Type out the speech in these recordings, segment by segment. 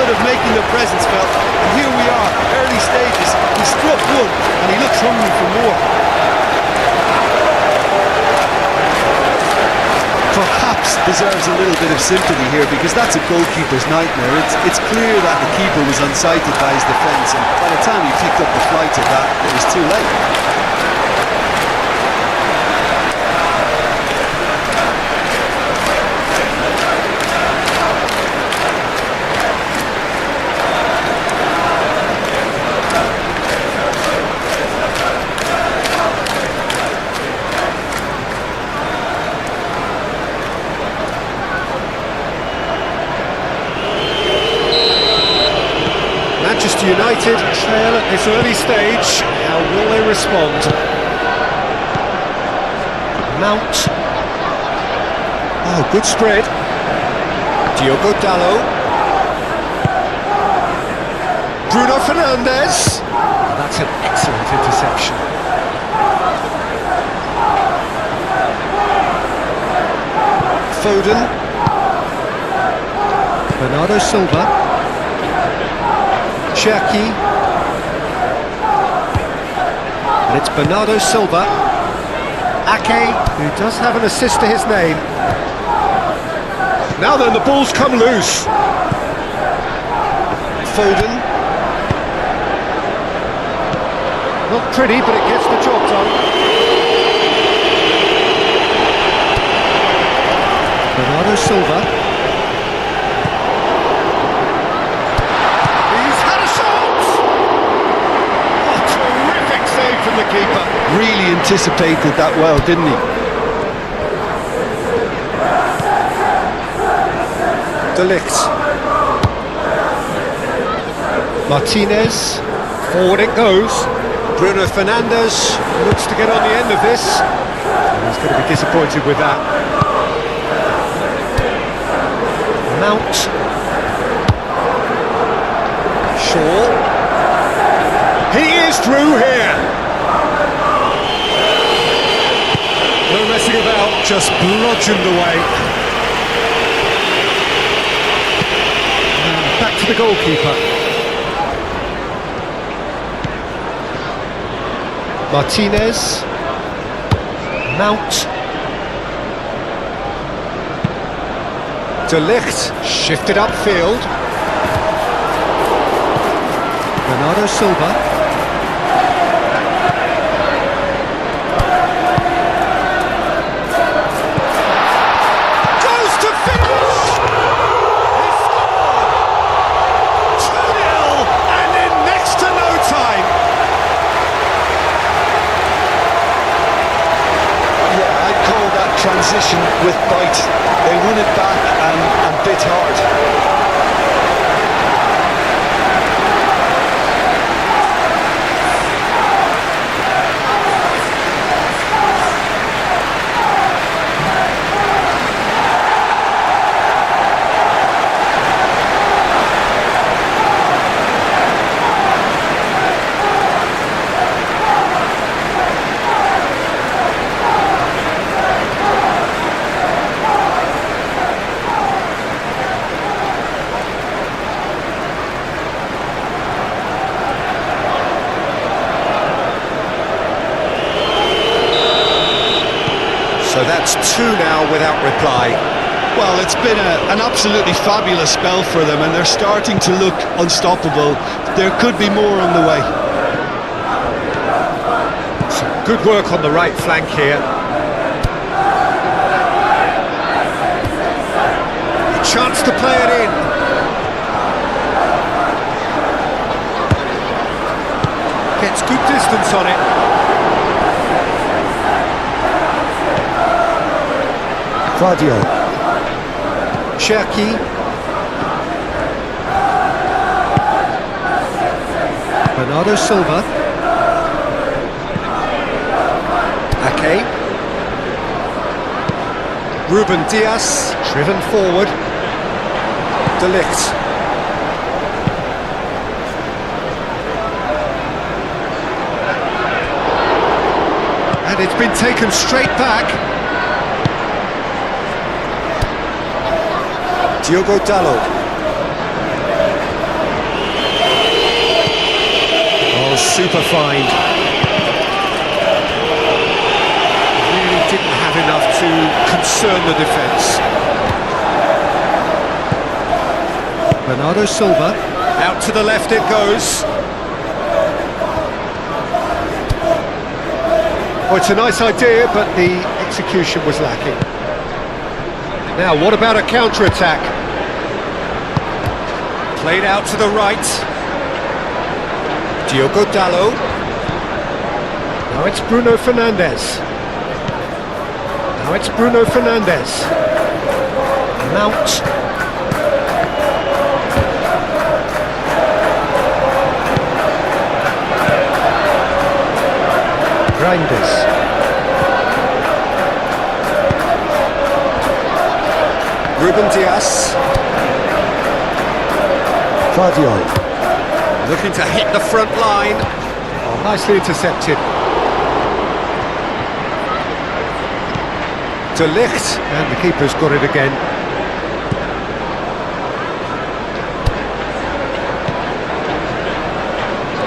habit of making their presence felt, and here we are, early stages. He struck one, and he looks hungry for more. Perhaps deserves a little bit of sympathy here, because that's a goalkeeper's nightmare. It's clear that the keeper was unsighted by his defence, and by the time he picked up the flight of that, it was too late. Manchester United trail at this early stage. How will they respond? Mount. Oh, good spread. Diogo Dalot. Bruno Fernandes. Oh, that's an excellent interception. Foden. Bernardo Silva. Cherki, and it's Bernardo Silva. Ake, who does have an assist to his name. Now then, the ball's come loose. Foden. Not pretty, but it gets the job done. Bernardo Silva. From the keeper. Really anticipated that well, didn't he? De Ligt. Martinez. Forward it goes. Bruno Fernandes looks to get on the end of this. And he's going to be disappointed with that. Mount. Shaw. He is through here. No messing about, just bludgeoned away. And back to the goalkeeper. Martinez. Mount. De Ligt, shifted upfield. Bernardo Silva. Transition with bite. They won it back and bit hard. So that's two now without reply. Well, it's been an absolutely fabulous spell for them, and they're starting to look unstoppable. There could be more on the way. Some good work on the right flank here. A chance to play it in. Gets good distance on it. Guardiola. Cherki. Bernardo Silva. Ake. Ruben Dias, driven forward. De Ligt. And it's been taken straight back. Diogo Dalot. Oh, super fine. Really didn't have enough to concern the defence. Bernardo Silva, out to the left it goes. Oh, it's a nice idea, but the execution was lacking. Now, what about a counter-attack? Played out to the right. Diogo Dalot. Now it's Bruno Fernandes. Now it's Bruno Fernandes. Mount. Reinders. Ruben Dias. Fadio. Looking to hit the front line. Oh, nicely intercepted. De Ligt, and the keeper's got it again.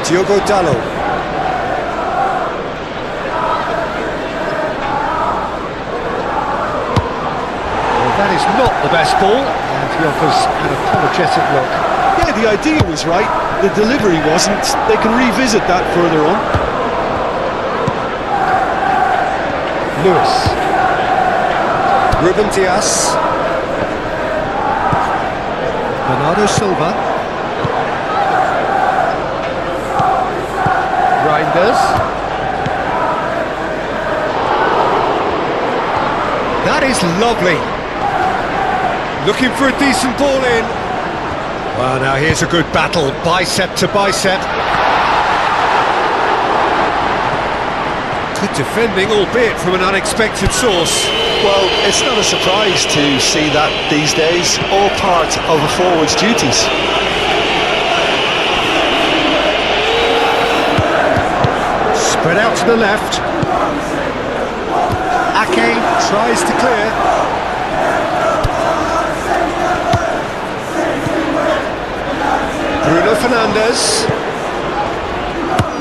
Diogo Dalot. That is not the best ball, and he offers an apologetic look. Yeah, the idea was right, the delivery wasn't. They can revisit that further on. Lewis. Ruben Dias. Bernardo Silva. Reinders. That is lovely. Looking for a decent ball in. Well, now here's a good battle, bicep to bicep. Good defending, albeit from an unexpected source. Well, it's not a surprise to see that these days, all part of a forward's duties. Spread out to the left. Ake tries to clear. Bruno Fernandes.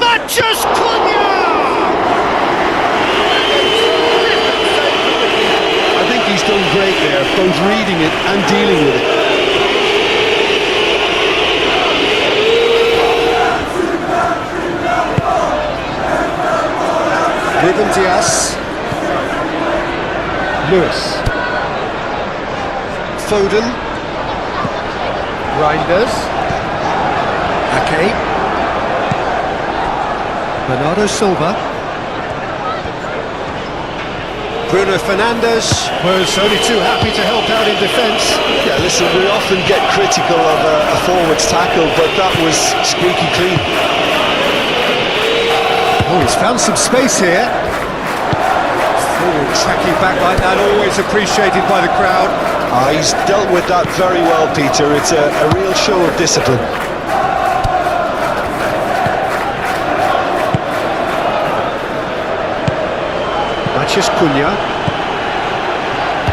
Matches Cunha! I think he's done great there, both reading it and dealing with it. Ruben Dias. Lewis. Foden. Reinders. Ake. Bernardo Silva. Bruno Fernandes was only too happy to help out in defence. Yeah, listen, we often get critical of a forward's tackle, but that was squeaky clean. Oh, he's found some space here. Forward tracking back like that, always appreciated by the crowd. He's dealt with that very well, Peter. It's a real show of discipline. Matches Cunha.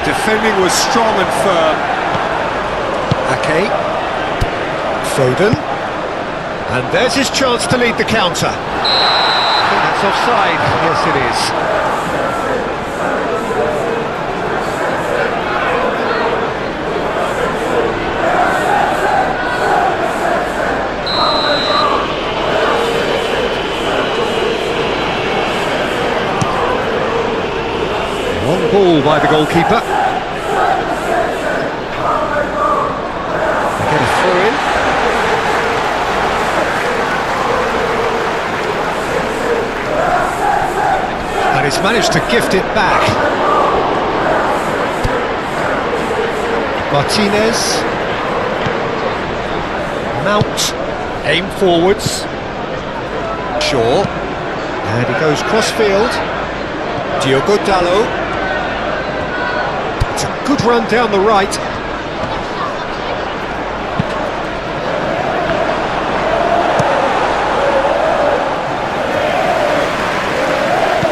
Defending was strong and firm. Ake. Foden. And there's his chance to lead the counter. I think that's offside. Yes, it is. Long ball by the goalkeeper. They get a throw in. And he's managed to gift it back. Martinez. Mount. Aim forwards. Shaw. And he goes cross-field. Diogo Dalot. It's a good run down the right.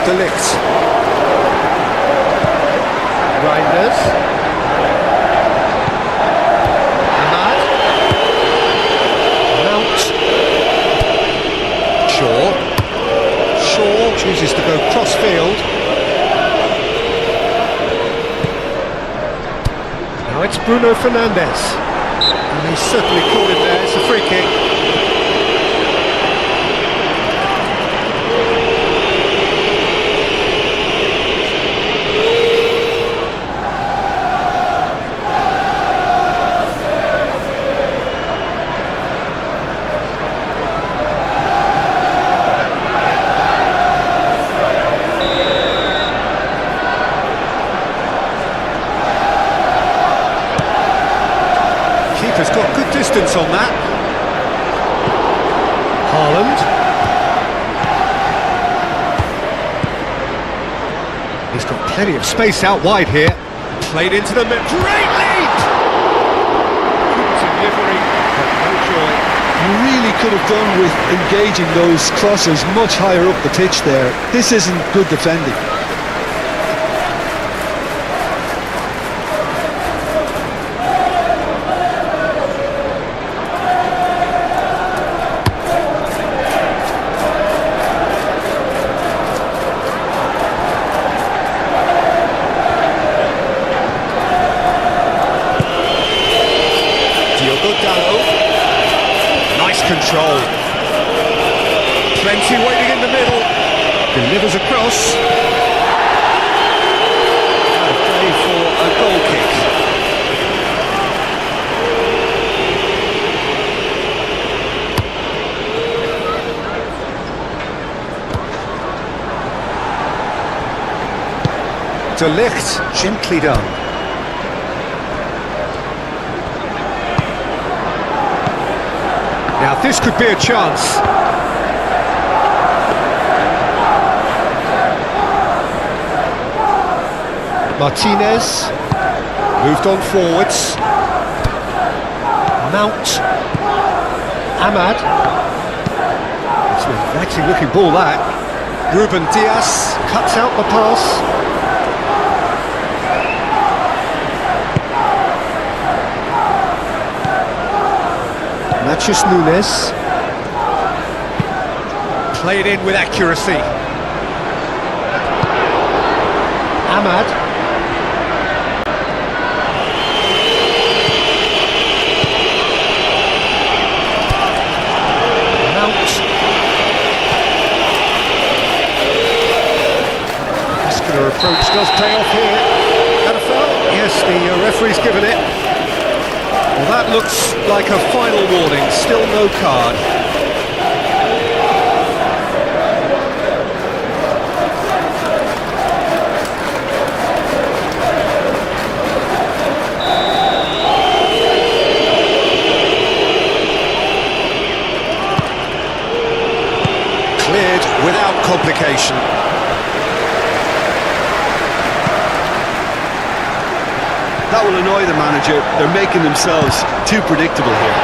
De Ligt. Reinders. Ahmad. Mount. Shaw. Bruno Fernandes. And he's certainly caught him there. It's a free kick. Keeper's got good distance on that. Haaland. He's got plenty of space out wide here. Played into the middle. Great lead! Good delivery, but no joy. You really could have done with engaging those crosses much higher up the pitch there. This isn't good defending. Nice control. Plenty waiting in the middle. Delivers across. What a play for a goal kick. De Ligt, gently done. Now this could be a chance. Martinez moved on forwards. Mount. Ahmad. It's an inviting looking ball that. Ruben Diaz cuts out the pass. Mathias Nunes. Played in with accuracy. Ahmad. Mount. Muscular approach does pay off here. Had a foul? Yes, the referee's given it. Well, that looks like a final warning, still no card. Cleared without complication. That will annoy the manager. They're making themselves too predictable here.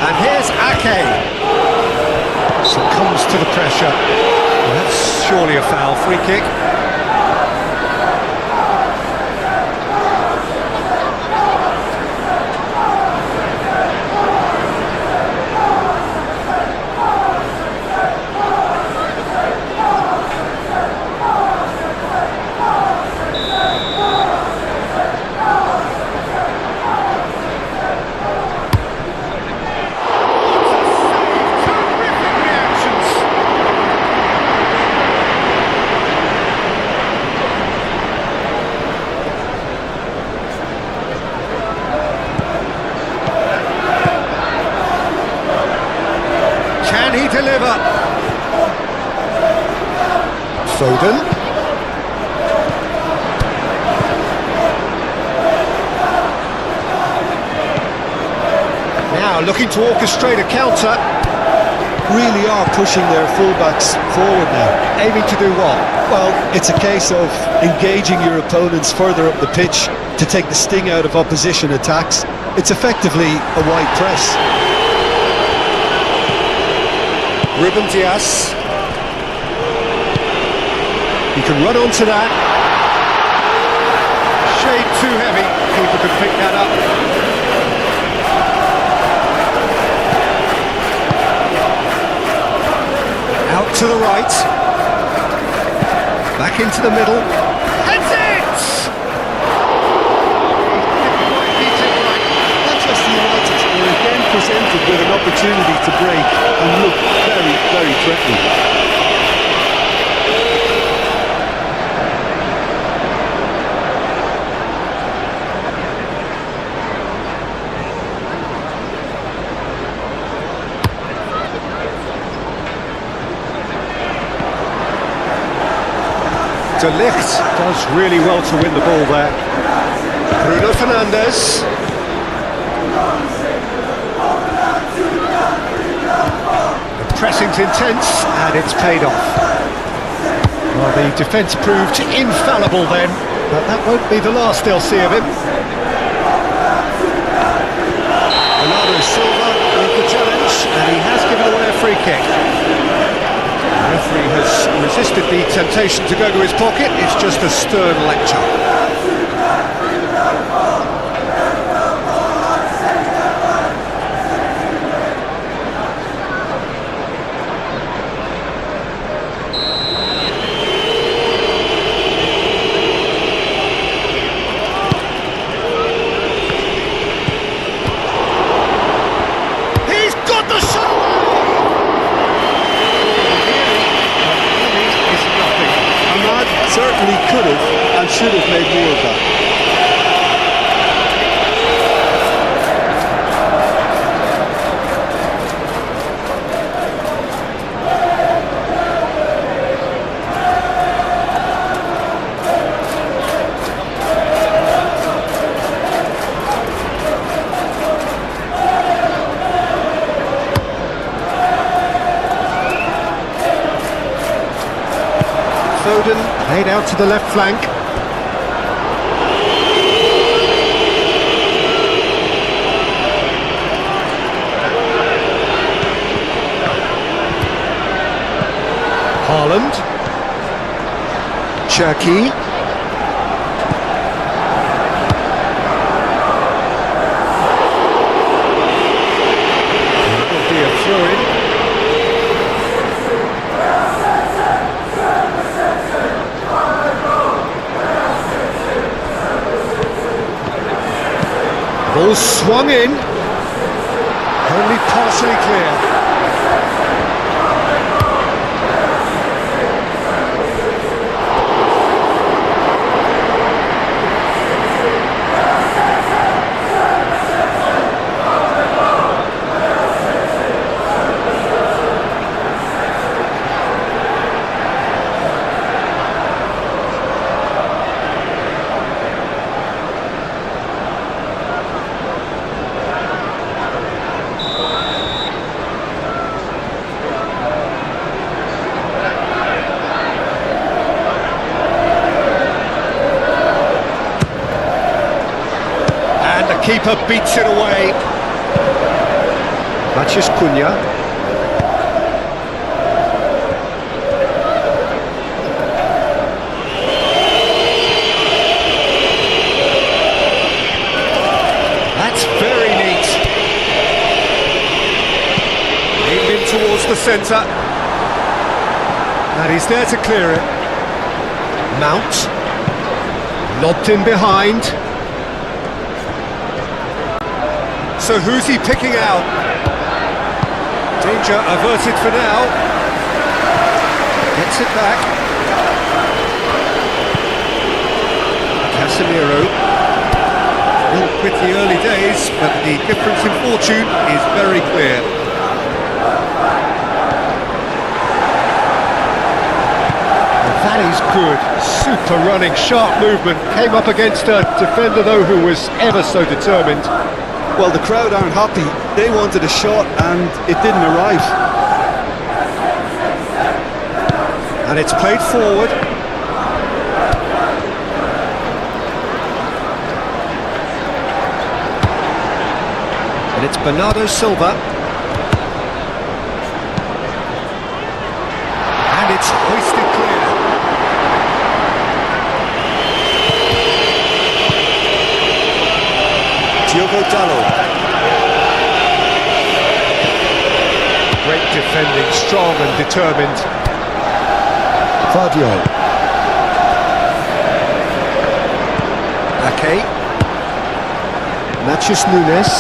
And here's Ake. Succumbs to the pressure. Well, that's surely a foul. Free kick. Can he deliver? Foden. Now looking to orchestrate a counter. Really are pushing their fullbacks forward now. Aiming to do what? Well, it's a case of engaging your opponents further up the pitch to take the sting out of opposition attacks. It's effectively a wide press. Ruben Diaz. He can run onto that. Shade too heavy. Keeper could pick that up. Out to the right. back into the middle. Heads it! Manchester United were again presented with an opportunity to break and look very, very threatening. De Ligt does really well to win the ball there. Bruno Fernandes. The pressing's intense and it's paid off. Well, the defence proved infallible then, but that won't be the last they'll see of him. Bernardo Silva with the challenge, and he has given away a free kick. The referee has resisted the temptation to go to his pocket. It's just a stern lecture. He's got the shot away! Is nothing. Ahmad certainly could have and should have made more of that. Foden laid out to the left flank. Haaland. Cherki. That'll be a throw-in. Ball swung in, only partially clear. Keeper beats it away. Matheus Cunha. That's very neat. Aimed in towards the centre. And he's there to clear it. Mount. Lobbed in behind. So who's he picking out? Danger averted for now. Gets it back. Casemiro. Not with the early days, but the difference in fortune is very clear. That is good. Super running, sharp movement. Came up against a defender, though, who was ever so determined. Well, the crowd aren't happy. They wanted a shot and it didn't arrive. And it's played forward. And it's Bernardo Silva. And it's hoisted clear. Diogo Dalot. Great defending, strong and determined. Fabio. Ake. Natchez Nunes.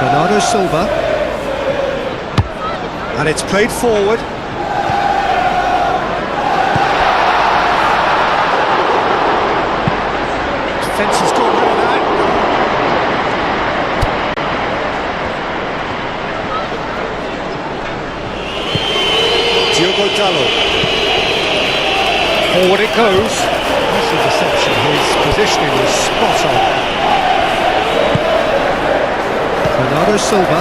Bernardo Silva. And it's played forward. Defence has got rid of that. Diogo Dallo. Forward it goes. That's a deception. His positioning was spot on. Bernardo Silva.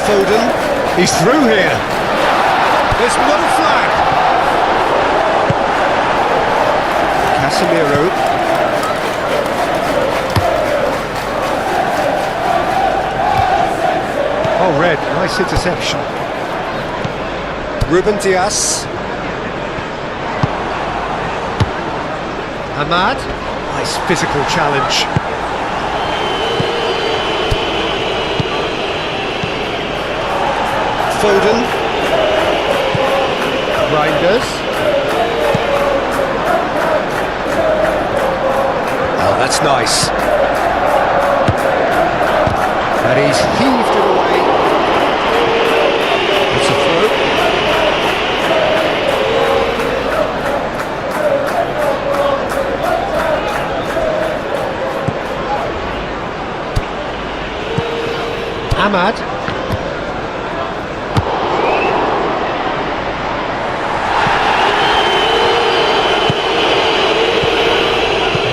Foden. He's through here. There's no flag. Casemiro. Oh, red. Nice interception. Ruben Dias. Ahmad. Nice physical challenge. Foden. Reinders. Oh, that's nice. And he's heaved it away. It's a throw. Ahmad.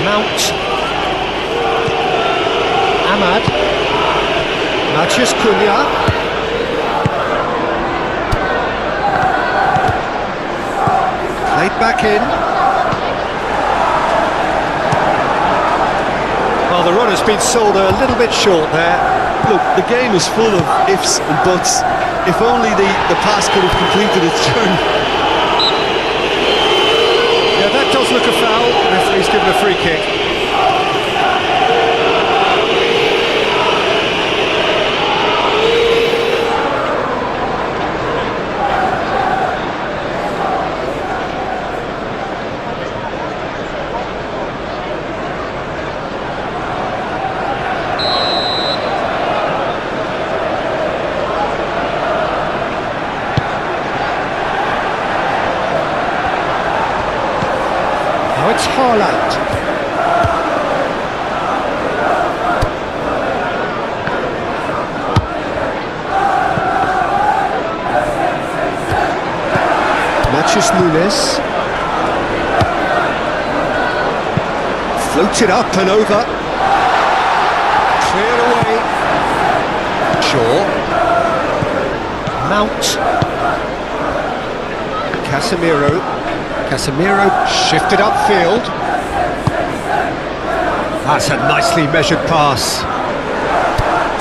Mount. Ahmad. Natchez Cunha. Played back in. Well, the run has been sold a little bit short there. Look, the game is full of ifs and buts. If only the pass could have completed its journey. Yeah, that does look a foul. The referee's given a free kick. Now it's Haaland. Natchez Nunes. Floated up and over. Cleared away. Shaw. Mount. Casemiro shifted upfield. That's a nicely measured pass.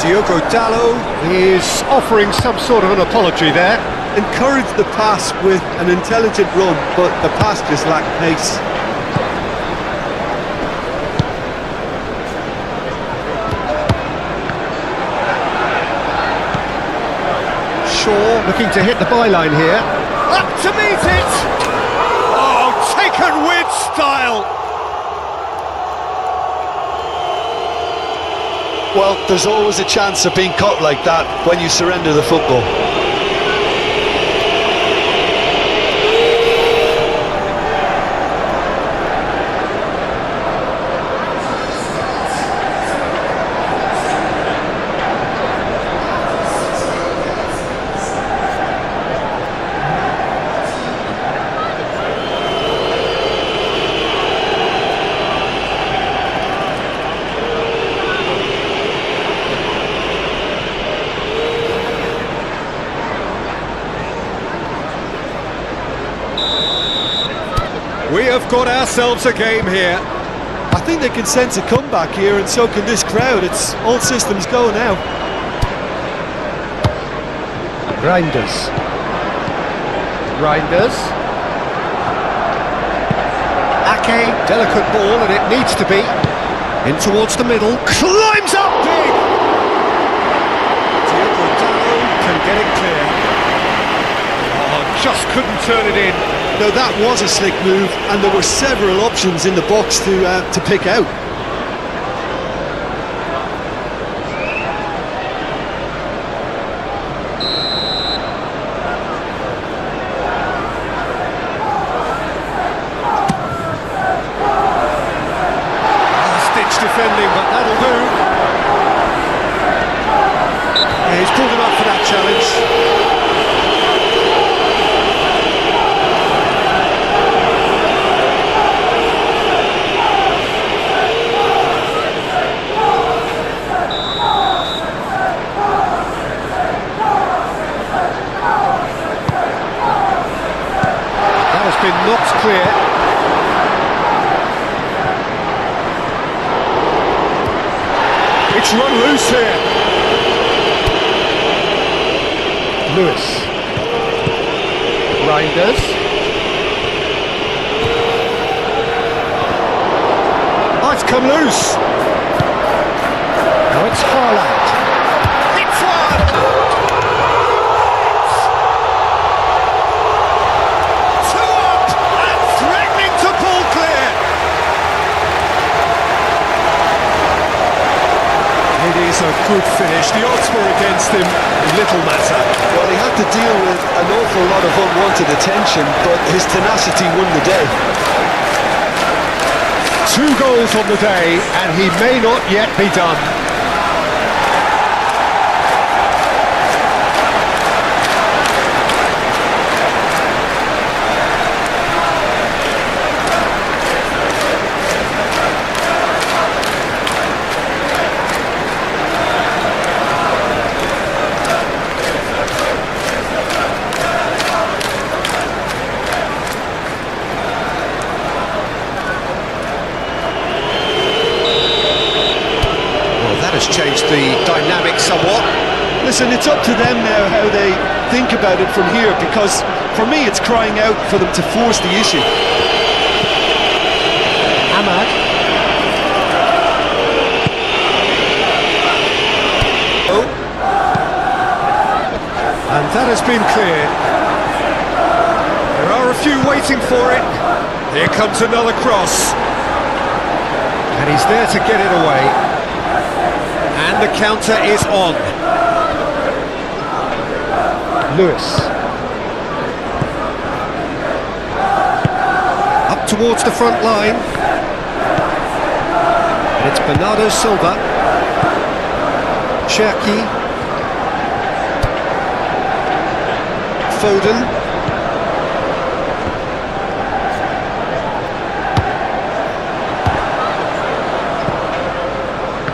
Diogo Dallo is offering some sort of an apology there. Encouraged the pass with an intelligent run, but the pass just lacked pace. Shaw looking to hit the byline here. Up to meet it! Oh, taken with style! Well, there's always a chance of being caught like that when you surrender the football. We have got ourselves a game here. I think they can sense a comeback here, and so can this crowd. It's all systems go now. Reinders. Ake, delicate ball, and it needs to be. In towards the middle, climbs up big! Diogo Dallo can get it clear. Oh, just couldn't turn it in. Now that was a slick move, and there were several options in the box to pick out. Defending, but that'll do. Yeah, he's pulled him up for that challenge. That has been knocked clear. It's run loose here. Lewis. Reinders. Oh, it's come loose. Now it's Haaland. It's one! Two up and threatening to pull clear. It is a good finish. The odds were against him, little matter. Well, he had to deal with an awful lot of unwanted attention, but his tenacity won the day. 2 goals on the day, and he may not yet be done. Has changed the dynamic somewhat. Listen, it's up to them now how they think about it from here, because for me it's crying out for them to force the issue. Ahmad. Oh. And that has been cleared. There are a few waiting for it. Here comes another cross. And he's there to get it away. And the counter is on. Lewis. Up towards the front line. And it's Bernardo Silva. Cherki. Foden.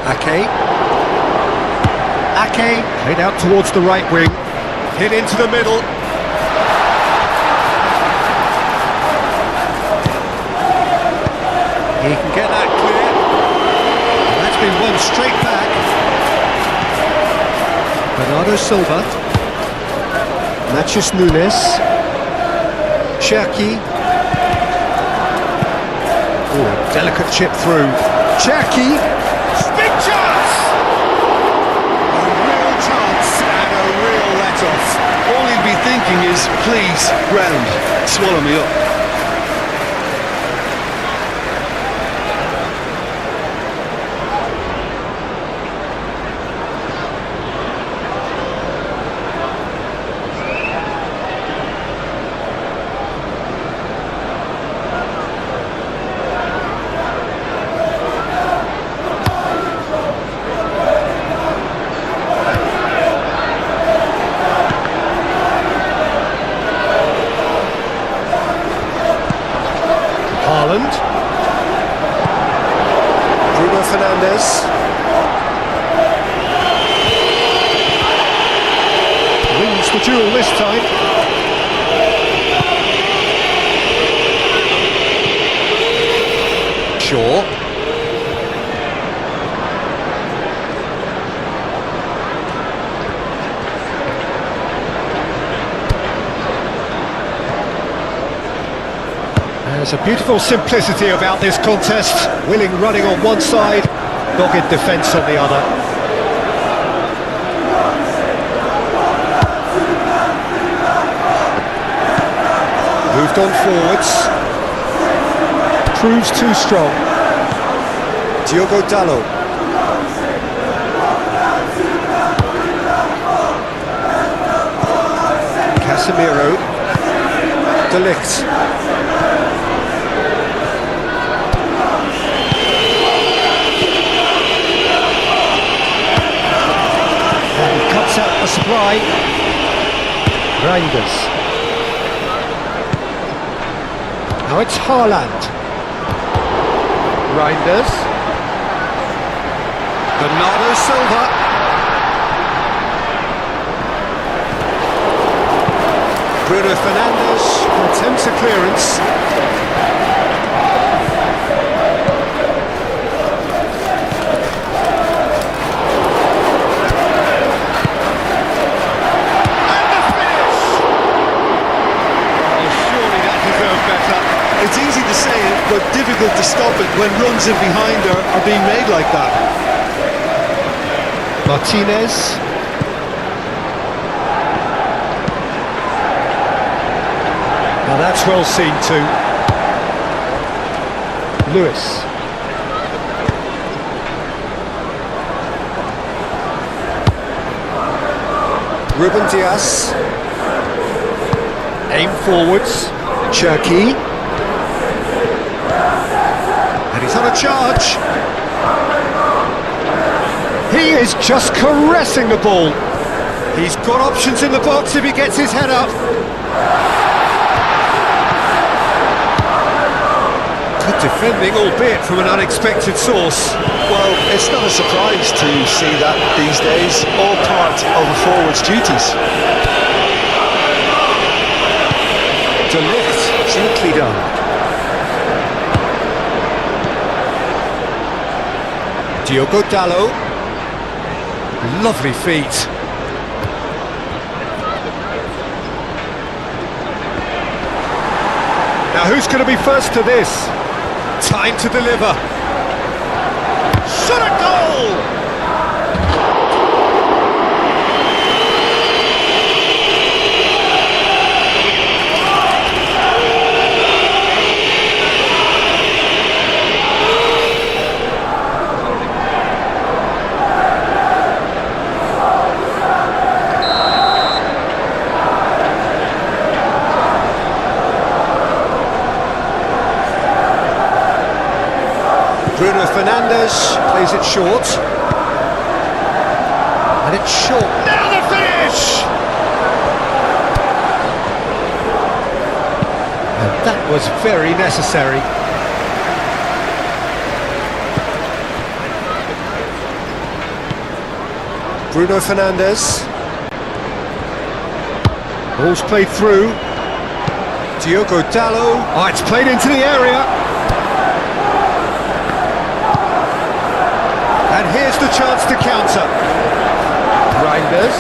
Ake. Ake, played out towards the right wing, hit into the middle. He can get that clear. And that's been won straight back. Bernardo Silva. Matias Nunes. Cherki. Oh, delicate chip through. Cherki. Big chance! All he'll be thinking is, please, ground, swallow me up. Bruno Fernandes. Wins the duel this time. Shaw. There's a beautiful simplicity about this contest. Willing running on one side, dogged defence on the other. Moved on forwards. Proves too strong. Diogo Dalot. Casemiro. De Ligt. And he cuts out the supply. Reinders. Now it's Haaland. Reinders. Bernardo Silva. Bruno Fernandes attempts a clearance. And the finish! Oh, surely that deserved better. It's easy to say it, but difficult to stop it when runs in behind are being made like that. Martinez. Now that's well seen too. Lewis. Ruben Dias. Aim forwards. Cherki. And he's on a charge. He is just caressing the ball. He's got options in the box if he gets his head up. Good defending, albeit from an unexpected source. Well, it's not a surprise to see that these days, all part of a forward's duties. De Ligt, gently done. Diogo Dalot. Lovely feet. Now who's going to be first to this? Time to deliver. Shot a goal! Bruno Fernandes plays it short. And it's short. Now the finish! And that was very necessary. Bruno Fernandes. Ball's played through. Diogo Dalot. Oh, it's played into the area. And here's the chance to counter. Reinders.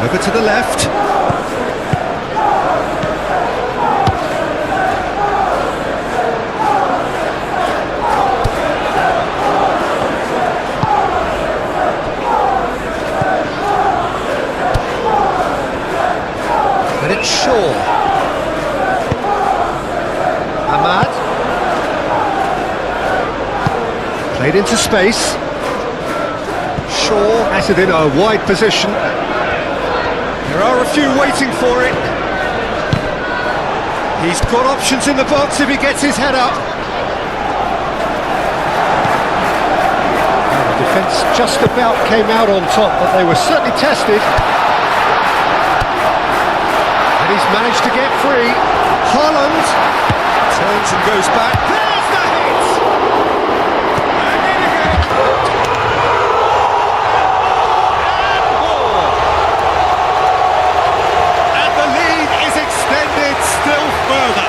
Over to the left. And it's Shaw. Ahmad. Played into space. Shaw has it in a wide position. There are a few waiting for it. He's got options in the box if he gets his head up. The defence just about came out on top, but they were certainly tested. And he's managed to get free. Haaland turns and goes back. There's the hit! And in again. Still further.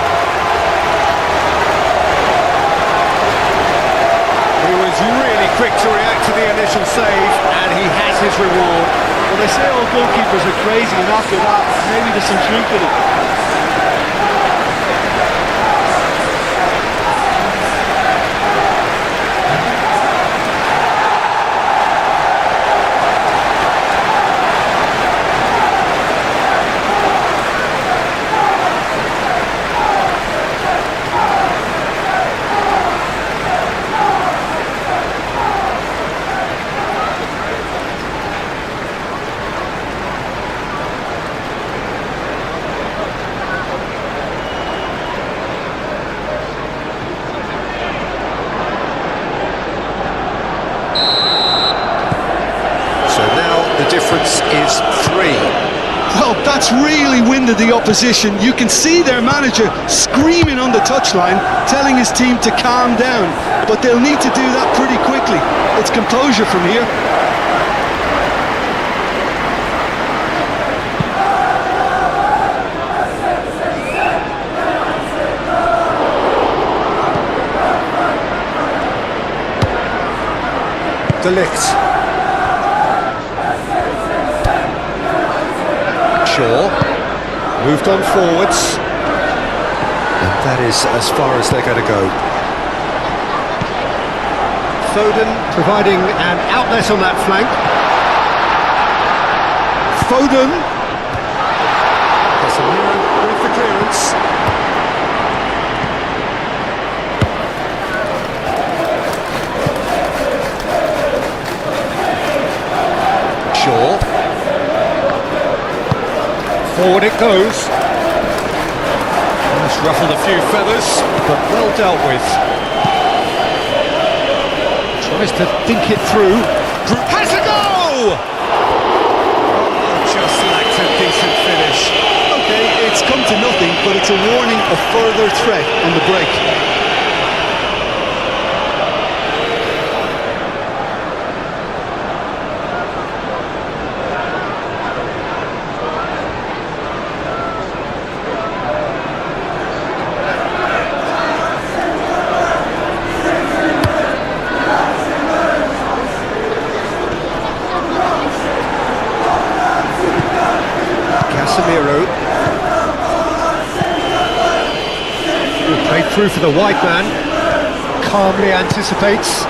He was really quick to react to the initial save, and he has his reward. Well, they say all goalkeepers are crazy, and after that, maybe there's some truth in it. That's really winded the opposition. You can see their manager screaming on the touchline, telling his team to calm down, but they'll need to do that pretty quickly. It's composure from here. De Ligt. Shaw moved on forwards, and that is as far as they're going to go. Foden providing an outlet on that flank. Foden. Casemiro with the clearance. Shaw. Forward it goes. That's ruffled a few feathers, but well dealt with. Tries to think it through. Has a go! Oh, just lacked a decent finish. Okay, it's come to nothing, but it's a warning of further threat on the break. Casemiro. Played through for the wide man. Calmly anticipates.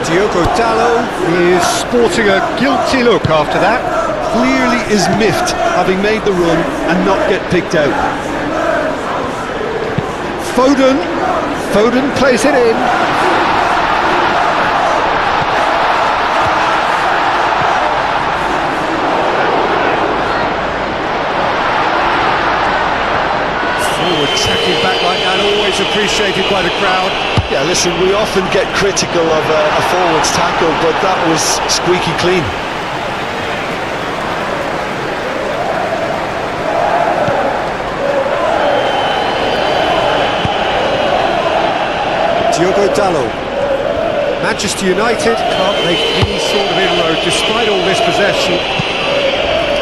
Diogo Dalot is sporting a guilty look after that. Clearly is miffed, having made the run and not get picked out. Foden. Foden plays it in. Tracking back like that, always appreciated by the crowd. Yeah, listen, we often get critical of a forward's tackle, but that was squeaky clean. Diogo Dalot. Manchester United can't make any sort of inroad despite all this possession.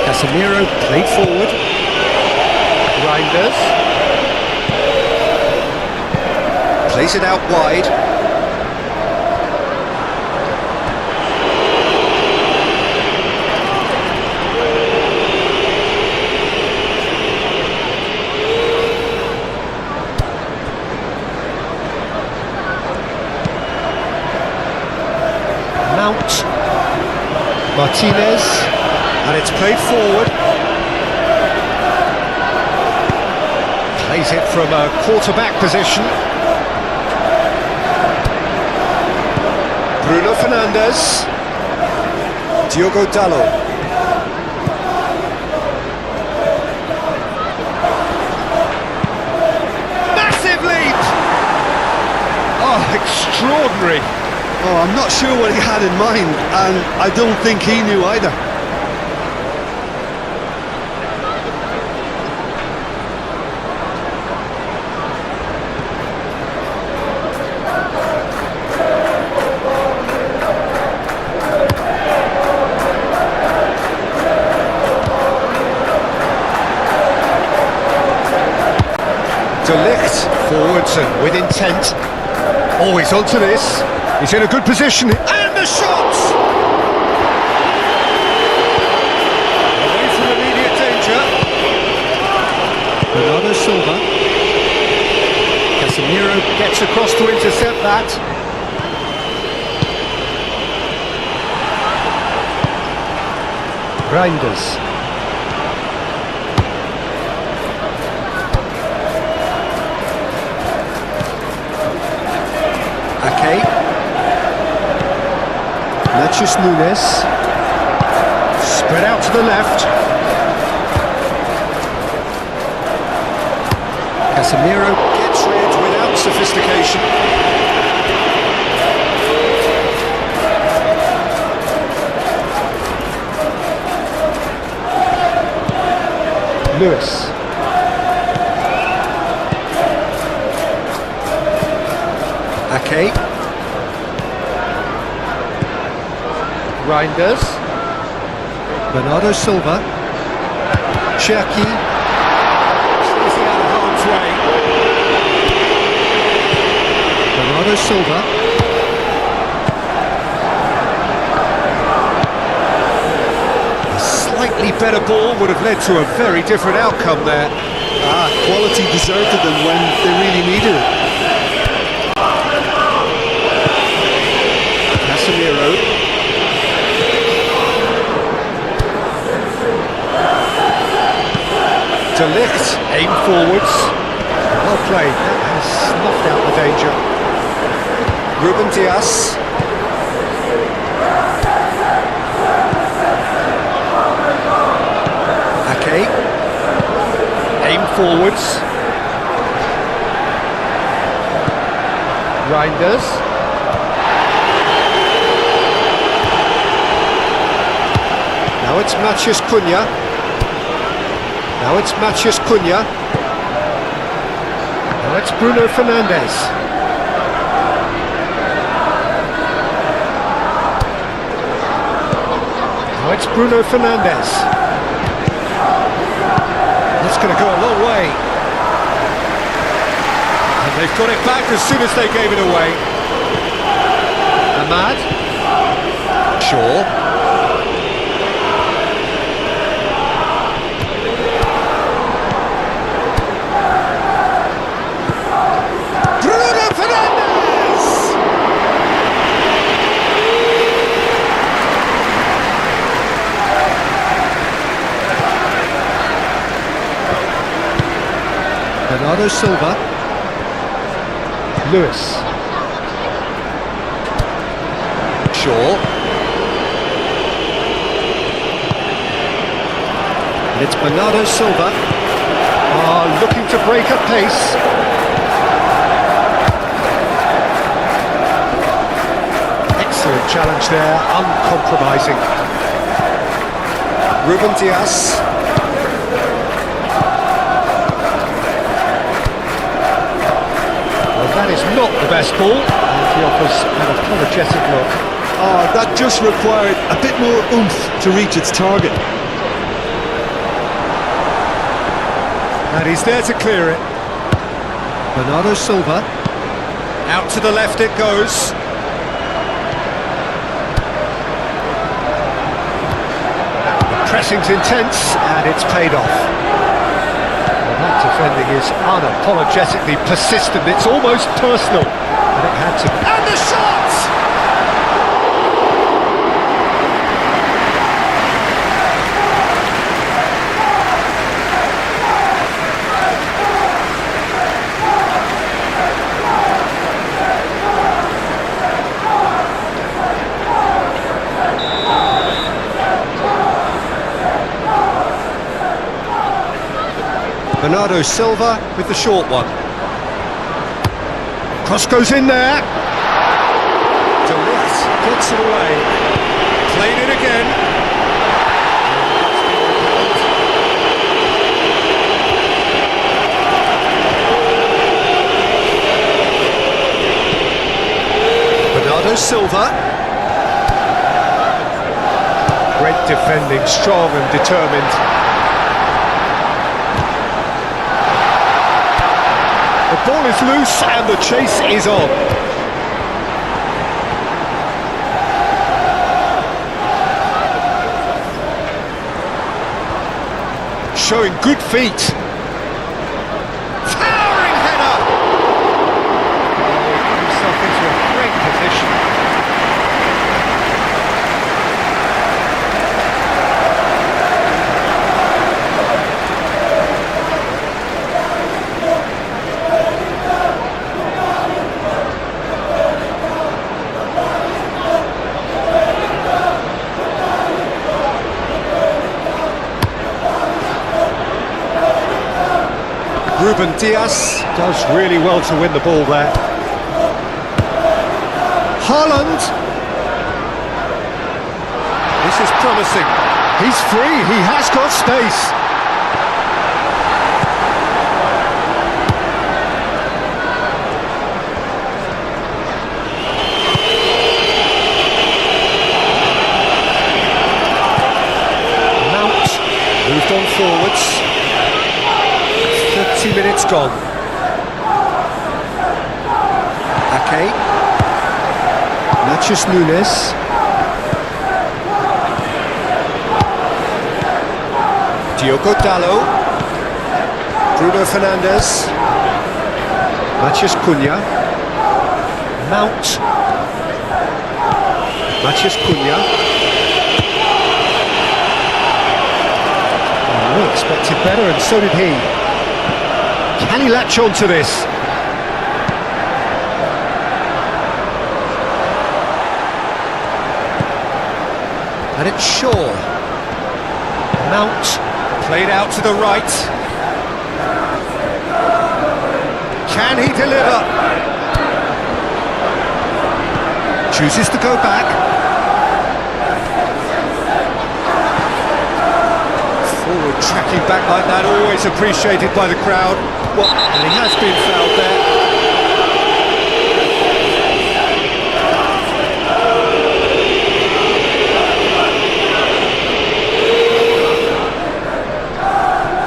Casemiro played forward. Reinders. Plays it out wide. Mount. Martinez. And it's played forward. Plays it from a quarterback position. Bruno Fernandes. Diogo Dalot. Massive lead! Oh, extraordinary. Oh, I'm not sure what he had in mind, and I don't think he knew either. De Ligt forwards and with intent. Always onto this. He's in a good position. And the shots! Away from immediate danger. Bernardo Silva. Casemiro gets across to intercept that. Reinders. Natchez Nunes. Spread out to the left. Casemiro gets rid without sophistication. Lewis. Ake. Reinders. Bernardo Silva. Cherki. Slicing out of harm's way. Bernardo Silva. A slightly better ball would have led to a very different outcome there. Quality deserted them when they really needed it. Casemiro. De Ligt, aim forwards. Well played, that has snuffed out the danger. Ruben Dias. Ake. Aim forwards. Reinders. Now it's Matheus Cunha. Now it's Matheus Cunha. Now it's Bruno Fernandes. Now it's Bruno Fernandes. That's going to go a long way. And they've got it back as soon as they gave it away. Ahmad. Shaw. Bernardo Silva. Lewis. Shaw. And it's Bernardo Silva. Looking to break at pace. Excellent challenge there, uncompromising. Ruben Dias. That is not the best ball, and he offers an apologetic look. That just required a bit more oomph to reach its target. And he's there to clear it. Bernardo Silva. Out to the left it goes. The pressing's intense, and it's paid off. That defending is unapologetically persistent, it's almost personal, and it had to. And the shot! Bernardo Silva with the short one. Cross goes in there. De Ligt gets it away. Played it again. Bernardo Silva. Great defending, strong and determined. The ball is loose and the chase is on. Showing good feet. Towering header! Put himself into a great position. Ruben Dias does really well to win the ball there. Haaland. This is promising. He's free, he has got space. strong. Ake. Natchez Nunes. Diogo Dalot. Bruno Fernandes. Matheus Cunha. Mount. Matheus Cunha. Oh, we expected better, and so did he. Can he latch on to this? And it's Shaw. Mount, played out to the right. Can he deliver? Chooses to go back. Forward tracking back like that, always appreciated by the crowd. Well, and he has been fouled there.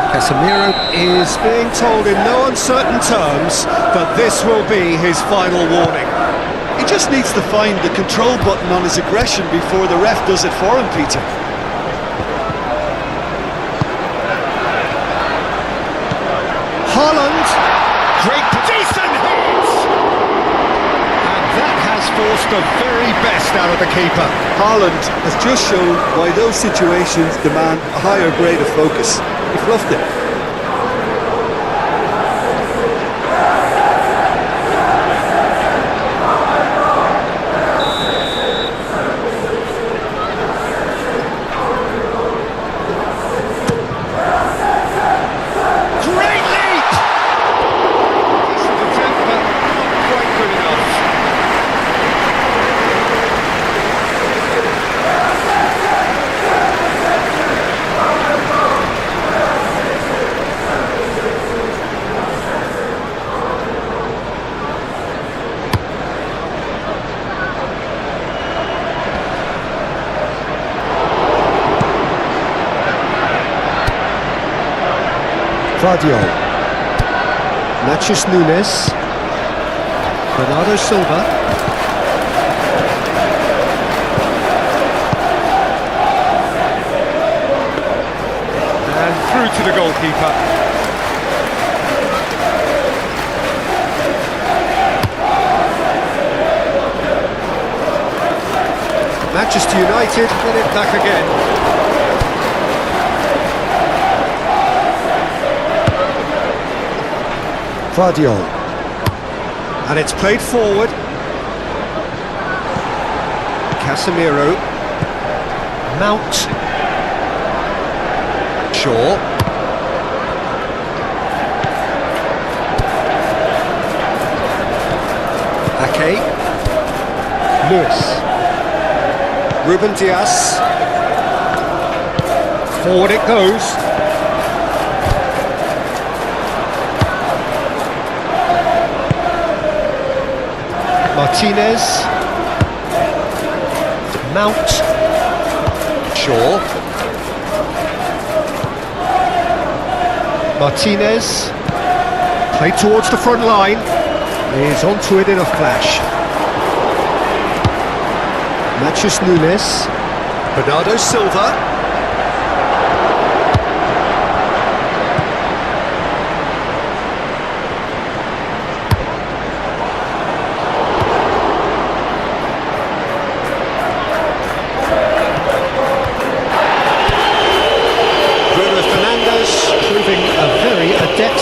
Casemiro is being told in no uncertain terms that this will be his final warning. He just needs to find the control button on his aggression before the ref does it for him, Peter. Haaland, great, decent hit! And that has forced the very best out of the keeper. Haaland has just shown why those situations demand a higher grade of focus. He fluffed it. Great leap! Decent attempt, but not quite good enough. Vardiol. Natchez Nunes. Bernardo Silva. And through to the goalkeeper. Manchester United get it back again. Vardiol. And it's played forward. Casemiro. Mount. Shaw. Ake. Lewis. Ruben Dias. Forward it goes. Martinez. Mount. Shaw. Martinez. Played towards the front line. Is onto it in a flash. Natchez Nunes. Bernardo Silva.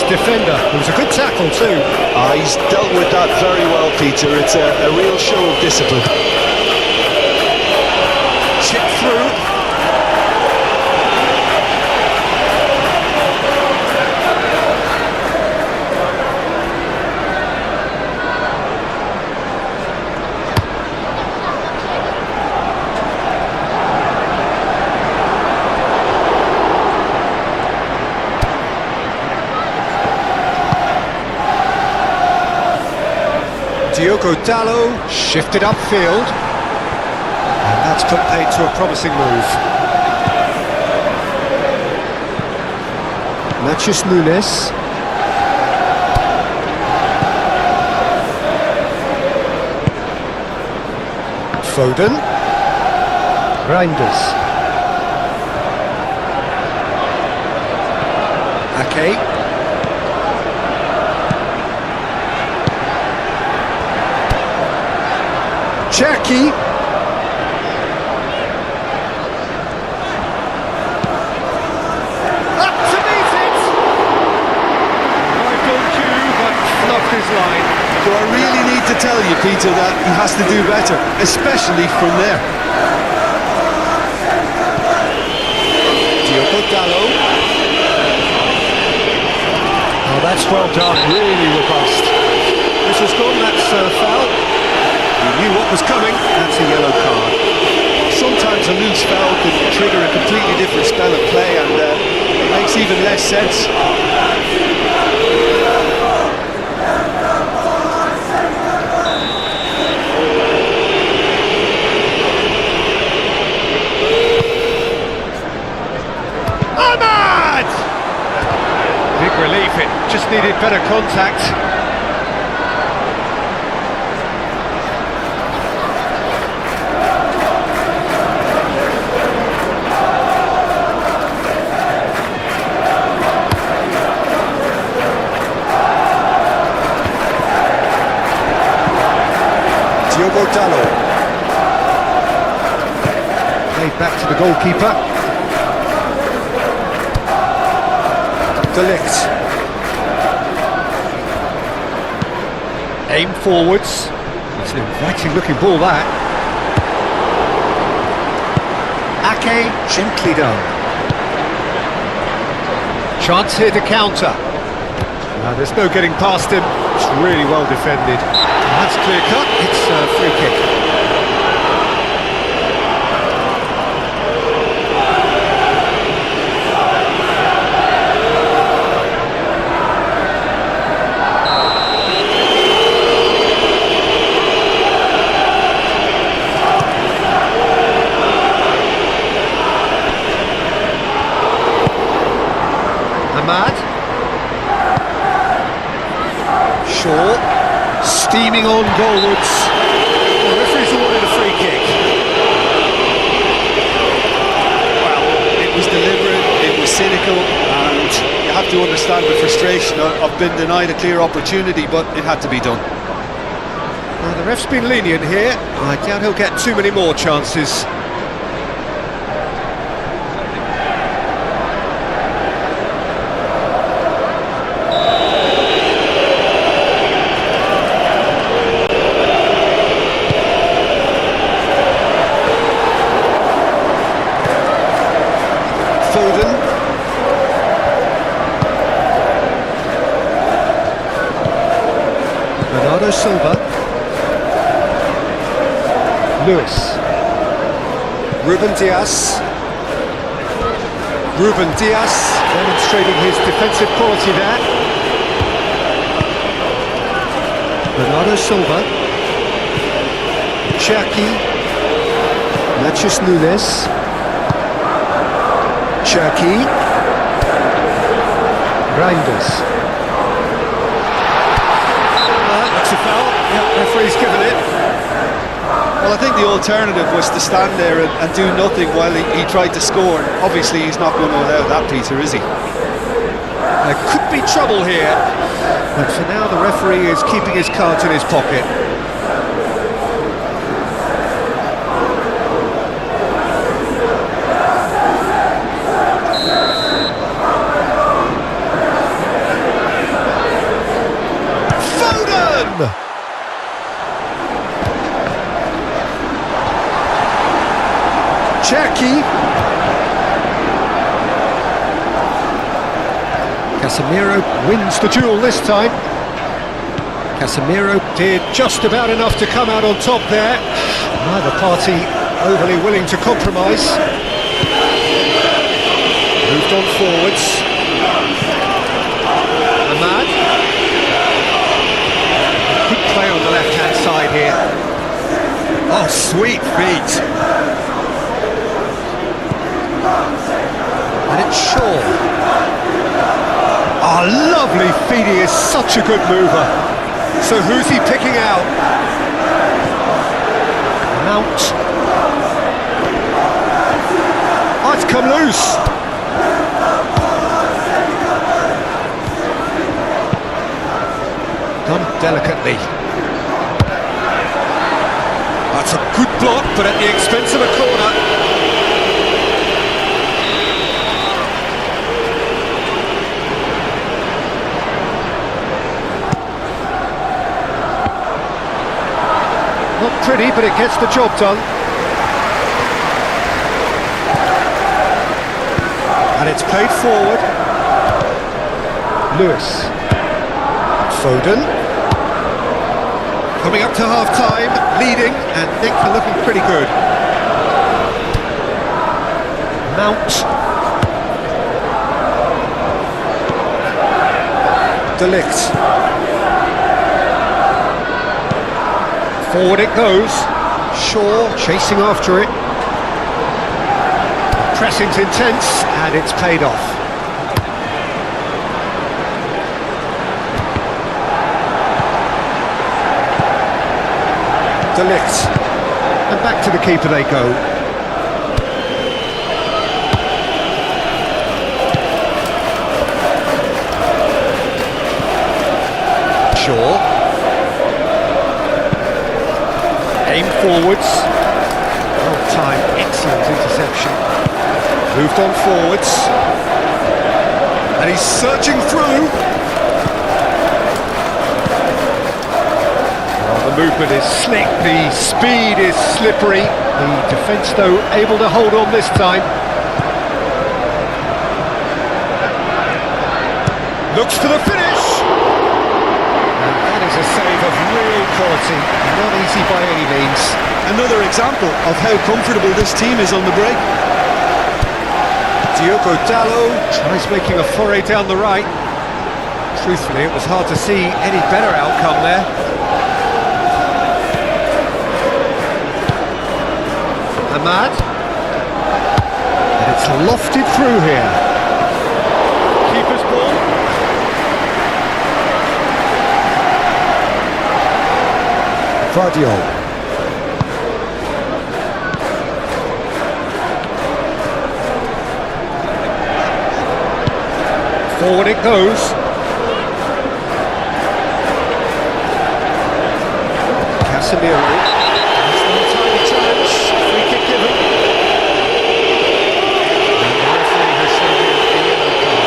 Defender. It was a good tackle too. He's dealt with that very well, Peter. It's a real show of discipline. Chip through. Diogo Dalot shifted upfield, and that's put paid to a promising move. Natchez Nunes. Foden. Reinders. Ake. Cherky. Up to meet it! Michael Q, but fluffed his line. Do I really need to tell you, Peter, that he has to do better, especially from there? Diogo Dallo. Oh, that's well done, really robust. This has gone, that's foul. He knew what was coming, that's a yellow card. Sometimes a loose foul can trigger a completely different spell of play, and it makes even less sense. Ahmad! Big relief, it just needed better contact. Diogo Dallo. Played back to the goalkeeper. Delict. Aim forwards. It's an inviting looking ball, that. Ake, gently done. Chance here to counter. There's no getting past him. It's really well defended. That's clear cut. It's a free kick. Ahmad. Shaw. Steaming on goalwards. The referee's awarded a free kick. Well, it was deliberate, it was cynical, and you have to understand the frustration of being denied a clear opportunity, but it had to be done. Well, the ref's been lenient here. I doubt he'll get too many more chances. Foden. Bernardo Silva. Lewis. Ruben Dias. Ruben Dias demonstrating his defensive quality there. Bernardo Silva. Cherky. Matheus Nunes. Cherky. Reinders. That's a foul. Yeah, referee's given it. Well, I think the alternative was to stand there and do nothing while he tried to score. Obviously, he's not going to allow that, Peter, is he? There could be trouble here, but for now the referee is keeping his cards in his pocket. Foden! Cherky. Casemiro wins the duel this time. Casemiro did just about enough to come out on top there. Neither party overly willing to compromise. Moved on forwards. Ahmad. Good play on the left-hand side here. Oh, sweet feet. And it's Shaw. Oh, lovely feet, he is such a good mover. So who's he picking out? Mount. Oh, it's come loose. Done delicately. That's a good block, but at the expense of a corner. Not pretty, but it gets the job done. And it's played forward. Lewis. Foden. Coming up to half-time, leading, and things are looking pretty good. Mount. De Ligt. Forward it goes. Shaw chasing after it. Pressing's intense, and it's paid off. De Ligt. And back to the keeper they go. Shaw. Aim forwards. Well timed, excellent interception. Moved on forwards. And he's surging through. Oh, the movement is slick, the speed is slippery. The defence, though, able to hold on this time. Looks for the finish. And that is a save of real quality. Not easy by any means. Another example of how comfortable this team is on the break. Diogo Dalot tries making a foray down the right. Truthfully, it was hard to see any better outcome there. Ahmad. And it's lofted through here. Keeper's ball. Vardiol. Forward it goes. Casemiro. That's one tiny chance. Free kick given. And the referee has shown him a yellow card.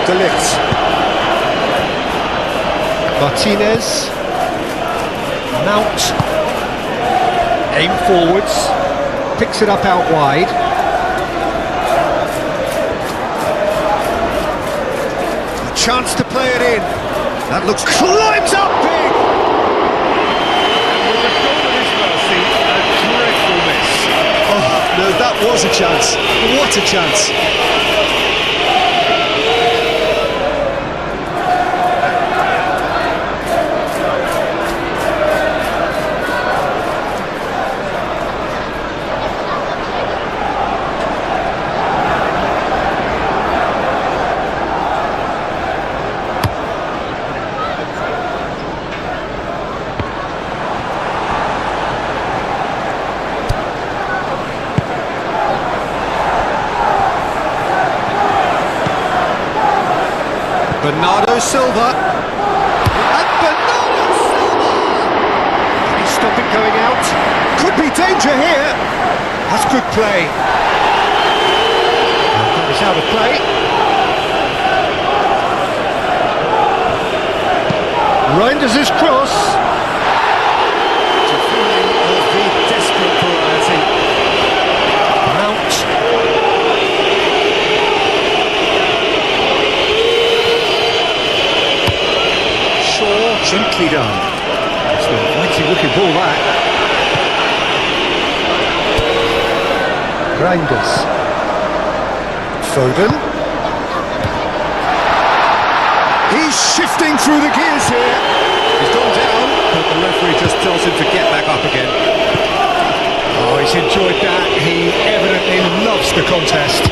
De Ligt. Martinez. Mount. Aim forwards. Picks it up out wide. A chance to play it in. That looks... climbs up big! With the goal at his mercy, a dreadful miss. Oh, no, that was a chance. What a chance. Bernardo Silva. And Bernardo Silva! Can he stop it going out? Could be danger here. That's good play. And that is out of play. Reinders his cross. To feeling of the desperate variety. Mount. Gently done. It's an inviting looking ball that. Reinders. Foden. He's shifting through the gears here. He's gone down, but the referee just tells him to get back up again. Oh, he's enjoyed that. He evidently loves the contest.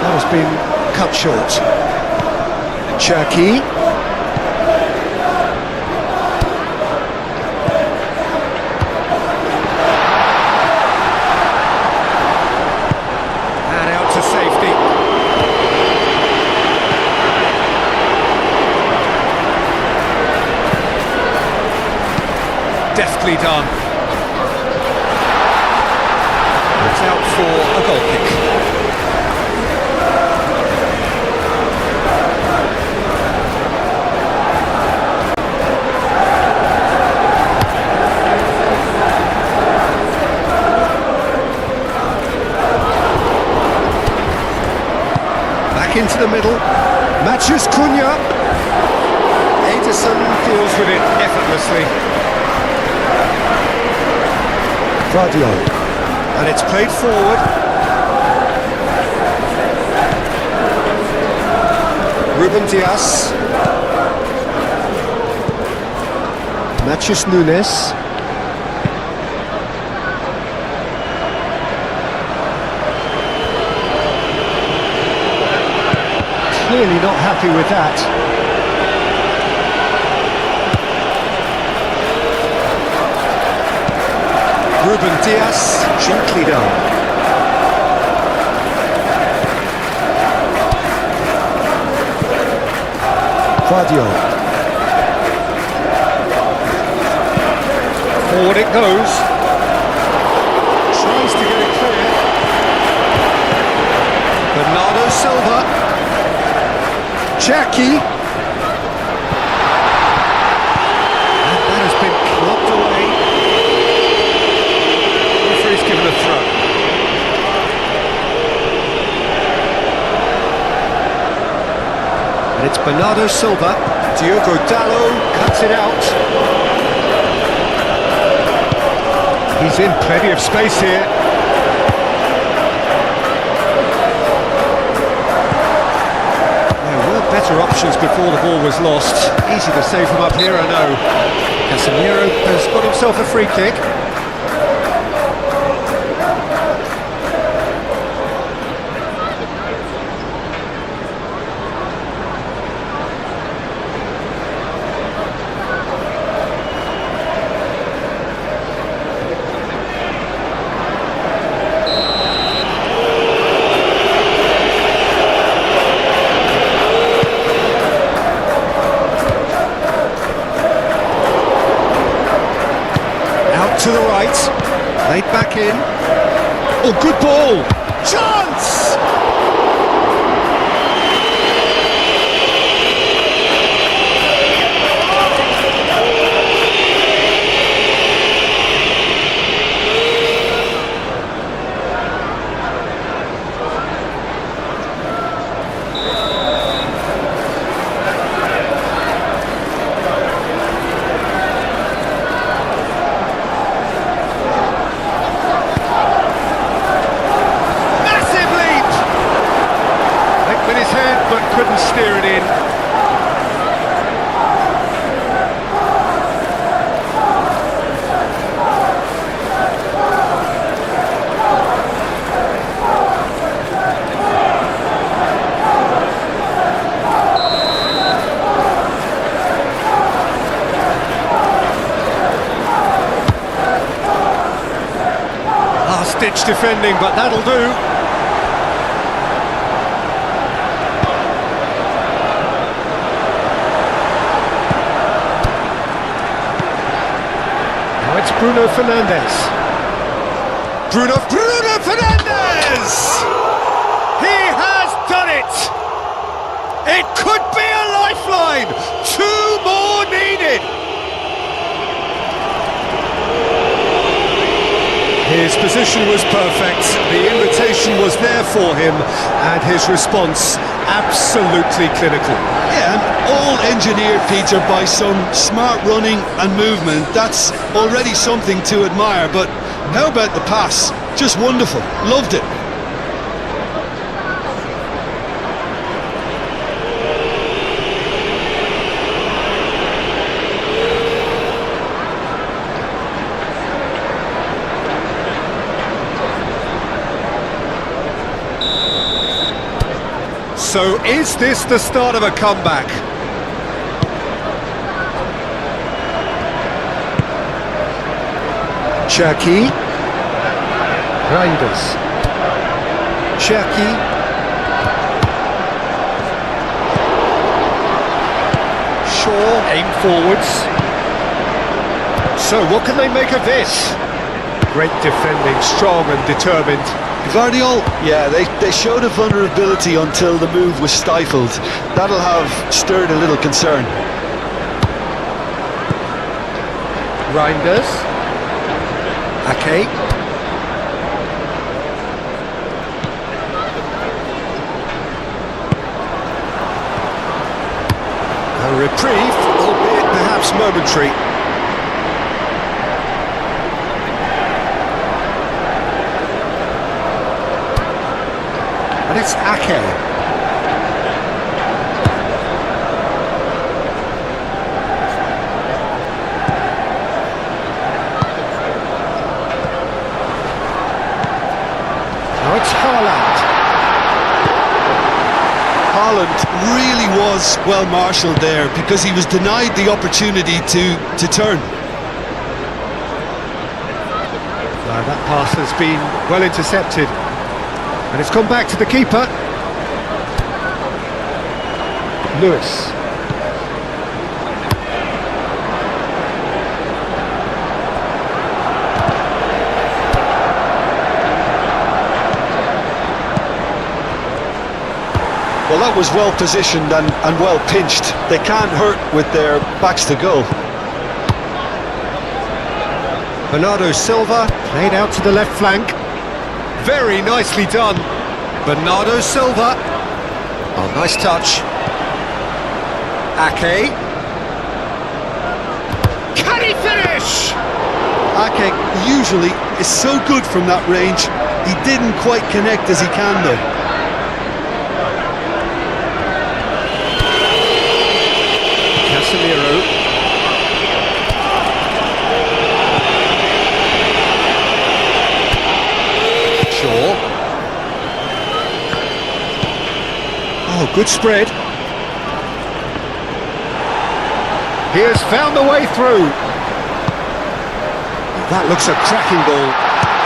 That has been cut short. Cherky. And out to safety. Deftly done. It's out for a goal kick. Back into the middle. Matthews Cunha. Ederson deals with it effortlessly. Radio. And it's played forward. Ruben Dias. Matthews Nunes. Clearly not happy with that. Ruben Dias, gently done. Radio. Forward it goes. Tries to get it clear. Bernardo Silva. Cherky. And that has been clubbed away. He's given a throw. And it's Bernardo Silva. Diogo Dalot cuts it out. He's in plenty of space here. There were better options before the ball was lost. Easy to save from up here, I know. Casemiro has got himself a free kick. To the right, laid back in. Oh, good ball! Chance! Couldn't steer it in. Last-ditch defending, but that'll do. It's Bruno Fernandes. Bruno Fernandes! He has done it! It could be a lifeline! 2 more needed! His position was perfect, the invitation was there for him, and his response absolutely clinical. Yeah, and all engineered, Peter, by some smart running and movement. That's already something to admire, but How about the pass? Just wonderful. Loved it. So is this the start of a comeback? Cherky. Reinders. Cherky. Shaw. Aim forwards. So what can they make of this? Great defending, strong and determined. Guardiola, yeah, they showed a vulnerability until the move was stifled. That'll have stirred a little concern. Reinders. Ake. A reprieve, albeit perhaps momentary. And it's Ake. Now it's Haaland. Haaland really was well marshalled there because he was denied the opportunity to turn. That pass has been well intercepted. And it's come back to the keeper. Lewis. Well, that was well positioned and well pinched. They can't hurt with their backs to goal. Bernardo Silva played out to the left flank. Very nicely done. Bernardo Silva. Oh, nice touch. Ake. Can he finish? Ake usually is so good from that range. He didn't quite connect as he can though. Casemiro. Shaw. Oh, good spread. He has found the way through. That looks a cracking ball.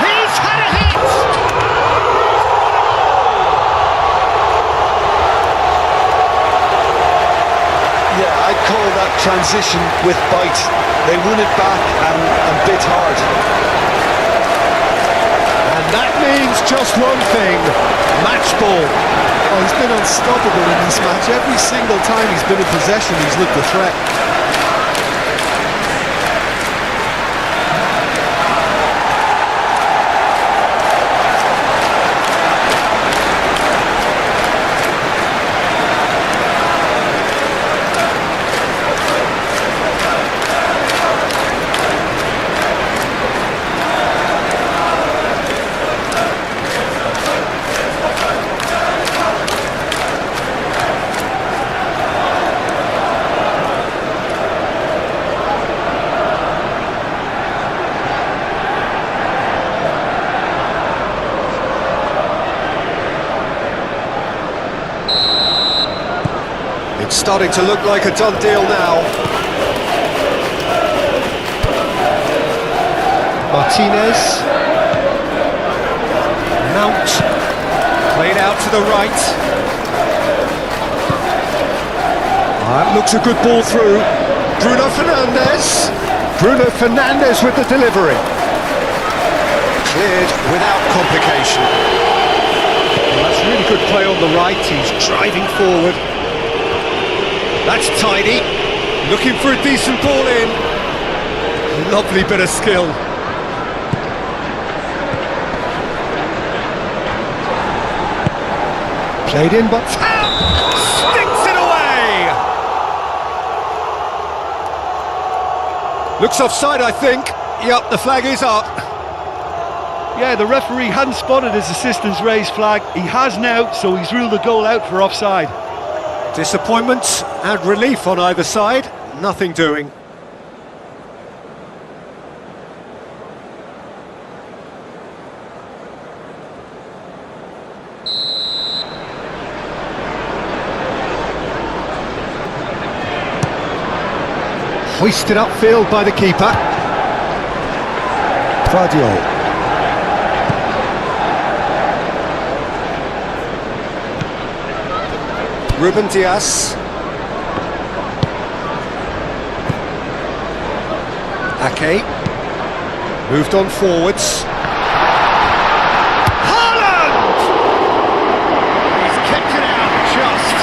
He's had a hit! Yeah, I'd call that transition with bite. They won it back and bit hard. And that means just one thing, match ball. Oh, he's been unstoppable in this match. Every single time he's been in possession, he's looked a threat. It's starting to look like a done deal now. Martinez. Mount. Played out to the right. That looks a good ball through. Bruno Fernandes. Bruno Fernandes with the delivery. Cleared without complication. Well, that's really good play on the right. He's driving forward. That's tidy. Looking for a decent ball in. Lovely bit of skill. Played in, but sticks it away. Looks offside, I think. Yep, the flag is up. Yeah, the referee hadn't spotted his assistant's raised flag. He has now, so he's ruled the goal out for offside. Disappointment and relief on either side, nothing doing. Hoisted upfield by the keeper. Guardiola. Ruben Dias. Ake. Moved on forwards. Haaland! He's kept it out just.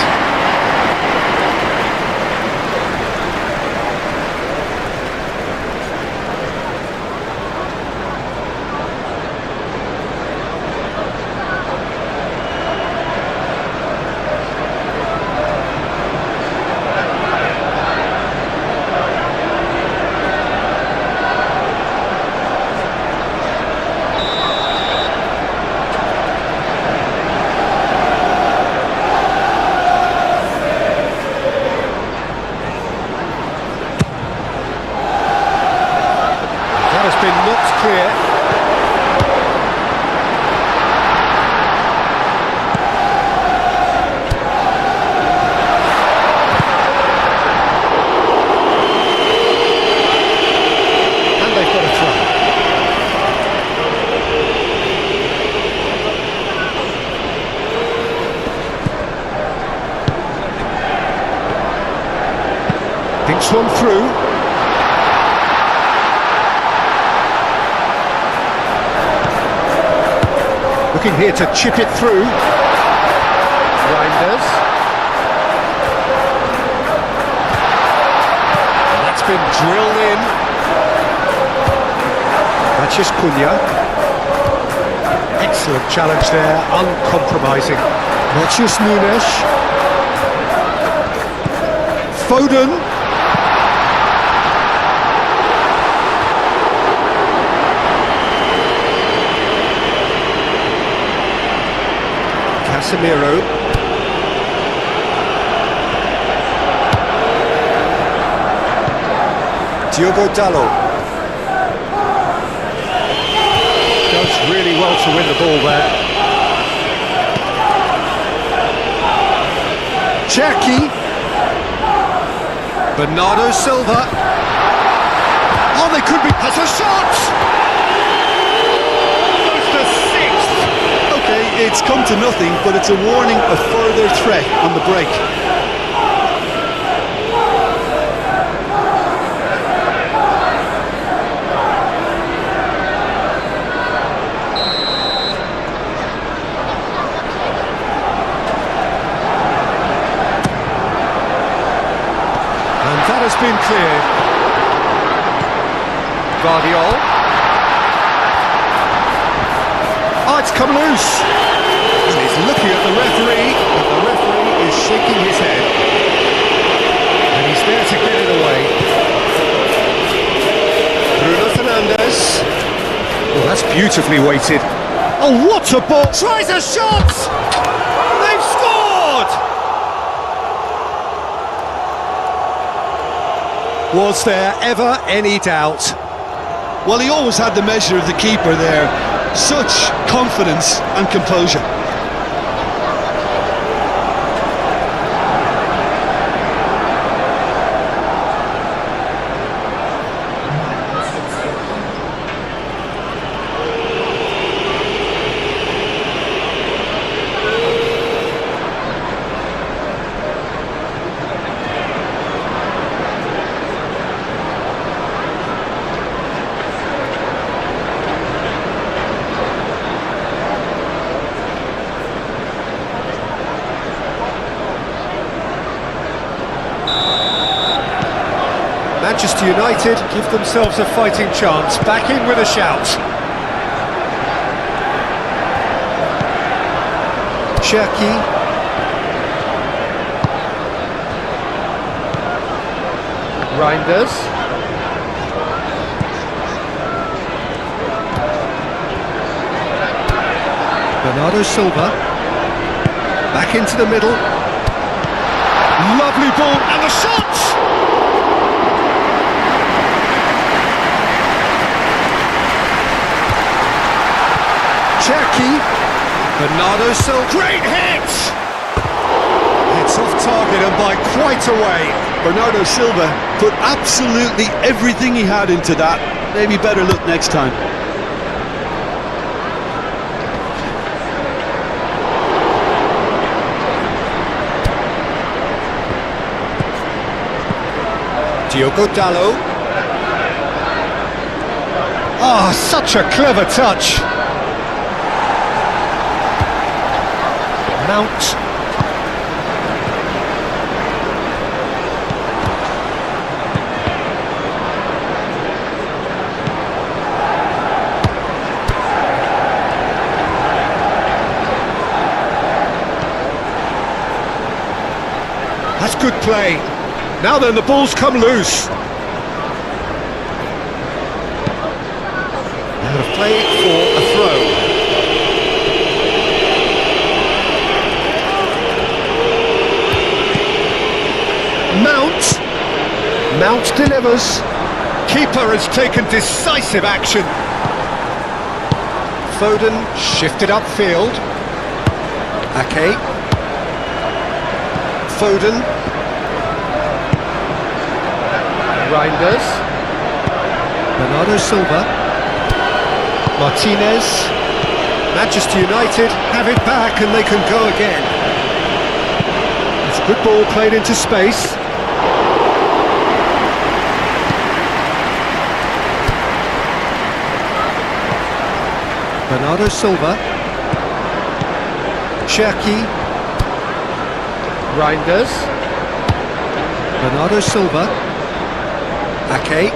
Been knocked clear. And they've got a throw. Thinks one through. Looking here to chip it through. Reinders. And that's been drilled in. Matches Cunha. Excellent challenge there, uncompromising. Matches Nunes. Foden. Casemiro. Diogo Dalot. Does really well to win the ball there. Cherki. Bernardo Silva. Oh, they could be. Has a shot! It's come to nothing, but it's a warning of further threat on the break. And that has been cleared. Guardiola. Oh, it's come loose. And he's looking at the referee, and the referee is shaking his head. And he's there to get it away. Bruno Fernandes. Oh, that's beautifully weighted. Oh, what a ball! Tries a shot! They've scored! Was there ever any doubt? Well, he always had the measure of the keeper there. Such confidence and composure. Manchester United give themselves a fighting chance, back in with a shout. Cherki. Reinders. Bernardo Silva. Back into the middle. Lovely ball, and the shot! Cherky. Bernardo Silva. Great hit! It's off target and by quite a way. Bernardo Silva put absolutely everything he had into that. Maybe better look next time. Diogo Dallo. Ah, such a clever touch. Mount. That's good play. Now then, the ball's come loose. They're going to play it for a throw. Mount delivers. Keeper has taken decisive action. Foden shifted upfield. Ake. Foden. Reinders. Bernardo Silva. Martinez. Manchester United have it back and they can go again. It's a good ball played into space. Bernardo Silva. Cherky. Reinders. Bernardo Silva. Ake.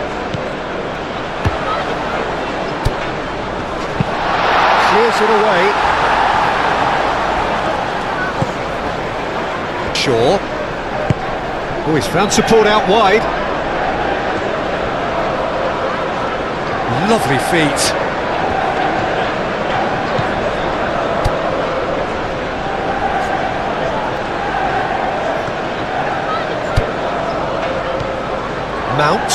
Clears it away. Shaw. Oh, he's found support out wide. Lovely feet. Mount.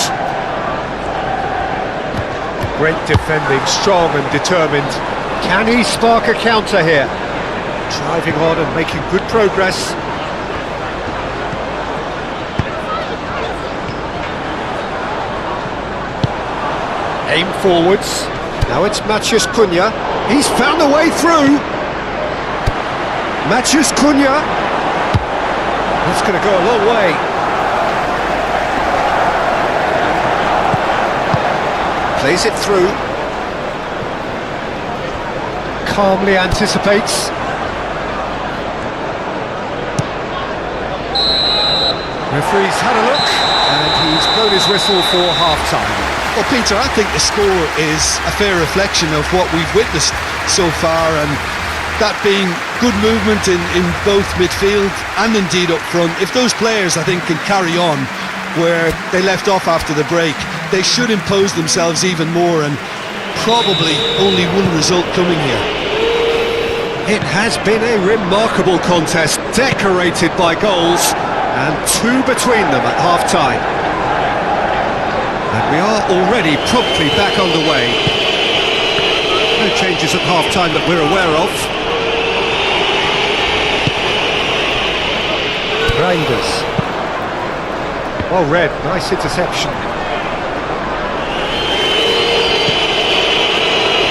Great defending, strong and determined. Can he spark a counter here? Driving on and making good progress. Aim forwards. Now it's Matheus Cunha. He's found a way through. Matheus Cunha. That's going to go a long way. Plays it through. Calmly anticipates. Referee's had a look and he's blown his whistle for half-time. Well, Peter, I think the score is a fair reflection of what we've witnessed so far, and that being good movement in both midfield and indeed up front. If those players, I think, can carry on where they left off after the break, they should impose themselves even more, and probably only one result coming here. It has been a remarkable contest, decorated by goals, and two between them at half-time. And we are already promptly back underway. No changes at half-time that we're aware of. Reinders. Well read, nice interception.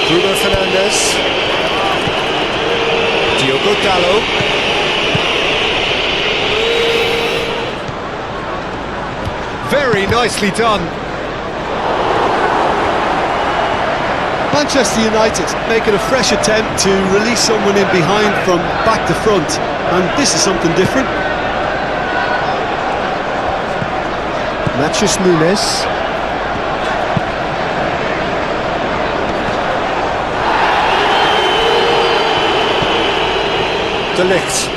Bruno Fernandes. Diogo Dallo. Very nicely done. Manchester United making a fresh attempt to release someone in behind from back to front, and this is something different. Matheus Nunes. De Ligt.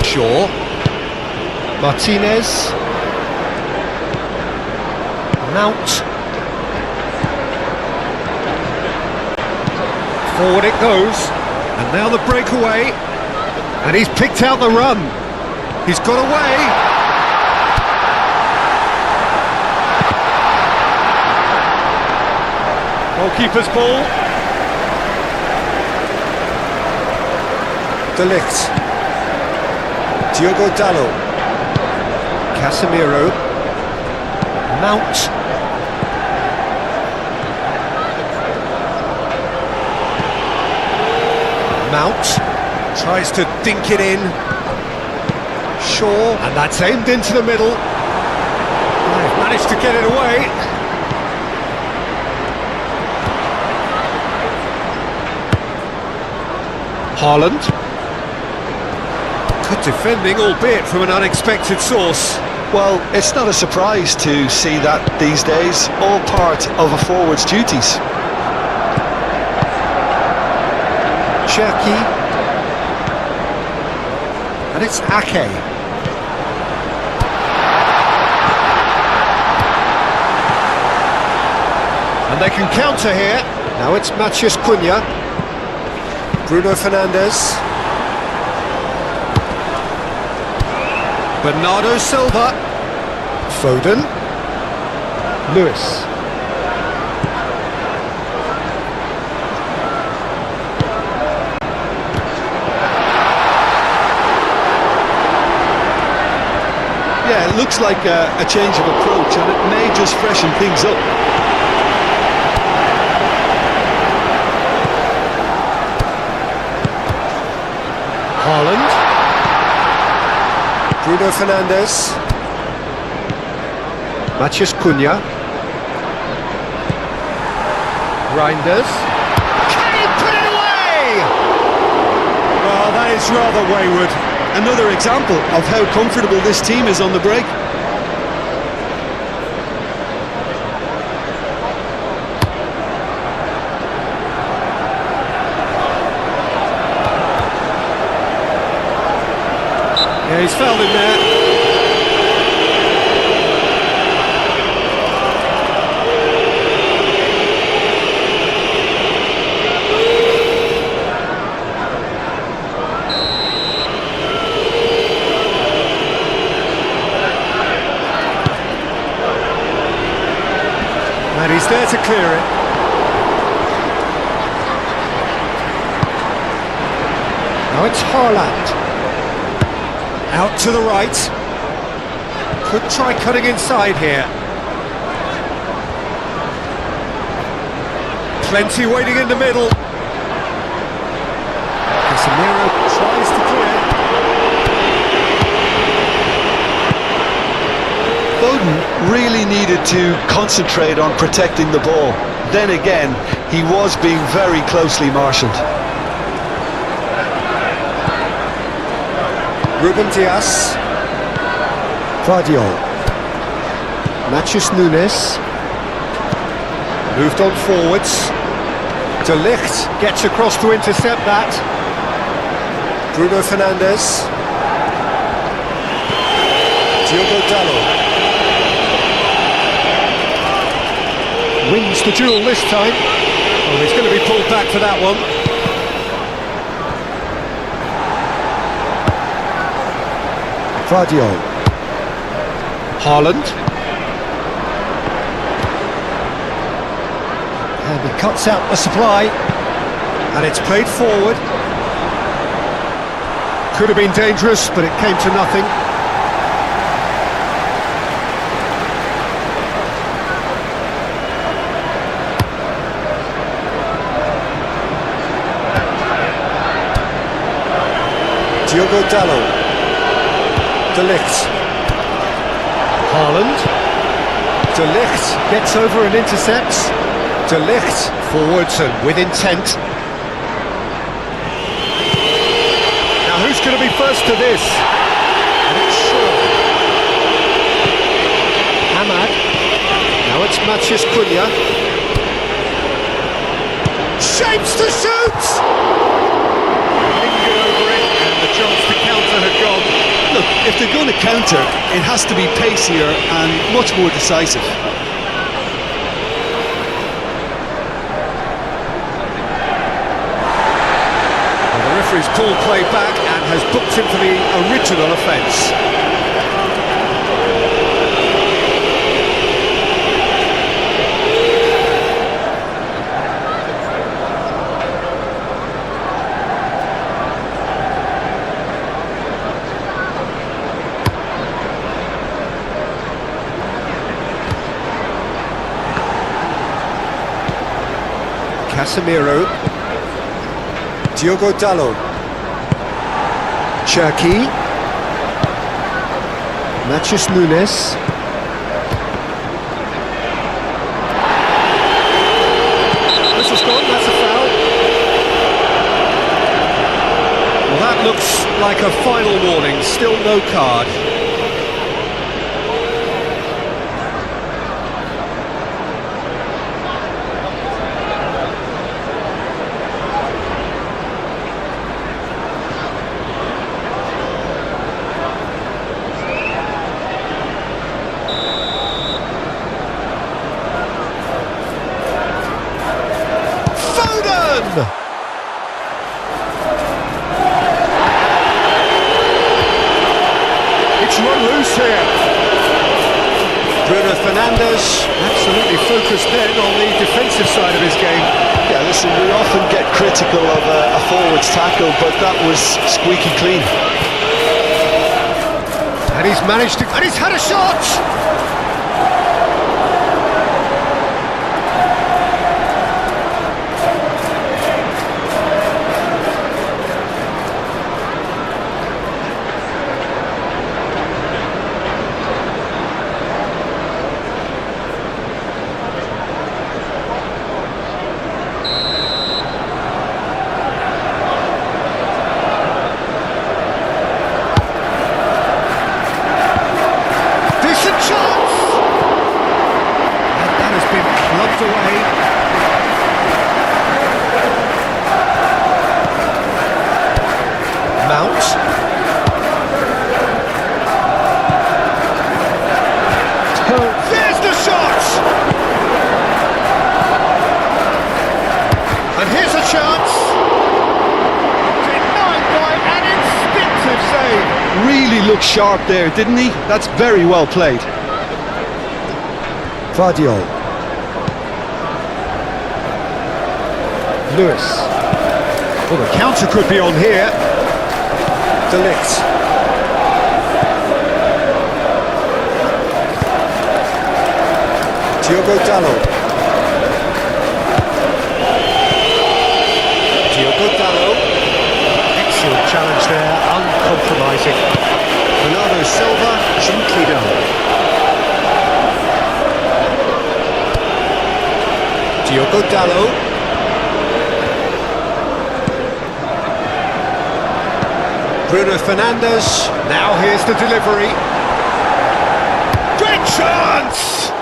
Shaw. Martinez. Mount. Forward it goes, and now the breakaway, and he's picked out the run. He's got away. Goalkeeper's ball. De Ligt. Diogo Dallo. Casemiro. Mount. Mount tries to dink it in. Shaw, and that's aimed into the middle. They've managed to get it away. Haaland. Good defending, albeit from an unexpected source. Well, it's not a surprise to see that these days, all part of a forward's duties. Cherki. And it's Ake. And they can counter here. Now it's Matheus Cunha. Bruno Fernandes. Bernardo Silva. Foden. Lewis. Yeah, it looks like a change of approach, and it may just freshen things up. Haaland. Bruno Fernandes. Matheus Cunha. Reinders. Can he put it away? Well, that is rather wayward. Another example of how comfortable this team is on the break. Yeah, he's fouled him there. And he's there to clear it. Now it's Haaland. Out to the right. Could try cutting inside here. Plenty waiting in the middle. Casemiro tries to clear. Foden really needed to concentrate on protecting the ball. Then again, he was being very closely marshalled. Ruben Dias. Vardiol. Matheus Nunes. Moved on forwards. De Ligt gets across to intercept that. Bruno Fernandes. Diogo Dallo. Wins the duel this time. Oh, he's going to be pulled back for that one. Vardiol. Haaland. And he cuts out the supply. And it's played forward. Could have been dangerous, but it came to nothing. Diogo Dallo. De Ligt. Haaland. De Ligt gets over and intercepts. De Ligt forwards and with intent. Now who's going to be first to this? And it's Shaw. Hamad. Now it's Matheus Cunha. Shapes to shoot! Lingered over it and the chance to counter had gone. Look, if they're going to counter, it has to be pacier and much more decisive. referee's pulled play back and has booked him for the original offence. Casemiro, Diogo Dalot, Cherki, Matheus Nunes, this is gone, that's a foul. Well, that looks like a final warning, still no card. It's run loose here. Bruno Fernandes absolutely focused then on the defensive side of his game. Yeah, listen, we often get critical of a forward's tackle, but that was squeaky clean. And he's managed to... and he's had a shot! Away. Mount. There's the shot! And here's a chance. Denied by an instinctive save. Really looked sharp there, didn't he? That's very well played. Vardiol. Lewis. Well, the counter could be on here. De Ligt. Diogo Dalot. Diogo Dalot. Excellent challenge there, uncompromising. Bernardo Silva, gently done. Diogo Dalot. Bruno Fernandes, now here's the delivery. Great chance!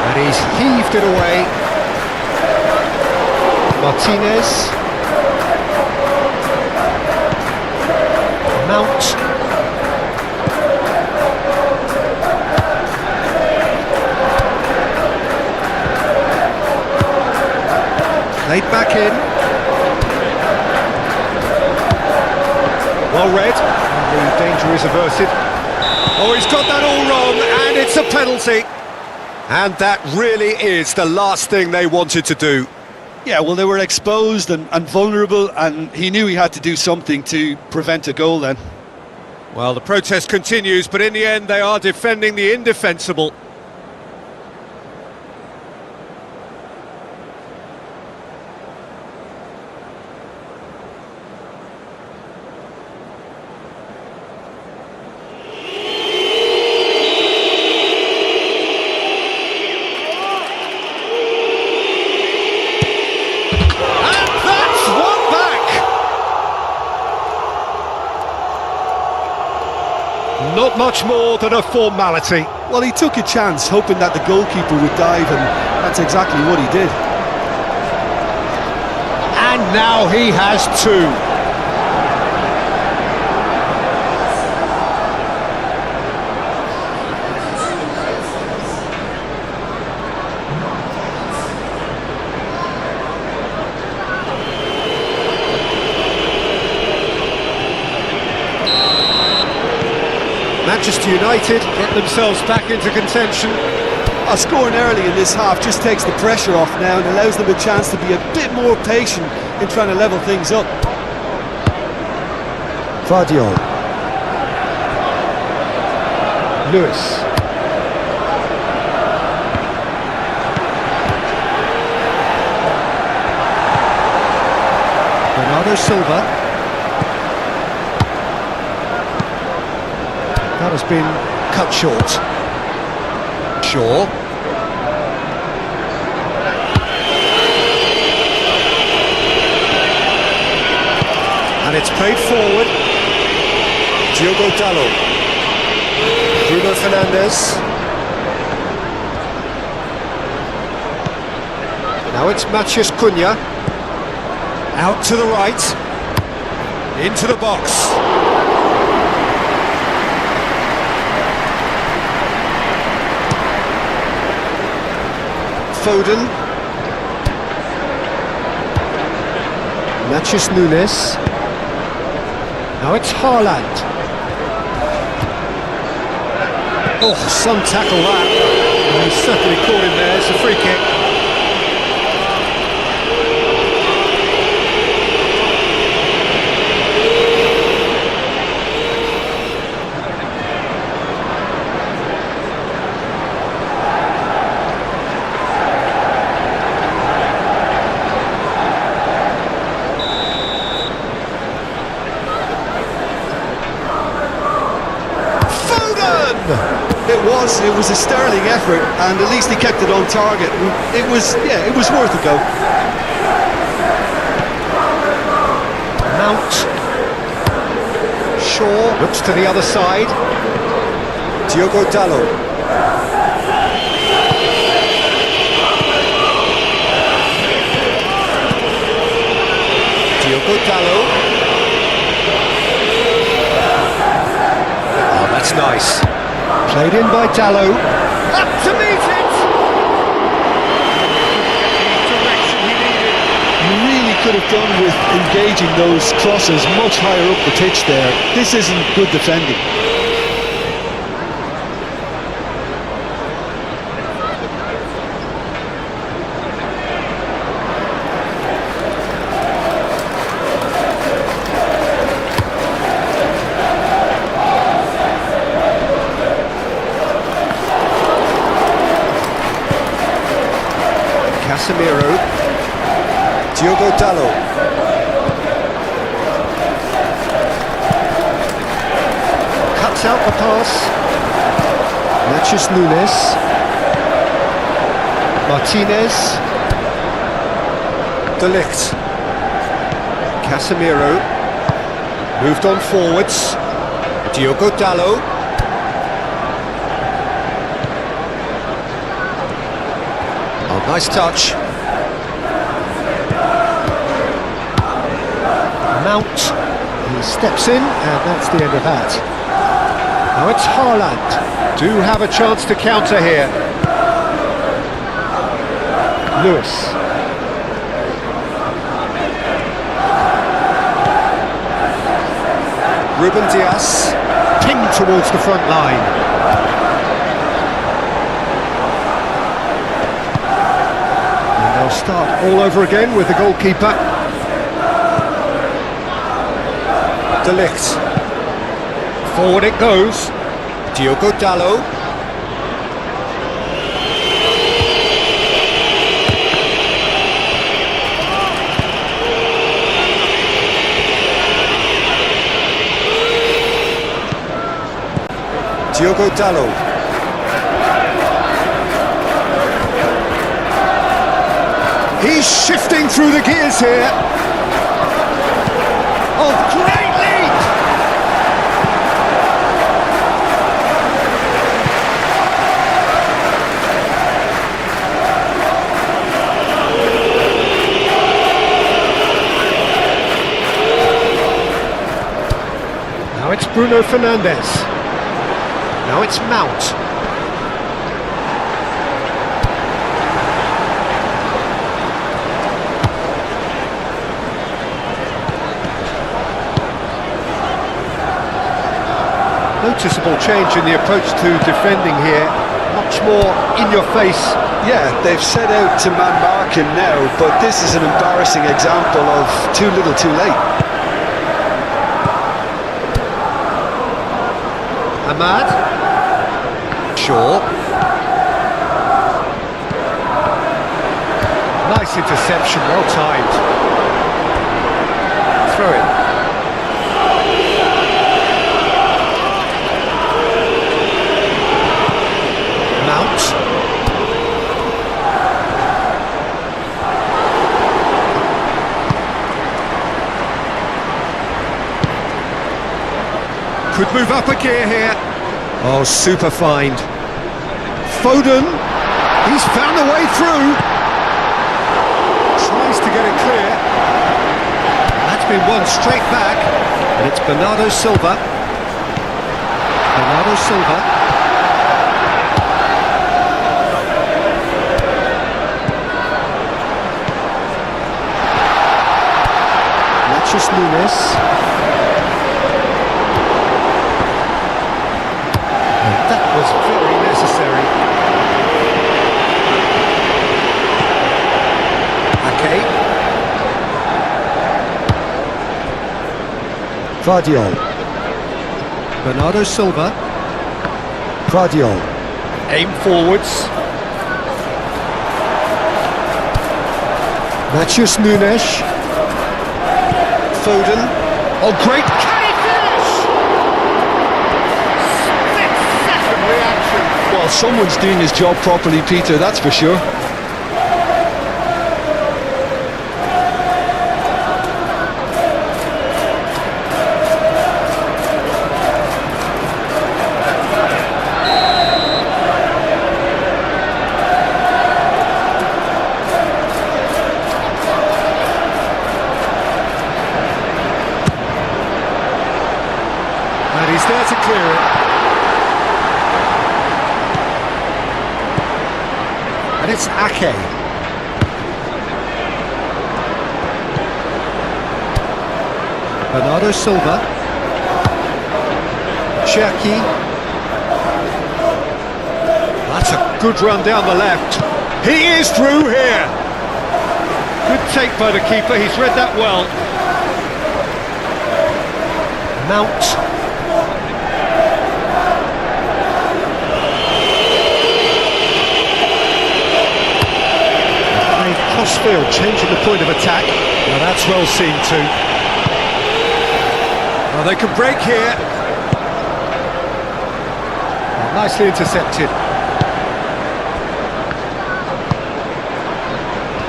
And he's heaved it away. Martinez. Mount. Laid back in. Well read, and the danger is averted. Oh, he's got that all wrong, and it's a penalty. And that really is the last thing they wanted to do. Yeah, well, they were exposed and vulnerable, and he knew he had to do something to prevent a goal then. Well, the protest continues, but in the end they are defending the indefensible. Not much more than a formality. Well, he took a chance, hoping that the goalkeeper would dive, and that's exactly what he did. And now he has two. Manchester United get themselves back into contention. Scoring early in this half just takes the pressure off now and allows them a chance to be a bit more patient in trying to level things up. Vardiol. Lewis. Bernardo Silva. That has been cut short. Shaw. And it's played forward. Diogo Dalot. Bruno Fernandes. Now it's Matheus Cunha. Out to the right. Into the box. Foden. Matheus Nunes. Now it's Haaland. Oh, some tackle that. And he's certainly caught him there. It's a free kick. It was a sterling effort, and at least he kept it on target. It was worth a go. Mount. Shaw looks to the other side. Diogo Dalot. Diogo Dalot. Oh, that's nice. Played in by Dalot. Up to meet it! Direction he needed. You really could have done with engaging those crosses much higher up the pitch there. This isn't good defending. Casemiro. Diogo Dalot. Cuts out the pass. Matheus Nunes. Martinez. De Ligt. Casemiro. Moved on forwards. Diogo Dalot. Nice touch. Mount. He steps in, and that's the end of that. Now it's Haaland. Do have a chance to counter here. Lewis. Ruben Dias. Pinged towards the front line. Start all over again with the goalkeeper. De Ligt. Forward it goes. Diogo Dalot. Diogo Dalot. He's shifting through the gears here. Oh, great lead! Now it's Bruno Fernandes. Now it's Mount. Noticeable change in the approach to defending here. Much more in your face. Yeah, they've set out to man mark him now, but this is an embarrassing example of too little too late. Ahmad. Shaw. Nice interception, well timed. Throw it. Mount. Could move up a gear here. Oh, super find. Foden. He's found a way through. Tries to get it clear. That's been won straight back. And it's Bernardo Silva. Bernardo Silva. Nunes. And that was very necessary. Ake. Guardiol. Bernardo Silva. Guardiol. Aim forwards. Matheus Nunes. Foden. Oh, great! Can he finish? Split-second reaction. Well, someone's doing his job properly, Peter, that's for sure. And he's there to clear it. And it's Ake. Bernardo Silva. Cherki. That's a good run down the left. He is through here. Good take by the keeper, he's read that well. Mount. Crossfield changing the point of attack. Now that's well seen too. Well, they can break here. Well, nicely intercepted.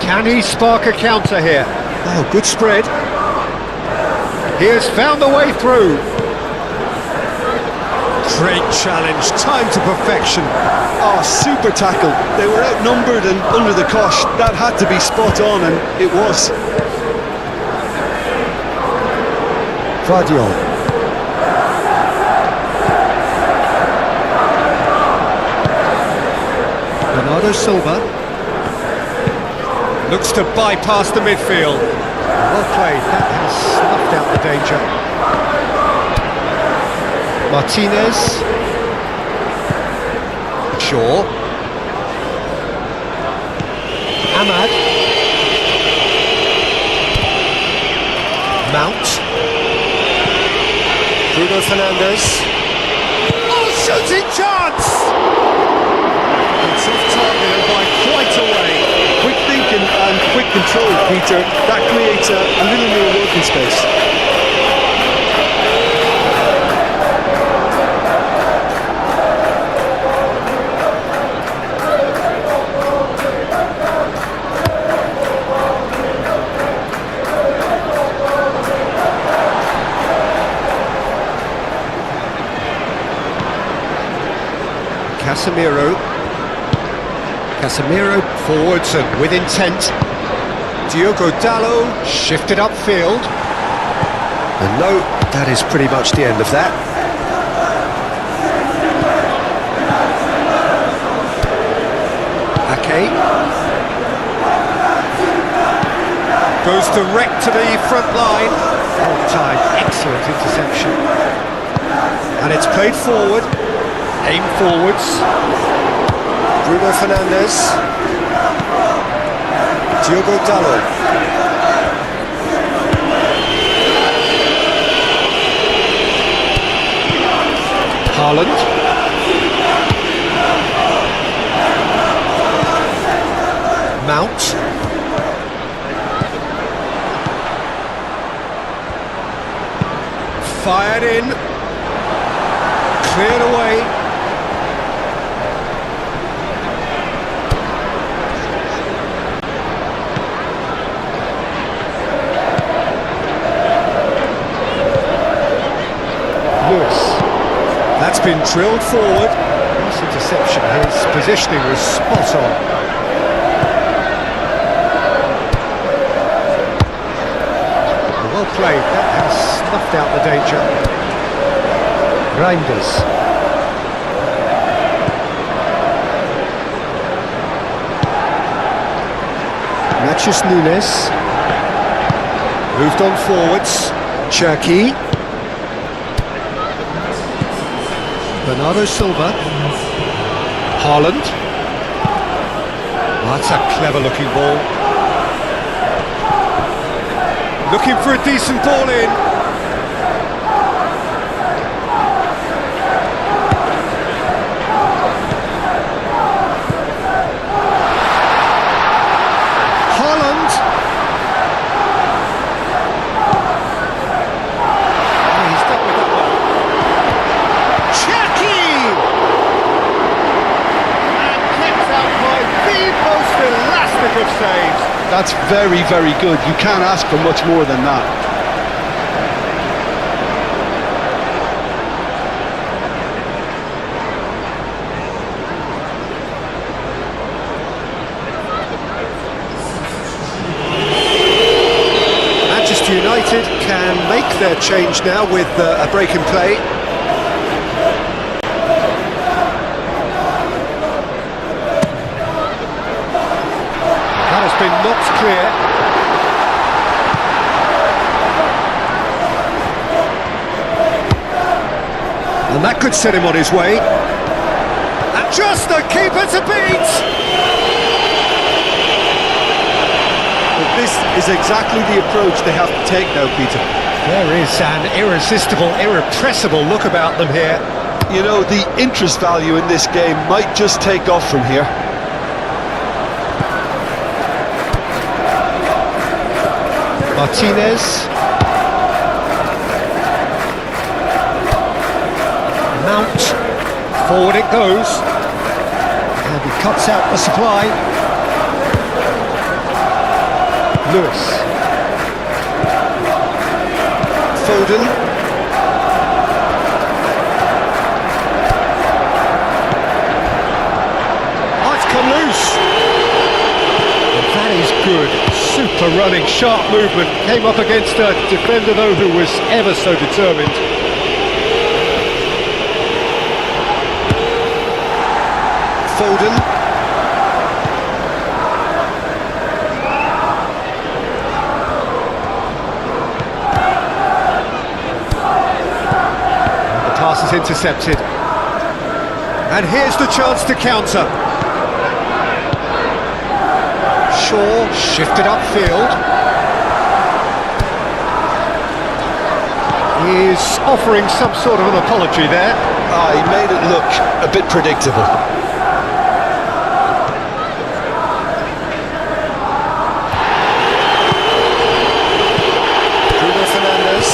Can he spark a counter here? Oh, good spread. He has found the way through. Great challenge, time to perfection. Oh, super tackle. They were outnumbered and under the cosh. That had to be spot on, and it was. Guardiol. Bernardo Silva. Looks to bypass the midfield. Well played, that has snuffed out the danger. Martinez. Shaw. Ahmad. Mount. Bruno Fernandes. Oh, shooting chance! It's off target and by quite a way. Quick thinking and quick control, Peter. That creates a little more working space. Casemiro forwards and with intent. Diogo Dalot shifted upfield. And no, that is pretty much the end of that. Ake. Goes direct to the front line. Well timed, excellent interception. And it's played forward. Aim forwards. Bruno Fernandes. Diogo Dalot. Haaland. Mount. Fired in. Cleared away. Lewis. That's been drilled forward. Nice interception. His positioning was spot on. Well played. That has snuffed out the danger. Reinders. Mathias Nunes. Moved on forwards. Cherki. Bernardo Silva. Haaland. Oh, that's a clever looking ball. Looking for a decent ball in. Haaland. Oh, he's dealt with that one. Cherki! And kept out by the most elastic of saves. That's very, very good. You can't ask for much more than that. Manchester United can make their change now with a break in play. That has been knocked clear. And that could set him on his way. And just the keeper to beat! But this is exactly the approach they have to take now, Peter. There is an irresistible, irrepressible look about them here. You know, the interest value in this game might just take off from here. Martinez. Mount. Forward it goes. And he cuts out the supply. Lewis. Foden. Oh, it's come loose. That is good. Super running, sharp movement. Came up against a defender, though, who was ever so determined. Foden. The pass is intercepted. And here's the chance to counter. Shaw shifted upfield. He's offering some sort of an apology there. He made it look a bit predictable. Bruno Fernandes.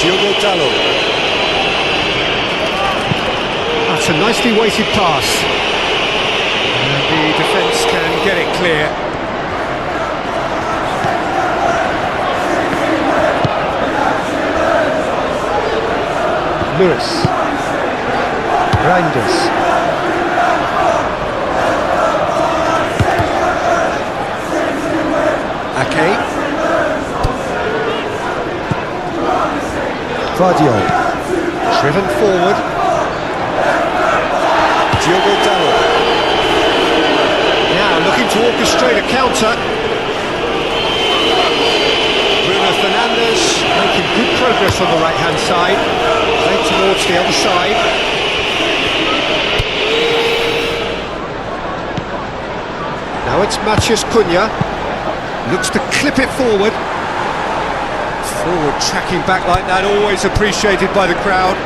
Diogo Dalot. That's a nicely weighted pass. And the defence can get it clear. Lewis. Reinders. Ake. Guardiola. Driven forward. Diogo Dalot. Now looking to orchestrate a counter. Bruno Fernandes making good progress on the right-hand side. Played towards the other side. Now it's Matheus Cunha. Looks to clip it forward. Forward tracking back like that, always appreciated by the crowd.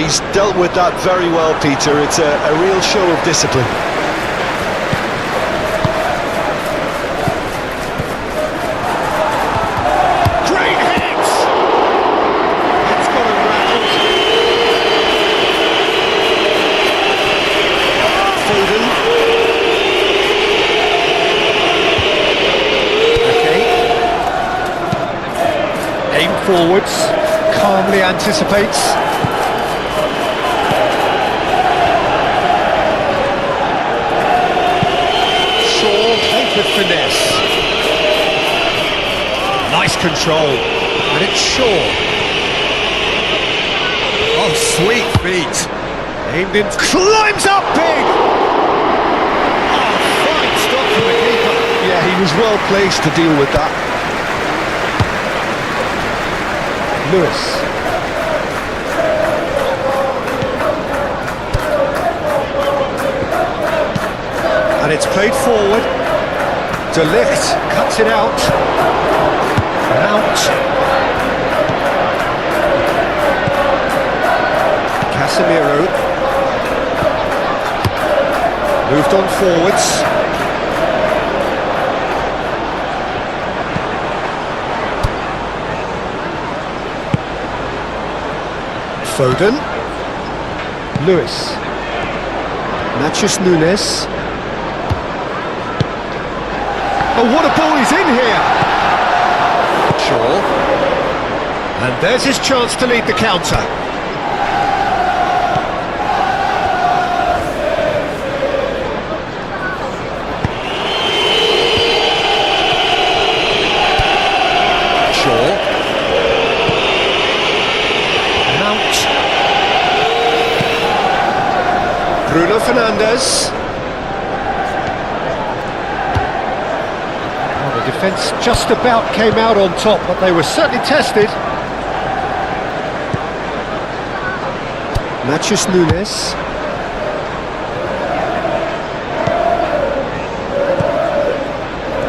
He's dealt with that very well, Peter. It's a real show of discipline. Great hits! That's got him rattled. Foden. Okay. Aim forwards, calmly anticipates. With finesse. Nice control. And it's Shaw. Oh, sweet feet. Aimed in. Climbs up big! Oh, fine stop from the keeper. Yeah, he was well placed to deal with that. Lewis. And it's played forward. De Ligt cuts it out. Out. Casemiro. Moved on forwards. Foden. Lewis. Matheus Nunes. Oh, what a ball he's in here! Shaw. And there's his chance to lead the counter. Shaw. Mount. Bruno Fernandes. Defence just about came out on top, but they were certainly tested. Matheus Nunes.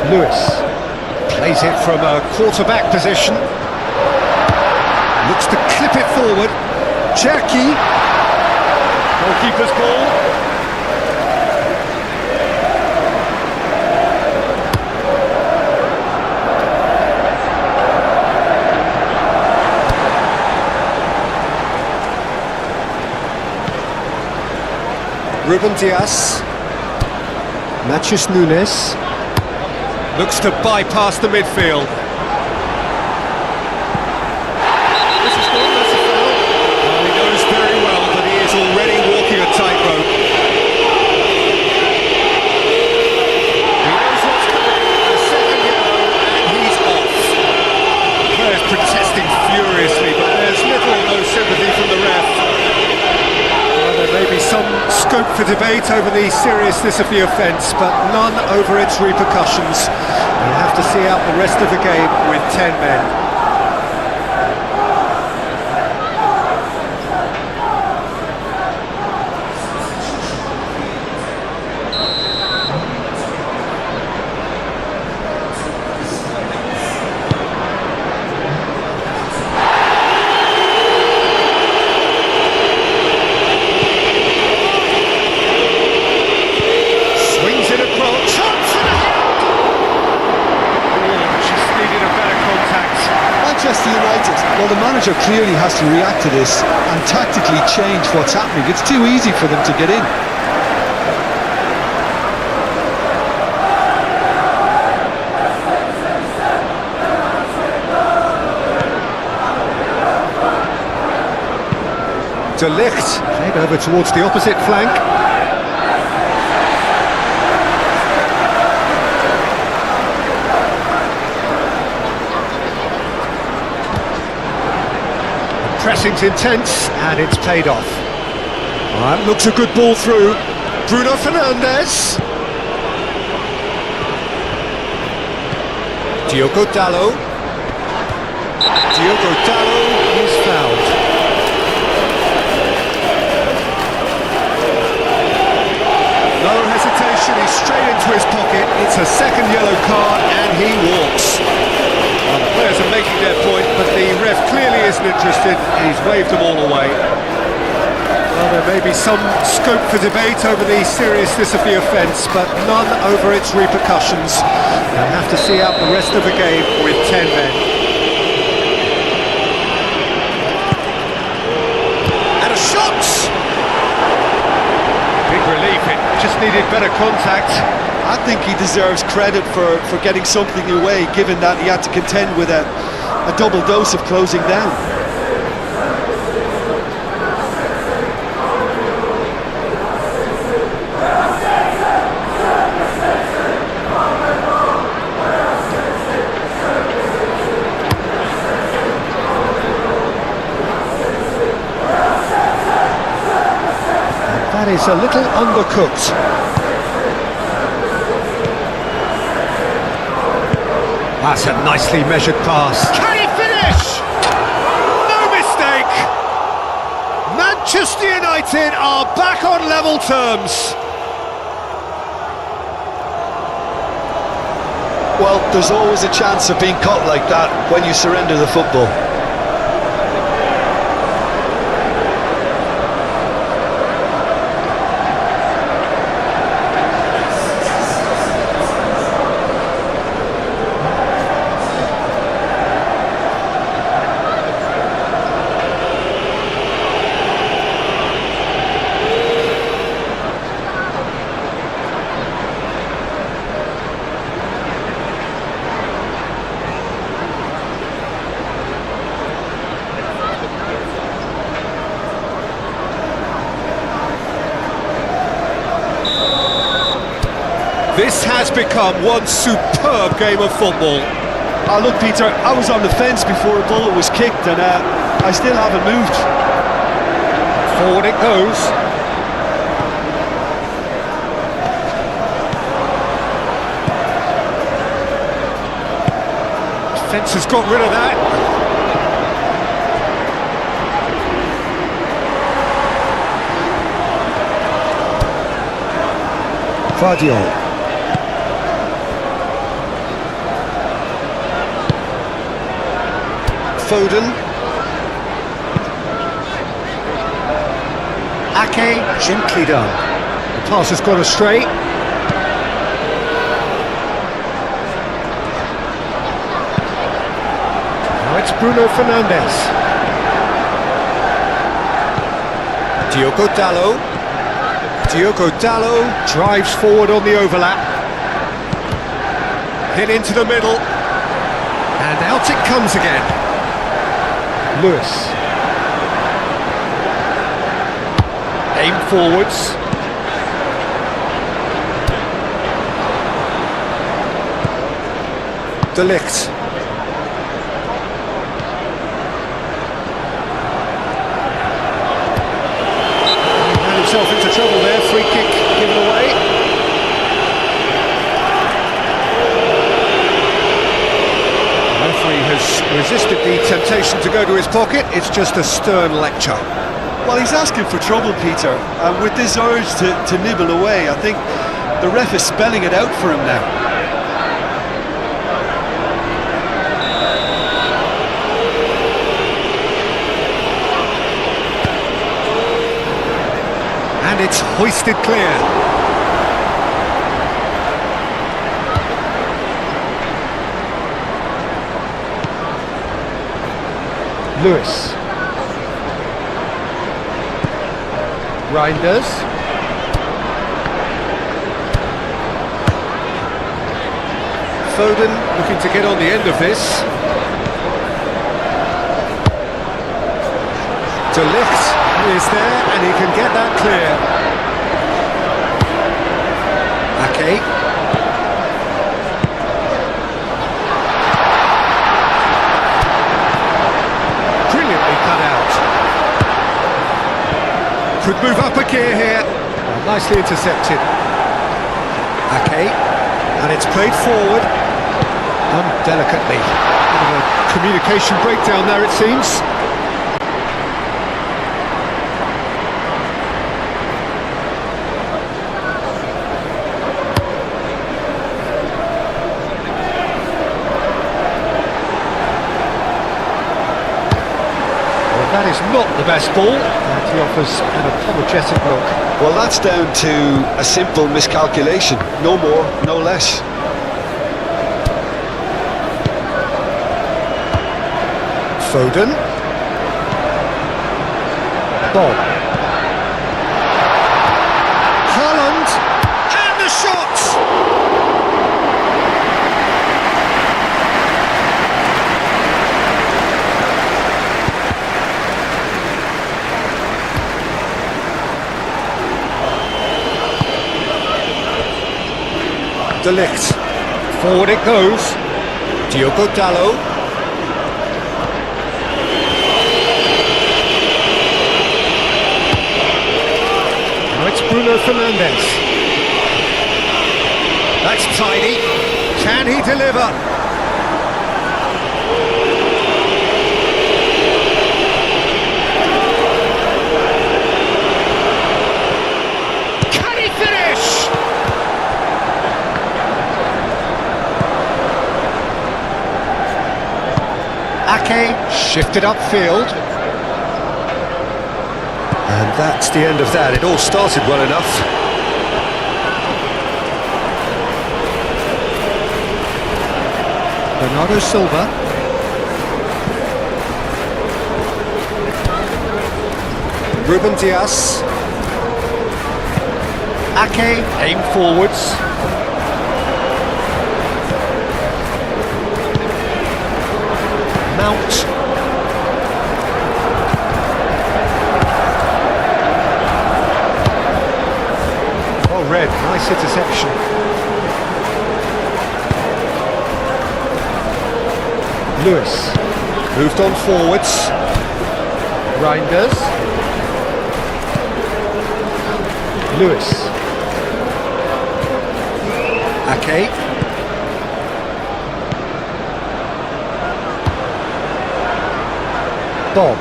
Lewis plays it from a quarterback position. Looks to clip it forward. Cherki. Goalkeeper's ball. Ruben Dias. Matheus Nunes. Looks to bypass the midfield. This is good, that's a foul. Well, he knows very well that he is already walking a tightrope. He knows what's coming. A second yellow, and he's off. The players protesting furiously, but there's little or no sympathy from the ref. There may be some scope for debate over the seriousness of the offence, but none over its repercussions. We'll have to see out the rest of the game with 10 men. Manchester United, well, the manager clearly has to react to this and tactically change what's happening. It's too easy for them to get in. De Ligt played over towards the opposite flank. Pressing's intense, and it's paid off. That looks a good ball through. Bruno Fernandes. Diogo Dallo. Diogo Dallo is fouled. No hesitation, he's straight into his pocket. It's a second yellow card and he walks. Well, the players are making their point, but the ref clearly isn't interested. He's waved them all away. Well, there may be some scope for debate over the seriousness of the offence, but none over its repercussions. They'll have to see out the rest of the game with 10 men. And a shot! Big relief, it just needed better contact. I think he deserves credit for getting something away, given that he had to contend with a double dose of closing down. That is a little undercooked. That's a nicely measured pass. Can he finish? No mistake! Manchester United are back on level terms. Well, there's always a chance of being caught like that when you surrender the football. This has become one superb game of football. Oh, look, Peter, I was on the fence before a bullet was kicked, and I still haven't moved. Forward it goes. Defence has got rid of that. Vardiol. Foden. Ake, gently done. The pass has gone astray. Now it's Bruno Fernandes. Diogo Dallo. Diogo Dallo drives forward on the overlap. Hit into the middle. And out it comes again. Lewis. Aim forwards. De Ligt. He ran himself into trouble there, free kick given away. The referee has resisted the temptation to go to his pocket. It's just a stern lecture. Well, he's asking for trouble, Peter, and with this urge to nibble away, I think the ref is spelling it out for him now. And it's hoisted clear. Lewis. Reinders. Foden looking to get on the end of this. De Ligt is there and he can get that clear. Ake. Brilliantly cut out. Could move up a gear here. Nicely intercepted. Ake. And it's played forward. Done delicately. Bit of a communication breakdown there, it seems. That is not the best ball, and he offers an apologetic look. Well, that's down to a simple miscalculation. No more, no less. Foden. Bob. Haaland. And the shot! De Ligt. Forward it goes. Diogo Dalot. Now it's Bruno Fernandes. That's tidy. Can he deliver? Can he finish? Ake shifted upfield. And that's the end of that. It all started well enough. Bernardo Silva. Ruben Dias. Ake aim forwards. Mount. Well read, nice interception. Lewis. Moved on forwards. Reinders. Lewis. Ake. Bob.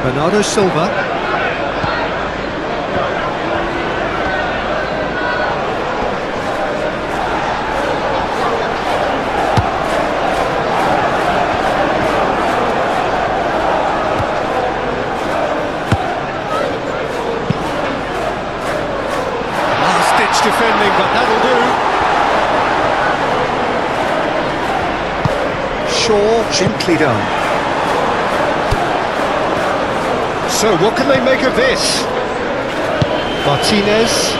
Bernardo Silva. Last-ditch defending, but that'll do. Shaw, gently done. So, what can they make of this? Martinez.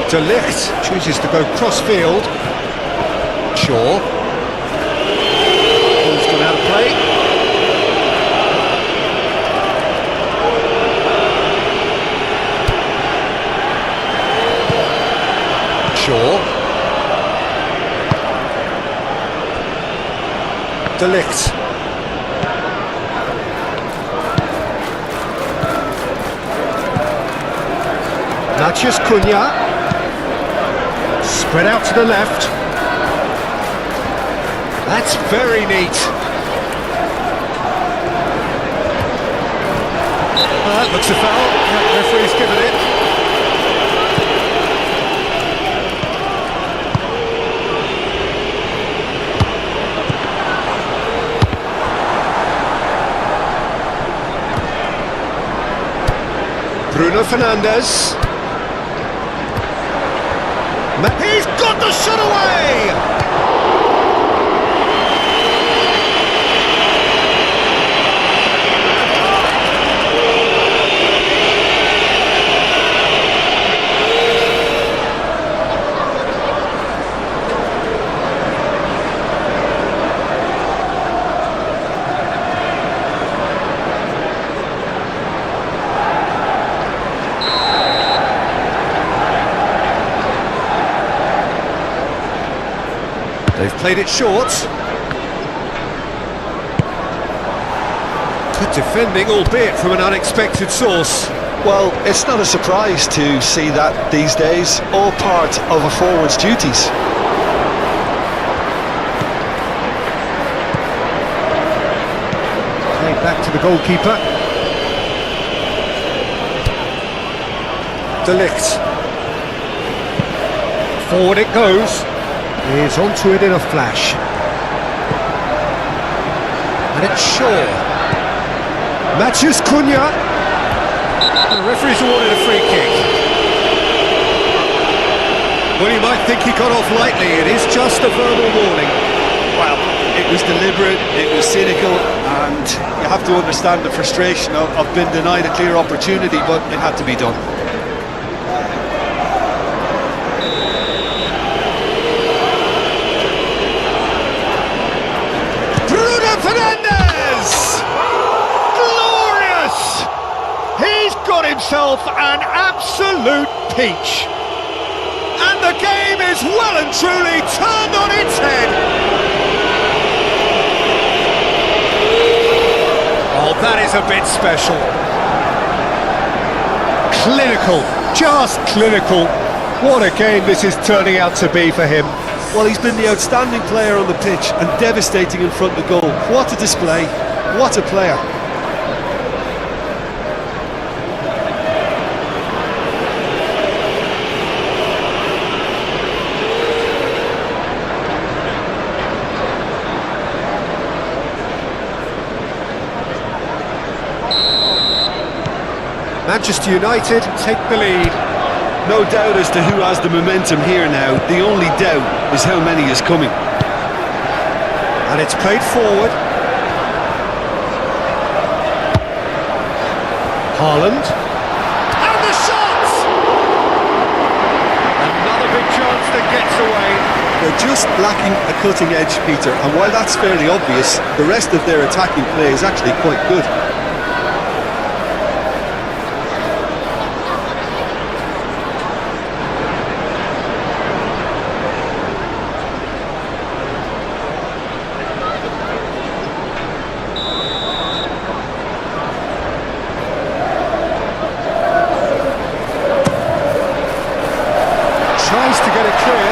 De Ligt chooses to go cross-field. Shaw. Ball's gone out of play. Shaw. De Ligt. Matheus Cunha. Spread out to the left. That's very neat. That looks a foul. The referee's given it. Bruno Fernandes. He's got the shot away! They've played it short. Good defending, albeit from an unexpected source. Well, it's not a surprise to see that these days, all part of a forward's duties. Played back to the goalkeeper. De Ligt. Forward it goes. He's onto it in a flash. And it's Shaw. Matches Cunha. The referee's awarded a free kick. Well, you might think he got off lightly. It is just a verbal warning. Well, it was deliberate, it was cynical, and you have to understand the frustration of being denied a clear opportunity, but it had to be done. Got himself an absolute peach, and the game is well and truly turned on its head. Oh, that is a bit special. Clinical, just clinical. What a game this is turning out to be for him. Well, he's been the outstanding player on the pitch and devastating in front of the goal. What a display, what a player. Manchester United take the lead. No doubt as to who has the momentum here now. The only doubt is how many is coming. And it's played forward. Haaland. And the shot! Another big chance that gets away. They're just lacking a cutting edge, Peter, and while that's fairly obvious, the rest of their attacking play is actually quite good. Tries to get it clear.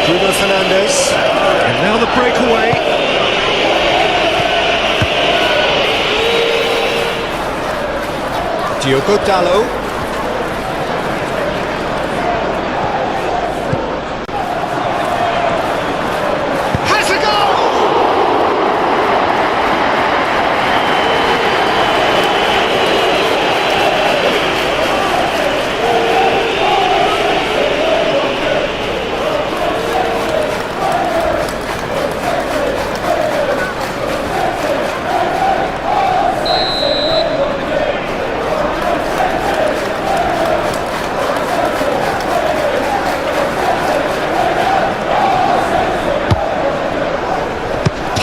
Bruno Fernandes. And now the breakaway. Diogo Dalot.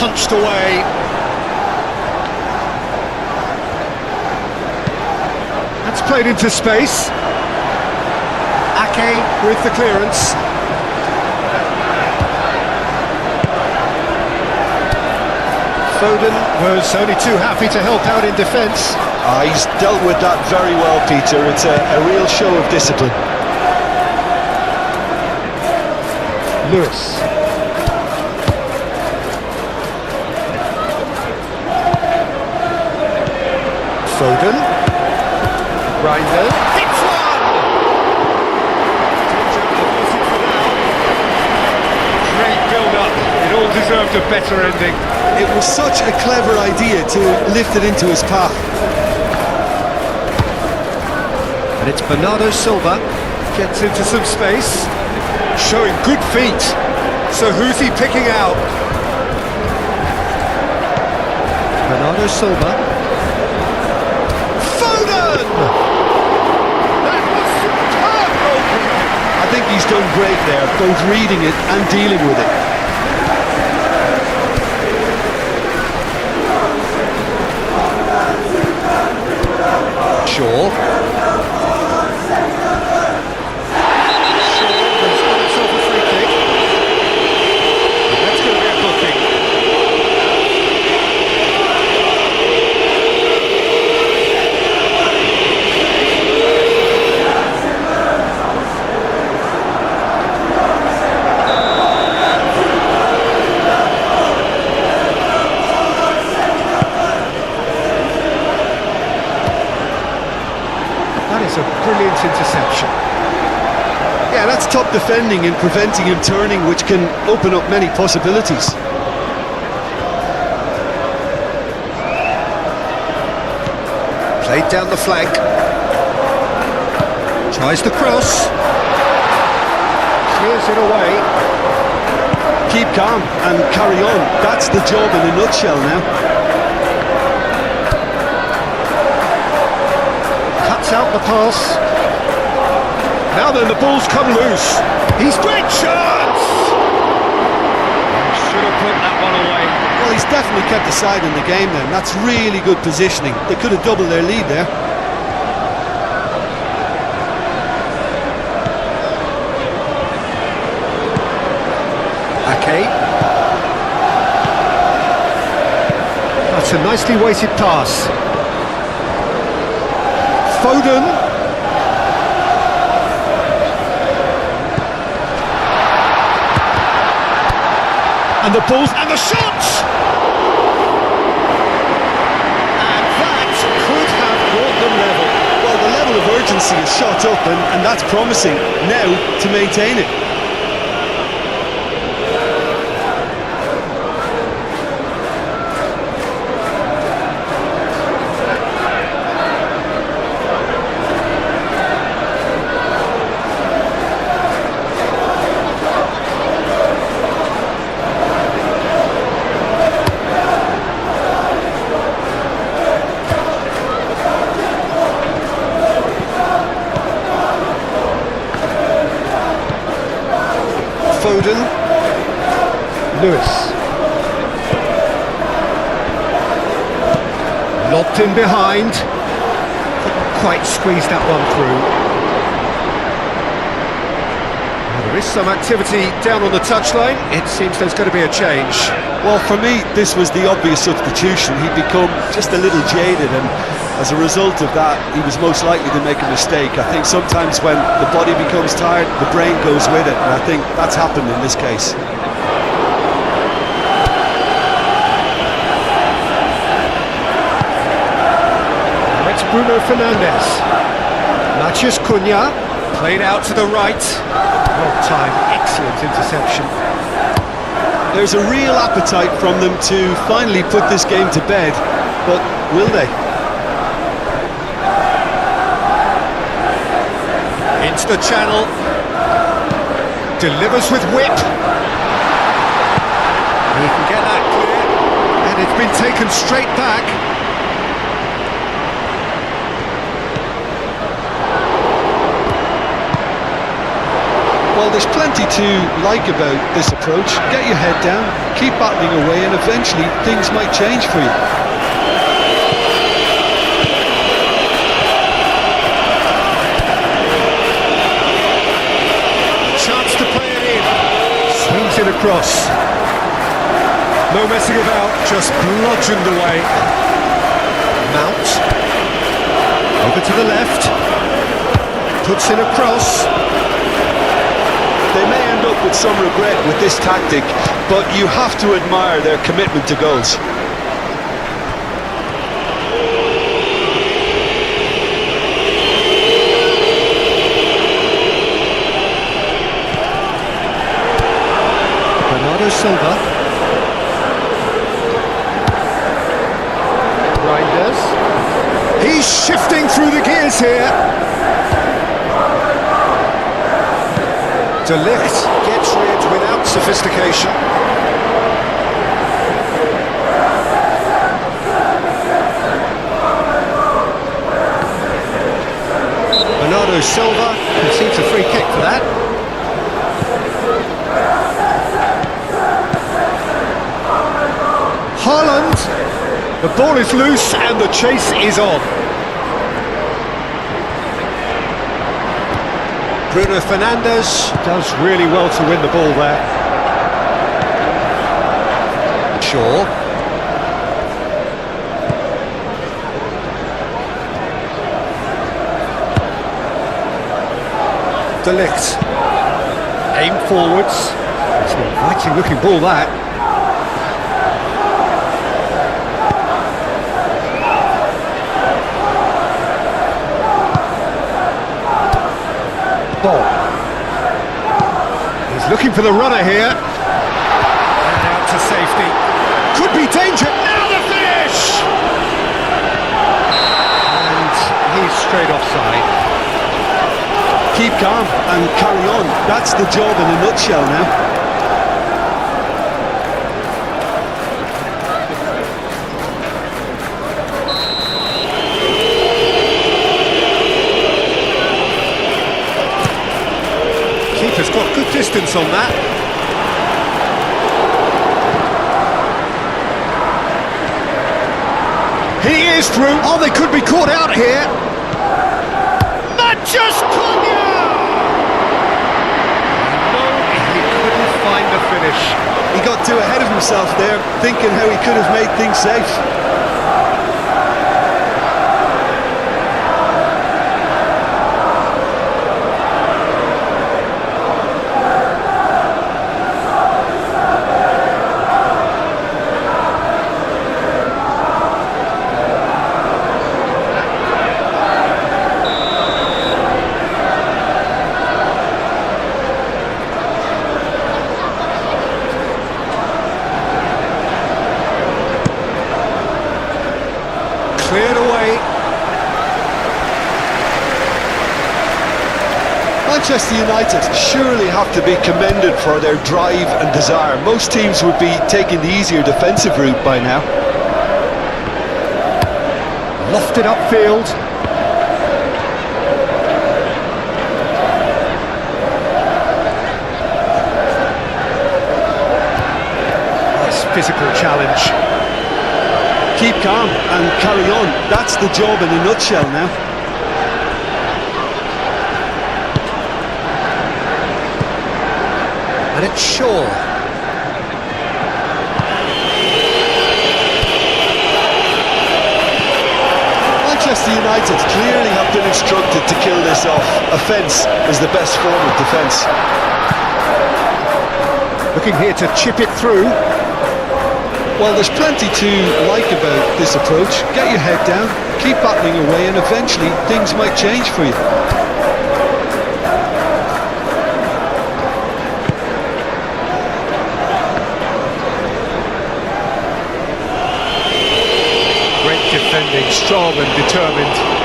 Punched away. That's played into space. Ake with the clearance. Foden was only too happy to help out in defence. He's dealt with that very well, Peter. It's a real show of discipline. Lewis. Foden. Reinders. Hits one! Great build-up. It all deserved a better ending. It was such a clever idea to lift it into his path. And it's Bernardo Silva. Gets into some space. Showing good feet. So who's he picking out? Bernardo Silva. I think he's done great there, both reading it and dealing with it. Shaw. Brilliant interception. Yeah, that's top defending and preventing him turning, which can open up many possibilities. Played down the flank. Tries the cross. Clears it away. Keep calm and carry on. That's the job in a nutshell now. Cuts out the pass. Now then, the ball's come loose. He's great chance! Should have put that one away. Well, he's definitely kept the side in the game then. That's really good positioning. They could have doubled their lead there. Ake. That's a nicely weighted pass. Foden. And the balls and the shots! And that could have brought them level. Well, the level of urgency is shot up and that's promising. Now to maintain it. Foden. Lewis. Lobbed in behind. Couldn't quite squeeze that one through. Well, there is some activity down on the touchline. It seems there's going to be a change. Well, for me, this was the obvious substitution. He'd become just a little jaded, and as a result of that, he was most likely to make a mistake. I think sometimes when the body becomes tired, the brain goes with it, and I think that's happened in this case. Now it's Bruno Fernandes. Matheus Cunha, played out to the right. Well timed, excellent interception. There's a real appetite from them to finally put this game to bed, but will they? Into the channel. Delivers with whip. He can get that clear. And it's been taken straight back. Well, there's plenty to like about this approach. Get your head down, keep battling away, and eventually things might change for you. Chance to play it in. Swings it across. No messing about, just bludgeoned away. Mount. Over to the left. Puts in a cross. They may end up with some regret with this tactic, but you have to admire their commitment to goals. Bernardo Silva. Reinders. He's shifting through the gears here. De Ligt gets rid without sophistication. Bernardo Silva concedes a free kick for that. Haaland. The ball is loose and the chase is on. Bruno Fernandes does really well to win the ball there. Shaw. De Ligt. Aim forwards. It's an inviting looking ball that. looking for the runner here. And out to safety. Could be danger. Now the finish! And he's straight offside. Keep calm and carry on. That's the job in a nutshell now. Keeper's got good distance on that. He is through. Oh, they could be caught out here. Manchester! No, he couldn't find the finish. He got too ahead of himself there, thinking how he could have made things safe. Cleared away. Manchester United surely have to be commended for their drive and desire. Most teams would be taking the easier defensive route by now. Lofted upfield. Nice physical challenge. Keep calm and carry on. That's the job in a nutshell now. And it's Shaw. Manchester United clearly have been instructed to kill this off. Offence is the best form of defence. Looking here to chip it through. Well, there's plenty to like about this approach. Get your head down, keep battling away, and eventually things might change for you. Great defending, strong and determined.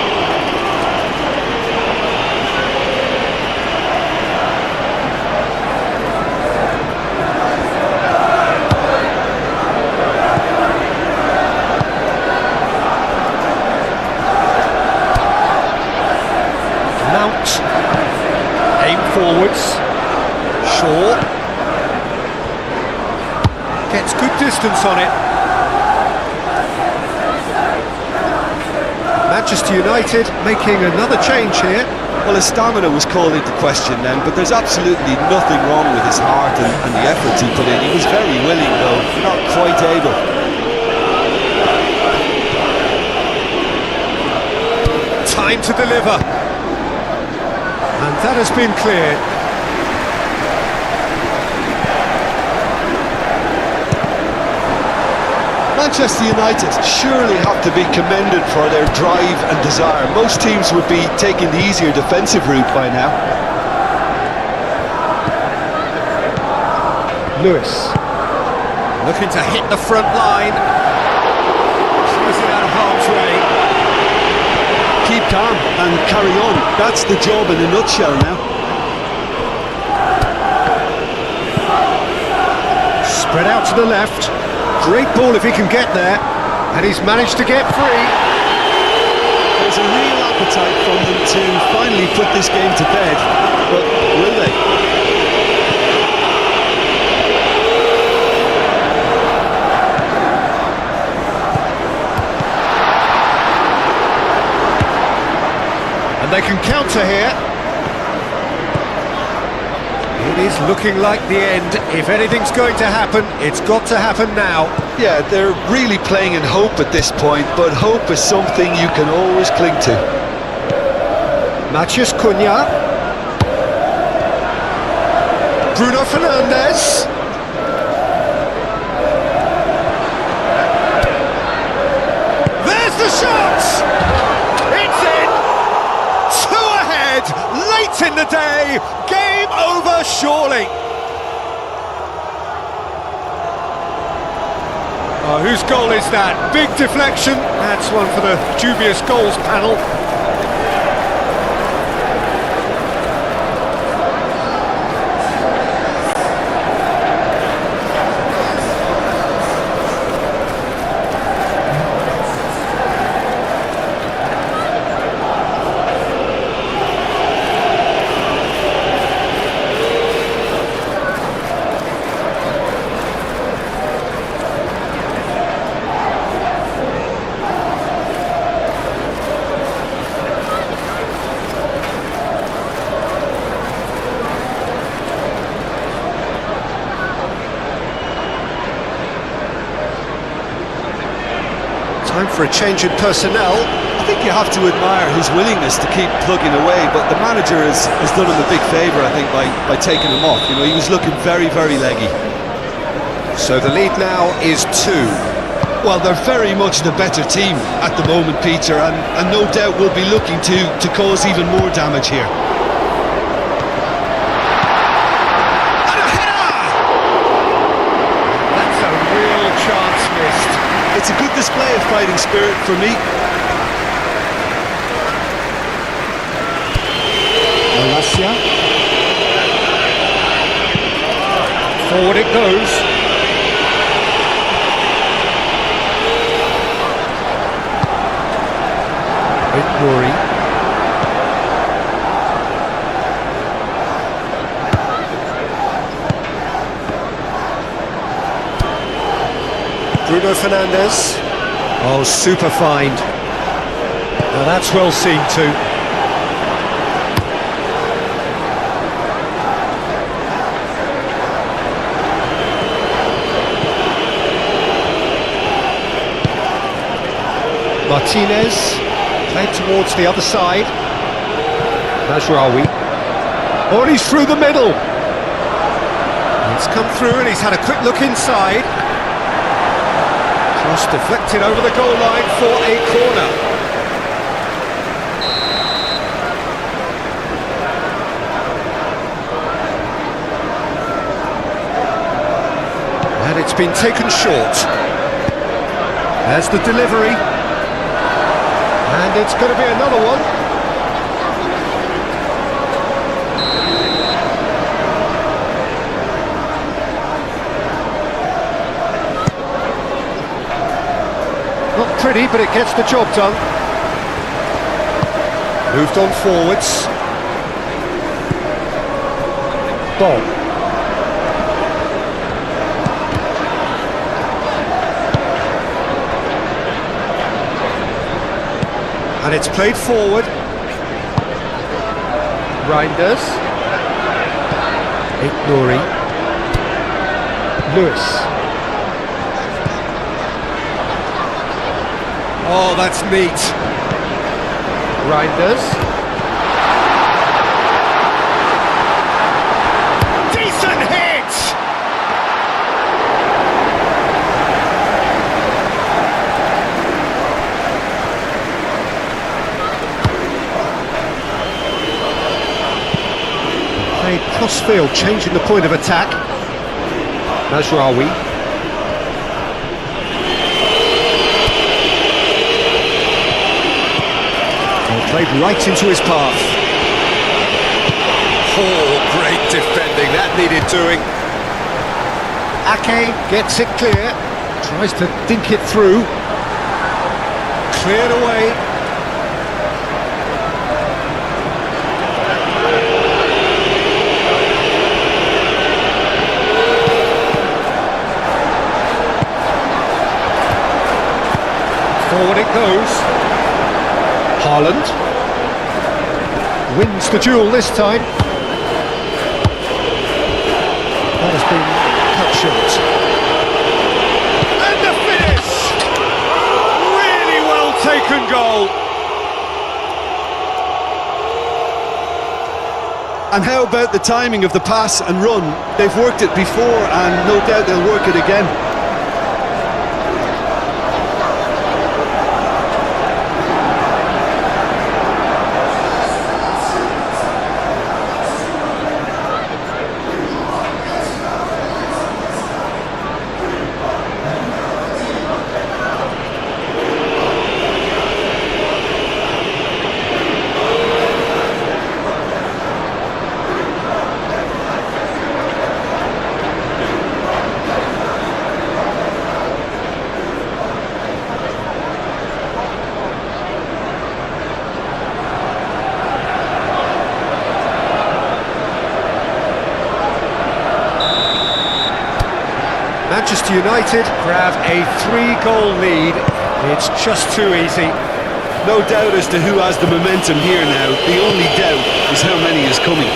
Aim forwards. Shaw gets good distance on it. Manchester United making another change here. Well, his stamina was called into question then, but there's absolutely nothing wrong with his heart and the efforts he put in. He was very willing, though, not quite able. Time to deliver. And that has been cleared. Manchester United surely have to be commended for their drive and desire. Most teams would be taking the easier defensive route by now. Lewis looking to hit the front line. She's out of harm's way. Keep calm and carry on. That's the job in a nutshell now. Spread out to the left. Great ball if he can get there. And he's managed to get free. There's a real appetite from them to finally put this game to bed. But will they? And they can counter here. It is looking like the end. If anything's going to happen, it's got to happen now. Yeah, they're really playing in hope at this point, but hope is something you can always cling to. Matheus Cunha. Bruno Fernandes. There's the shot! It's in! Two ahead, late in the day, game over surely. Oh, whose goal is that? Big deflection. That's one for the dubious goals panel. Time for a change in personnel. I think you have to admire his willingness to keep plugging away, but the manager has done him a big favour, I think, by taking him off. You know, he was looking very, very leggy. So the lead now is 2. Well, they're very much the better team at the moment, Peter, and no doubt will be looking to cause even more damage here. And a header! That's a real chance missed. It's a good display of fighting spirit for me. Malacia. Forward it goes. Nouri. Bruno Fernandes. Oh, super find. Now that's well seen too. Martinez. Played towards the other side. Mazraoui. Oh, and he's through the middle. It's come through and he's had a quick look inside. Cross deflected over the goal line for a corner. And it's been taken short. There's the delivery. And it's going to be another one. Not pretty, but it gets the job done. Moved on forwards. Ball. And it's played forward. Reinders. Nouri. Lewis. Oh, that's neat. Reinders. Decent hit! Played cross-field, changing the point of attack. Mazraoui. Played right into his path. Oh, great defending, that needed doing. Ake gets it clear, tries to dink it through. Cleared away. Forward it goes. Haaland wins the duel this time. That has been cut short. And the finish! Really well taken goal. And how about the timing of the pass and run? They've worked it before and no doubt they'll work it again. Manchester United grab a 3-goal lead. It's just too easy. No doubt as to who has the momentum here now. The only doubt is how many is coming.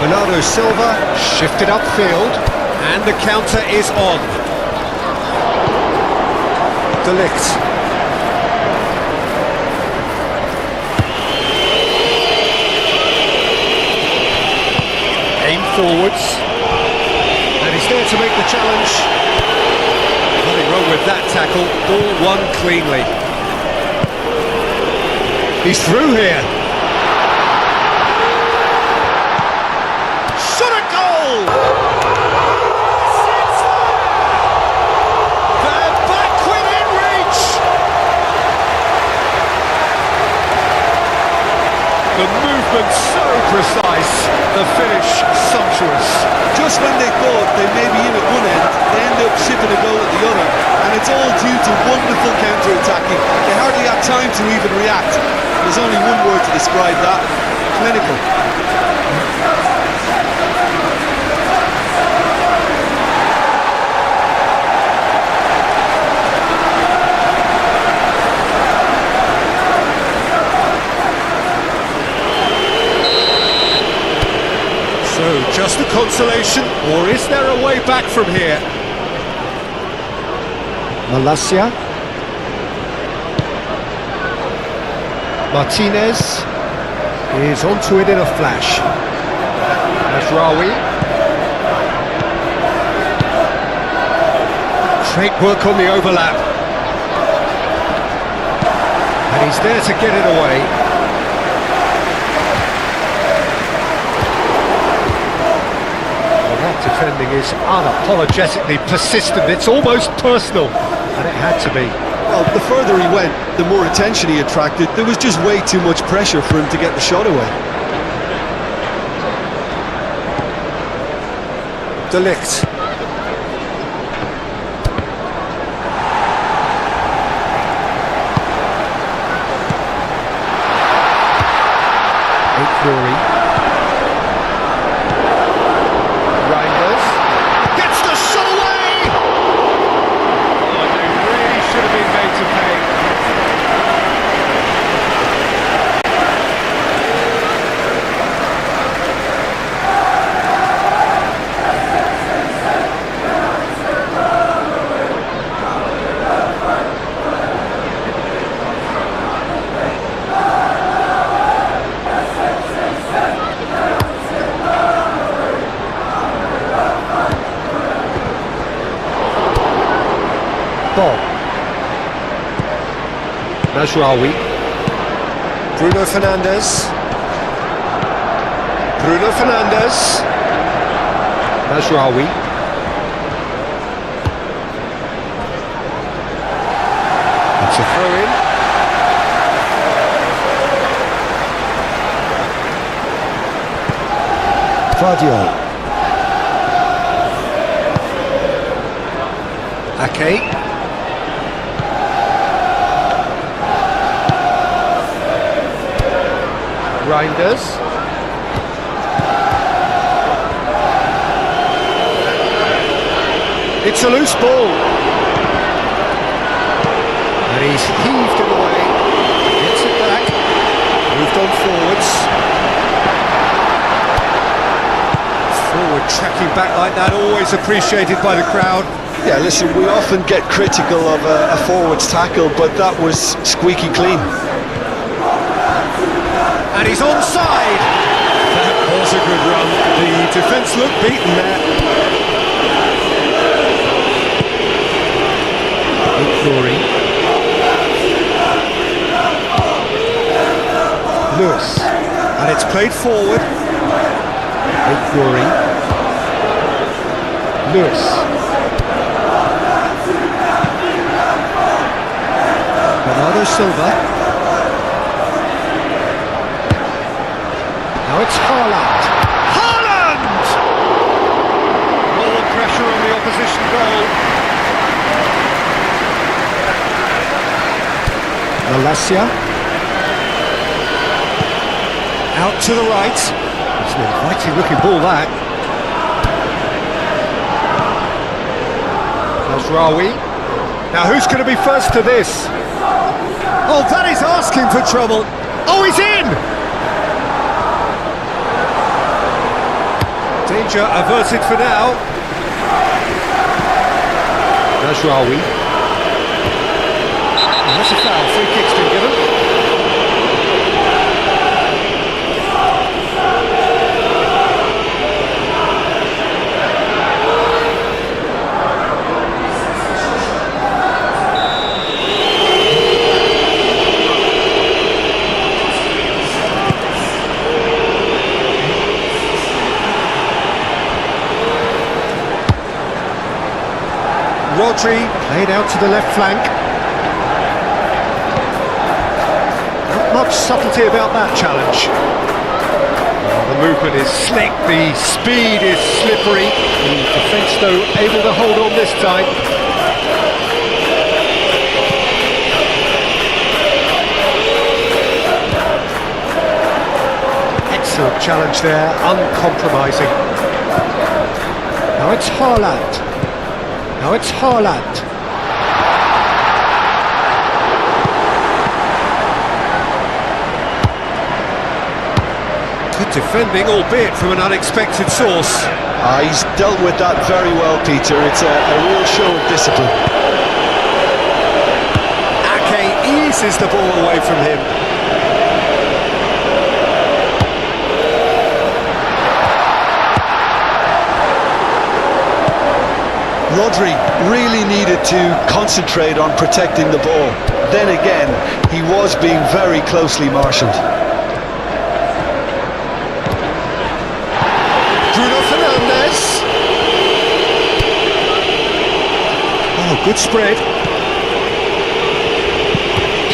Bernardo Silva shifted upfield, and the counter is on. De Ligt. Aim forwards, and he's there to make the challenge. Nothing wrong with that tackle, ball won cleanly. He's through here. Shot a goal! They're back within reach! The movement so precise, the finish sumptuous. Just when they thought they may be in at one end, they end up shipping a goal at the other, and it's all due to wonderful counter-attacking. They hardly had time to even react. There's only one word to describe that: clinical. So, just a consolation, or is there a way back from here? Malacia. Martinez is onto it in a flash. Mazraoui. Great work on the overlap. And he's there to get it away. Defending is unapologetically persistent. It's almost personal, and it had to be. Well, the further he went, the more attention he attracted. There was just way too much pressure for him to get the shot away. De Ligt. Fury. Gets the shot away! Oh, they really should have been made to pay. Mazraoui. Bruno Fernandes. Bruno Fernandes. Mazraoui. It's a throw-in. Vardiol. Ake. Reinders. It's a loose ball. And he's heaved it away. Gets it back. Moved on forwards. Forward tracking back like that, always appreciated by the crowd. Yeah, listen, we often get critical of a forward's tackle, but that was squeaky clean. And he's onside. That was a good run. The defence looked beaten there. Fury. Lewis. And it's played forward. Fury. Lewis. Bernardo Silva. Now it's Haaland. Haaland! More pressure on the opposition goal. Malacia. Out to the right. It's an inviting looking ball, that. Rawi. Now who's going to be first to this? Oh, that is asking for trouble. Oh, he's in! Danger averted for now. Rawi. That's a foul. Free kick's been given. Rodri played out to the left flank. Not much subtlety about that challenge. The movement is slick, the speed is slippery. The defence, though, able to hold on this time. Excellent challenge there, uncompromising. Now it's Haaland. Now it's Haaland. Good defending, albeit from an unexpected source. He's dealt with that very well, Peter. It's a real show of discipline. Ake eases the ball away from him. Rodri really needed to concentrate on protecting the ball. Then again, he was being very closely marshalled. Bruno Fernandes. Oh, good spread.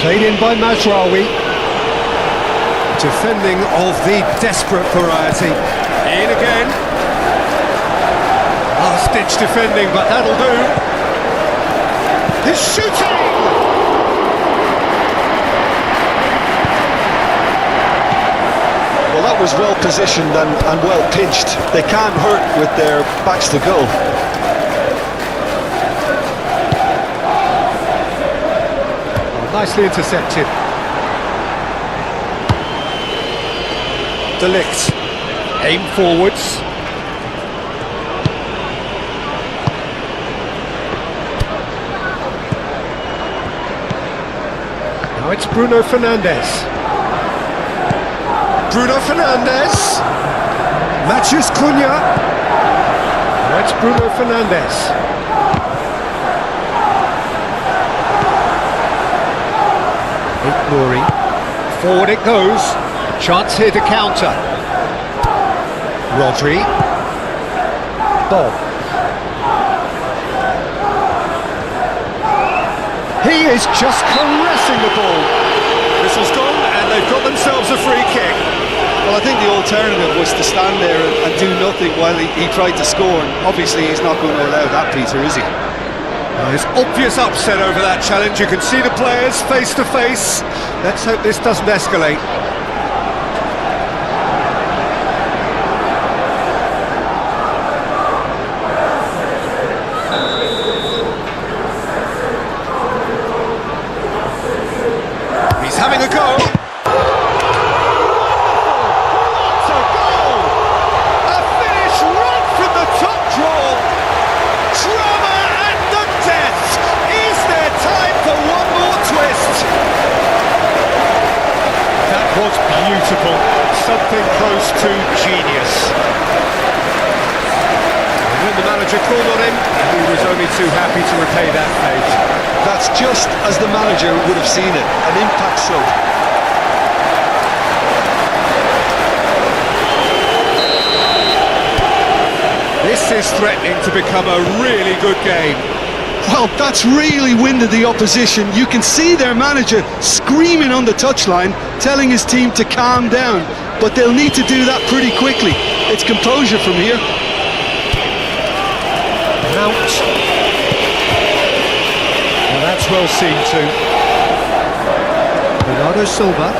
Played in by Mazraoui. Defending of the desperate variety. In again. Last-ditch defending, but that'll do. He's shooting! Well, that was well positioned and well pitched. They can't hurt with their backs to goal. Oh, nicely intercepted. De Ligt. Aim forwards. Now it's Bruno Fernandes. Bruno Fernandes. Matheus Cunha. Now it's Bruno Fernandes. Nouri. Forward it goes. Chance here to counter. Rodri. Bob. He is just caressing the ball. This has gone, and they've got themselves a free kick. Well, I think the alternative was to stand there and do nothing while he tried to score. And obviously, he's not going to allow that, Peter, is he? There's obvious upset over that challenge. You can see the players face to face. Let's hope this doesn't escalate. He's having a go. What a goal! A finish right from the top draw. Drama and the death. Is there time for one more twist? That was beautiful. Something close to genius. And when the manager called on him, he was only too happy to repay that fate. That's just as the manager would have seen it, an impact sub. This is threatening to become a really good game. Well, that's really winded the opposition. You can see their manager screaming on the touchline, telling his team to calm down. But they'll need to do that pretty quickly. It's composure from here. Out. Well, that's well seen too. Bernardo Silva.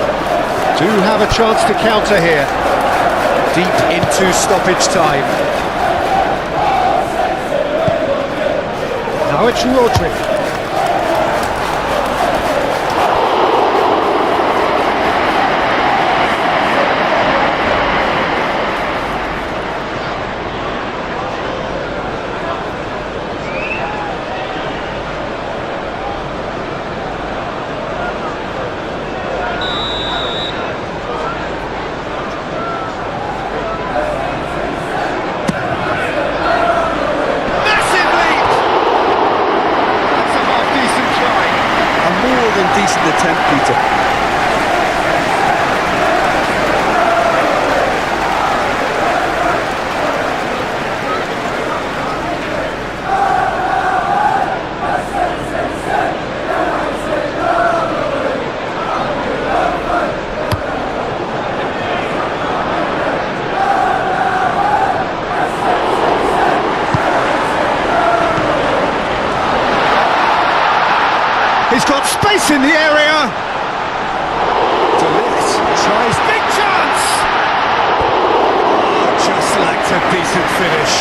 Do have a chance to counter here. Deep into stoppage time. Now it's Rodri. Decent attempt, Peter. He's got space in the area. Delix tries, big chance. Oh, just lacked a decent finish.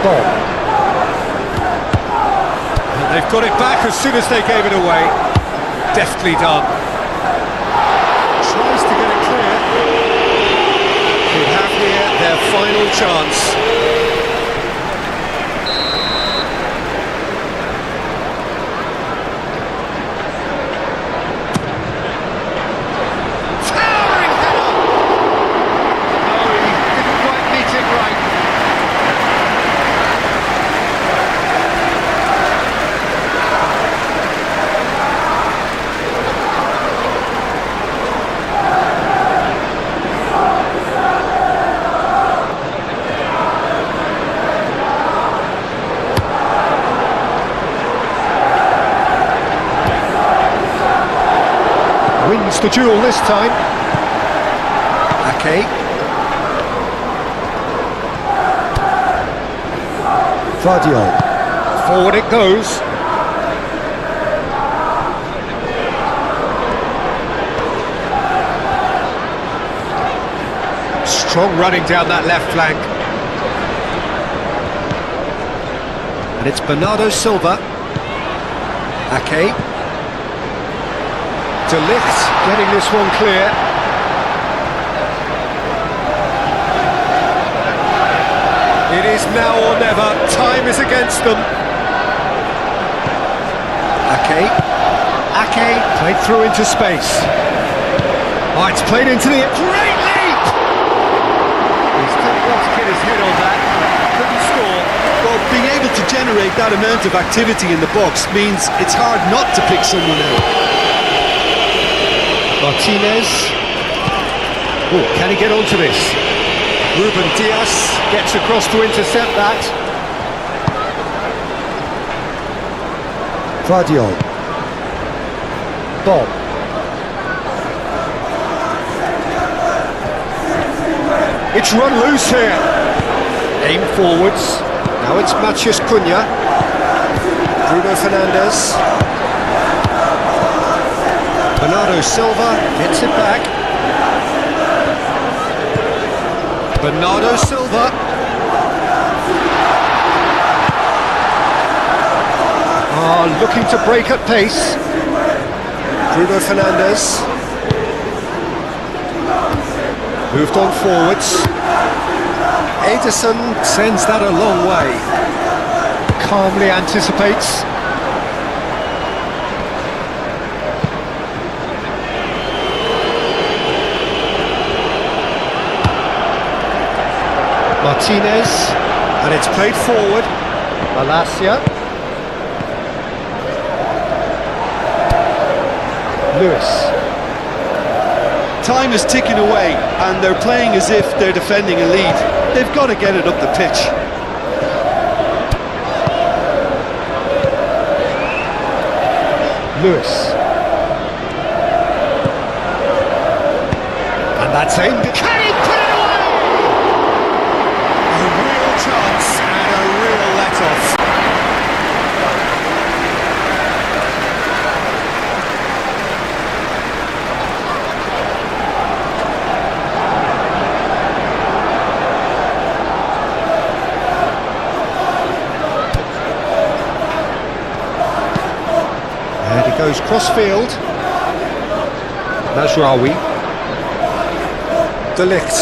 Ball. And they've got it back as soon as they gave it away. Deftly done. Tries to get it clear. Could have here their final chance. Towering header! No, he didn't quite meet it right. Wins the duel this time. Ake. Vardiol. Forward it goes. Strong running down that left flank. And it's Bernardo Silva. Ake. Delix getting this one clear. It is now or never. Time is against them. Ake played through into space. Oh, it's played into the... Great leap! He's got to get his head on that. Couldn't score. Well, being able to generate that amount of activity in the box means it's hard not to pick someone out. Martinez. Oh, can he get onto this? Ruben Dias gets across to intercept that. Vardiol. Ball. It's run loose here. Aim forwards. Now it's Matheus Cunha. Bruno Fernandes. Bernardo Silva gets it back. Bernardo Silva. Looking to break at pace. Bruno Fernandes. Moved on forwards. Ederson sends that a long way. Calmly anticipates. Martinez, and it's played forward. Malacia. Lewis. time is ticking away and they're playing as if they're defending a lead. They've got to get it up the pitch. Lewis. And that's aimed. Can he put it away? A real chance and a real let-off. And he goes cross-field. Mazraoui. De Ligt.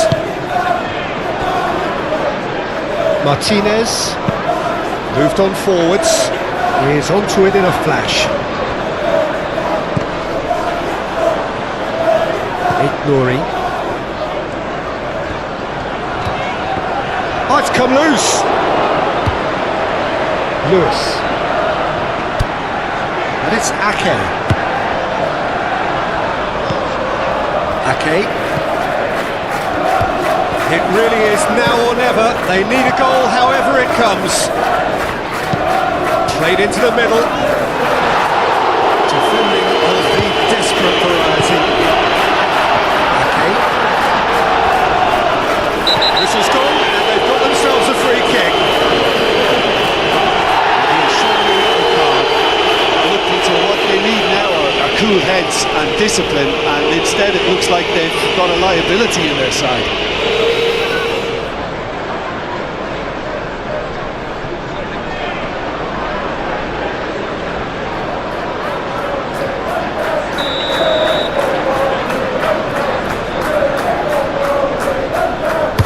Martinez. Moved on forwards. He's onto it in a flash. Nouri. Oh, it's come loose. Lewis. And it's Ake. Ake. It really is now or never. They need a goal however it comes. Played into the middle. Defending of the desperate variety. Ake. This is gone and they've got themselves a free kick. Looking to what they need now are cool heads and discipline, and instead it looks like they've got a liability in their side.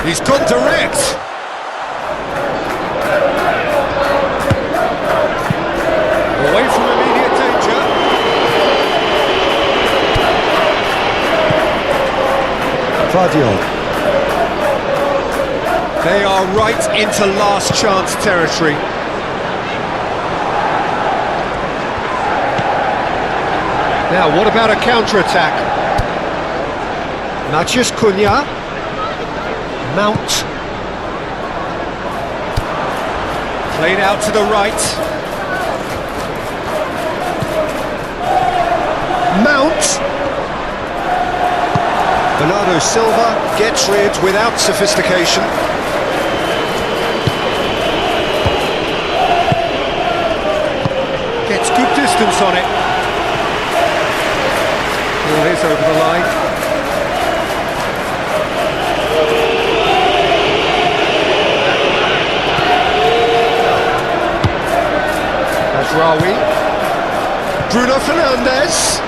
He's gone direct. Away from immediate danger. Vardiol. They are right into last chance territory. Now, what about a counter-attack? Matheus Cunha. Mount. Played out to the right. Mount. Bernardo Silva gets rid without sophistication. Gets good distance on it. Ball is over the line. Mazraoui. Bruno Fernandes.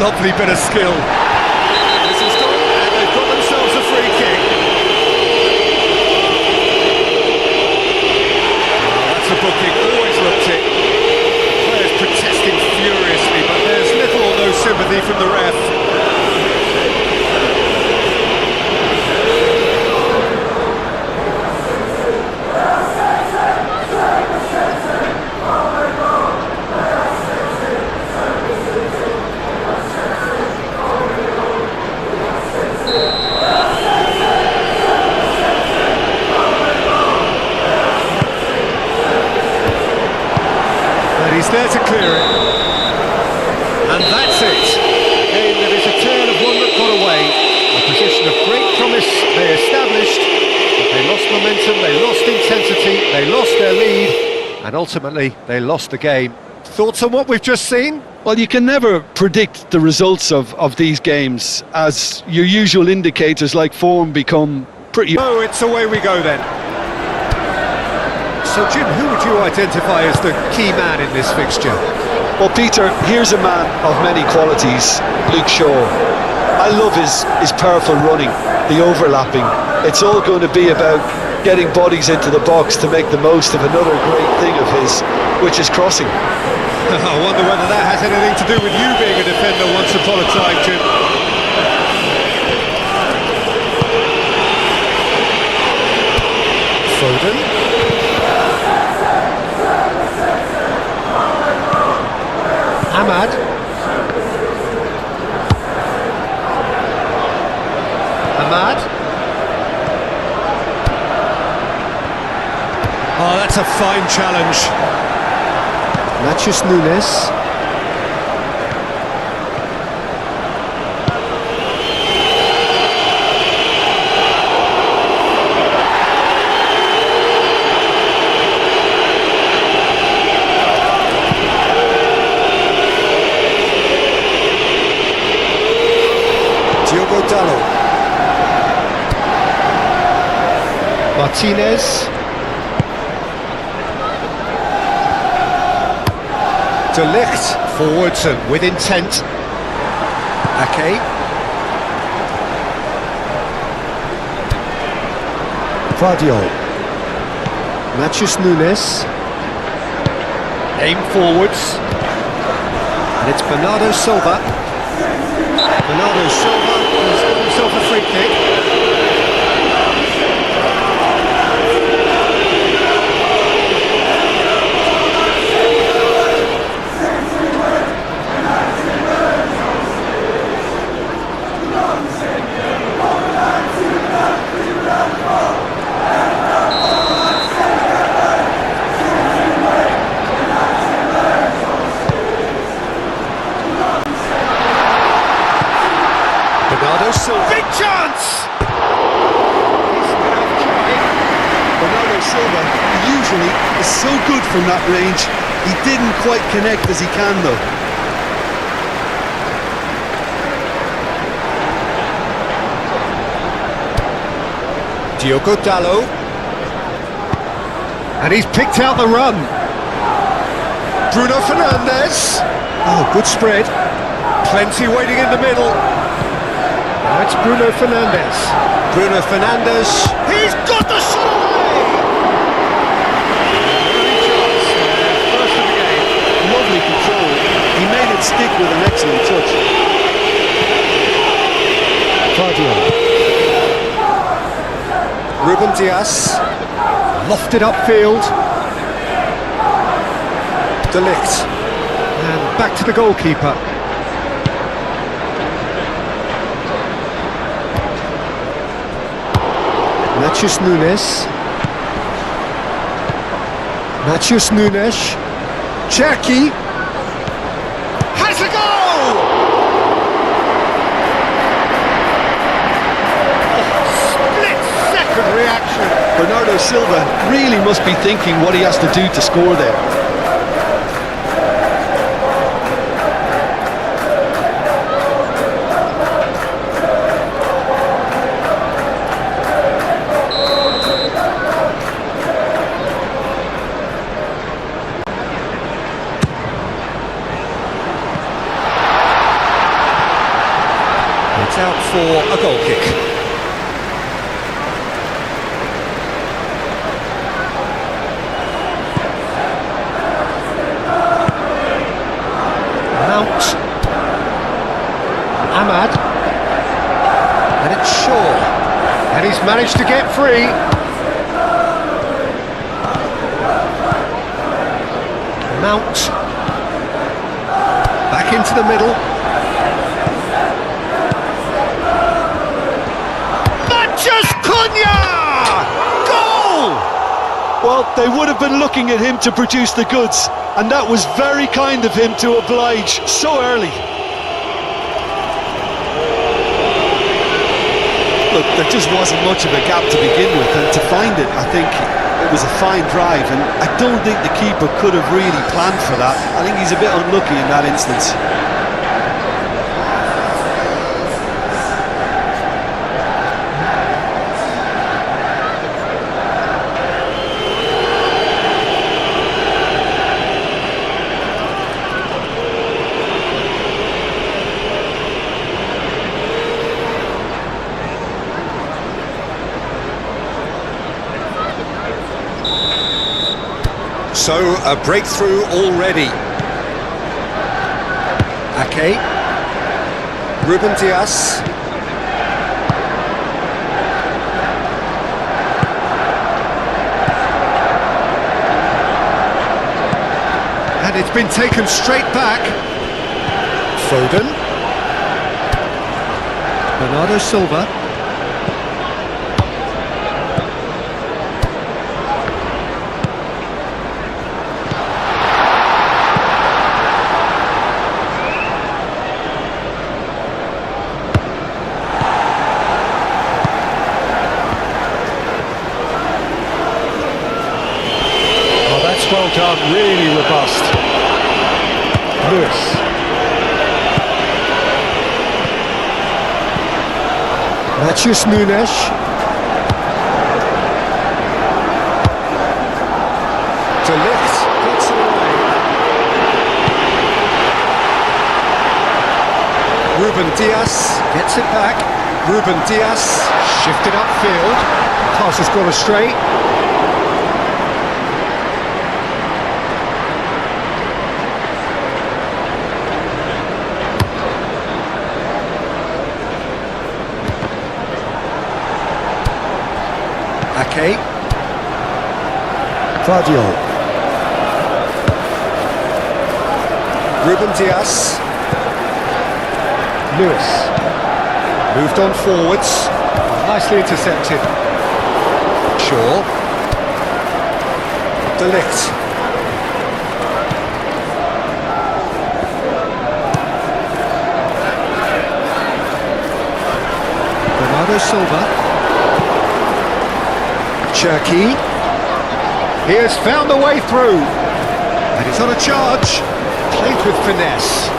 Lovely bit of skill. This is gone, and they've got themselves a free kick. That's a booking, always looked it. Players protesting furiously, but there's little or no sympathy from the ref. He's there to clear it, and that's it. A game that is a turn of one that got away. A position of great promise they established, but they lost momentum, they lost intensity, they lost their lead, and ultimately they lost the game. Thoughts on what we've just seen? Well, you can never predict the results of these games, as your usual indicators like form become pretty... Oh, it's away we go then. So Jim, who would you identify as the key man in this fixture? Well, Peter, here's a man of many qualities, Luke Shaw. I love his powerful running, the overlapping. It's all going to be about getting bodies into the box to make the most of another great thing of his, which is crossing. I wonder whether that has anything to do with you being a defender once upon a time, Jim. Foden. Ahmad. Oh, that's a fine challenge. Matheus Nunes. Diogo Dalot. Martinez. De Ligt forwards and with intent. Ake. Vardiol. Matheus Nunes. Aim forwards. And it's Bernardo Silva. Bernardo Silva has got himself a free kick. Bernardo Silva. Big chance! Bernardo Silva usually is so good from that range. He didn't quite connect as he can though. Diogo Dalot. And he's picked out the run. Bruno Fernandes. Oh, good spread. Plenty waiting in the middle. Now it's Bruno Fernandes. Bruno Fernandes. He's got the shot away! First of the game, lovely control. He made it stick with an excellent touch. Vardiol. Ruben Dias. Lofted upfield. De Ligt. And back to the goalkeeper. Matheus Nunes. Matheus Nunes. Cherki. Has a goal! Split-second reaction. Bernardo Silva really must be thinking what he has to do to score there. It's out for a goal kick. Mount. Ahmad. And it's Shaw. And he's managed to get free. Mount. Back into the middle. Well, they would have been looking at him to produce the goods, and that was very kind of him to oblige so early. Look, there just wasn't much of a gap to begin with, and to find it, I think it was a fine drive, and I don't think the keeper could have really planned for that. I think he's a bit unlucky in that instance. So, a breakthrough already. Ake. Ruben Dias. And it's been taken straight back. Foden. Bernardo Silva. well done, really robust. Lewis. Matheus Nunes. De Ligt gets it away. Ruben Dias gets it back. Ruben Dias shifted upfield. Pass has gone astray. Ake. Vardio. Ruben Dias. Lewis. Moved on forwards. Nicely intercepted. Shaw. De Ligt. Bernardo Silva. Cherki. He has found the way through. And he's on a charge. Played with finesse.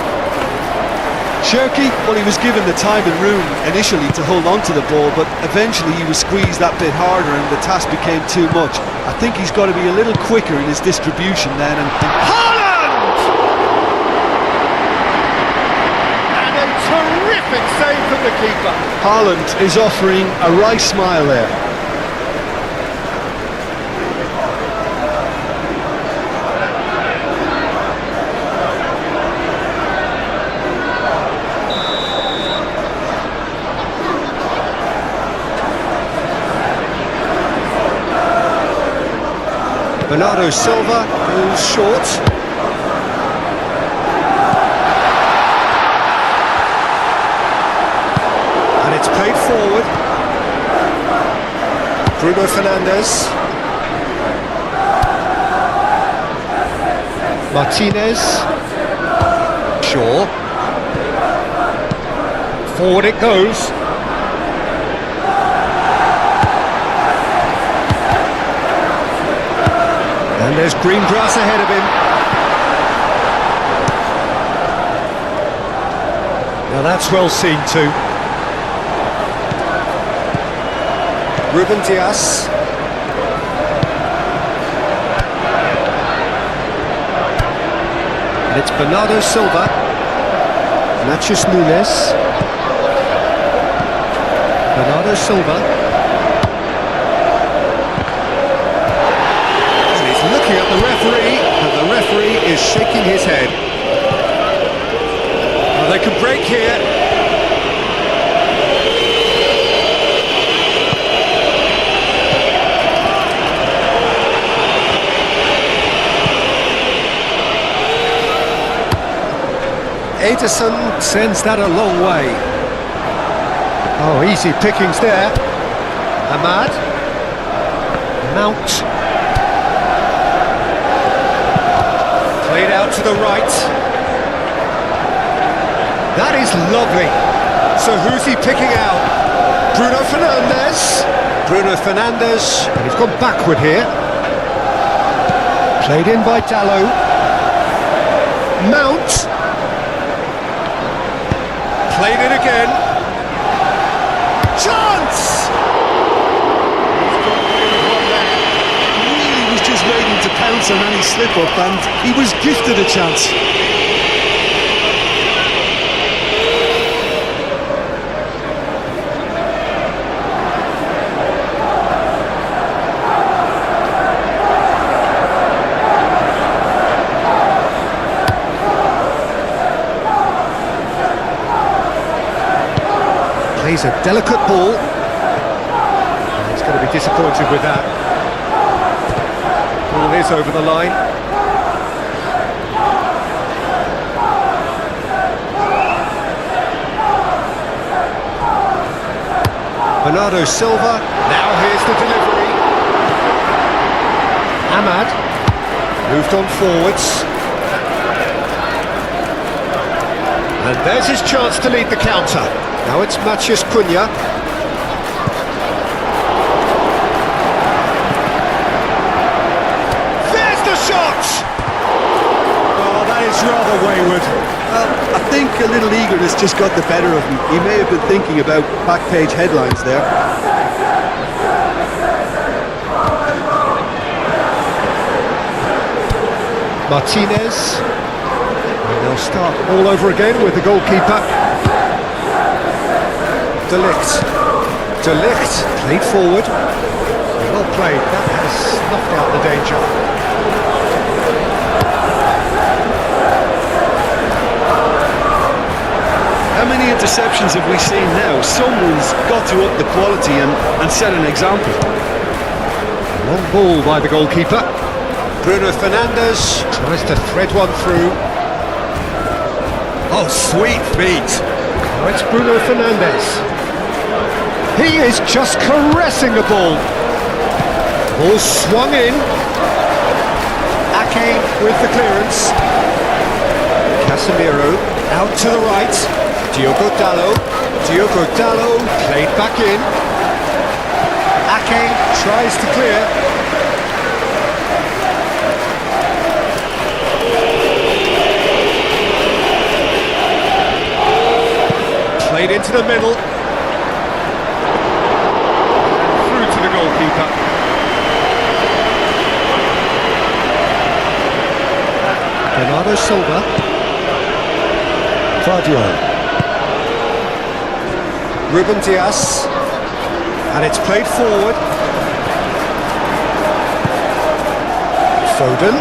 Cherki, well, he was given the time and room initially to hold on to the ball, but eventually he was squeezed that bit harder and the task became too much. I think he's got to be a little quicker in his distribution then. And Haaland! And a terrific save from the keeper. Haaland is offering a wry smile there. Bernardo Silva goes short. And it's played forward. Bruno Fernandes. Martinez. Shaw. Forward it goes. And there's green grass ahead of him. Now that's well seen too. Ruben Dias. And it's Bernardo Silva. Matheus Nunes. Bernardo Silva. Looking at the referee, and the referee is shaking his head. Well, they can break here. Ederson sends that a long way. Oh, easy pickings there. Ahmad. Mount. Played out to the right. That is lovely. So who's he picking out? Bruno Fernandes. Bruno Fernandes. And he's gone backward here. Played in by Dalot. Mount. Played it again. Chance! Really was just waiting to pounce on any slip-up, and he was gifted a chance. Plays a delicate ball. He's going to be disappointed with that. Ball is over the line. Bernardo Silva. Now here's the delivery. Ahmad. Moved on forwards. And there's his chance to lead the counter. Now it's Matheus Cunha. There's the shot! wayward. Well, I think a little eagerness just got the better of him. He may have been thinking about back page headlines there. Martinez. And they'll start all over again with the goalkeeper. De Ligt played forward. Well played, that has snuffed out the danger. How many interceptions have we seen now? Someone's got to up the quality and set an example. Long ball by the goalkeeper. Bruno Fernandes tries to thread one through. Oh, sweet feet. Oh, it's Bruno Fernandes. He is just caressing the ball. Ball swung in. Ake with the clearance. Casemiro out to the right. Diogo Dallo played back in. Ake tries to clear. Played into the middle. Through to the goalkeeper. Bernardo Silva. Claudio. Ruben Dias, and it's played forward. Foden.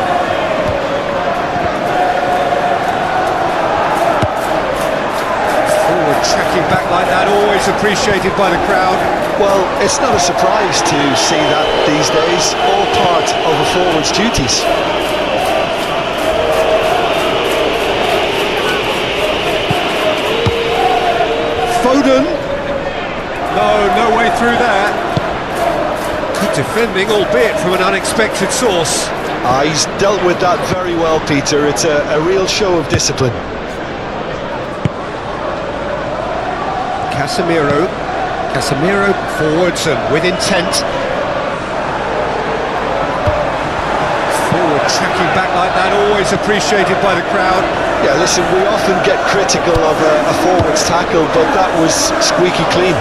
Forward tracking back like that, always appreciated by the crowd. Well, it's not a surprise to see that these days, all part of a forward's duties. Foden. No way through there. Good defending, albeit from an unexpected source. He's dealt with that very well, Peter. It's a real show of discipline. Casemiro forwards and with intent. Forward tracking back like that, always appreciated by the crowd. Yeah, listen, we often get critical of a forward's tackle, but that was squeaky clean.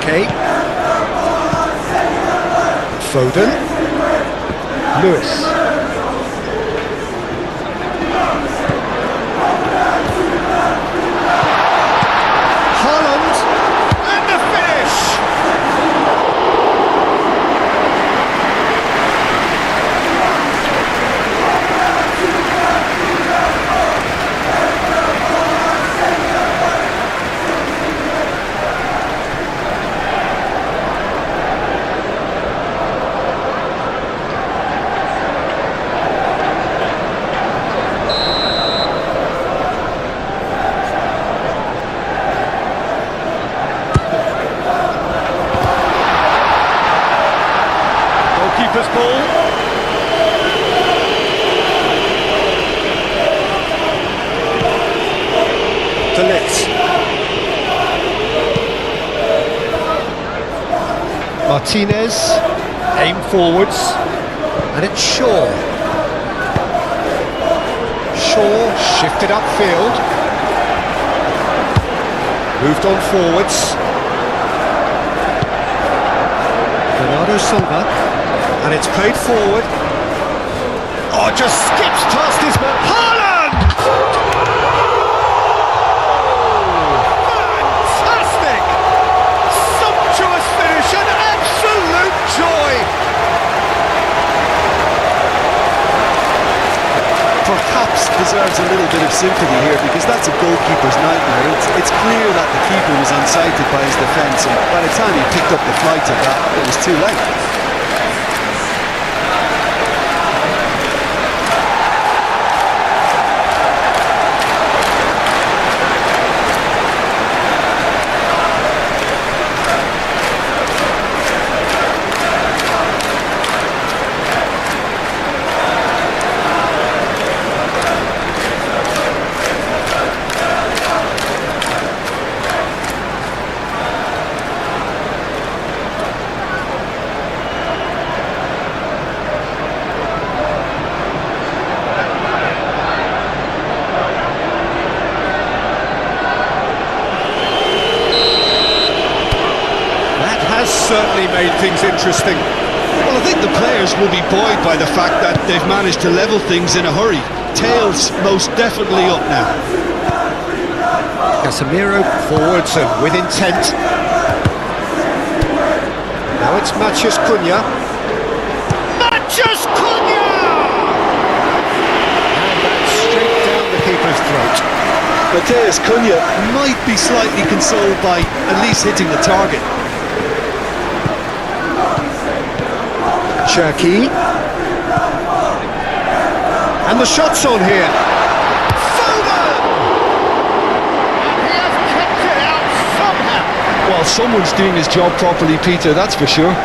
Ake. Foden. Lewis. Haaland. And the finish! Keeper's ball. De Ligt. Martinez. Aim forwards. And it's Shaw. Shaw shifted upfield. Moved on forwards. Bernardo Silva. And it's played forward. Oh, just skips past his man. Haaland! Fantastic! Sumptuous finish, an absolute joy! Perhaps deserves a little bit of sympathy here, because that's a goalkeeper's nightmare. It's clear that the keeper was unsighted by his defence, and by the time he picked up the flight of that, it was too late. certainly made things interesting. Well, I think the players will be buoyed by the fact that they've managed to level things in a hurry. Tails most definitely up now. Casemiro forwards and with intent. Now it's Matheus Cunha. Matheus Cunha! And that's straight down the keeper's throat. Matheus Cunha might be slightly consoled by at least hitting the target. Cherki. And the shot's on here. Foden! And he has kept it out somehow. Well, someone's doing his job properly, Peter, that's for sure.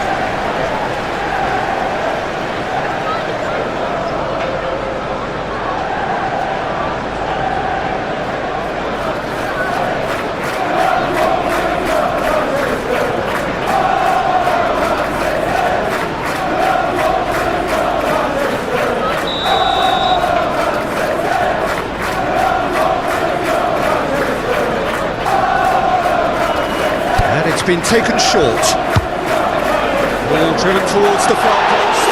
Been taken short. Ball driven towards the far post.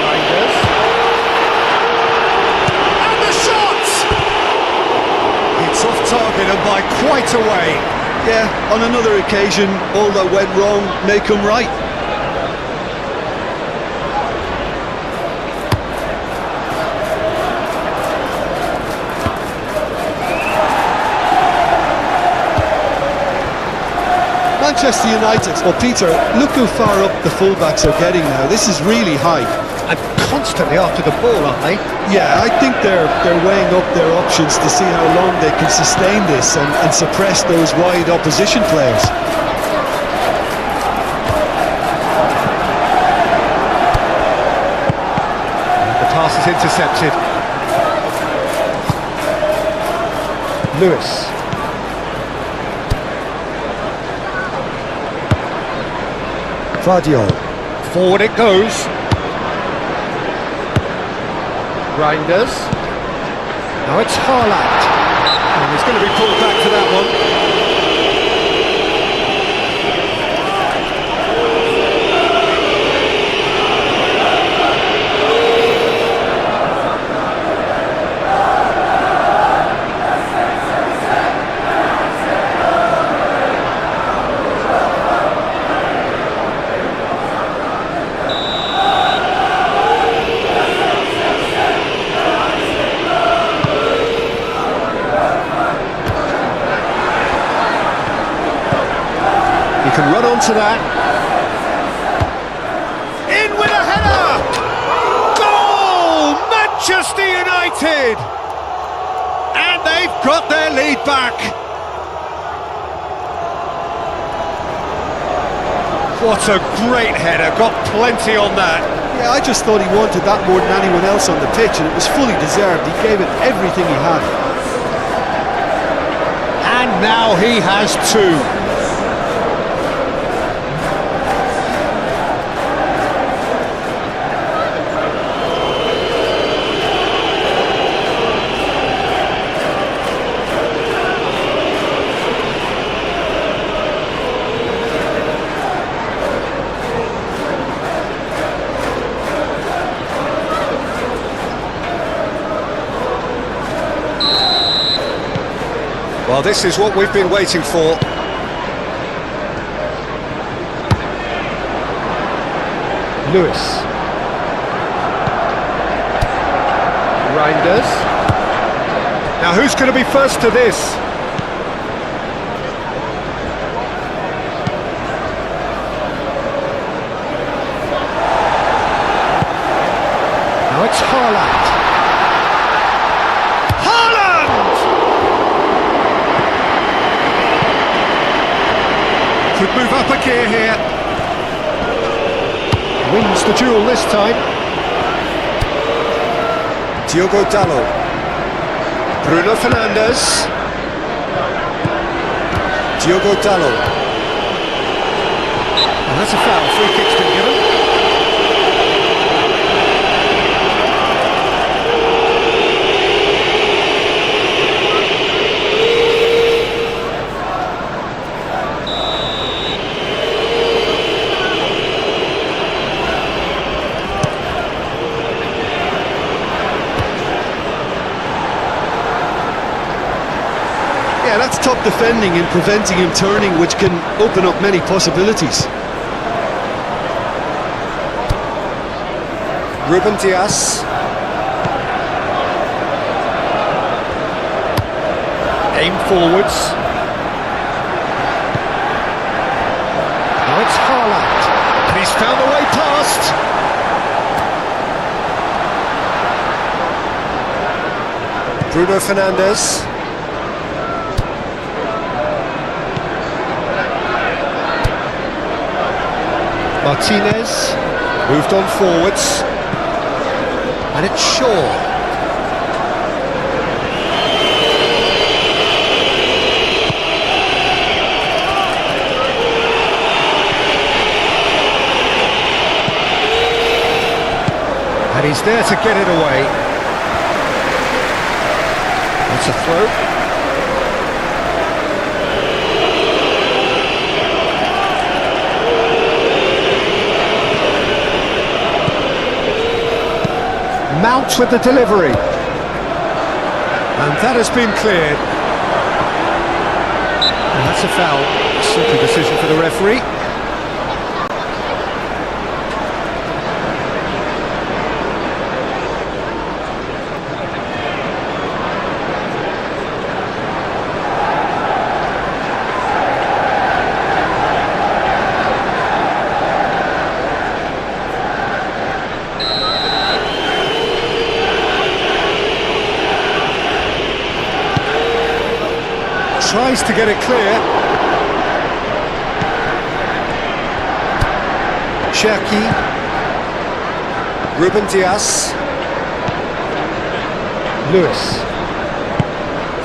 Reinders. And the shot! It's off target and by quite a way. Yeah, on another occasion, all that went wrong may come right. Manchester United, well Peter, look how far up the fullbacks are getting now. This is really high. And constantly after the ball, aren't they? Yeah, I think they're weighing up their options to see how long they can sustain this and suppress those wide opposition players. The pass is intercepted. Lewis. Vardiol. Forward it goes. Reinders. Now it's Haaland. And he's going to be pulled back to that one. He can run onto that. In with a header! Goal! Manchester United! And they've got their lead back. What a great header, got plenty on that. Yeah, I just thought he wanted that more than anyone else on the pitch, and it was fully deserved. He gave it everything he had. And now he has two. Well, this is what we've been waiting for. Lewis. Reinders. Now who's going to be first to this? Now it's Haaland. Could move up a gear here. Wins the duel this time. Diogo Dalot. Bruno Fernandes. Diogo Dalot. And that's a foul. Free kick's been given. defending and preventing him turning, which can open up many possibilities. Ruben Dias. Aim forwards. Now it's Haaland. And he's found the way past. Bruno Fernandes. Martinez. Moved on forwards. And it's Shaw. And he's there to get it away. That's a throw. Mount with the delivery. And that has been cleared. And that's a foul. Simple decision for the referee. Tries to get it clear. Cherki. Ruben Dias. Lewis.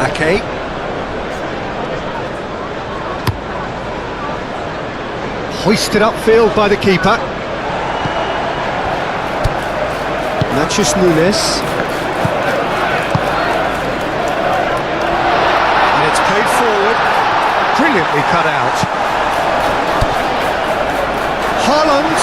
Ake. Hoisted upfield by the keeper. Nachos Nunes. Played forward, brilliantly cut out. Haaland.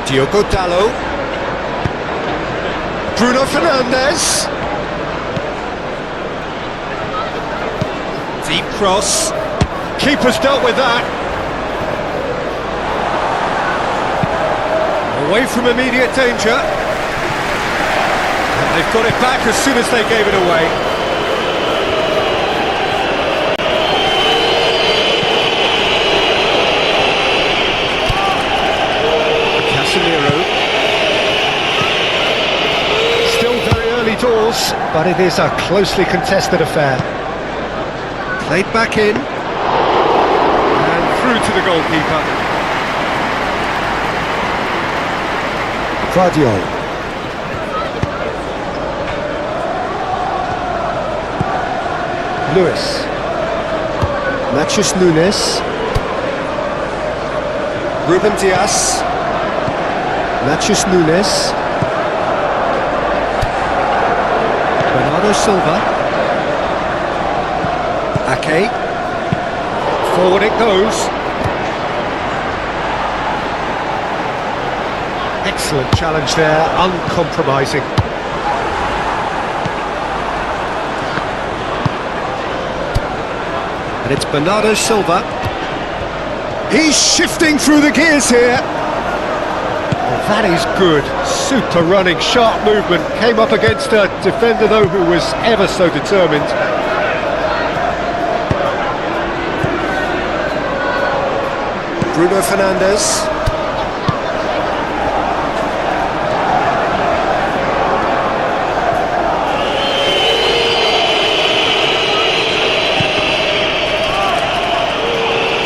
Diogo Dalot. Bruno Fernandes. Deep cross. Keeper's dealt with that. Away from immediate danger. And they've got it back as soon as they gave it away. Casemiro. Still very early doors, but it is a closely contested affair. Played back in, and through to the goalkeeper. Claudio. Lewis. Nachos Nunes. Ruben Dias. Nachos Nunes. Bernardo Silva. Ake. Forward it goes. Excellent challenge there, uncompromising. And it's Bernardo Silva. He's shifting through the gears here. Well, that is good. Super running, sharp movement. Came up against a defender, though, who was ever so determined. Bruno Fernandes.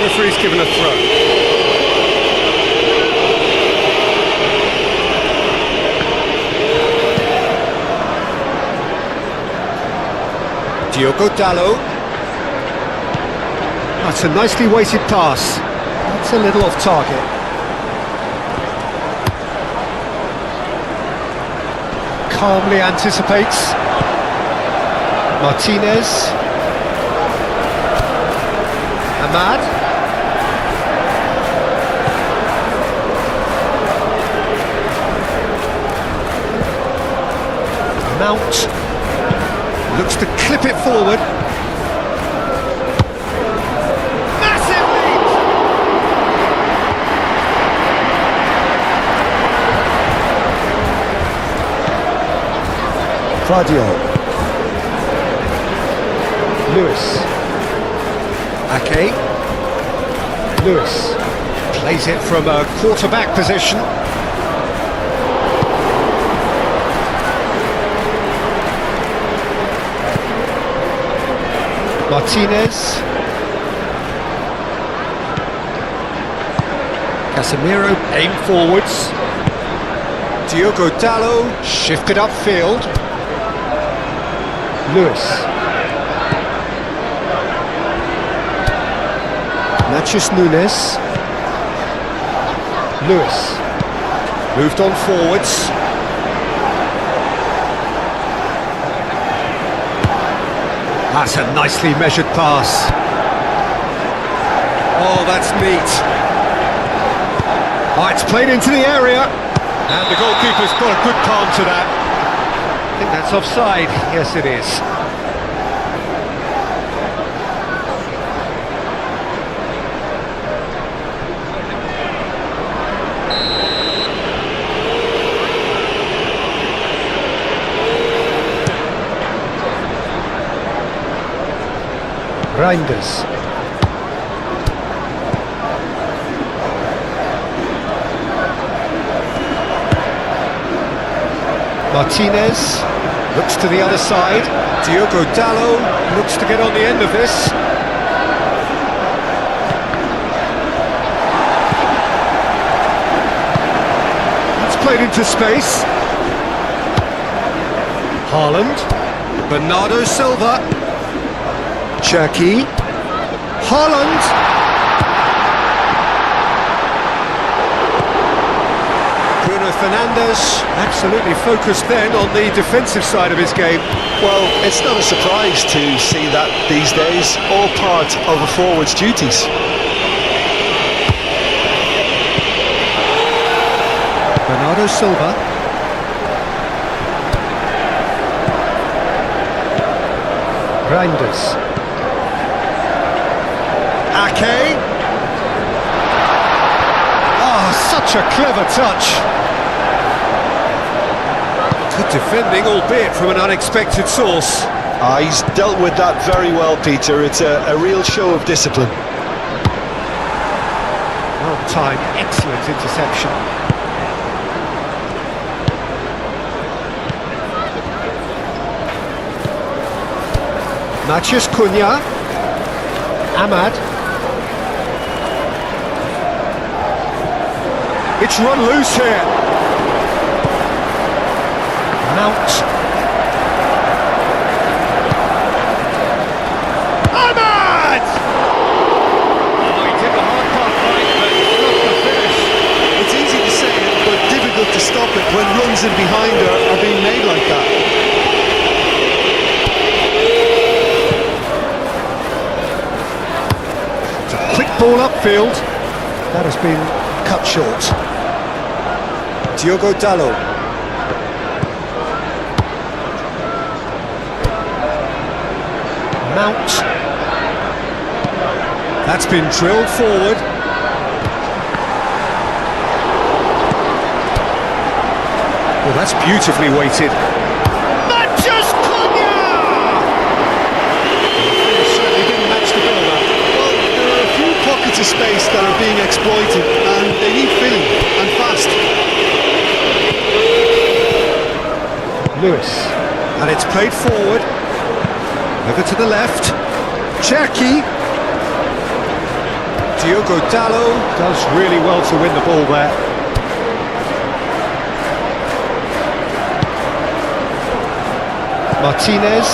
Referee's given a throw. Diogo Dalot. That's a nicely weighted pass. It's a little off target. Calmly anticipates. Martinez. Ahmad. Mount looks to clip it forward. Massive lead! Fadio. Lewis. Ake. Lewis. Plays it from a quarterback position. Martinez. Casemiro aim forwards. Diogo Dalot shifted upfield. Lewis. Nachis Nunes. Lewis. Moved on forwards. That's a nicely measured pass. Oh, that's neat. Oh, it's played into the area. And the goalkeeper's got a good palm to that. I think that's offside. Yes, it is. Reinders. Martinez looks to the other side. Diogo Dalot looks to get on the end of this. It's played into space. Haaland. Bernardo Silva. Cherki. Haaland. Bruno Fernandes absolutely focused then on the defensive side of his game. Well, it's not a surprise to see that these days, all part of a forward's duties. Bernardo Silva. Reinders. Ake. Oh, such a clever touch. Good defending, albeit from an unexpected source. He's dealt with that very well, Peter. It's a real show of discipline. Well timed, excellent interception. Matheus Cunha. Ahmad. It's run loose here. Mount. Ahmad! Oh, he did the hard part right, but not the finish. It's easy to say it, but difficult to stop it when runs in behind are being made like that. It's a quick ball upfield. That has been cut short. Diogo Dalot. Mount. That's been drilled forward. Well, that's beautifully weighted. Matheus Cunha! It certainly didn't match the build-up. Well, there are a few pockets of space that are being exploited, and they need filling, and fast. Lewis. And it's played forward. Over to the left. Cherki. Diogo Dalot does really well to win the ball there. Martinez.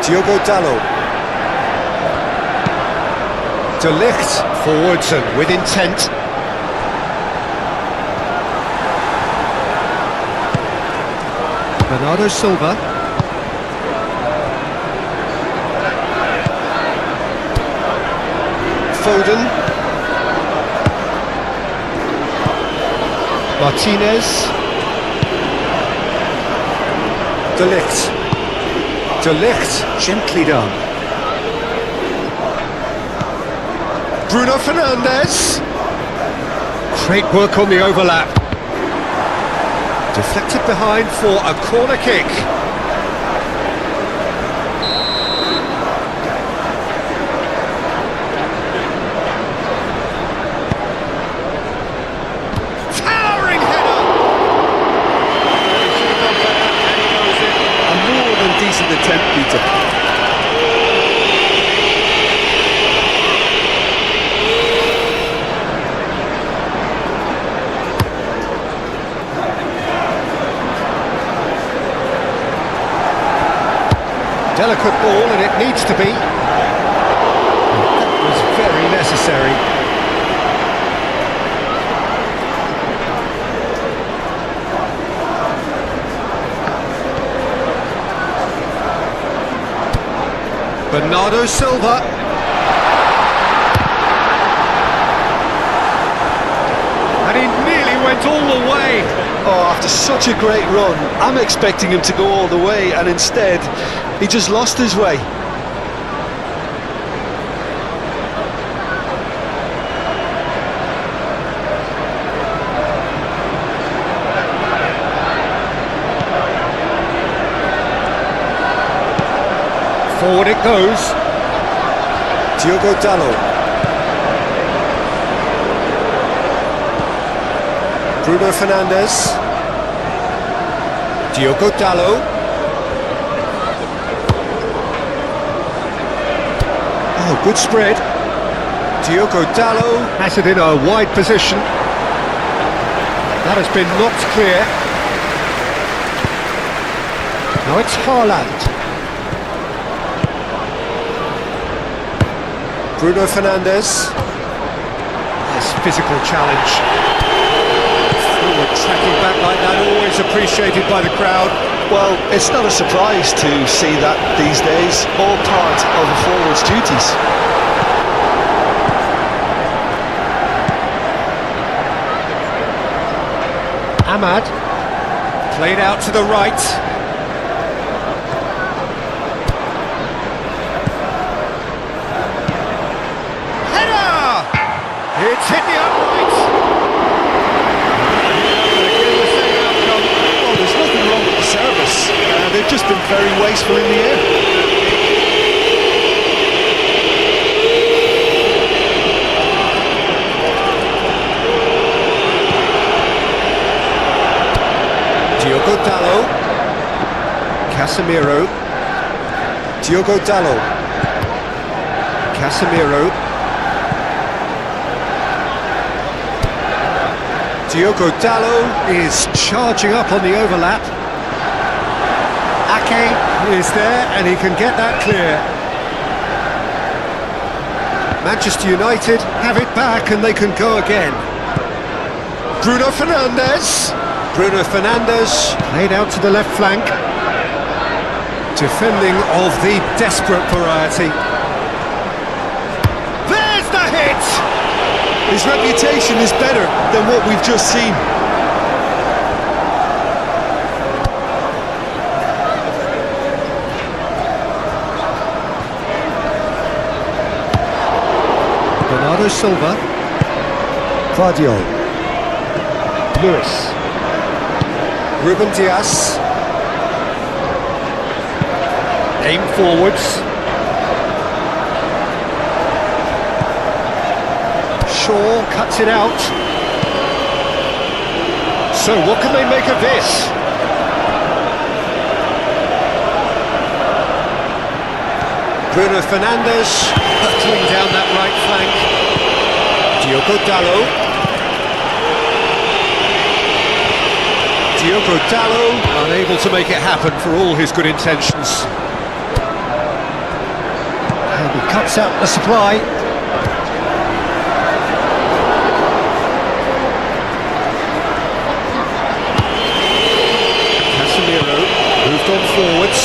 Diogo Dalot. De Ligt forwards and with intent. Bernardo Silva. Foden. Martinez. De Ligt. De Ligt, gently done. Bruno Fernandes. Great work on the overlap. Deflected behind for a corner kick. Towering header! A more than decent attempt, Peter. Delicate ball, and it needs to be. That was very necessary. Bernardo Silva. And he nearly went all the way. Oh, after such a great run, I'm expecting him to go all the way, and instead, he just lost his way. Forward it goes. Diogo Dalot. Bruno Fernandes. Diogo Dalot. Oh, good spread. Diogo Dalot has it in a wide position. That has been knocked clear. Now it's Haaland. Bruno Fernandes. Nice physical challenge. Forward tracking back like that, always appreciated by the crowd. Well, it's not a surprise to see that these days, all part of a forward's duties. Ahmad. Played out to the right. It's hit the upright. Oh, there's nothing wrong with the service. They've just been very wasteful in the air. Diogo Dalot. Casemiro. Diogo Dalot. Casemiro. Diogo Dalot is charging up on the overlap. Ake is there and he can get that clear. Manchester United have it back and they can go again. Bruno Fernandes. Bruno Fernandes played out to the left flank. Defending of the desperate variety. There's the hit! His reputation is better than what we've just seen. Bernardo Silva. Guardiola. Lewis. Ruben Dias. Aim forwards. Shaw cuts it out. So what can they make of this? Bruno Fernandes hurtling down that right flank. Diogo Dalot. Diogo Dalot unable to make it happen for all his good intentions. And he cuts out the supply. Casemiro moved on forwards.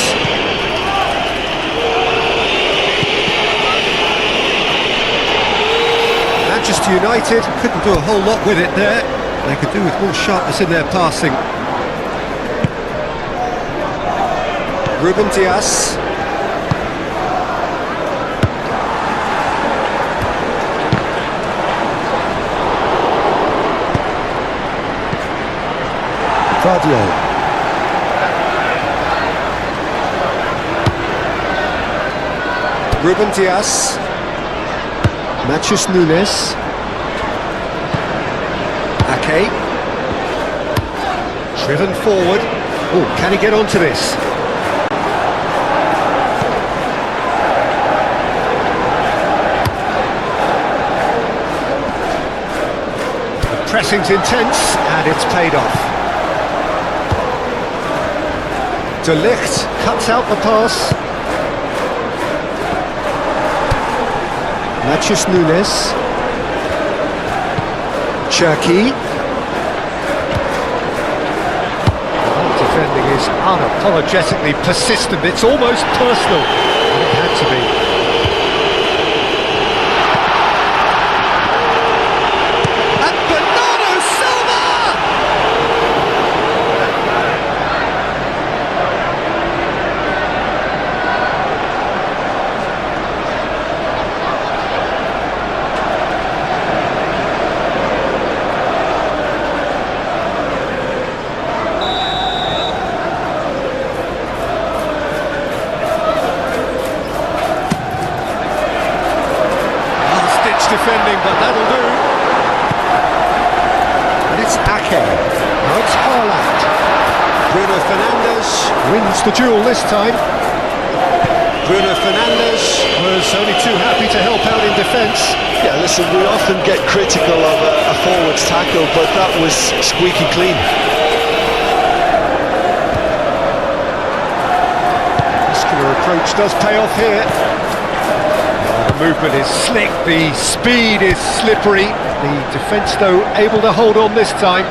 Manchester United couldn't do a whole lot with it there. They could do with more sharpness in their passing. Ruben Dias. Vardio. Ruben Dias. Matheus Nunes. Ake. Driven forward. Oh, can he get onto this? The pressing's intense and it's paid off. De Ligt cuts out the pass. Matheus Nunes. Cherki. Defending is unapologetically persistent. It's almost personal. And it had to be. Defending, but that'll do. And it's Ake. Now it's Haaland. Bruno Fernandes wins the duel this time. Bruno Fernandes was only too happy to help out in defence. Yeah, listen, we often get critical of a forward's tackle, but that was squeaky clean. Muscular approach does pay off here. The movement is slick, the speed is slippery. The defence, though, able to hold on this time.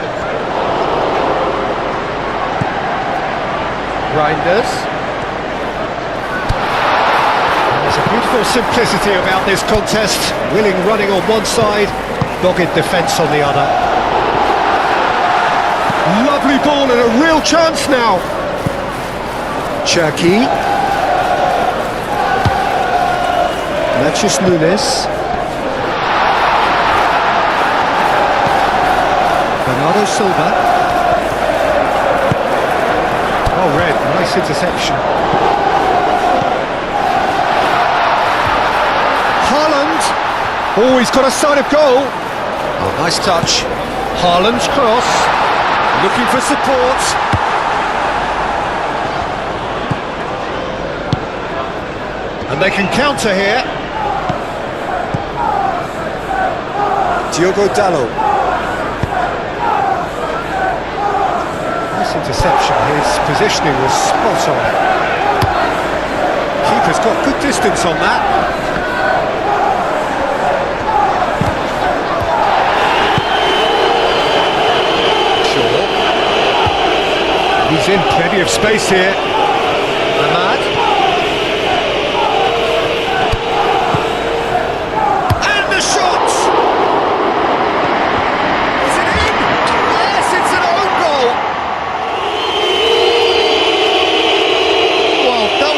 Reinders. There's a beautiful simplicity about this contest. Willing running on one side, dogged defence on the other. Lovely ball and a real chance now. Cherki. Matheus Nunes. Bernardo Silva. Oh, red, nice interception. Haaland. Oh, he's got a sight of goal. Oh, nice touch. Haaland's cross. Looking for support. And they can counter here. Diogo Dalot. Nice interception, his positioning was spot on. Keeper's got good distance on that. Sure. He's in plenty of space here. Ahmad.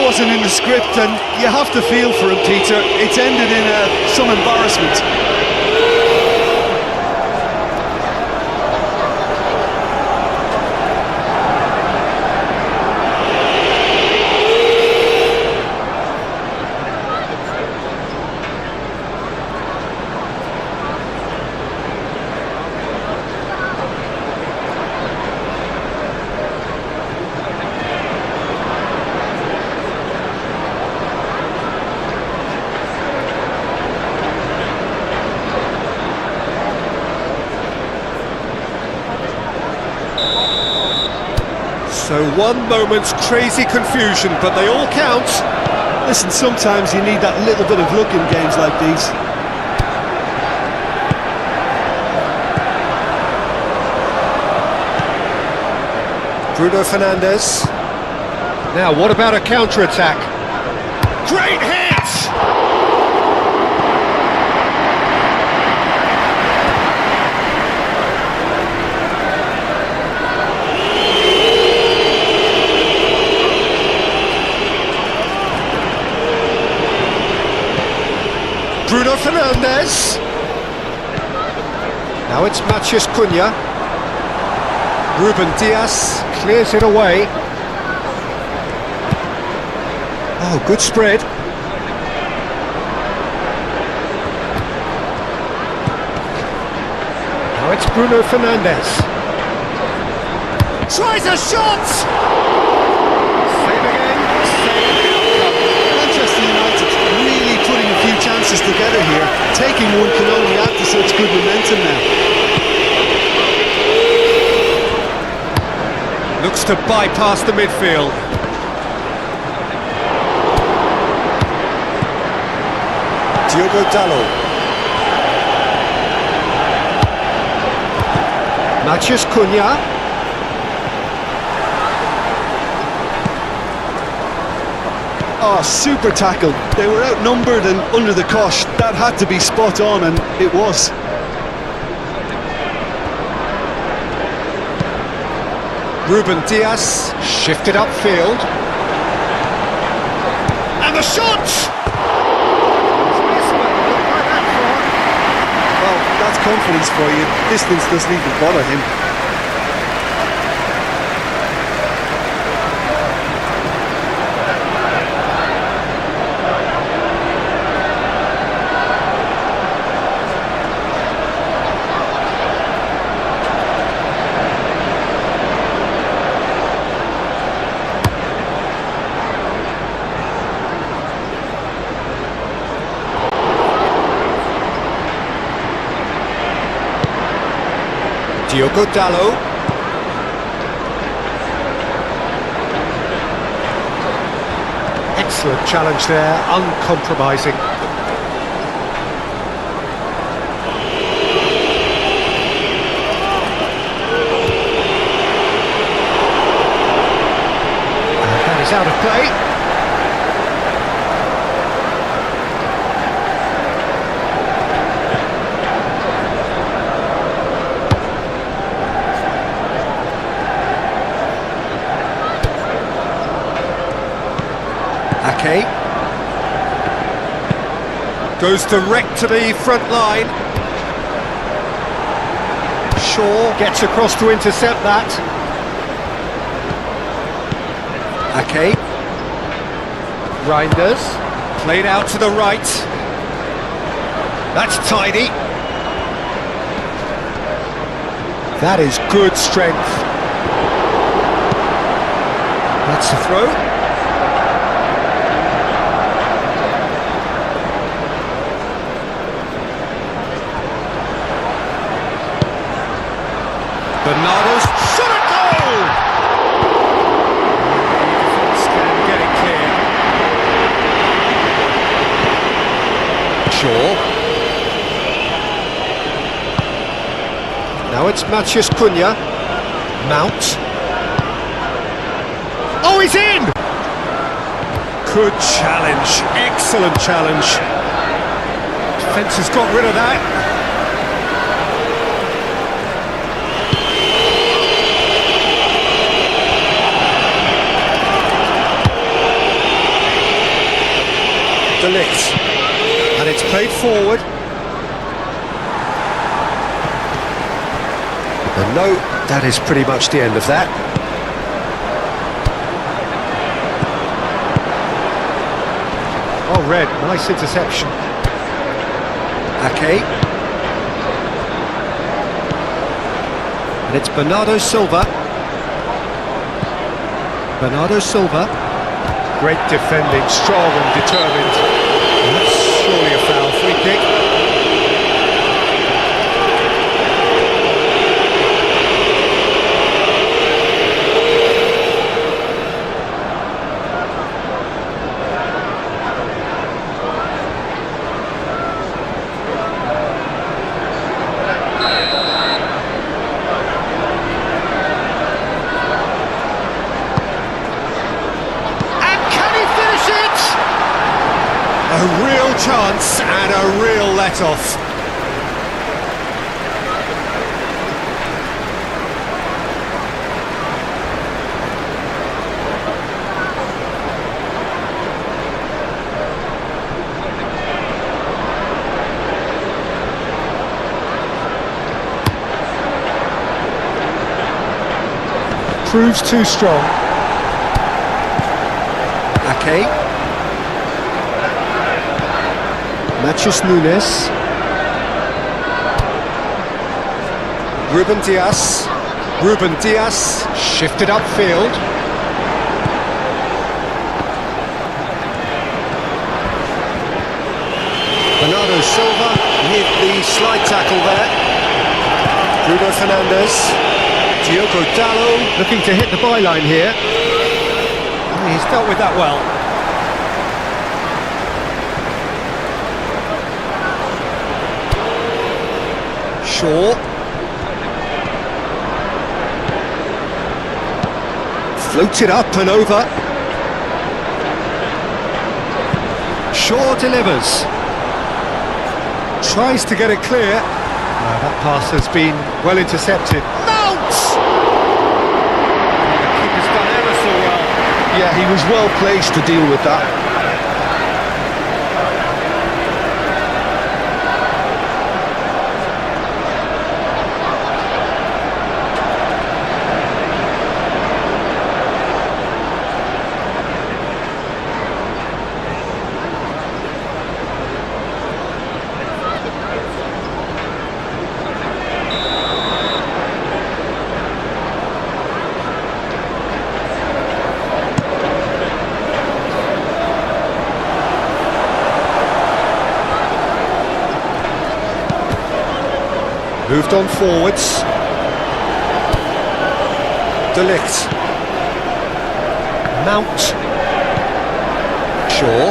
Wasn't in the script, and you have to feel for him, Peter. It's ended in some embarrassment. So one moment's crazy confusion, but they all count. Listen, sometimes you need that little bit of luck in games like these. Bruno Fernandes. Now, what about a counter-attack? Great hit! Bruno Fernandes. Now it's Matheus Cunha. Ruben Dias clears it away. Oh, good spread. Now it's Bruno Fernandes. Tries a shot! Save again, save the outcome. Manchester United really putting a few chances together here. Taking one can only add to such good momentum now. Looks to bypass the midfield. Diogo Dalot. Matheus Cunha. Oh, super tackle. They were outnumbered and under the cosh. That had to be spot on, and it was. Ruben Dias shifted upfield. And the shot! Well, that's confidence for you. Distance doesn't even bother him. Diogo Dalot. Excellent challenge there, uncompromising. And that is out of play. Ake goes direct to the front line. Shaw gets across to intercept that. Ake. Reinders played out to the right. That's tidy. That is good strength. That's a throw. Bernardo's shot at goal! Defence can get it clear. Shaw. Now it's Matheus Cunha. Mount. Oh, he's in! Good challenge, excellent challenge. Defence has got rid of that. And it's played forward. And no, that is pretty much the end of that. Oh, red, nice interception. Ake. And it's Bernardo Silva. Bernardo Silva. Great defending, strong and determined. That's surely a foul. Free kick. A real chance and a real let-off. proves too strong. Ake. Matthews Nunes. Ruben Diaz. Ruben Diaz shifted upfield. Bernardo Silva with the slide tackle there. Bruno Fernandes. Diogo Dallo looking to hit the byline here. He's dealt with that well. Shaw. Floated up and over. Shaw delivers. Tries to get it clear. That pass has been well intercepted. Mounts! The keeper's done ever so well. Yeah, he was well placed to deal with that. Moved on forwards. De Ligt. Mount. Shaw.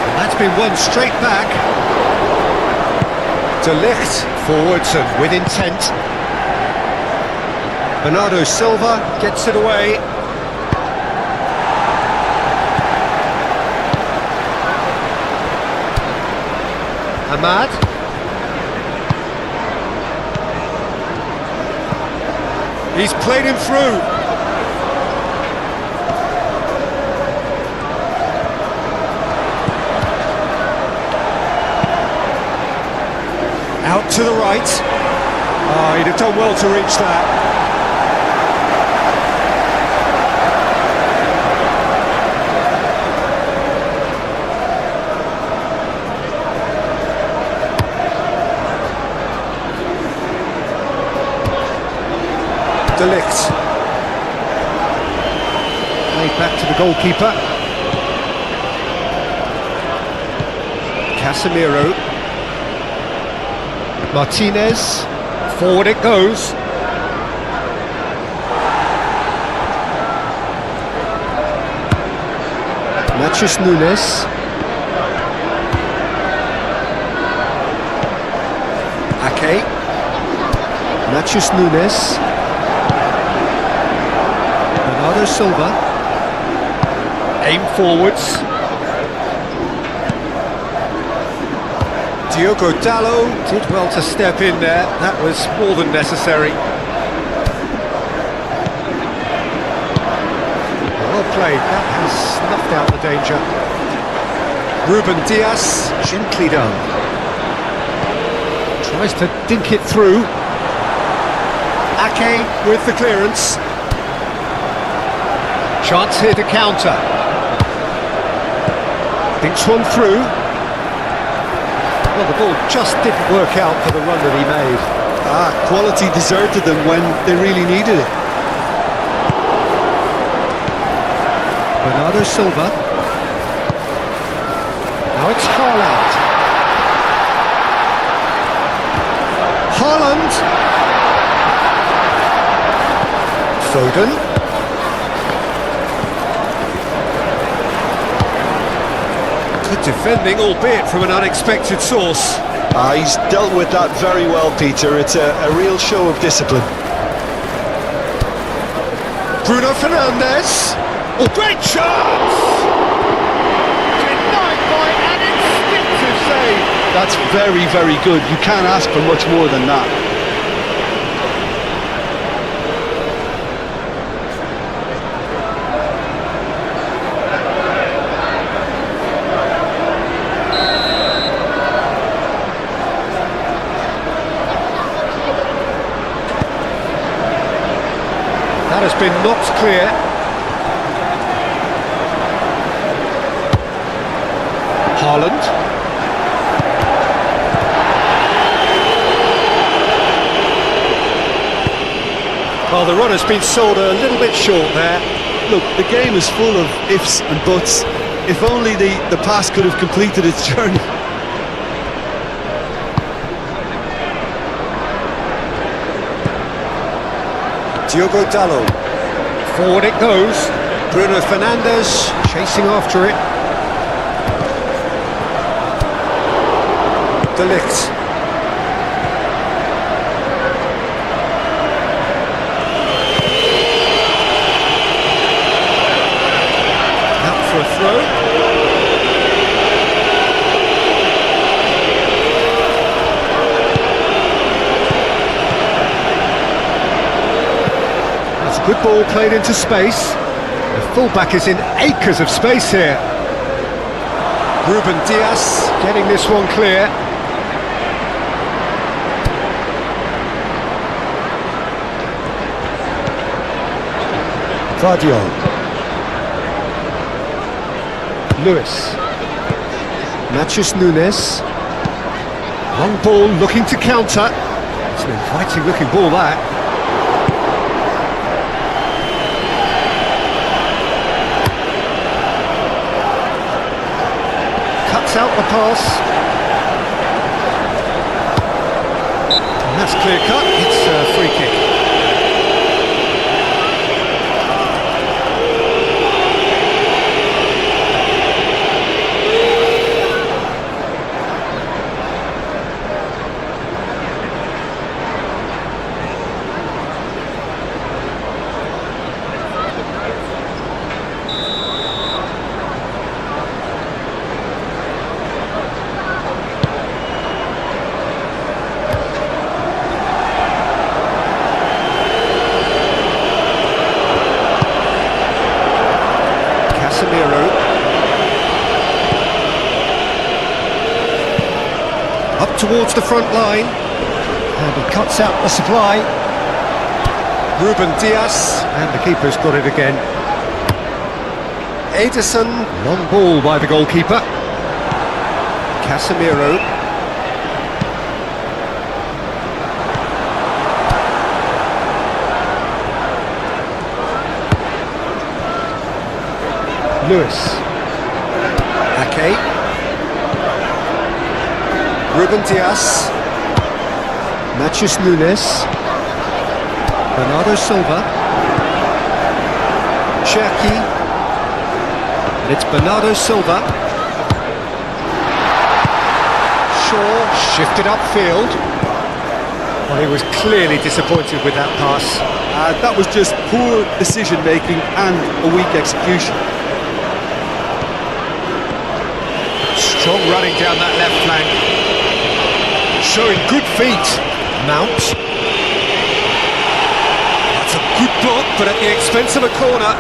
And that's been won straight back. De Ligt forwards and with intent. Bernardo Silva gets it away. Ahmad. He's played him through. Out to the right. Oh, he'd have done well to reach that. De Ligt. Played back to the goalkeeper. Casemiro. Martinez. Forward it goes. Matthews Nunes. Ake. Matthews Nunes. Bernardo Silva. Aim forwards. Diogo Dallo did well to step in there. That was more than necessary. Well played. That has snuffed out the danger. Ruben Diaz, gently done. Tries to dink it through. Ake with the clearance. Chance here to counter. Dinks one through. Well, the ball just didn't work out for the run that he made. Quality deserted them when they really needed it. Bernardo Silva. Now it's Haaland. Haaland. Foden. Good defending, albeit from an unexpected source. He's dealt with that very well, Peter. It's a real show of discipline. Bruno Fernandes. Oh, great chance! Denied by an instinctive save. That's very, very good. You can't ask for much more than that. just been knocked clear. Haaland. Well, the runner's been sold a little bit short there. Look, the game is full of ifs and buts. If only the pass could have completed its journey. Diogo Dalot. Forward it goes. Bruno Fernandes chasing after it. De Ligt. Out for a throw. That's a good ball played into space. The fullback is in acres of space here. Ruben Dias getting this one clear. Vardio. Lewis. Matthews Nunes. Long ball looking to counter. It's an inviting looking ball that. Cuts out the pass. And that's clear cut. It's a free kick. Up towards the front line, and he cuts out the supply. Ruben Dias, and the keeper's got it again. Ederson, long ball by the goalkeeper. Casemiro. Lewis. Ake. Ruben Dias. Matthews Nunes. Bernardo Silva. Cherki. And it's Bernardo Silva. Shaw shifted upfield. Well, he was clearly disappointed with that pass. That was just poor decision making and a weak execution. Strong running down that left flank. Showing good feet. Mount. That's a good block, but at the expense of a corner.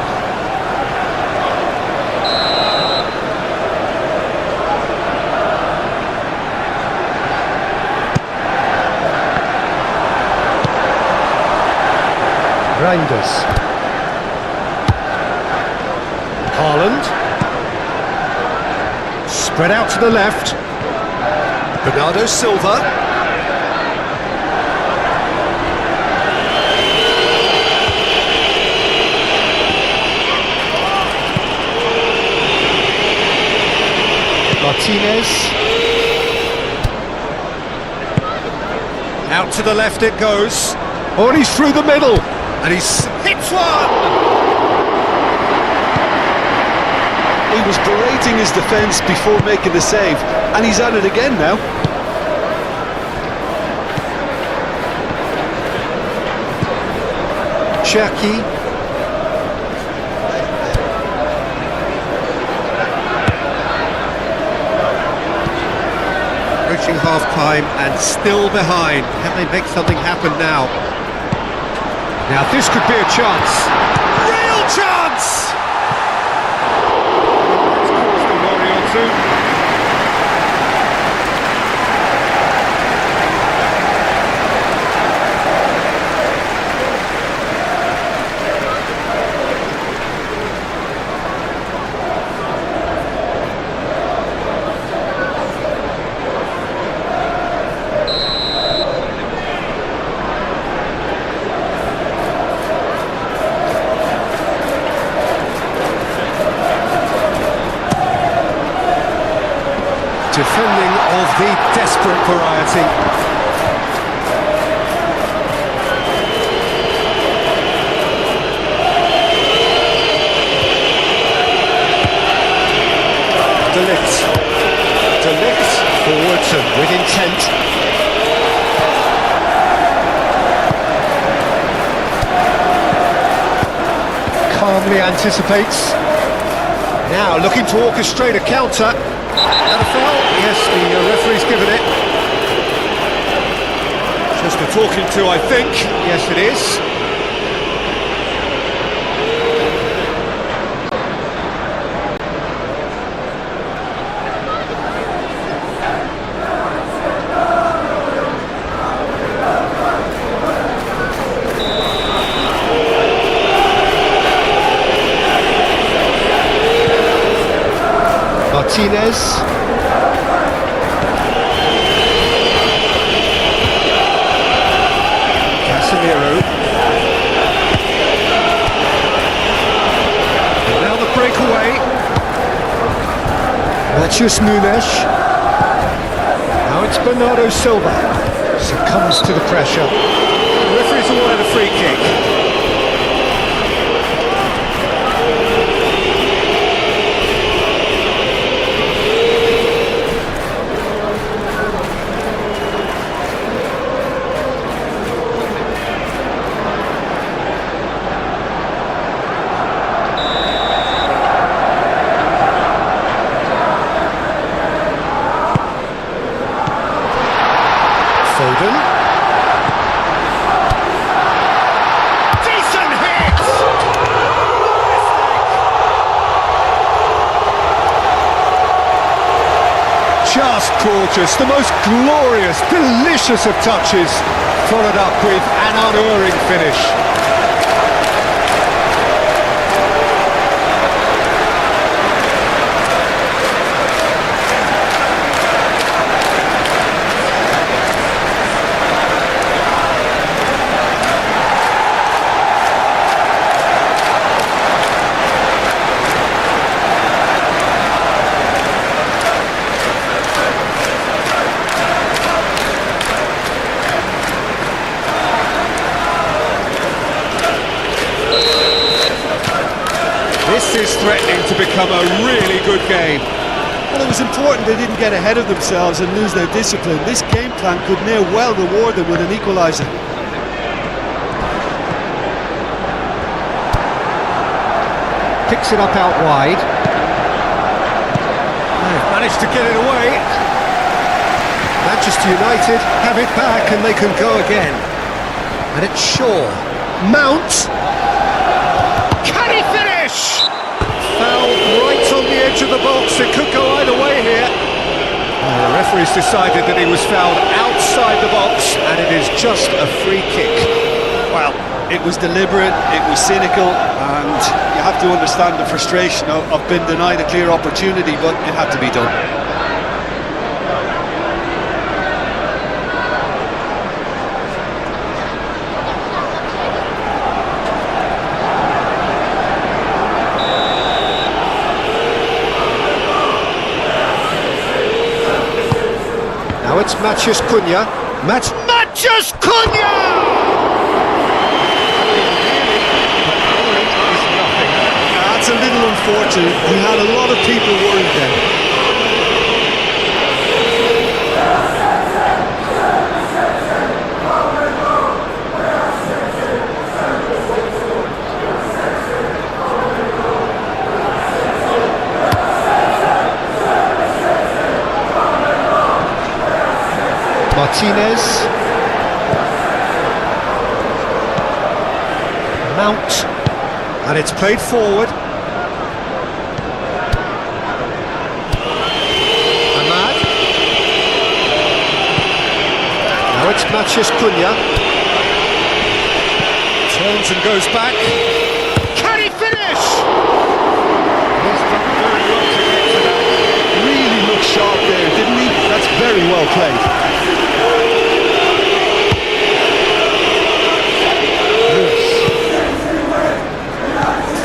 Reinders. Haaland. Spread out to the left. Bernardo Silva. Martinez. Out to the left it goes. Oh, and he's through the middle. And he's hits one! He was berating his defence before making the save, and he's at it again now. Cherki. Reaching half-time and still behind. Can they make something happen now? Now this could be a chance. Real chance! It's caused a worry or two. Defending of the desperate variety. De Ligt forwards and with intent. Calmly anticipates. Now looking to orchestrate a counter. And a foul? Yes, the referee's given it. Just a talking to, I think. Yes, it is. Martinez. Casemiro. And now the breakaway. Matheus Nunes. Now it's Bernardo Silva. Succumbs to the pressure. The referee's awarded a free kick. Foden. Decent hit! Just gorgeous, the most glorious, delicious of touches, followed up with an unerring finish. This is threatening to become a really good game. Well, it was important they didn't get ahead of themselves and lose their discipline. This game plan could near well reward them with an equaliser. Picks it up out wide. They've managed to get it away. Manchester United have it back and they can go again. And it's Shaw. Mount. Can he finish? Foul right on the edge of the box. It could go either way here. The referee's decided that he was fouled outside the box and it is just a free kick. Well, it was deliberate, it was cynical, and you have to understand the frustration of being denied a clear opportunity, but it had to be done. Now it's Matheus Cunha. Matheus Cunha! That's a little unfortunate. We had a lot of people worried then. Martinez. Mount. And it's played forward. Ahmad. Now it's Matheus Cunha. Turns and goes back. Can he finish? He's done very well to get to that. Really looked sharp there, didn't he? That's very well played.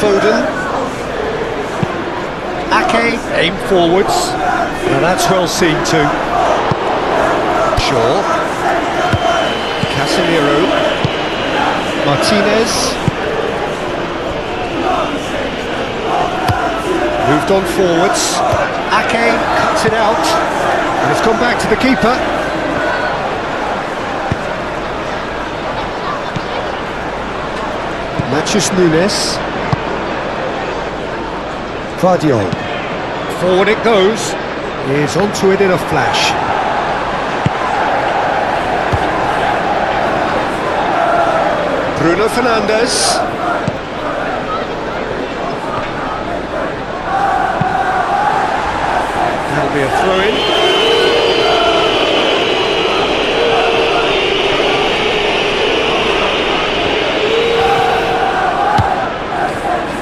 Foden. Ake, aim forwards. Now that's well seen too. Shaw. Casemiro. Martinez. Moved on forwards. Ake cuts it out. And it's gone back to the keeper. Matches Nunes. Guardiola. Forward it goes. He's onto it in a flash. Bruno Fernandes. That'll be a throw-in.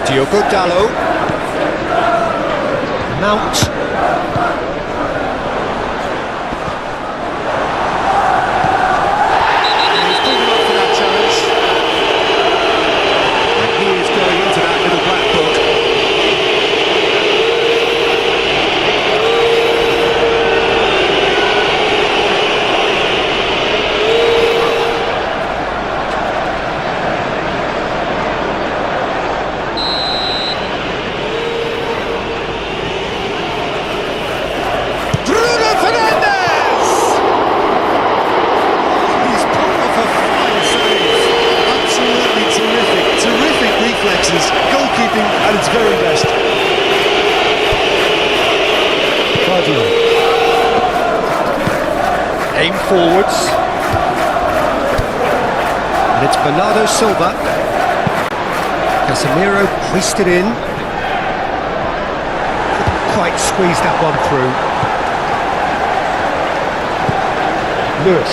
Diogo Dalot. Mount. He's good enough for that challenge. And he is going into that little black book. Goalkeeping at its very best. Guardiola. Aim forwards. And it's Bernardo Silva. Casemiro hoisted in. Couldn't quite squeeze that one through. Lewis.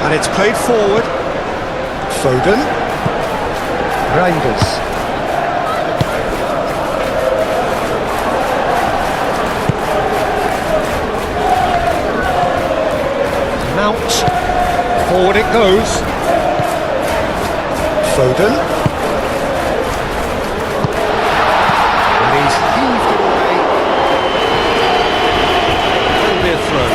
And it's played forward. Foden. Reinders. Mount. Forward it goes. Foden. And he's heaved it away. That'll be a throw.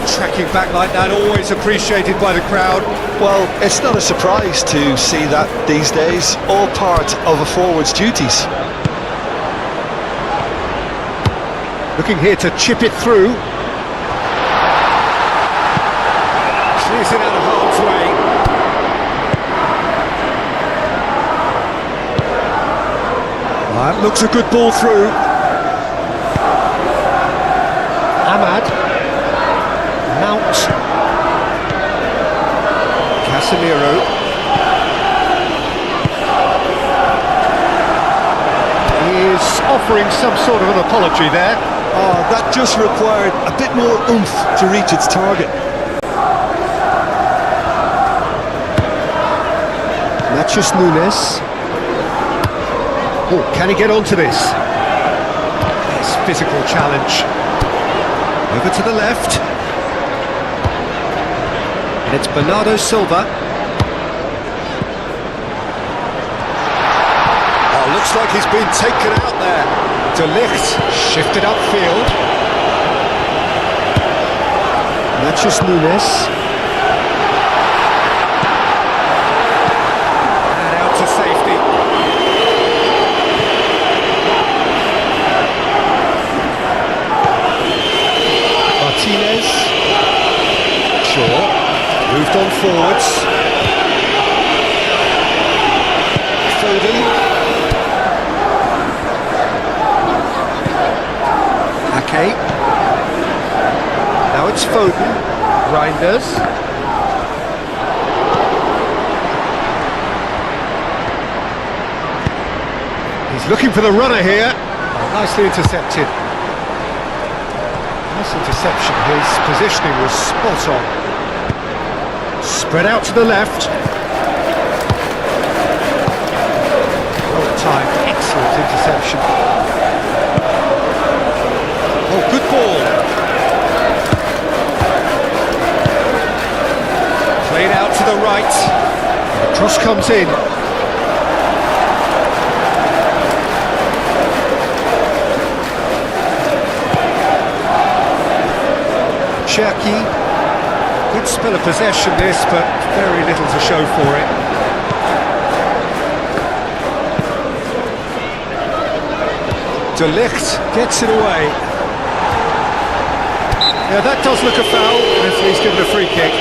Tracking back like that, always appreciated by the crowd. Well, it's not a surprise to see that these days, all part of a forward's duties. Looking here to chip it through. Clears it out of harm's way. That looks a good ball through. Ahmad. Mount. Casemiro. He is offering some sort of an apology there. Oh, that just required a bit more oomph to reach its target. Matches Nunes. Oh, can he get onto this? Yes, physical challenge. Over to the left. It's Bernardo Silva. Oh, looks like he's been taken out there. De Ligt shifted upfield. Matches Nunes. And out to safety. Martinez. Shaw. Moved on forwards. Foden. Ake. Now it's Foden. Reinders. He's looking for the runner here. Nicely intercepted. Nice interception. His positioning was spot on. Spread out to the left. Well timed, excellent interception. Cross comes in. Cherki. Good spell of possession this, but very little to show for it. De Ligt gets it away. Yeah, that does look a foul. Referee's given a free kick.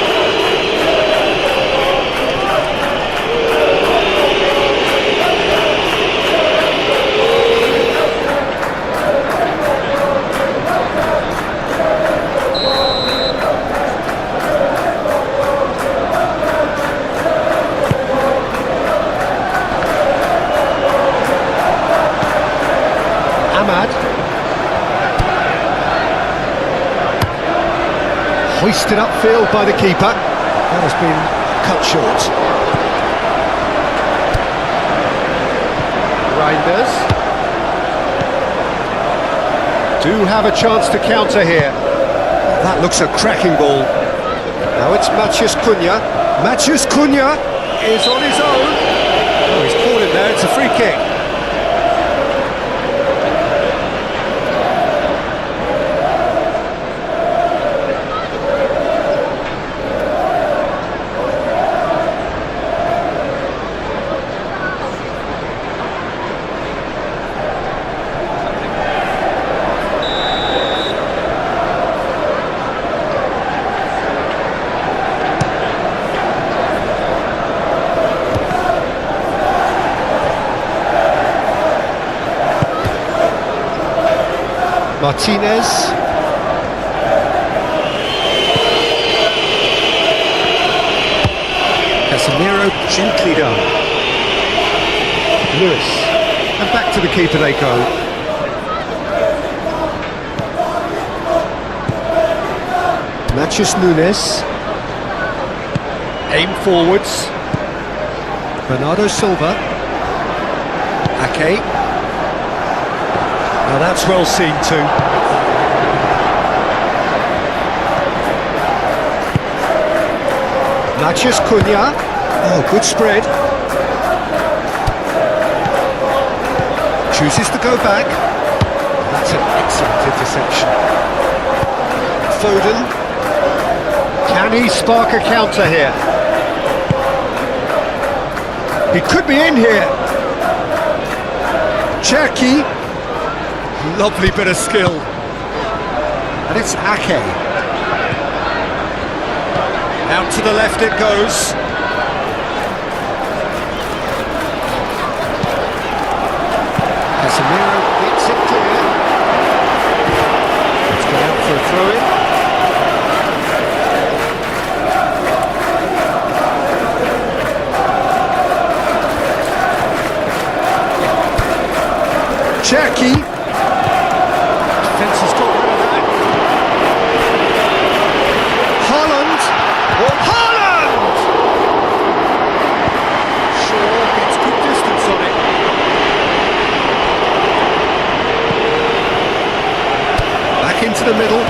Hoisted upfield by the keeper. That has been cut short. Reinders do have a chance to counter here. That looks a cracking ball. Now it's Matheus Cunha. Matheus Cunha is on his own. Oh, he's caught it there. It's a free kick. Martinez. Casemiro gently done. Lewis. And back to the keeper they go. Matheus Nunes. Aim forwards. Bernardo Silva. Ake. Now that's well seen too. Matheus Cunha. Oh, good spread. Chooses to go back. That's an excellent interception. Foden. Can he spark a counter here? He could be in here. Cherki. Lovely bit of skill. And it's Ake. Out to the left it goes. Casemiro gets it clear. It's gone out for a throw-in. Cherki. Defence has got rid of that. Haaland. Oh, Haaland! Shaw gets good distance on it. Back into the middle.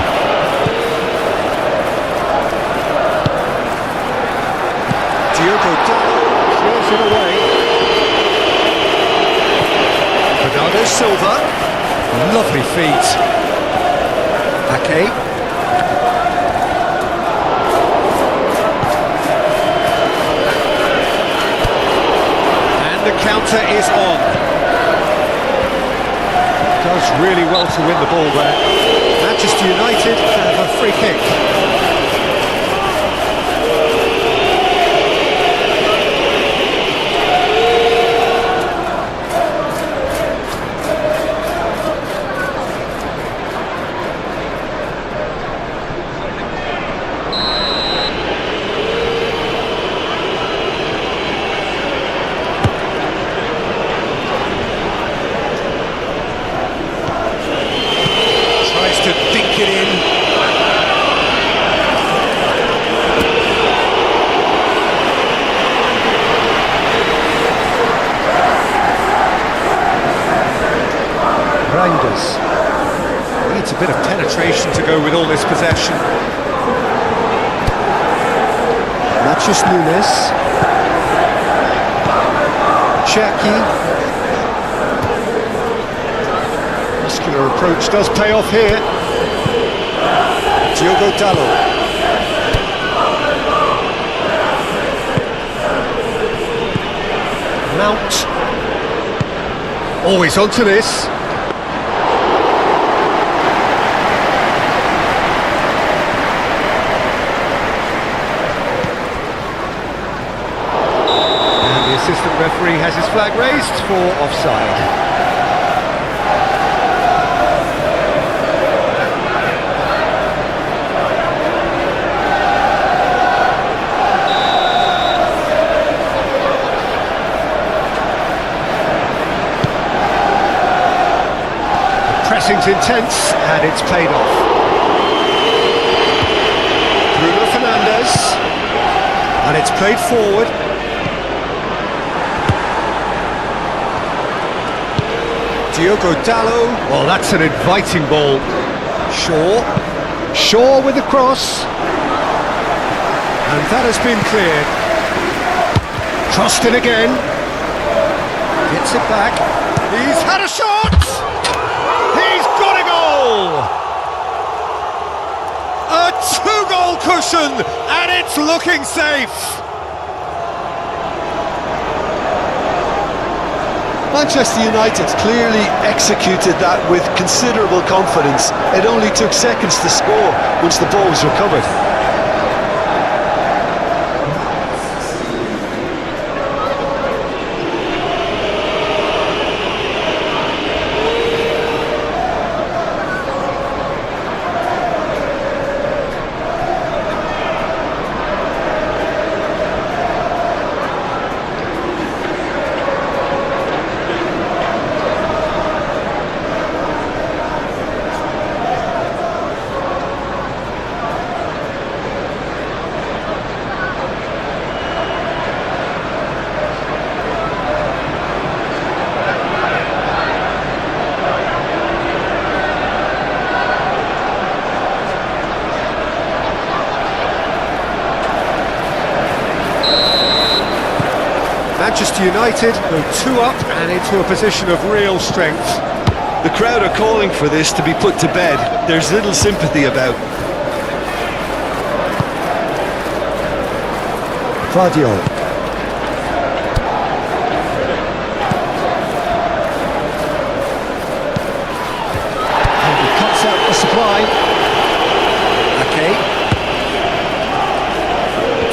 Diogo Dalot clears it away. Bernardo Silva. Lovely feet. Ake. And the counter is on. Does really well to win the ball there. Manchester United have a free kick. Needs a bit of penetration to go with all this possession. Matheus Nunes. Cherky. Muscular approach does pay off here. Diogo Dalot. Mount. Always onto this. And the assistant referee has his flag raised for offside. Pressing's intense, and it's paid off. Bruno Fernandes, and it's played forward. Diogo Dalot. Well, that's an inviting ball. Shaw with the cross. And that has been cleared. Crossed in again. Gets it back. He's had a shot! He's got a goal! A two-goal cushion, and it's looking safe. Manchester United clearly executed that with considerable confidence. It only took seconds to score once the ball was recovered. Manchester United go 2 up and into a position of real strength. The crowd are calling for this to be put to bed. There's little sympathy about. Vardiol. And he cuts out the supply. Okay.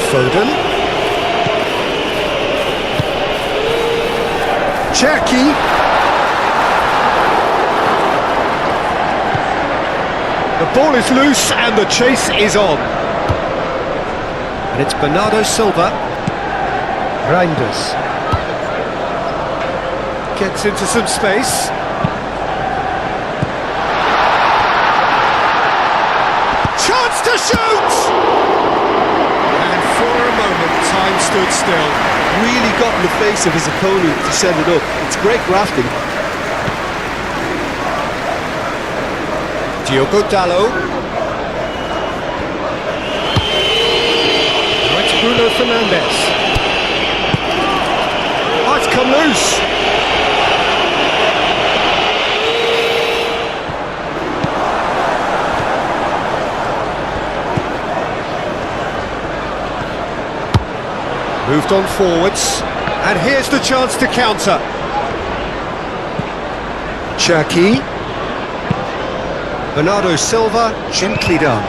Foden. Cherky. The ball is loose and the chase is on. And it's Bernardo Silva. Reinders. Gets into some space. Chance to shoot! And for a moment, time stood still. Really got in the face of his opponent to set it up. It's great grafting. Diogo Dalot. Now it's Bruno Fernandes. Oh, it's come loose. Moved on forwards, and here's the chance to counter. Cherky. Bernardo Silva, gently done.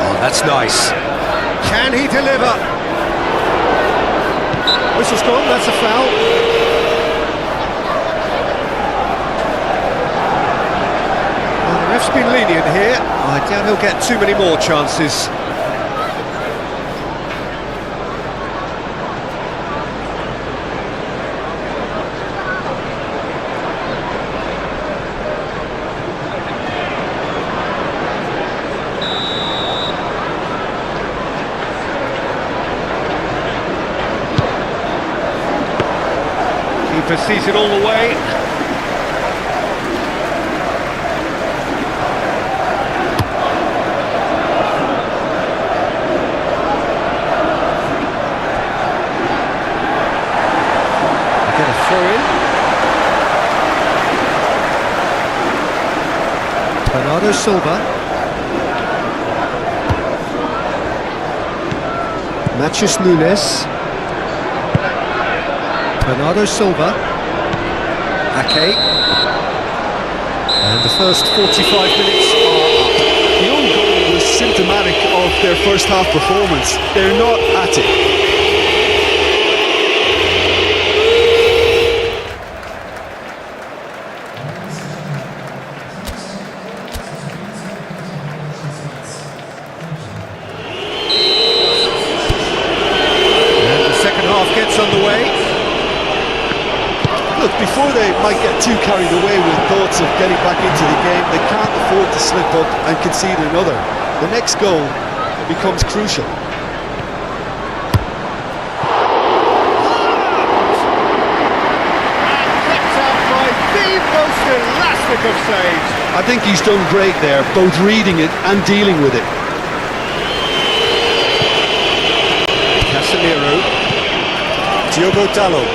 Oh, that's nice. Can he deliver? Whistle's gone, that's a foul. Ref's been lenient here. I doubt he'll get too many more chances. Keeper sees it all the way. Bernardo Silva. Matheus Nunes. Bernardo Silva. Ake. And the first 45 minutes are up. The own goal was symptomatic of their first half performance. They're not at it. Gets underway. Look, before they might get too carried away with thoughts of getting back into the game, they can't afford to slip up and concede another. The next goal becomes crucial. And kept out by the most elastic of saves. I think he's done great there, both reading it and dealing with it. Casemiro. Diogo Dalot.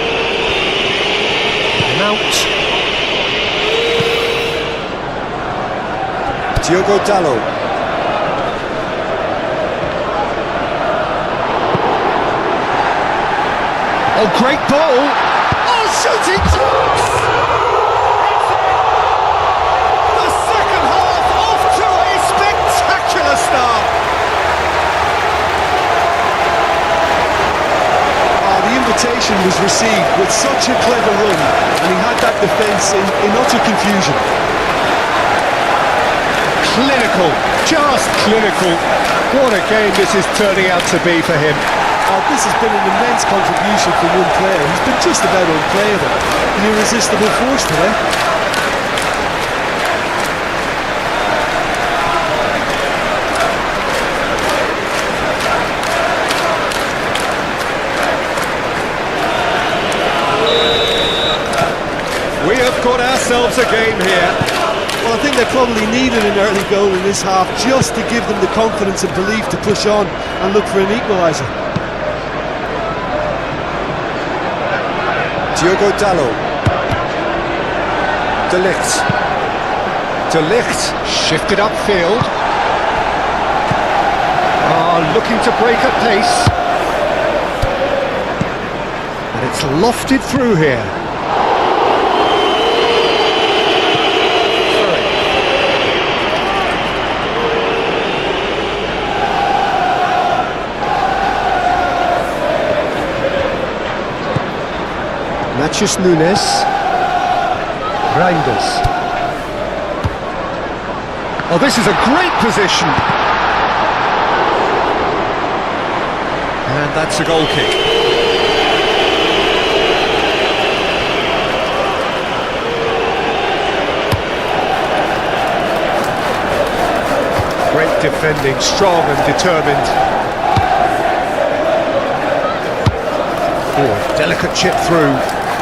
Mount. Diogo Dalot. Oh, great ball! Oh, shooting chance! The second half off to a spectacular start. The invitation was received with such a clever run, and he had that defence in utter confusion. Clinical, just clinical. What a game this is turning out to be for him. This has been an immense contribution from one player. He's been just about unplayable. An irresistible force today. We have got ourselves a game here. Well, I think they probably needed an early goal in this half just to give them the confidence and belief to push on and look for an equaliser. Diogo Dalot. De Ligt. De Ligt shifted upfield. Looking to break at pace. And it's lofted through here. Matheus Nunes. Reinders. Oh, this is a great position. And that's a goal kick. Great defending, strong and determined. Oh, delicate chip through.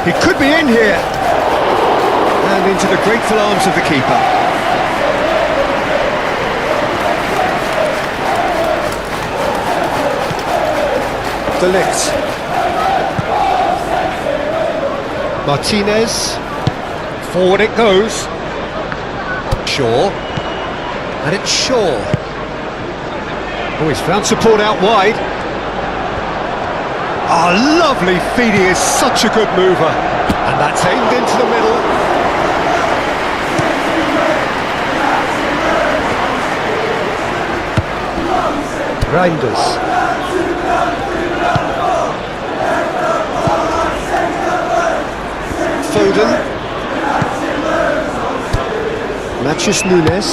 He could be in here. And into the grateful arms of the keeper. De Ligt. Martinez. Forward it goes. Shaw. And it's Shaw. Oh, he's found support out wide. Oh, lovely feed. He is such a good mover. And that's aimed into the middle. Reinders. Foden. Matheus Nunes.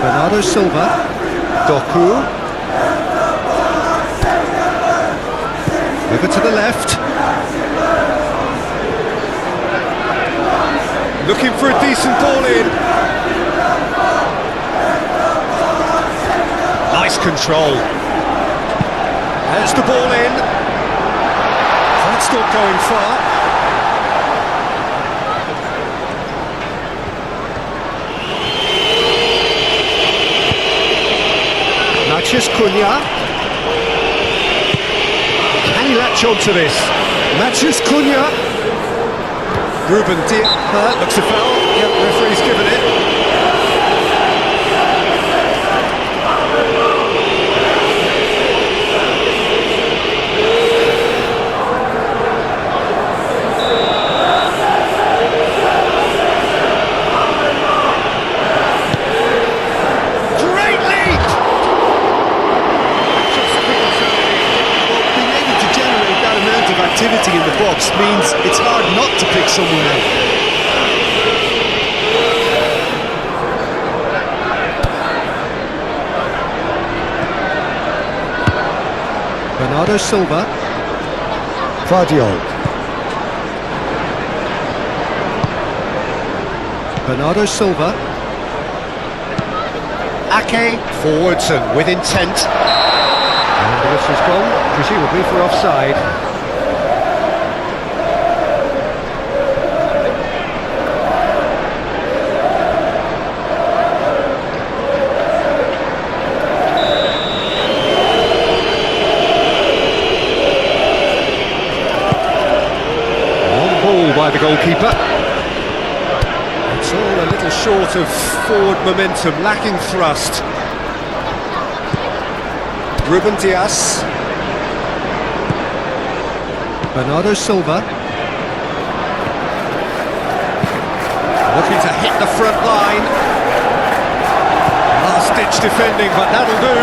Bernardo Silva. Doku. Over to the left. Looking for a decent ball in. Nice control. There's the ball in. That's not going far. Matheus Cunha. Can he latch on to this? Matheus Cunha. Ruben Diaz. Looks a foul. Yep, referee's given it. activity in the box means it's hard not to pick someone out. Bernardo Silva. Guardiola. Bernardo Silva. Ake. Forwards and with intent. And the whistle's gone, presumably for offside. Long ball by the goalkeeper. It's all a little short of forward momentum, lacking thrust. Ruben Dias. Bernardo Silva. Looking to hit the front line. Last-ditch defending, but that'll do.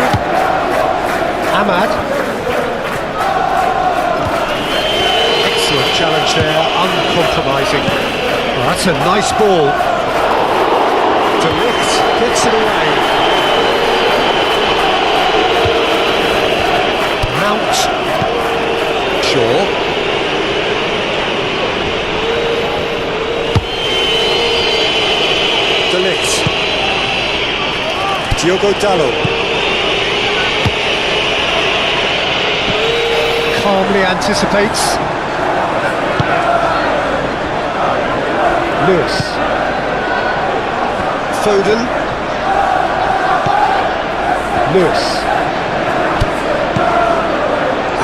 Ahmad. Excellent challenge there, uncompromising. Oh, that's a nice ball. De Ligt gets it away. Mount. Shaw. De Ligt. Diogo Dalot. Calmly anticipates. Lewis. Foden. Lewis.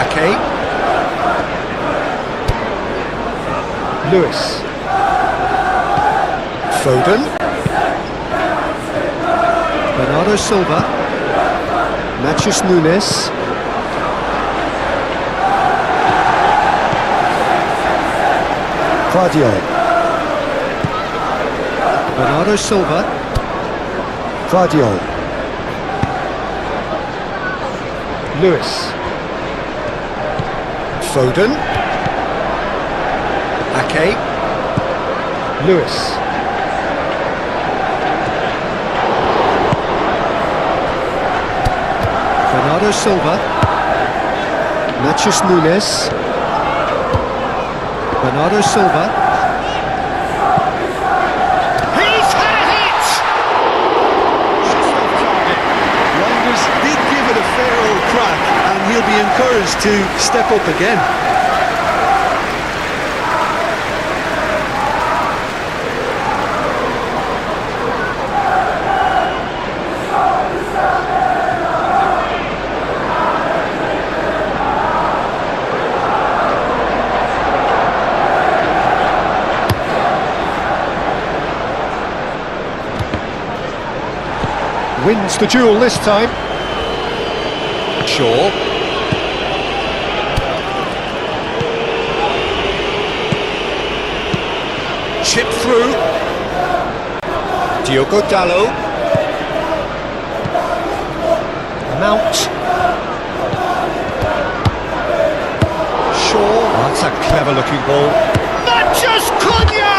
Ake. Lewis. Foden. Bernardo Silva. Matheus Nunes. Guardiola. Bernardo Silva. Guardiola. Lewis. Foden. Ake. Lewis. Bernardo Silva. Matheus Nunes. Bernardo Silva. He's had a hit! Just off target. Rangers did give it a fair old crack, and he'll be encouraged to step up again. Wins the duel this time. Shaw. Chip through. Diogo Dalot. Mount. Shaw. That's a clever looking ball. Matches Cunha!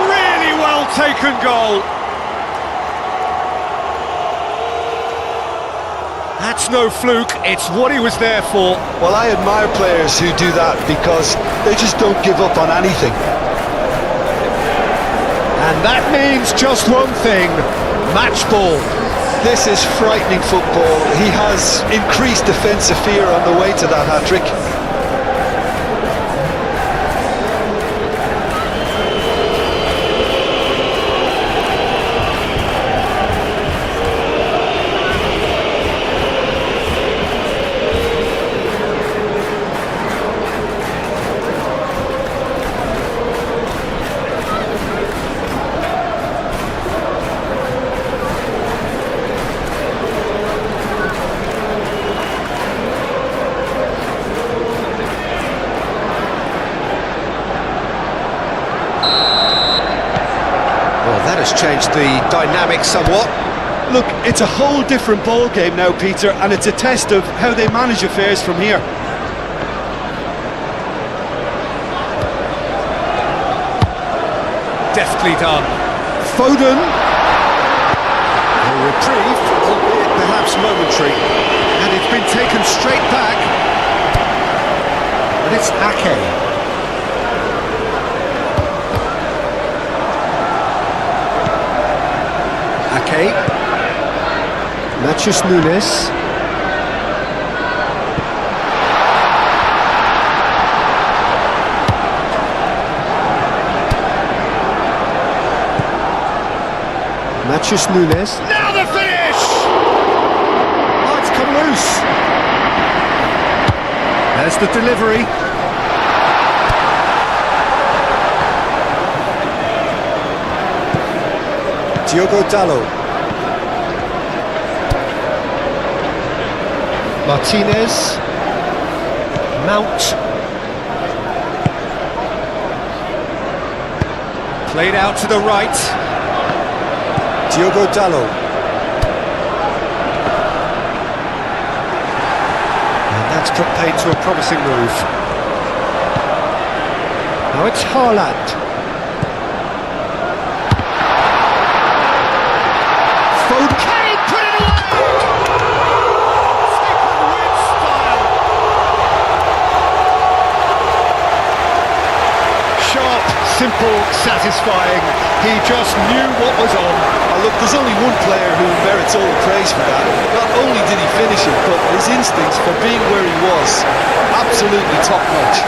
Really well taken goal. That's no fluke, it's what he was there for. Well, I admire players who do that because they just don't give up on anything. And that means just one thing, match ball. This is frightening football. He has increased defensive fear on the way to that hat-trick. That has changed the dynamic somewhat. Look, it's a whole different ball game now, Peter, and it's a test of how they manage affairs from here. deftly done. Foden. A reprieve, albeit perhaps momentary. And it's been taken straight back. And it's Ake. Ake. Matheus Nunes. Matheus Nunes. Now the finish! Oh, it's come loose. There's the delivery. Diogo Dalot. Martinez. Mount. Played out to the right. Diogo Dalot. And that's put paid to a promising move. Now it's Haaland. Foden. Kane put it away! Second win style. Sharp, simple, satisfying. He just knew what was on. Look, there's only one player who merits all the praise for that. Not only did he finish it, but his instincts for being where he was, absolutely top-notch.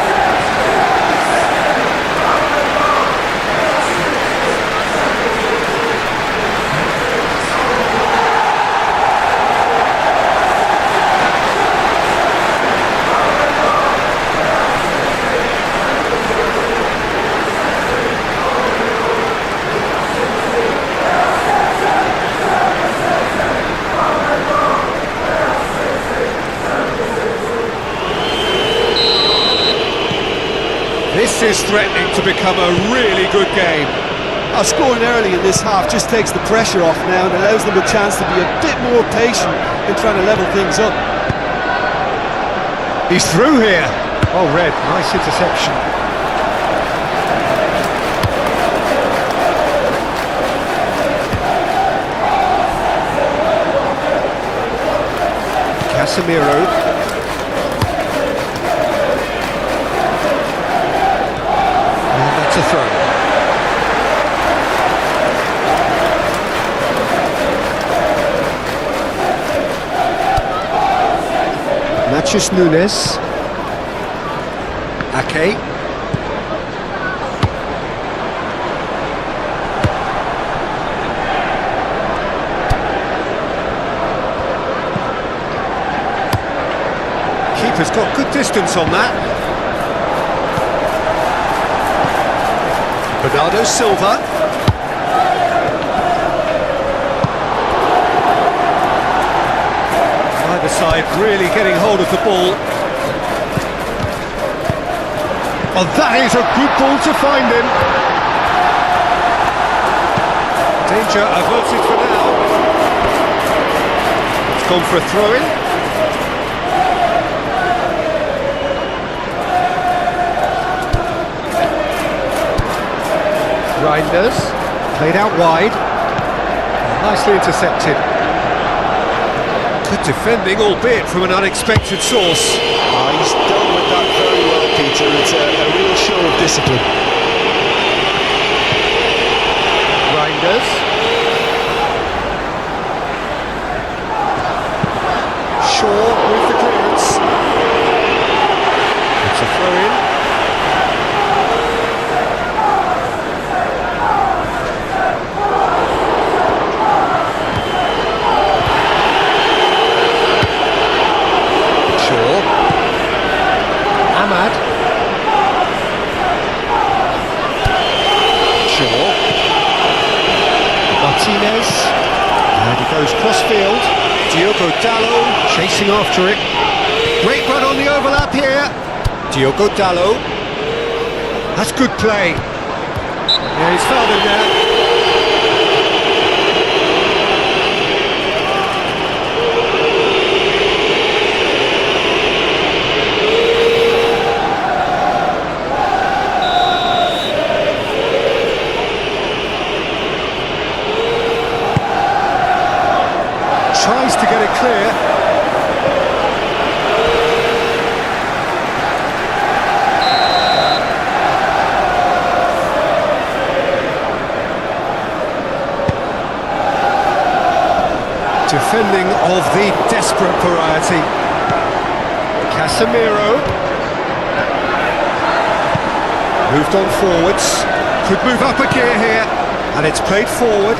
This is threatening to become a really good game. Scoring early in this half just takes the pressure off now and allows them a chance to be a bit more patient in trying to level things up. He's through here. Oh, Red, nice interception. Casemiro. That's a throw. Matheus Nunes. Ake. Keeper's got good distance on that. Bernardo Silva. Either side really getting hold of the ball. Oh, that is a good ball to find him. Danger averted for now. It's gone for a throw-in. Reinders, played out wide, nicely intercepted. Good defending, albeit from an unexpected source. He's dealt with that very well, Peter. It's a real show of discipline. Reinders. Shaw with the clearance. It's a throw-in. Ahmad. Shaw. Martinez. And he goes cross-field. Diogo Dalot chasing after it. Great run on the overlap here. Diogo Dalot. That's good play. Yeah, he's fouled him there. clear. Defending of the desperate variety. Casemiro. Moved on forwards. Could move up a gear here. And it's played forward.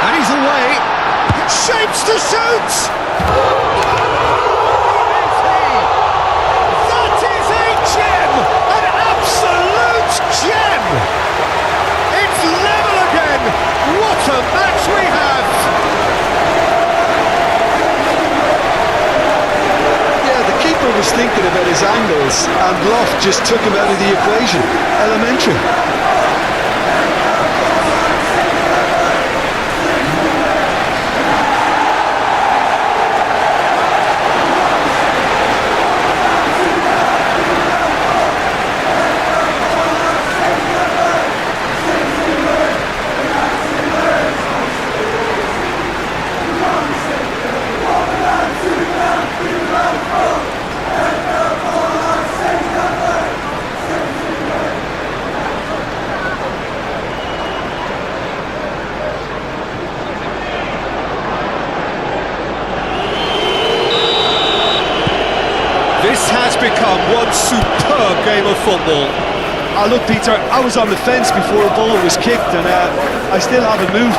And he's away. Shapes to shoot! That is a gem! An absolute gem! It's level again! What a match we have! Yeah, the keeper was thinking about his angles and Loft just took him out of the equation. Elementary. This has become one superb game of football. Look, Peter, I was on the fence before a ball was kicked, and I still haven't moved.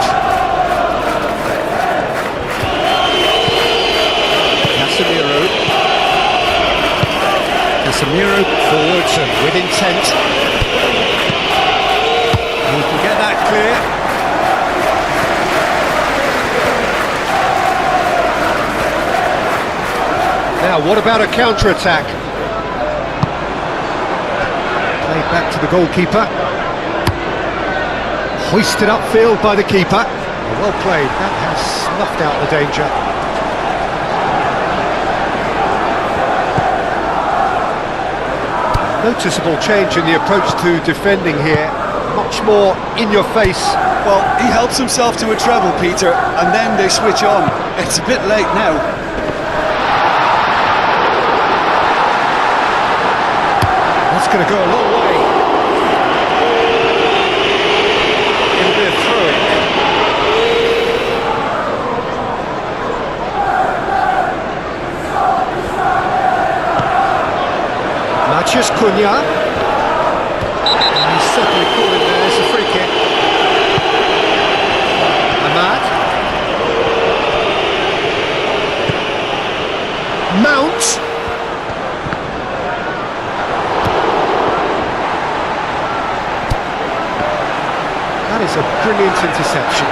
Casemiro forwards and with intent. He can get that clear. Now, what about a counter-attack? Played back to the goalkeeper. Hoisted upfield by the keeper. Well played, that has snuffed out the danger. Noticeable change in the approach to defending here. Much more in your face. Well, he helps himself to a treble, Peter, and then they switch on. It's a bit late now. That's going to go a long way. It'll be a throw-in. Matheus Cunha. He's certainly calling there. It's a free kick. Ahmad. Mount. That is a brilliant interception.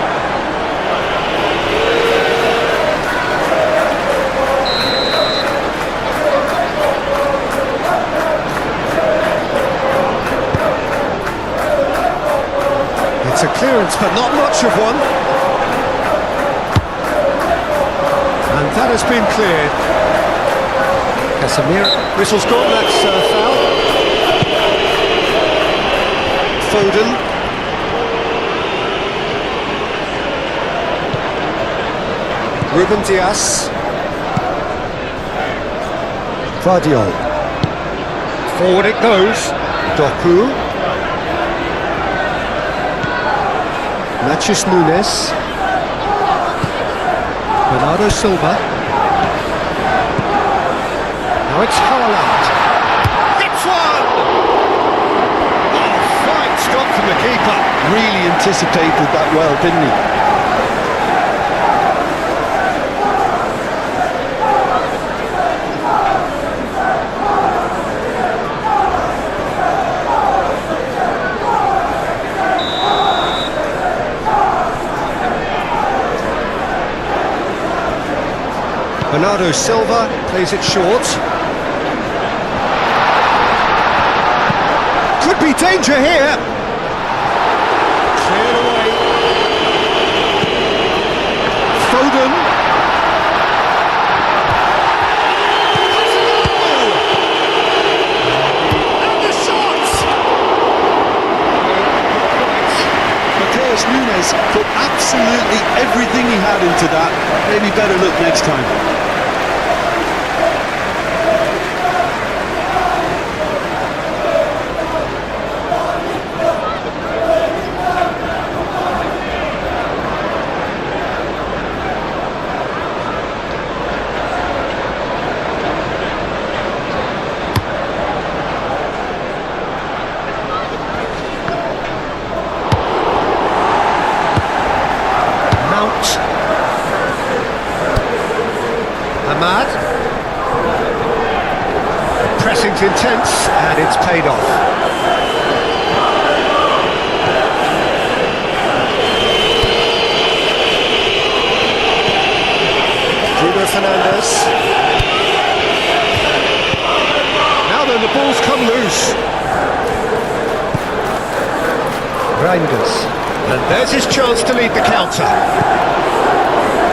It's a clearance, but not much of one. And that has been cleared. Casemiro. Whistle's gone, that's foul. Foden. Ruben Dias. Vardiol. Forward it goes. Doku. Matheus Nunes. Bernardo Silva. Now it's Haaland. Hits one! Oh, fine stop from the keeper. Really anticipated that well, didn't he? Bernardo Silva plays it short. Could be danger here. Cleared away. Foden. And the shot! Matheus Nunes put absolutely everything he had into that. maybe better luck next time. Ahmad. Pressing's intense and it's paid off. Bruno Fernandes. Now then, the ball's come loose. Reinders. And there's his chance to lead the counter.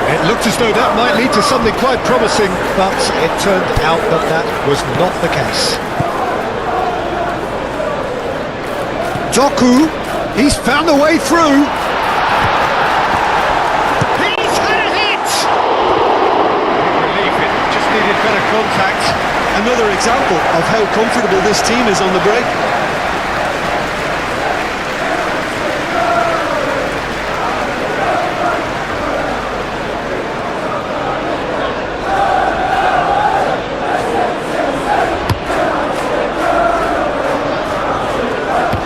It looked as though that might lead to something quite promising, but it turned out that that was not the case. Doku, he's found a way through. He's had a hit! Big relief, it just needed better contact. Another example of how comfortable this team is on the break.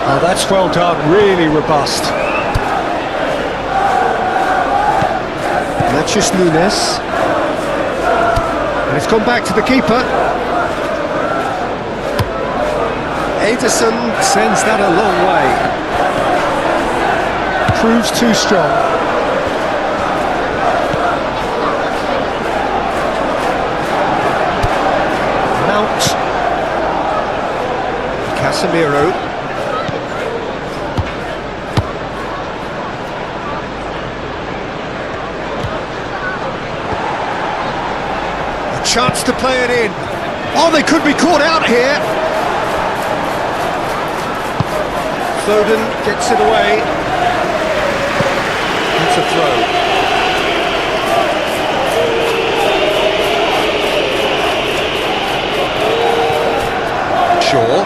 Oh, that's well done, really robust. Matheus Nunes. And it's gone back to the keeper. Ederson sends that a long way. Proves too strong. Mount. Casemiro. Chance to play it in. Oh, they could be caught out here. Foden gets it away. It's a throw. Shaw.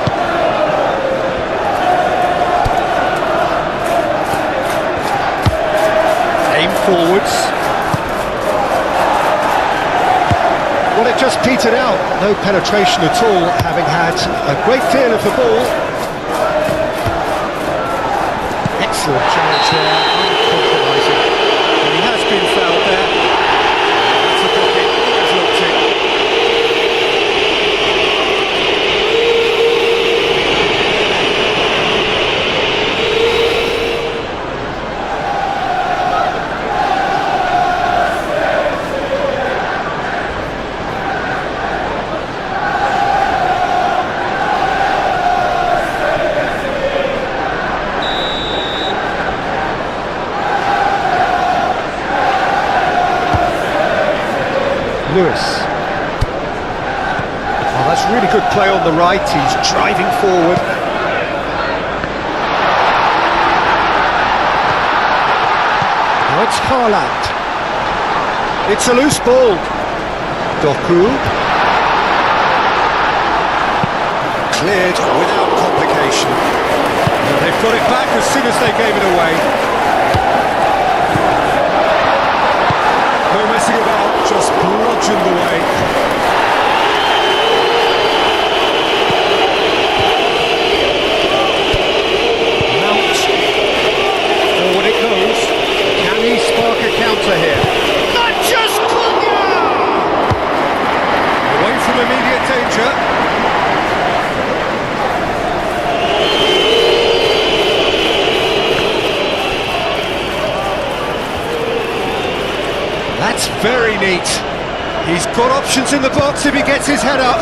Aim forwards. Well, it just petered out. No penetration at all, having had a great deal of the ball. Excellent challenge there, uncompromising. And he has been fouled there. That's a booking, he's looked in. Lewis. Oh, that's really good play on the right. He's driving forward. Now it's Haaland. It's a loose ball. Doku. Cleared without complication. And they've got it back as soon as they gave it away. No messing about, just bludgeoned away. Mount. Forward it goes. Can he spark a counter here? Not just Cunha! Away from immediate danger. That's very neat. He's got options in the box if he gets his head up.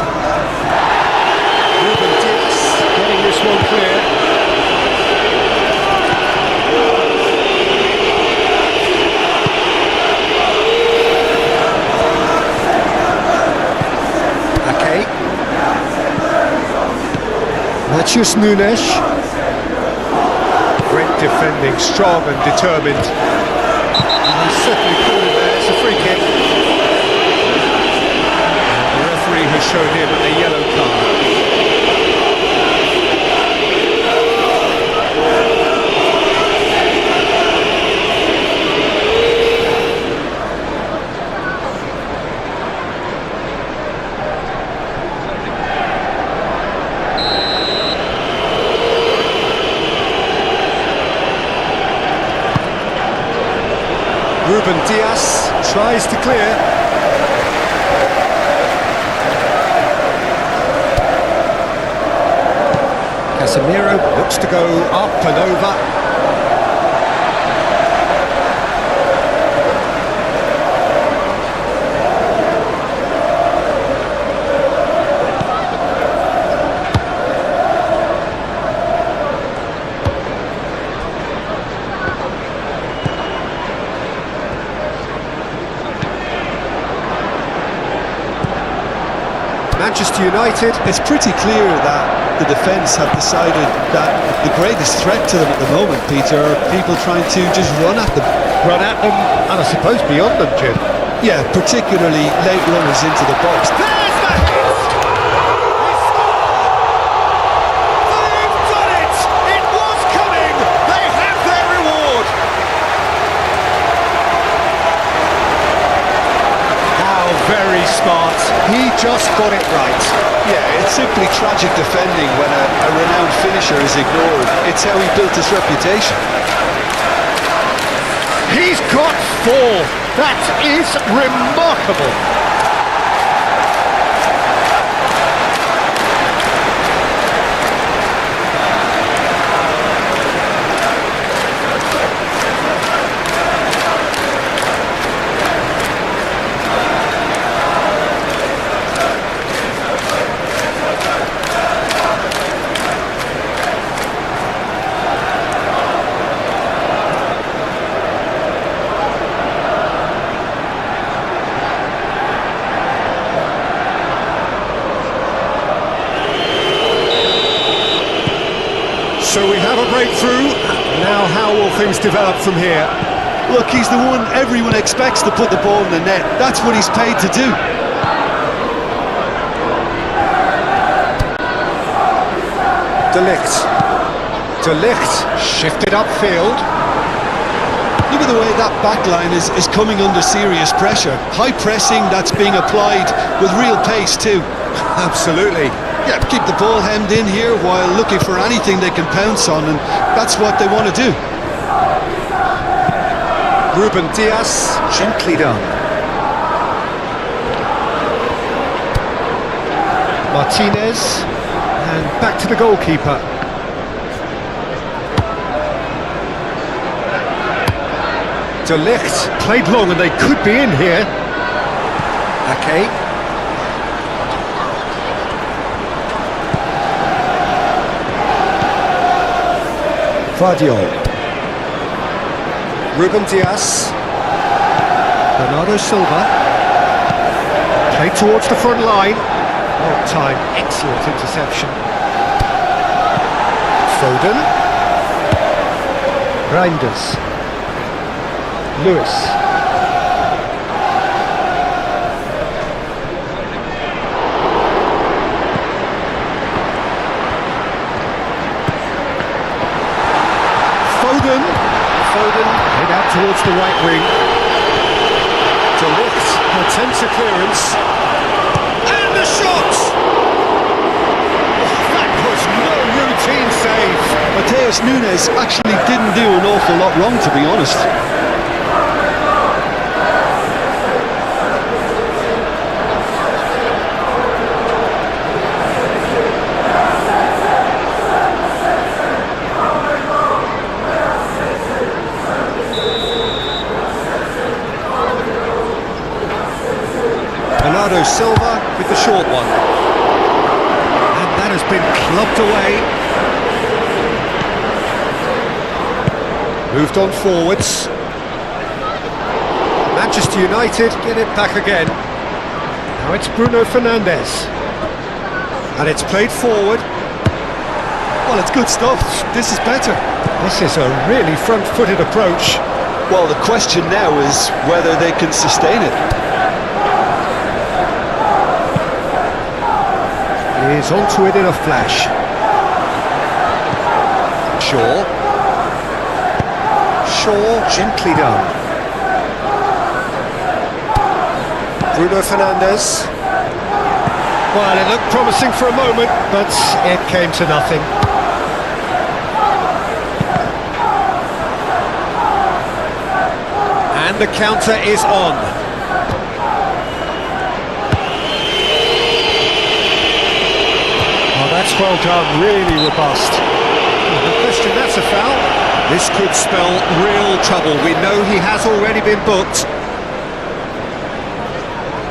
Ruben Dias getting this one clear. Okay. Matheus Nunes. Great defending, strong and determined. And he's certainly called it there. It's a free kick. show him a yellow card. Ruben Dias tries to clear. Casemiro looks to go up and over. Manchester United. It's pretty clear that the defence have decided that the greatest threat to them at the moment, Peter, are people trying to just run at them. Run at them, and I suppose beyond them, Jim. Yeah, particularly late runners into the box. There's the hit! He scored! They've done it! It was coming! They have their reward! How very smart. He just got it right. Yeah, it's simply tragic defending when a renowned finisher is ignored. It's how he built his reputation. He's got 4. That is remarkable. So we have a breakthrough. Now how will things develop from here? Look, he's the one everyone expects to put the ball in the net. That's what he's paid to do. De Ligt shifted upfield. Look at the way that back line is coming under serious pressure. High pressing that's being applied with real pace too. Absolutely. Yeah, keep the ball hemmed in here while looking for anything they can pounce on, and that's what they want to do. Ruben Dias, gently done. Martinez, and back to the goalkeeper. De Ligt played long and they could be in here. Ake. Vardiol. Ruben Dias. Bernardo Silva. Played towards the front line. Well timed, excellent interception. Foden. Reinders. Lewis. Foden head out towards the right wing. De Ligt attempts a clearance. And the shot! Oh, that was no routine save. Mateus Nunes actually didn't do an awful lot wrong, to be honest. Bernardo Silva with the short one. And that has been clubbed away. Moved on forwards. Manchester United get it back again. Now it's Bruno Fernandes. And it's played forward. Well, it's good stuff. This is better. This is a really front-footed approach. Well, the question now is whether they can sustain it. He's onto it in a flash. Shaw, gently done. Bruno Fernandes. Well, it looked promising for a moment, but it came to nothing. And the counter is on. Oh, that's well done, really robust. No question, that's a foul. This could spell real trouble. We know he has already been booked.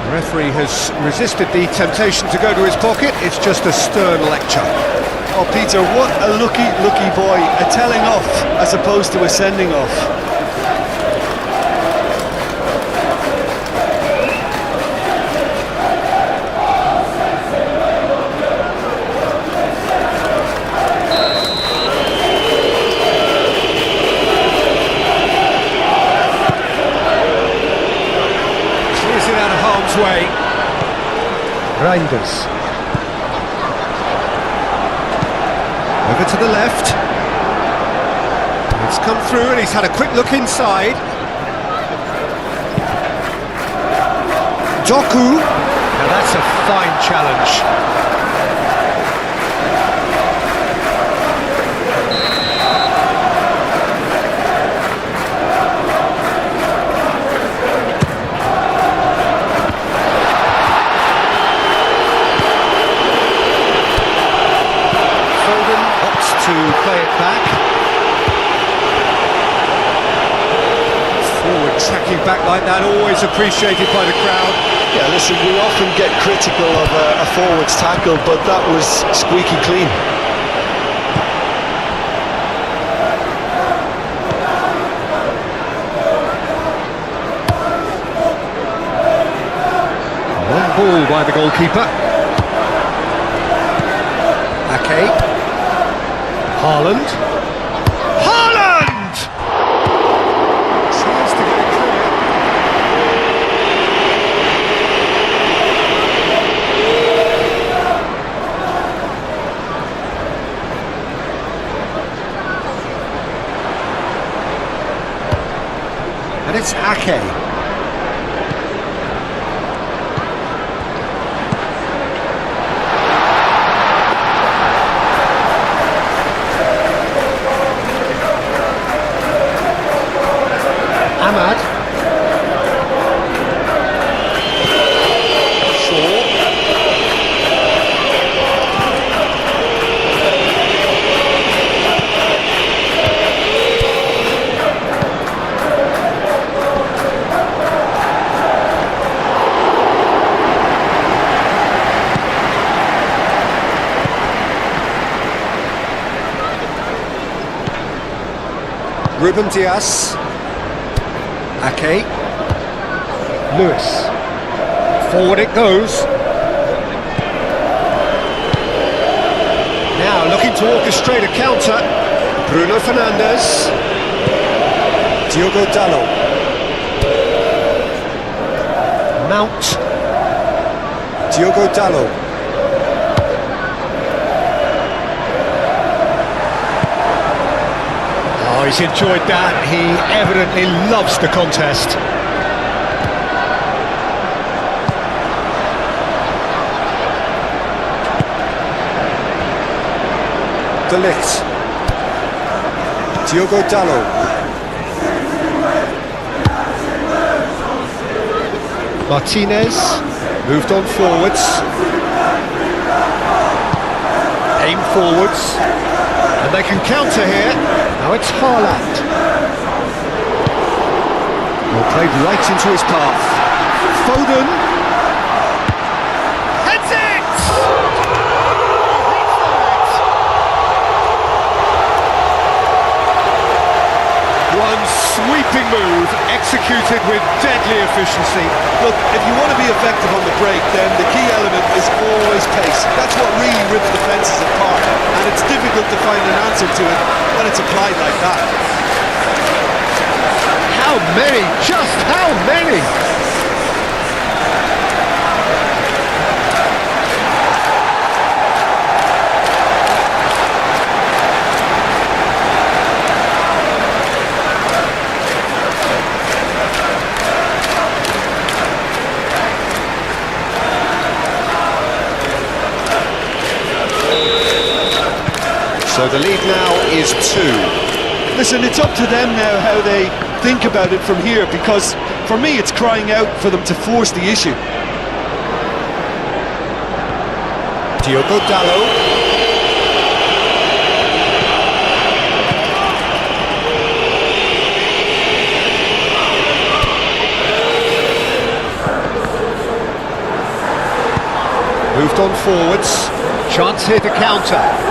The referee has resisted the temptation to go to his pocket. It's just a stern lecture. Oh, Peter, what a lucky boy. A telling off as opposed to a sending off. Clears it out of harm's way. Reinders. Over to the left. It's come through and he's had a quick look inside. Doku. Now that's a fine challenge. To play it back. Forward tracking back like that, always appreciated by the crowd. Yeah, listen, we often get critical of a forward's tackle, but that was squeaky clean. One ball by the goalkeeper. Ake. Haaland. Haaland! Seems to get it clear. And it's Ake. Ahmad. Shaw. Ruben Dias. Ake. Lewis. Forward it goes. Now looking to orchestrate a counter. Bruno Fernandes. Diogo Dalot. Mount. Diogo Dalot. Oh, he's enjoyed that. He evidently loves the contest. De Ligt. Diogo Dalot. Martinez moved on forwards. Aim forwards. And they can counter here. Now it's Haaland. Well, played right into his path. Foden. Heads it! One sweeping move, executed with deadly efficiency. Look, if you want to be effective on the break, then the key element is always pace. That's what really rips defences apart, and it's difficult to find an answer to it when it's applied like that. How many? Just how many? So the lead now is 2. Listen, it's up to them now how they think about it from here, because for me it's crying out for them to force the issue. Diogo Dallo. Moved on forwards. Chance here to counter.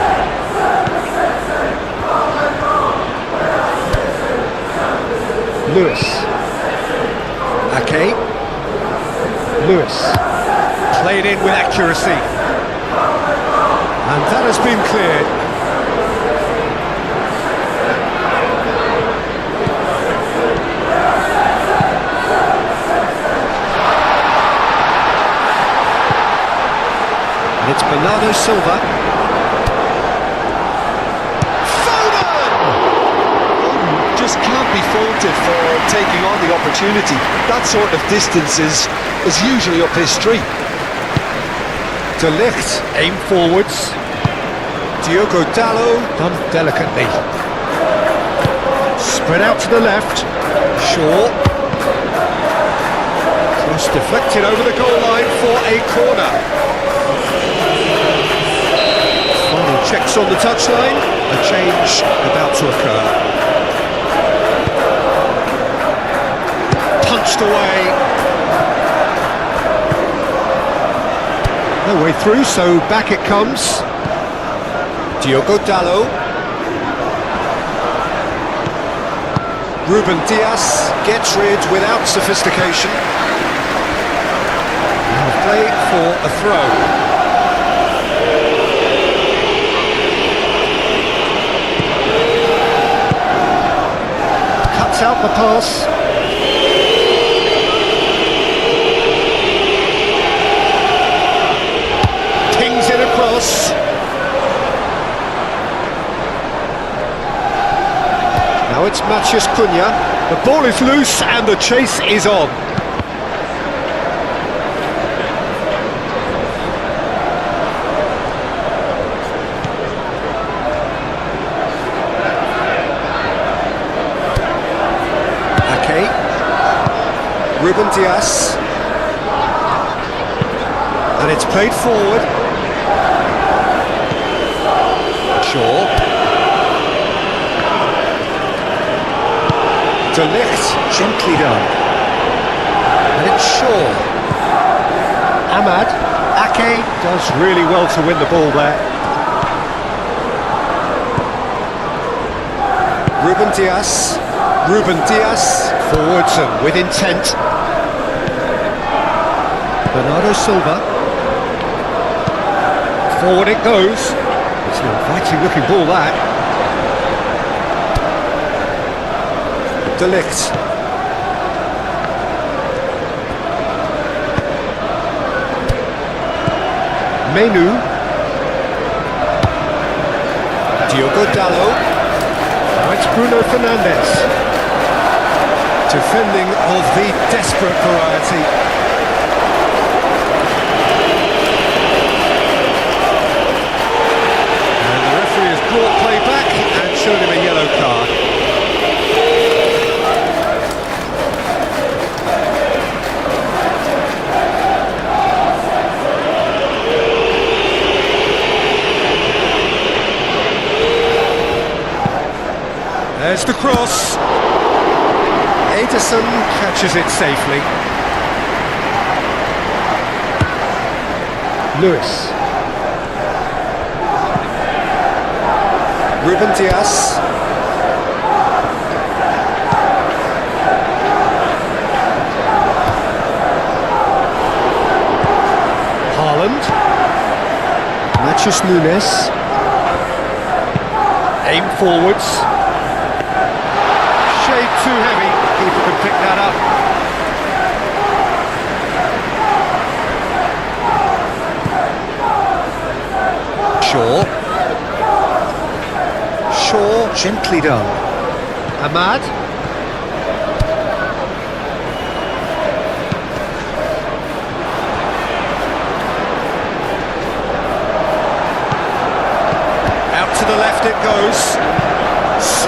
Lewis. Ake. Lewis. Played in with accuracy. And that has been cleared. And it's Bernardo Silva. Just can't be faulted for taking on the opportunity. That sort of distance is usually up his street. De Ligt, aim forwards. Diogo Dallo, done delicately. Spread out to the left. Shaw. Cross deflected over the goal line for a corner. Final checks on the touchline. A change about to occur. Punched away. No way through, so back it comes. Diogo Dallo. Ruben Dias gets rid without sophistication. And play for a throw. Cuts out the pass. Pings it across. Now it's Matheus Cunha. The ball is loose and the chase is on. Ake. Ruben Dias. And it's played forward. Shaw. De Ligt, gently done. And it's Shaw. Ahmad. Ake does really well to win the ball there. Ruben Dias. Ruben Dias, forwards and with intent. Bernardo Silva. Forward it goes. It's an inviting looking ball that. De Ligt. Menu. Diogo Dallo. Now it's Bruno Fernandes. Defending of the desperate variety. And the referee has brought play back and showed him a yellow card. There's the cross. Ederson catches it safely. Lewis. Ruben Dias. Haaland. Matheus Nunes. Aim forwards. Too heavy, keeper can pick that up. Shaw, gently done. Ahmad. Out to the left it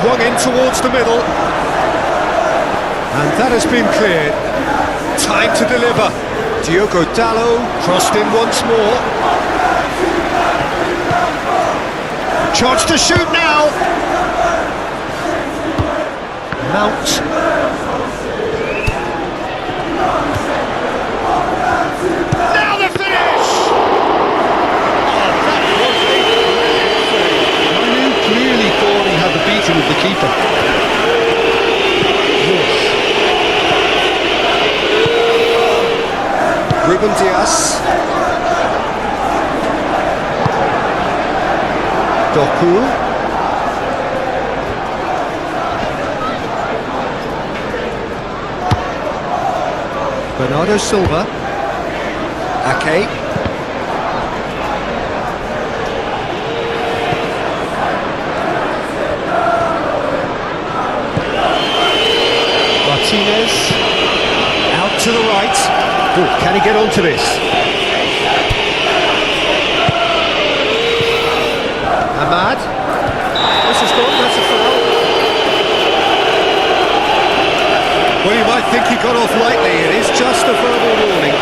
Swung in towards the middle. And that has been cleared. Time to deliver. Diogo Dalot crossed in once more. Chance to shoot now. Mount. Now the finish! Oh, that was a brilliant save. Manu clearly thought he had the beating of the keeper. Yes. Ruben Dias. Doku. Bernardo Silva. Ake. Martinez. Out to the right. Oh, can he get onto this? Ahmad. This is gone, that's a foul. Well, you might think he got off lightly. It is just a verbal warning.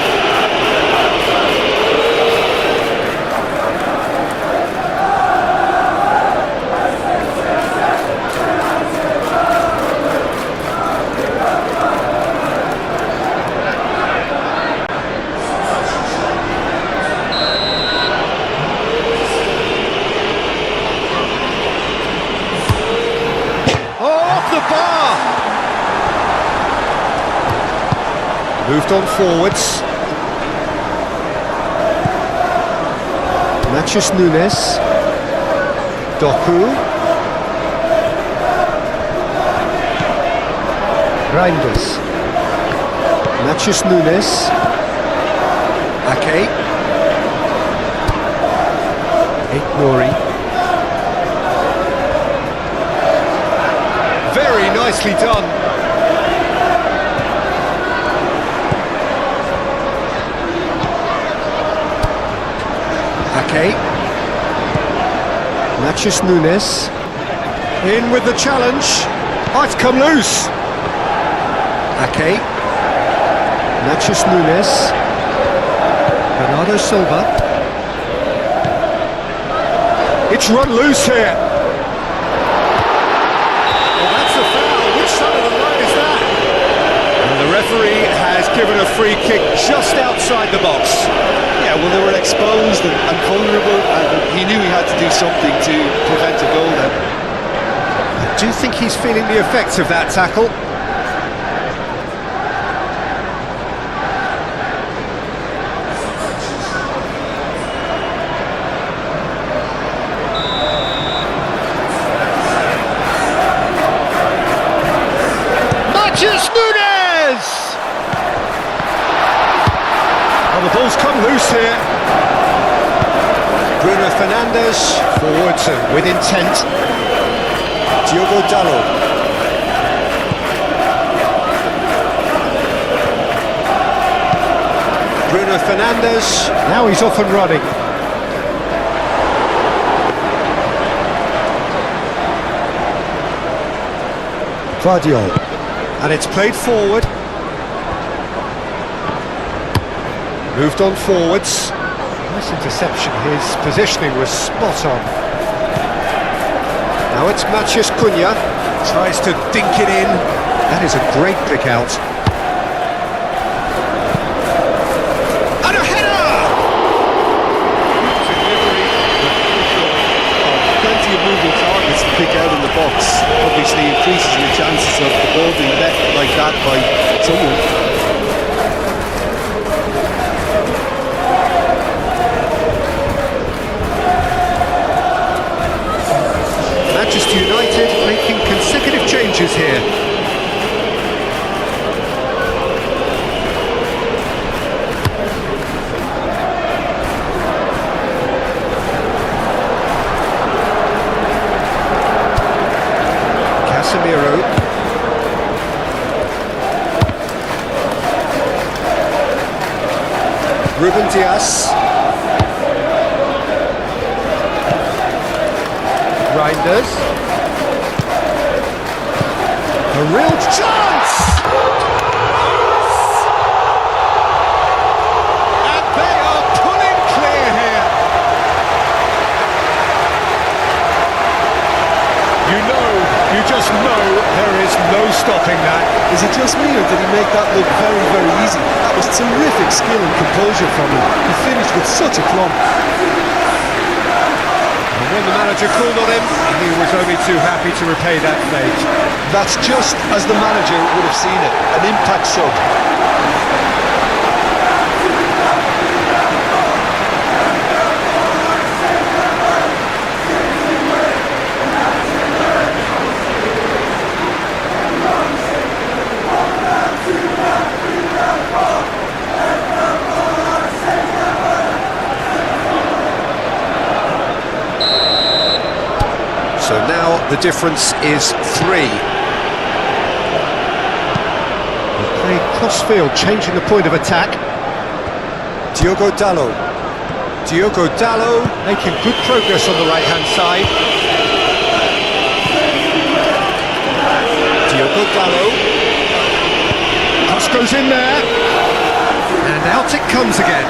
Moved on forwards. Natchez Nunes. Doku. Reinders. Natchez Nunes. Ake. Nori. Very nicely done. Ake. Natchez Nunes. In with the challenge. Oh, it's come loose. Ake. Natchez Nunes. Bernardo Silva. It's run loose here. Well, that's a foul. Which side of the line is that? And the referee has given a free kick just outside the box. Yeah, well, they were exposed and vulnerable, and he knew he had to do something to prevent a goal then. I do think he's feeling the effects of that tackle. Natchez Nunes! Oh, the ball's come loose here. Bruno Fernandes forwards and with intent. Diogo Dalot. Bruno Fernandes. Now he's off and running. Vardiol. And it's played forward. Moved on forwards. Nice interception. His positioning was spot on. Now it's Matheus Cunha. Tries to dink it in. That is a great pick out. And a header! Plenty of moving targets to pick out in the box. Obviously increases your chances of the ball being met like that by someone. Manchester United making consecutive changes here. Casemiro. Ruben Dias. Reinders. A real chance! And they are pulling clear here. You just know there is no stopping that. Is it just me, or did he make that look very, very easy? That was terrific skill and composure from him. He finished with such a plumb. And when the manager called on him, he was only too happy to repay that fate. That's just as the manager would have seen it. An impact sub. So now the difference is 3. They're playing cross-field, changing the point of attack. Diogo Dalot. Diogo Dalot making good progress on the right-hand side. Diogo Dalot. Cross goes in there. And out it comes again.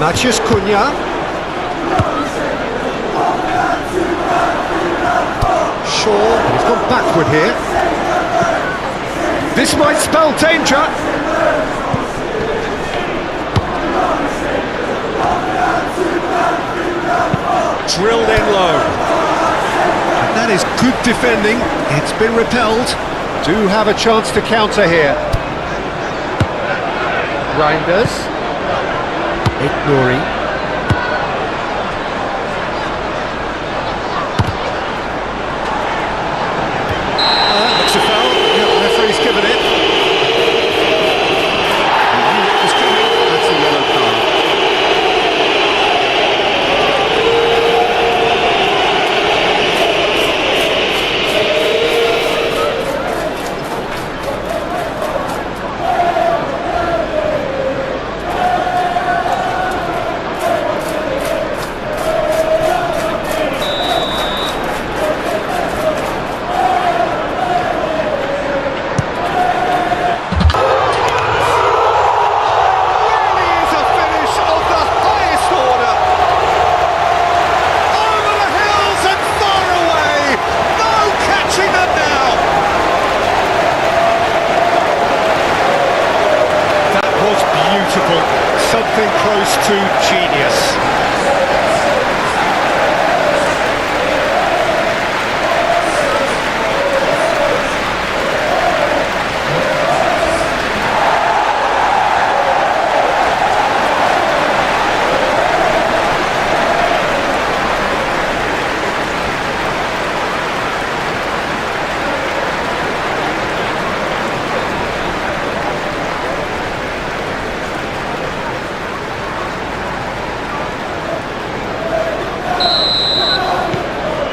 Matheus Cunha. Shaw, he's gone backward here. This might spell danger. Drilled in low. And that is good defending. It's been repelled. Do have a chance to counter here. Reinders. Nouri. Looks a foul. Yeah, the referee's given it. It was coming. That's a yellow card. Something close to genius.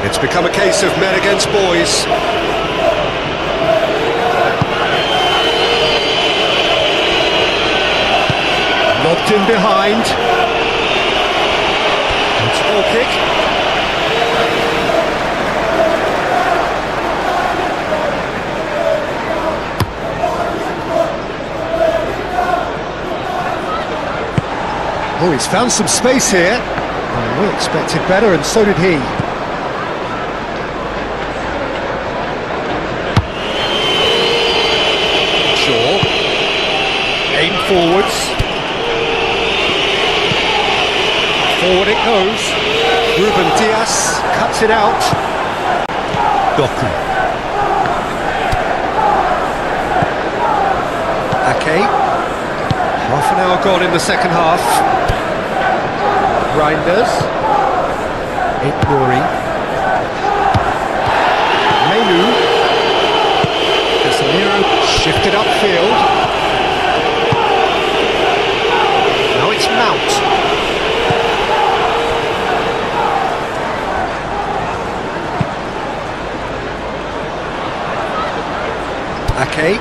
It's become a case of men against boys. Lobbed in behind. It's a ball kick. Oh, he's found some space here. Well, we expected better, and so did he. Aim forwards. Forward it goes. Ruben Dias cuts it out. Doku. Ake. Half an hour gone in the second half. Reinders. Nouri. Menu. Casemiro shifted upfield. Now it's Mount. Ake.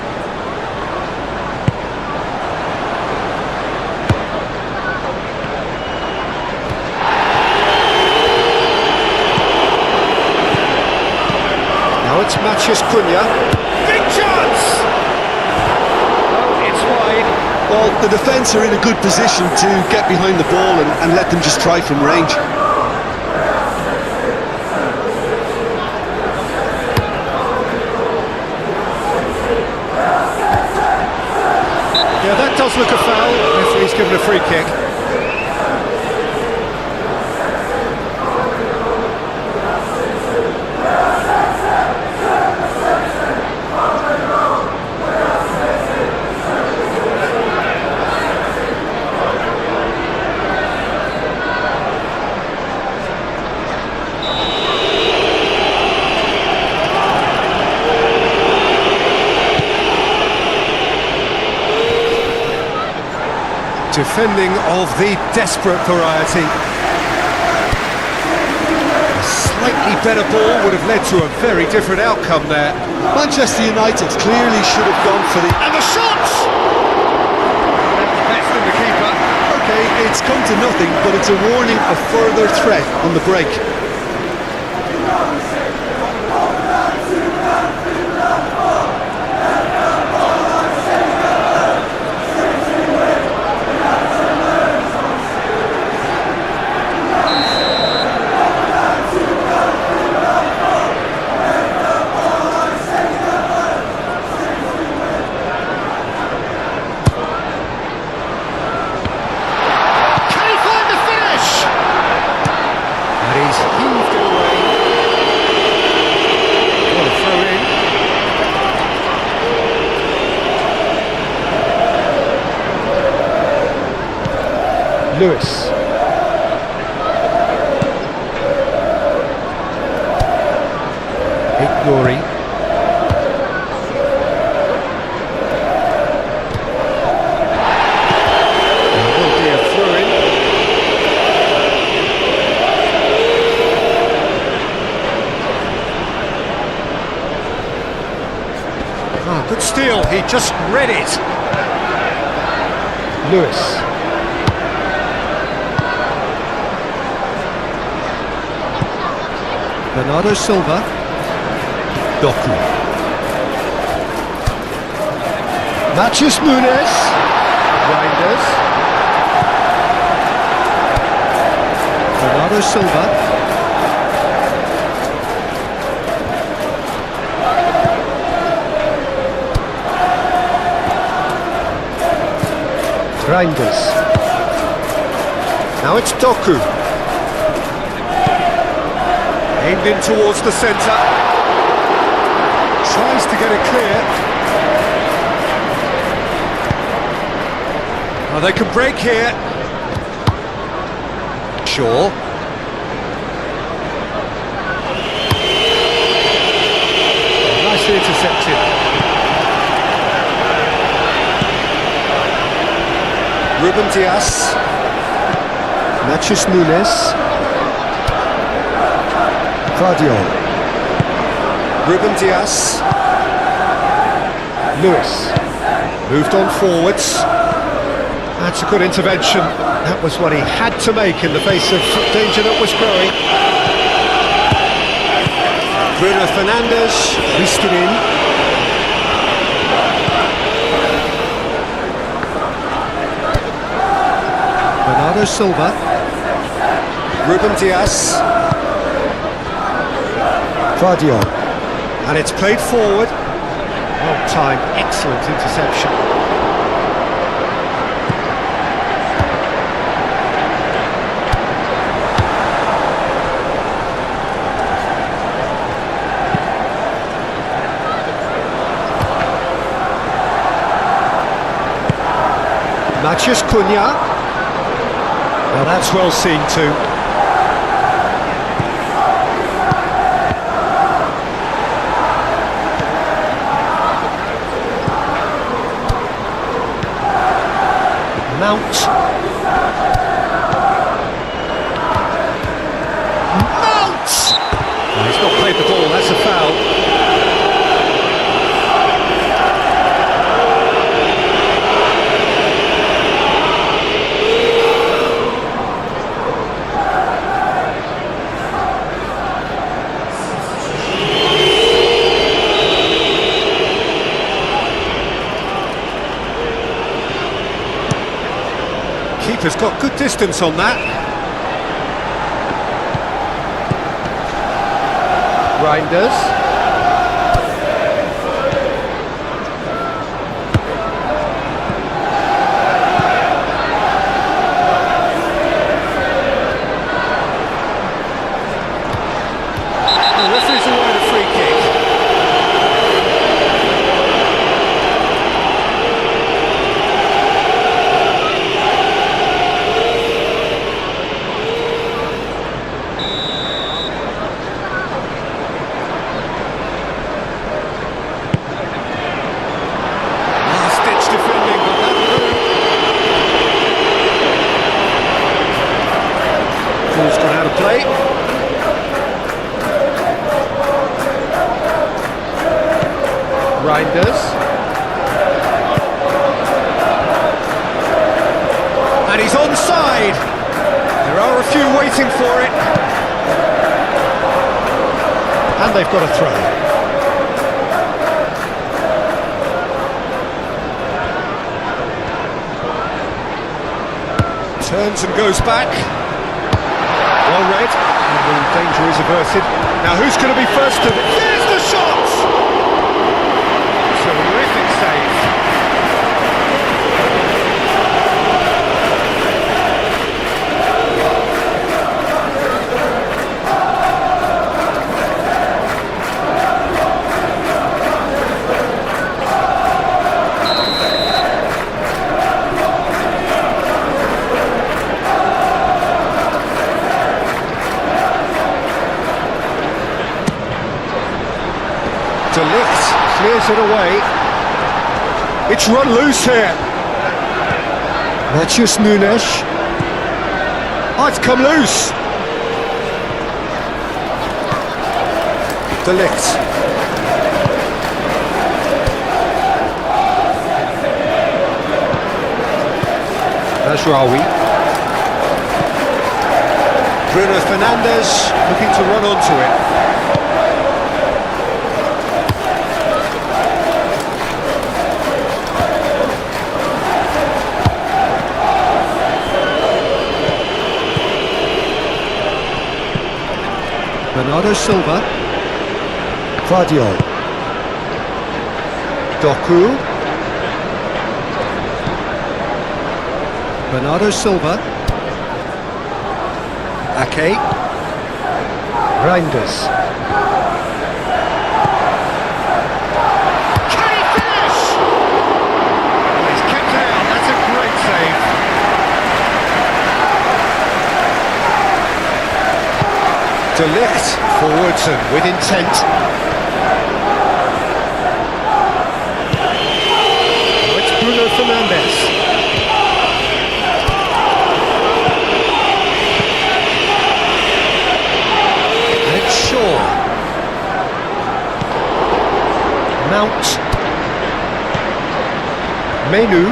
Matheus Cunha. Big chance! Oh, it's wide. Well, the defence are in a good position to get behind the ball and let them just try from range. Yeah, that does look a foul. Referee's given a free kick. Defending of the desperate variety. A slightly better ball would have led to a very different outcome there. Manchester United clearly should have gone for the... And the shots! Best in the keeper. Okay, it's come to nothing, but it's a warning of further threat on the break. Lewis. Ignoring. There will be a throw-in. Ah, good steal. He just read it. Lewis. Bernardo Silva. Doku. Matheus Nunes. Reinders. Bernardo Silva. Reinders. Now it's Doku. Aimed in towards the centre. Tries to get it clear. Oh, they can break here. Shaw. Nicely intercepted. Ruben Dias. Matheus Nunes. Guardiola. Ruben Dias. Lewis. Moved on forwards. That's a good intervention. That was what he had to make in the face of danger that was growing. Bruno Fernandes whisked it in. Bernardo Silva. Ruben Dias. Guardiola. And it's played forward. Well timed, excellent interception. Matheus Cunha. Well, that's well seen too. Mount. Mount! Oh, he's not played the ball, that's a foul. Keeper's got good distance on that. Reinders. The referee's awarded a free kick. Last-ditch defending, but that through. Ball's gone out of play. Reinders. And he's onside. There are a few waiting for it. And they've got a throw. Turns and goes back. Well read. And the danger is averted. Now who's going to be first to it? There's the shot! Terrific save. De Ligt clears it away. It's run loose here. Matheus Nunes. Oh, it's come loose. De Ligt. Mazraoui. Bruno Fernandes looking to run onto it. Bernardo Silva. Guardiola. Doku. Bernardo Silva. Ake. Reinders. Can he finish? He's kept it out. That's a great save. De Ligt forwards and with intent. Oh, it's Bruno Fernandes. And it's Shaw. Mount. Menu.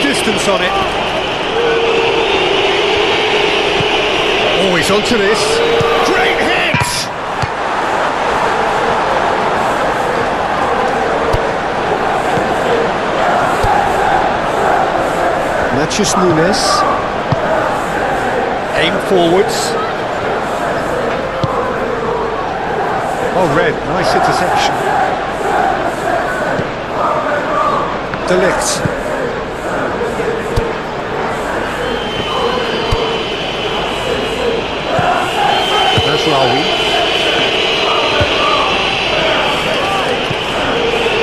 Distance on it. Oh, he's onto this. Great hit! Matheus Nunes. Aim forwards. Oh, red. Nice interception. De Ligt. Mazraoui.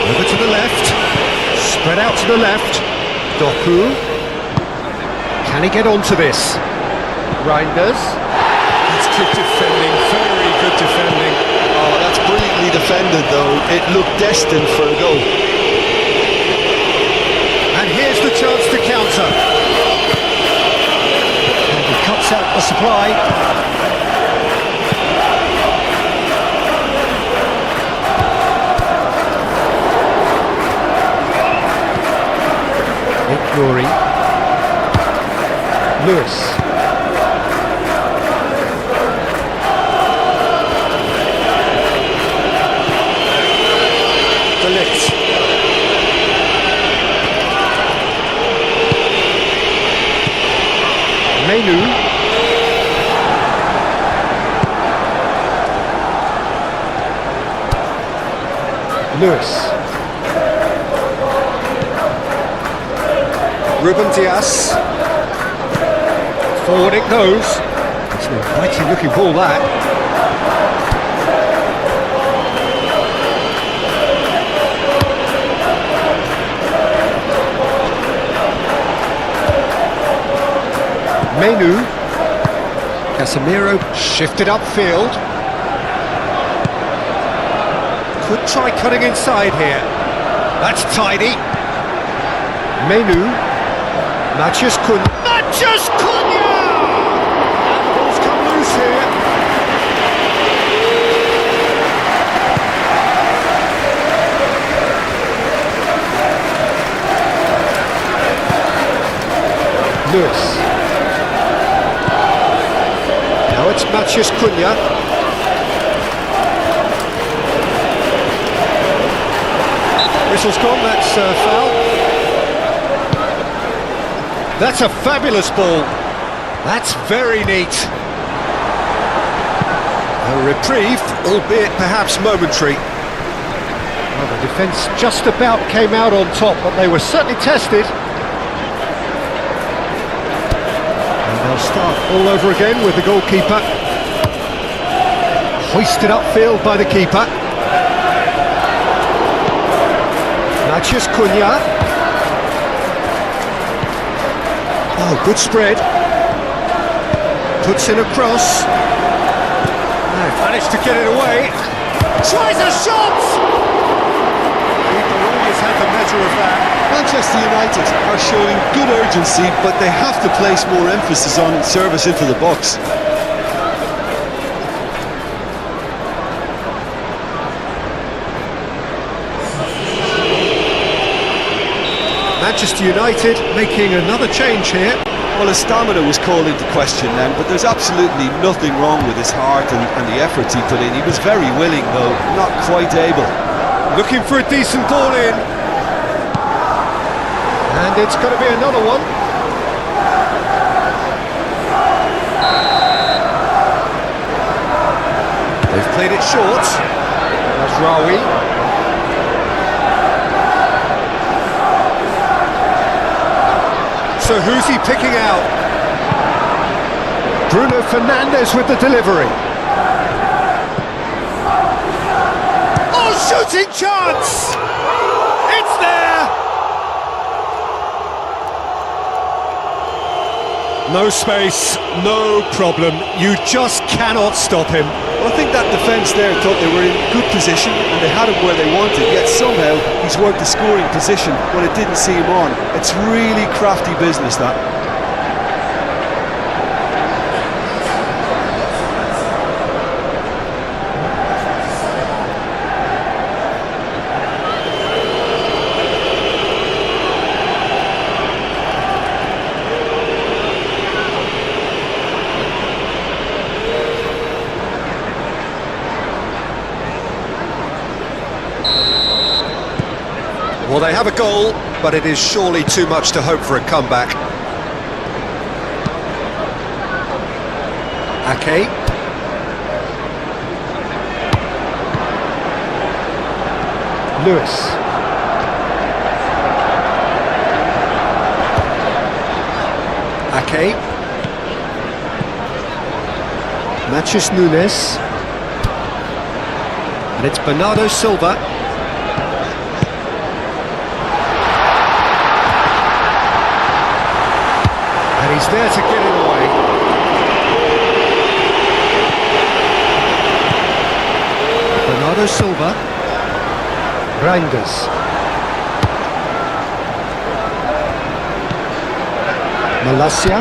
Over to the left. Spread out to the left. Doku. Can he get onto this? Reinders. That's good defending, very good defending. Oh, that's brilliantly defended though. It looked destined for a goal. And here's the chance to counter. And he cuts out the supply. Glory. Lewis. Lewis. Ruben Diaz. Forward it goes. It's an inviting looking ball, that. Menu. Casemiro shifted upfield. Could try cutting inside here. That's tidy. Menu. Mathias Cunha. Mathias Cunha! And the ball's come loose here. Lewis. Now it's Mathias Cunha. Whistle's gone, that's foul. That's a fabulous ball. That's very neat. A reprieve, albeit perhaps momentary. Well, the defence just about came out on top, but they were certainly tested. And they'll start all over again with the goalkeeper. Hoisted upfield by the keeper. Mathias Cunha. Oh, good spread. Puts in a cross. No, managed to get it away. Tries a shot! Keeper always had the measure of that. Manchester United are showing good urgency, but they have to place more emphasis on service into the box. Manchester United making another change here. Well, his stamina was called into question then, but there's absolutely nothing wrong with his heart and the efforts he put in. He was very willing, though, not quite able. Looking for a decent ball in. And it's going to be another one. They've played it short. Mazraoui. So who's he picking out? Bruno Fernandes with the delivery. Oh, shooting chance! It's there! No space, no problem. You just cannot stop him. Well, I think that defence there thought they were in good position and they had him where they wanted, yet somehow he's worked the scoring position when it didn't see him on. It's really crafty business, that. Well, they have a goal, but it is surely too much to hope for a comeback. Ake. Lewis. Ake. Mathias Nunes. And it's Bernardo Silva. And he's there to get it away. Bernardo Silva. Reinders. Malacia.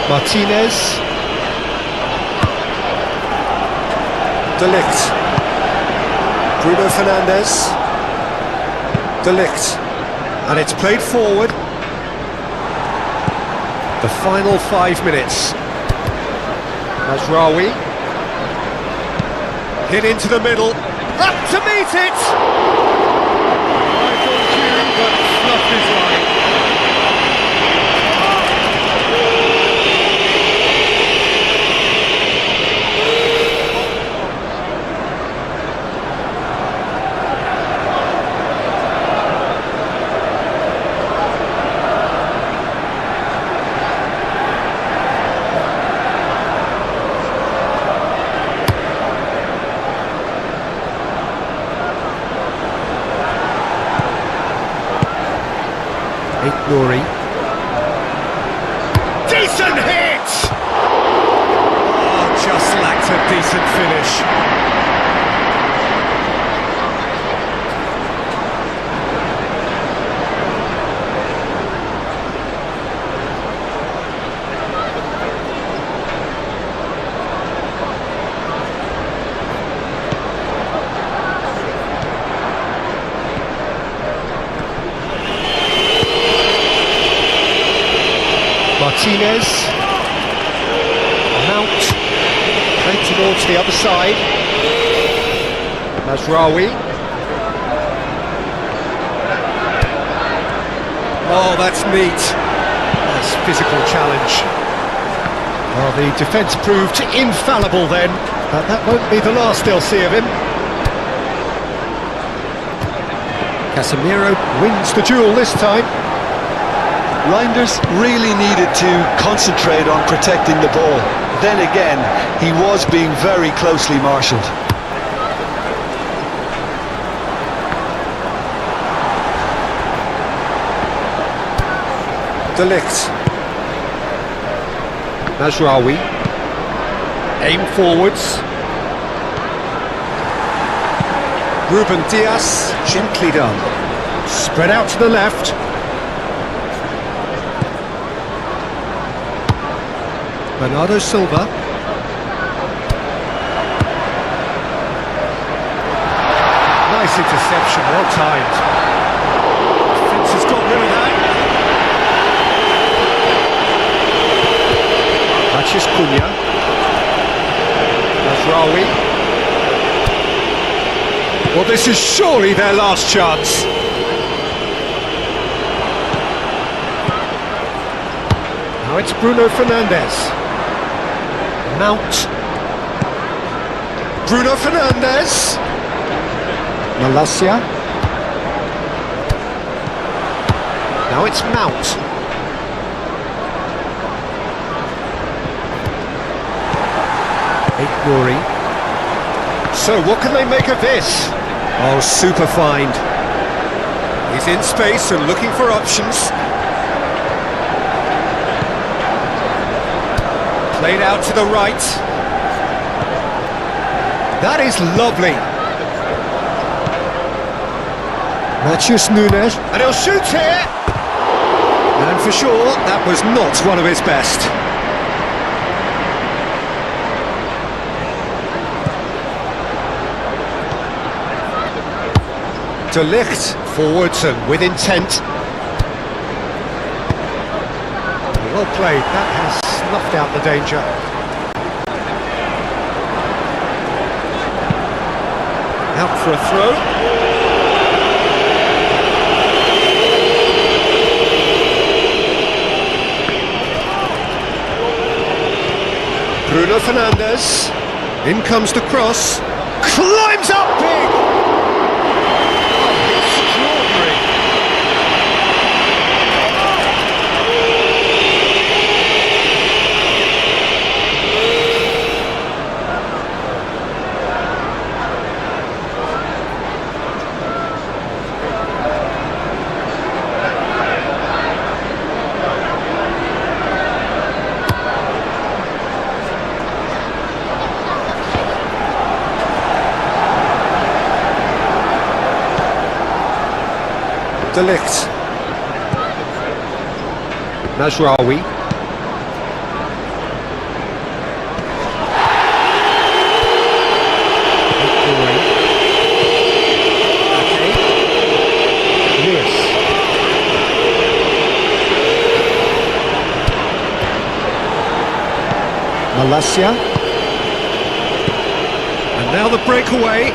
Martinez. De Ligt. Bruno Fernandes. De Ligt. And it's played forward. The final 5 minutes. Mazraoui. Hit into the middle. Up to meet it! Right on cue, but snuffed his line. Nouri. Decent hit! Oh, just lacked a decent finish. Martinez, Mount, played towards the other side, Mazraoui. Oh, that's neat. That's physical challenge. Well, the defence proved infallible then, but that won't be the last they'll see of him. Casemiro wins the duel this time. Reinders really needed to concentrate on protecting the ball. Then again, he was being very closely marshalled. De Ligt. Mazraoui. Aim forwards. Ruben Dias, gently done. Spread out to the left. Bernardo Silva. Nice interception, well timed. Defence has got rid of that. Mathias Cunha. Mazraoui. Well, this is surely their last chance. Now it's Bruno Fernandes. Mount. Bruno Fernandes. Malacia. Now it's Mount. Nouri. So what can they make of this? Oh, super find. He's in space and looking for options. Played out to the right. That is lovely. Matheus Nunes. And he'll shoot here. And for sure, that was not one of his best. De Ligt, forwards and with intent. Well played, that has snuffed out the danger. Out for a throw. Bruno Fernandes. In comes the cross. Climbs up big! De Ligt. Mazraoui. Lewis. Malacia. And now the breakaway.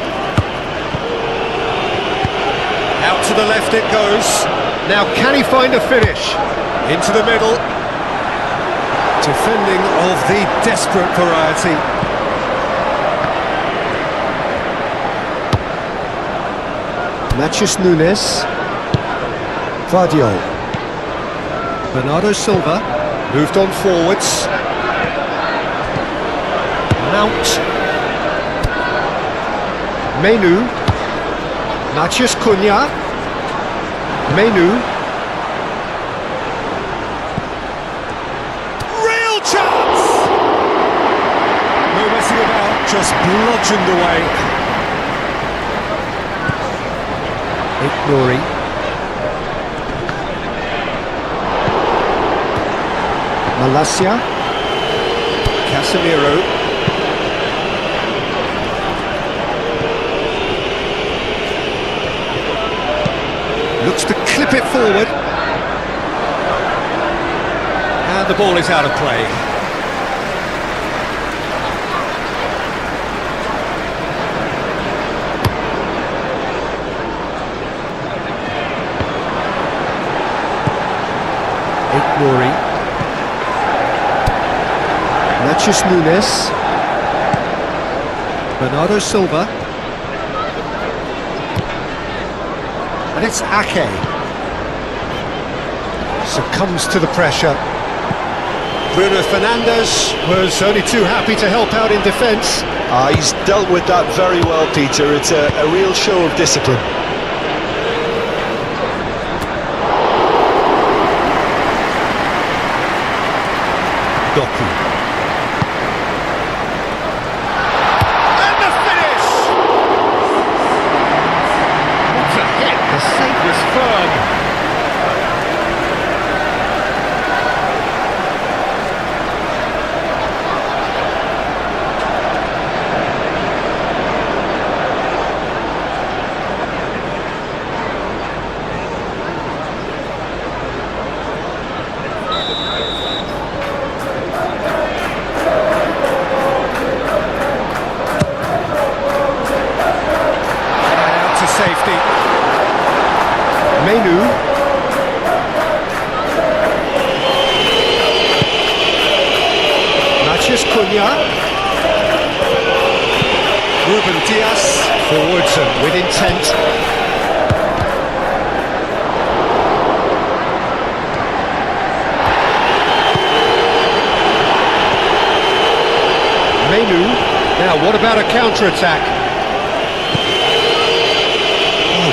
Out to the left it goes. Now can he find a finish? Into the middle. Defending of the desperate variety. Matheus Nunes. Vardiol. Bernardo Silva. Moved on forwards. Mount. Menu. Matheus Cunha. Menu. just bludgeoned away. Ignori. Malacia. Casemiro. Looks to clip it forward. And the ball is out of play. Ignori. Nachos Nunes. Bernardo Silva. And it's Ake. Succumbs to the pressure. Bruno Fernandes was only too happy to help out in defence. He's dealt with that very well, Peter. It's a real show of discipline. Doku. And the finish! What a hit! The save was firm. Safety. Menu. Mathias Cunha. Ruben Dias. Forwards and with intent. Menu. Now what about a counter-attack?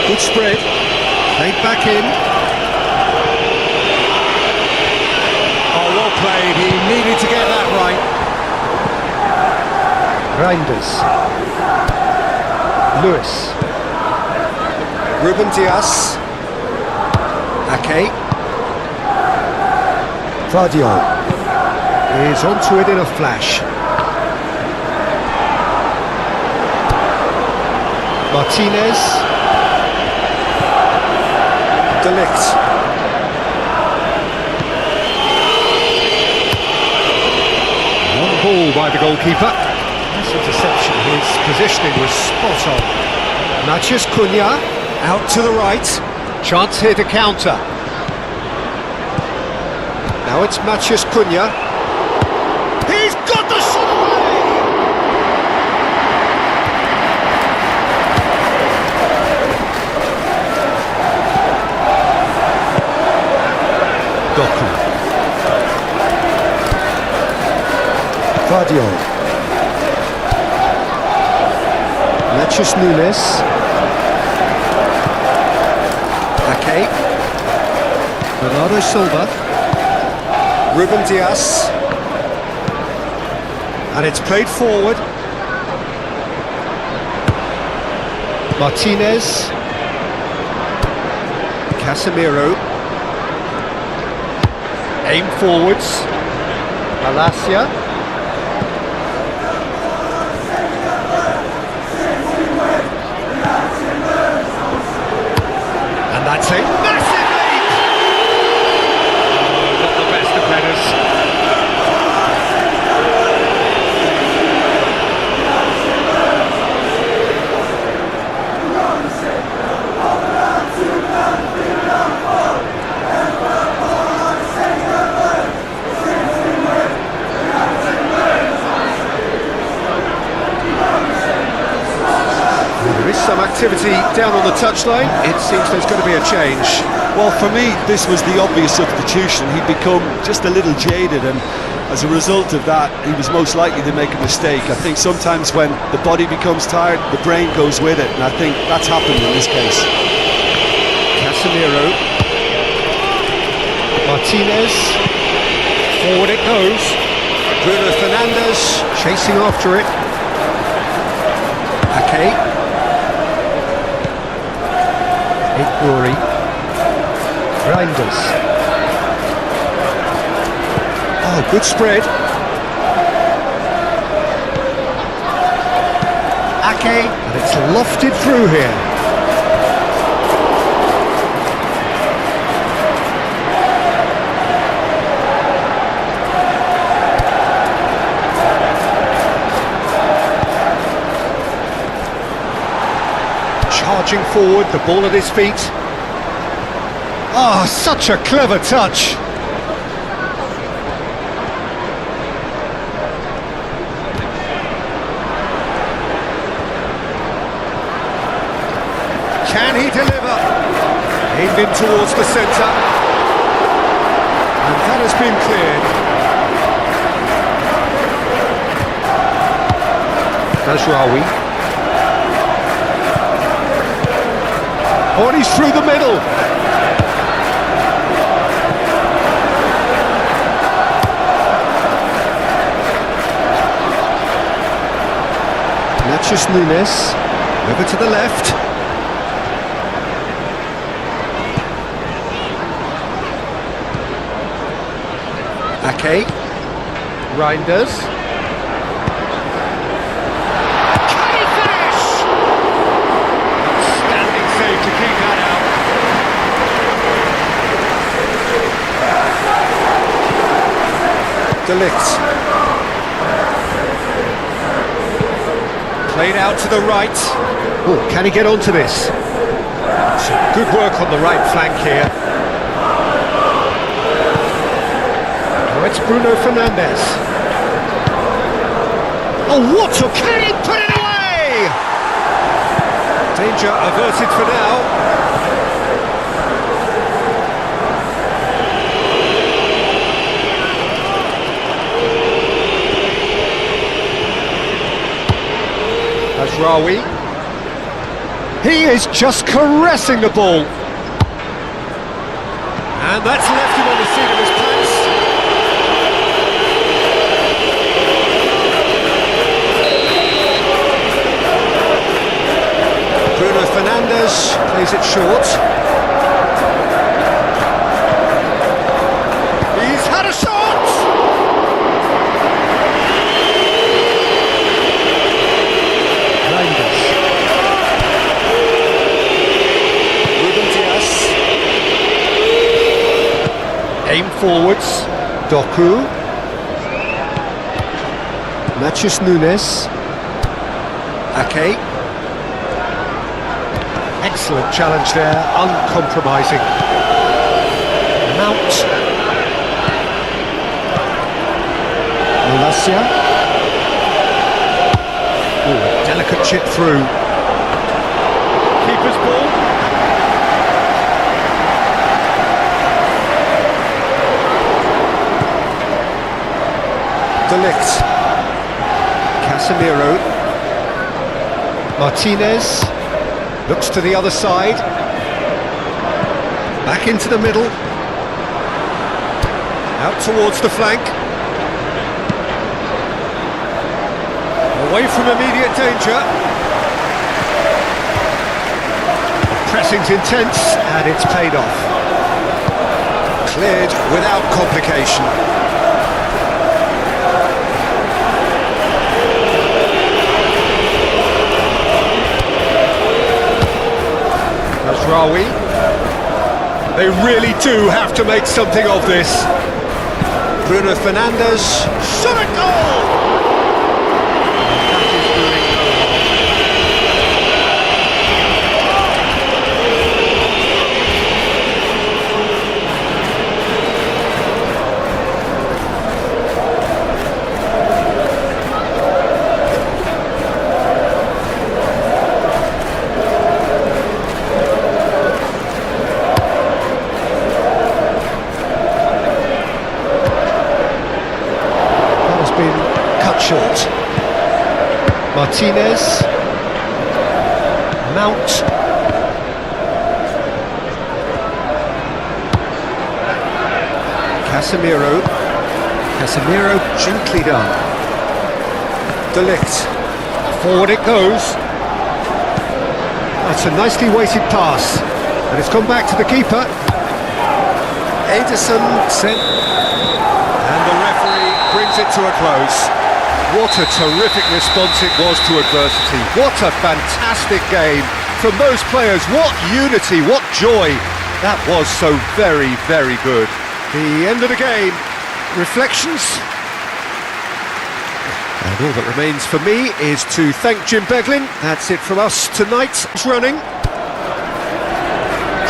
Good spread, played back in. Oh, well played, he needed to get that right. Reinders. Lewis. Ruben Dias. Ake. Vardiol is onto it in a flash. Martinez. Delict. One ball by the goalkeeper. Nice interception, his positioning was spot on. Mathias Cunha, out to the right. Chance here to counter. Now it's Mathias Cunha. He's got the shot away! Doku. Vardiol. Nachos Nunes. Ake. Bernardo Silva. Ruben Dias. And it's played forward. Martinez. Casemiro. Aim forwards. Malacia. And that's a massive leap! Oh, not the best of headers. Some activity down on the touchline. It seems there's going to be a change. Well, for me, this was the obvious substitution. He'd become just a little jaded, and as a result of that, he was most likely to make a mistake. I think sometimes when the body becomes tired, the brain goes with it, and I think that's happened in this case. Casemiro. Martinez. Forward it goes. Bruno Fernandes chasing after it. Ake. Iguri. Reinders. Oh, good spread. Ake, and it's lofted through here. Charging forward, the ball at his feet. Ah, such a clever touch. Can he deliver? Aimed in towards the centre. And that has been cleared. Dajraoui. Oh, and he's through the middle. Natchez Nunes. Over to the left. Ake. Reinders. Can he finish? Standing save to keep that out. De Ligt. Played out to the right. Oh, can he get onto this? Some good work on the right flank here. It's Bruno Fernandes. Oh, what a... Can he put it away? Danger averted for now. Dajraoui. He is just caressing the ball. And that's left him on the seat of his pants. Bruno Fernandes plays it short. He's had a shot! Reinders. Ruben Dias. Aim forwards. Doku. Natchez Nunes. Ake. Excellent challenge there, uncompromising. Mount. Malacia. Oh, delicate chip through. Keeper's ball. De Ligt. Casemiro. Martinez. Looks to the other side. Back into the middle. Out towards the flank. Away from immediate danger. The pressing's intense and it's paid off. Cleared without complication. Dajraoui. They really do have to make something of this. Bruno Fernandes. Shot a goal! That is doing short. Martinez. Mount. Casemiro. Casemiro gently done. De Ligt. Forward it goes. That's a nicely weighted pass. And it's gone back to the keeper. Ederson sent. And the referee brings it to a close. What a terrific response it was to adversity. What a fantastic game from those players. What unity, what joy. That was so very, very good. The end of the game. Reflections? And all that remains for me is to thank Jim Beglin. That's it from us tonight. It's running.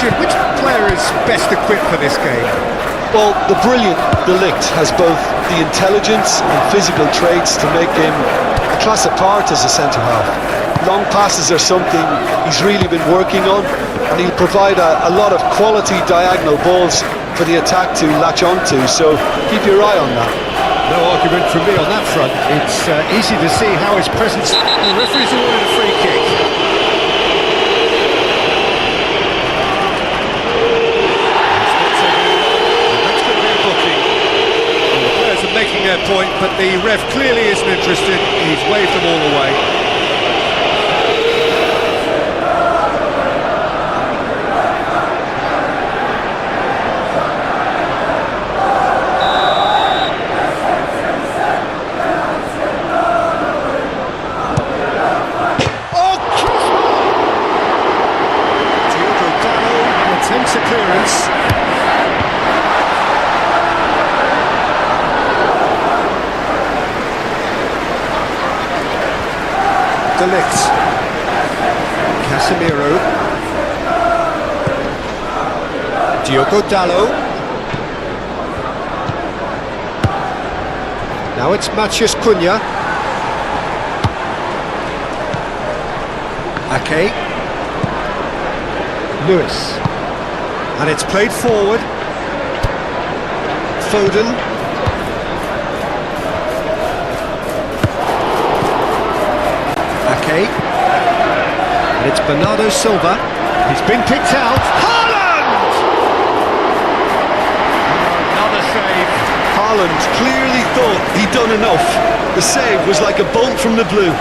Jim, which player is best equipped for this game? Well, the brilliant De Ligt has both the intelligence and physical traits to make him a class apart as a centre-half. Long passes are something he's really been working on, and he'll provide a lot of quality diagonal balls for the attack to latch onto, so keep your eye on that. No argument from me on that front. It's easy to see how his presence... The referee's awarded a free kick. That's going to be a booking. Well, the players are making their point, but the ref clearly isn't interested. He's waved them all away. Attempts a clearance. De Ligt. Casemiro. Diogo Dalot. Now it's Matheus Cunha. Ake. Lewis. And it's played forward. Foden. Ake. And it's Bernardo Silva. He's been picked out. Haaland! Another save. Haaland clearly thought he'd done enough. The save was like a bolt from the blue.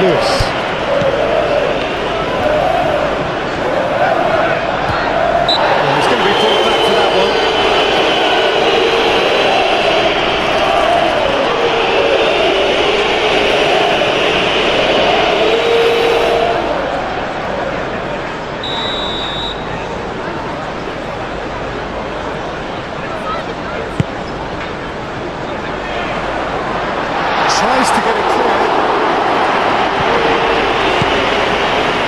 Lewis. Well, he's going to be pulled back for that one. Tries to get it clear.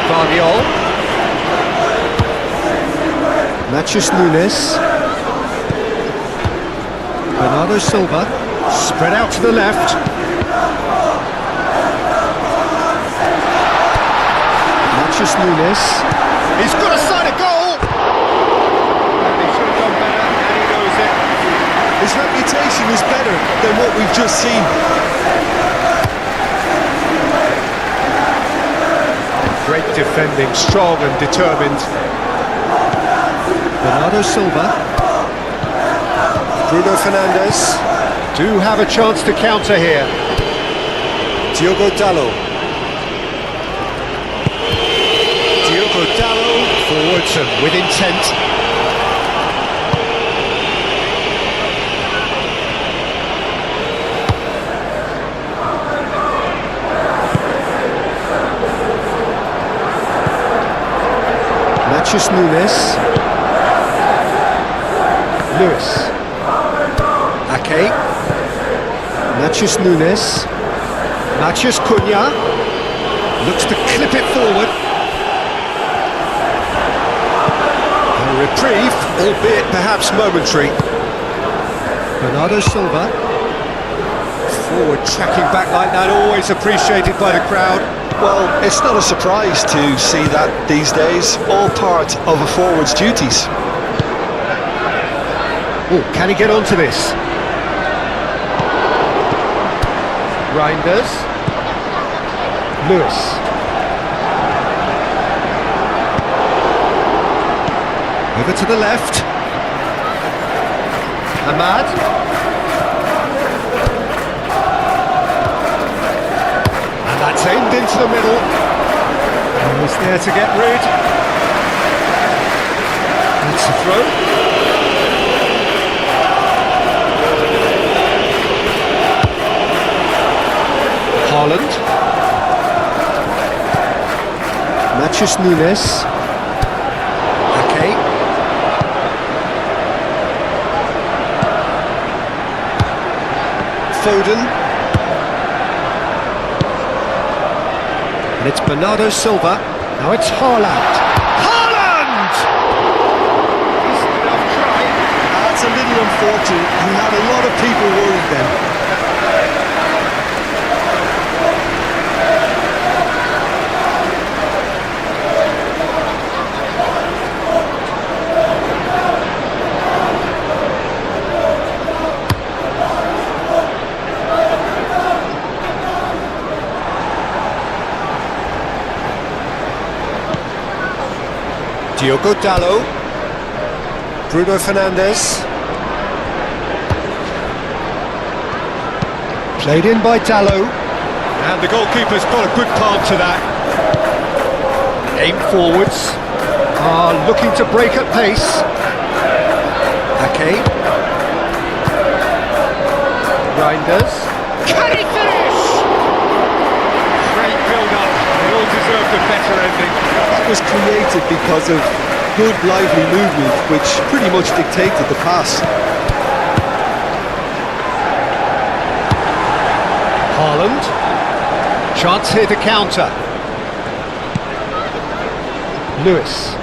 Vardiol. Matheus Nunes. Bernardo Silva. Spread out to the left. Matheus Nunes. He's got a side of goal! And he should have done better, and he knows it. His reputation is better than what we've just seen. Great defending, strong and determined. Bernardo Silva. Bruno Fernandes. Do have a chance to counter here. Diogo Dalot. Diogo Dalot forwards and with intent. Matheus Nunes. Lewis. Ake. Matheus Nunes. Matheus Cunha. Looks to clip it forward. A reprieve, albeit perhaps momentary. Bernardo Silva. Forward tracking back like that, always appreciated by the crowd. Well, it's not a surprise to see that these days, all part of a forward's duties. Oh, can he get onto this? Reinders. Lewis. Over to the left. Ahmad. And that's aimed into the middle. Almost there to get rid. That's the throw. Haaland. Matheus Nunes. Okay. Foden. And it's Bernardo Silva. Now it's Haaland. Haaland! Decent enough try. That's a little unfortunate. He had a lot of people worried then. Diogo Dalot. Bruno Fernandes. Played in by Dalot. And the goalkeeper's got a good palm to that. Aim forwards. Looking to break at pace. Okay. Reinders. Can he finish? Great build-up. They all deserved a better ending. That was created because of good lively movement, which pretty much dictated the pass. Haaland. Chance here to counter. Lewis.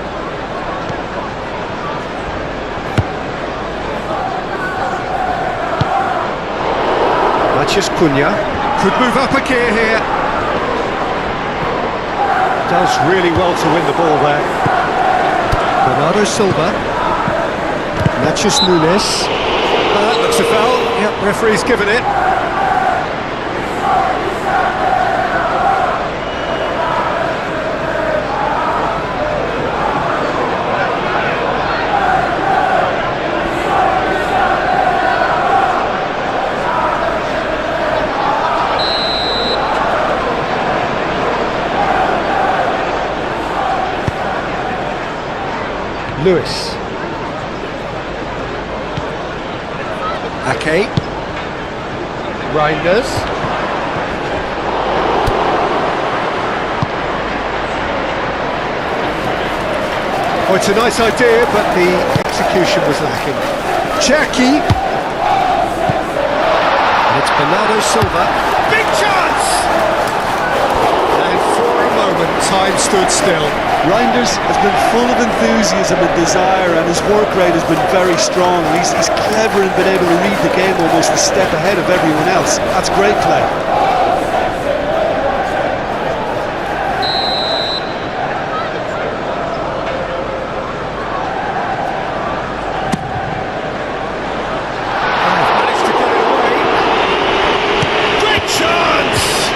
Matheus Cunha. Could move up a gear here. Does really well to win the ball there. Bernardo Silva. Matheus Nunes. That looks a foul. Yep, referee's given it. Lewis. Ake. Reinders. Oh, it's a nice idea, but the execution was lacking. Cherki. And it's Bernardo Silva. Big chance! And for a moment, time stood still. Reinders has been full of enthusiasm and desire, and his work rate has been very strong. He's clever and been able to read the game almost a step ahead of everyone else. That's great play. Managed to get it away. Great chance!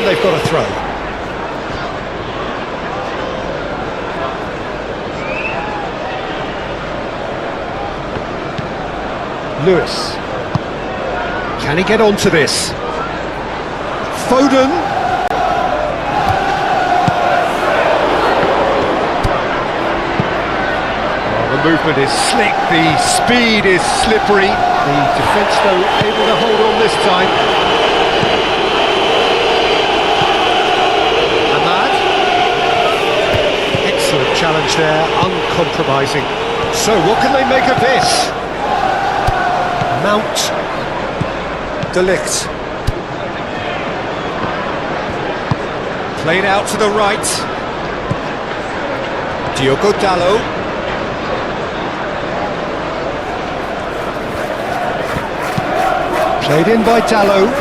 They've got a throw. Lewis. Can he get onto this? Foden. movement is slick, the speed is slippery. The defence, though, able to hold on this time. Ahmad. Excellent challenge there, uncompromising. So, what can they make of this? Mount. De Ligt. Played out to the right. Diogo Dalot. Played in by Dalot.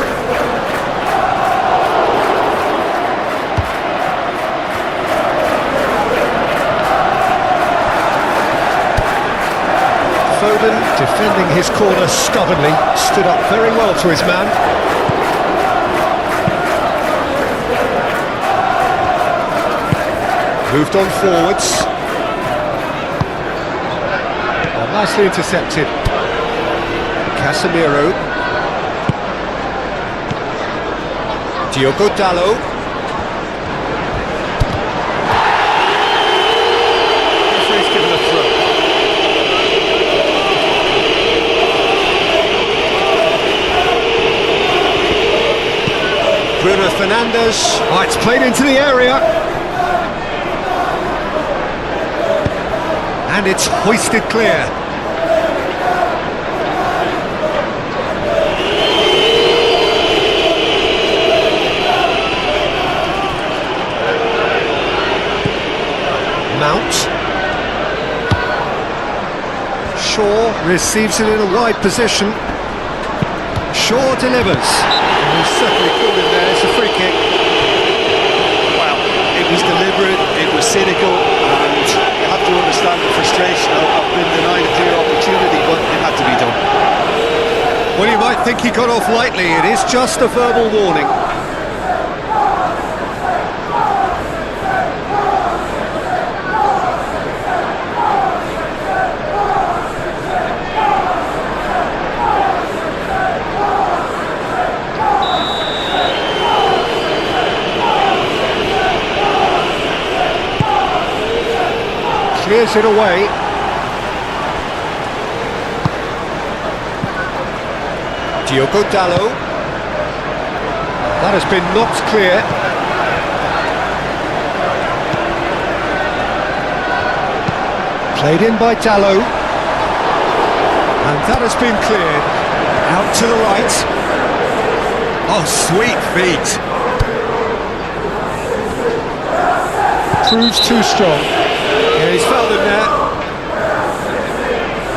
Foden defending his corner stubbornly, stood up very well to his man. Moved on forwards. Oh, nicely intercepted. Casemiro. Diogo Dalot. Referee's given a throw. Bruno Fernandes. Oh, it's played into the area. And it's hoisted clear. Mount. Shaw receives it in a wide position. Shaw delivers. And he's certainly called in there. It's a free kick. Well, it was deliberate, it was cynical, and you have to understand the frustration of being denied a clear opportunity, but it had to be done. Well, you might think he got off lightly. It is just a verbal warning. Clears it away. Diogo Dalot. That has been knocked clear. Played in by Dalot. And that has been cleared. Out to the right. Oh, sweet feet. Proves too strong. Yeah, he's fouled him there.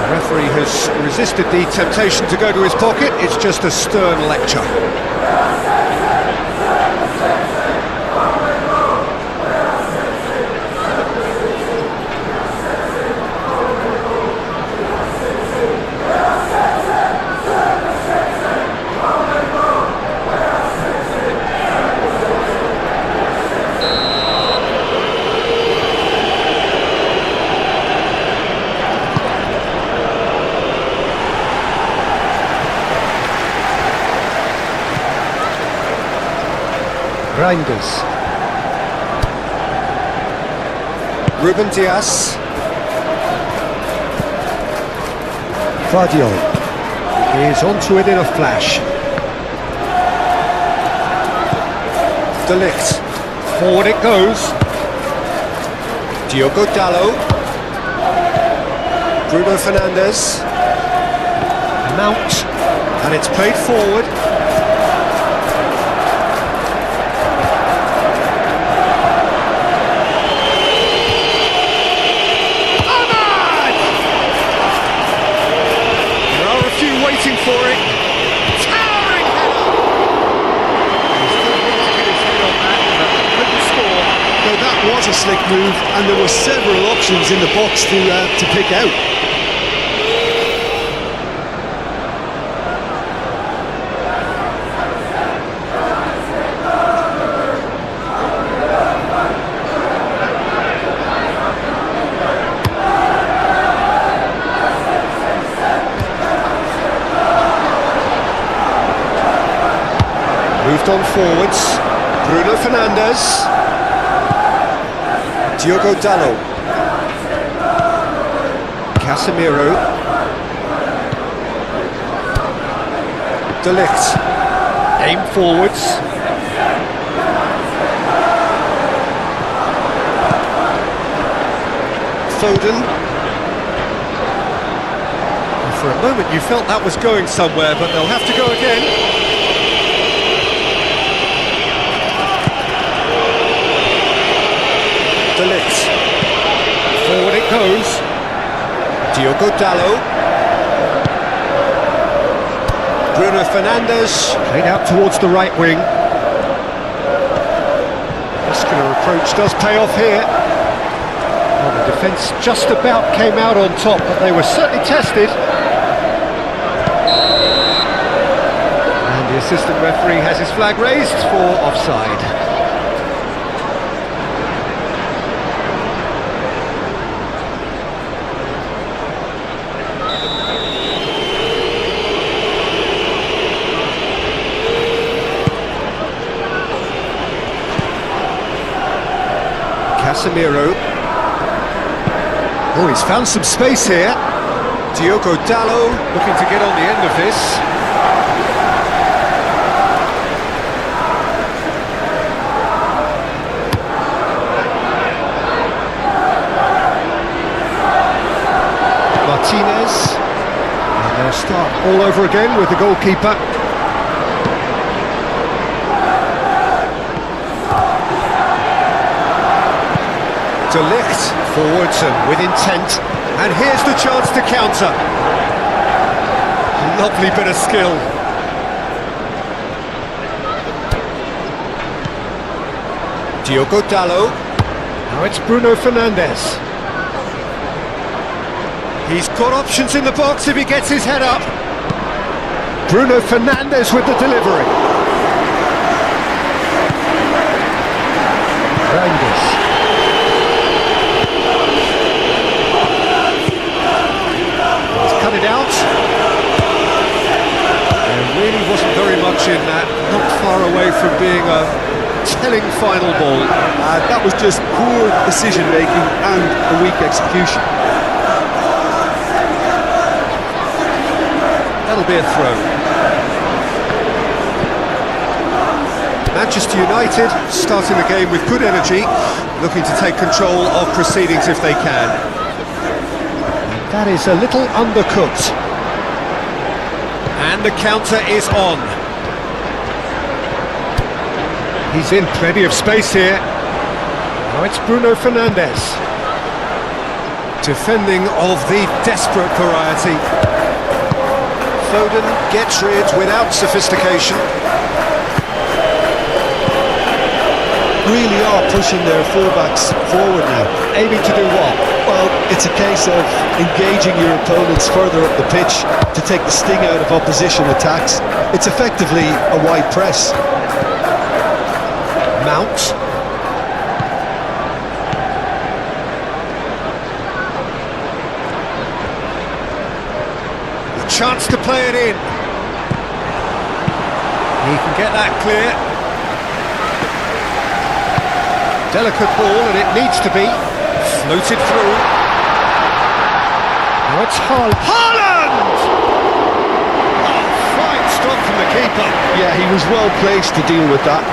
The referee has resisted the temptation to go to his pocket. It's just a stern lecture. Reinders. Ruben Dias. Fadio is onto it in a flash. De Ligt. Forward it goes. Diogo Dalot. Bruno Fernandes. Mount. And it's played forward. Waiting for it. Towering header! He still needs to get his head on that, but couldn't score. No, that was a slick move, and there were several options in the box to pick out. Moved on forwards. Bruno Fernandes. Diogo Dalot. Casemiro. De Ligt. Aim forwards. Foden. And for a moment you felt that was going somewhere, but they'll have to go again. De Ligt. Forward it goes. Diogo Dalot. Bruno Fernandes. Played out towards the right wing. Muscular approach does pay off here. Well, the defence just about came out on top, but they were certainly tested. And the assistant referee has his flag raised for offside. Casemiro. Oh, he's found some space here. Diogo Dalot looking to get on the end of this. Martinez. And they'll start all over again with the goalkeeper. De Ligt forwards and with intent, and here's the chance to counter. Lovely bit of skill. Diogo Dalot. Now it's Bruno Fernandes. He's got options in the box if he gets his head up. Bruno Fernandes with the delivery. Rangers. Cut it out. There really wasn't very much in that, not far away from being a telling final ball. That was just poor decision making and a weak execution. That'll be a throw. Manchester United starting the game with good energy, looking to take control of proceedings if they can. That is a little undercooked. And the counter is on. He's in plenty of space here. Now it's Bruno Fernandes. Defending of the desperate variety. Foden gets rid without sophistication. Really are pushing their fullbacks forward now. Aiming to do what? Well, it's a case of engaging your opponents further up the pitch to take the sting out of opposition attacks. It's effectively a wide press. Mount. A chance to play it in. He can get that clear. Delicate ball, and it needs to be. Floated through. Now it's Haaland! Oh, fine stop from the keeper. Yeah, he was well placed to deal with that.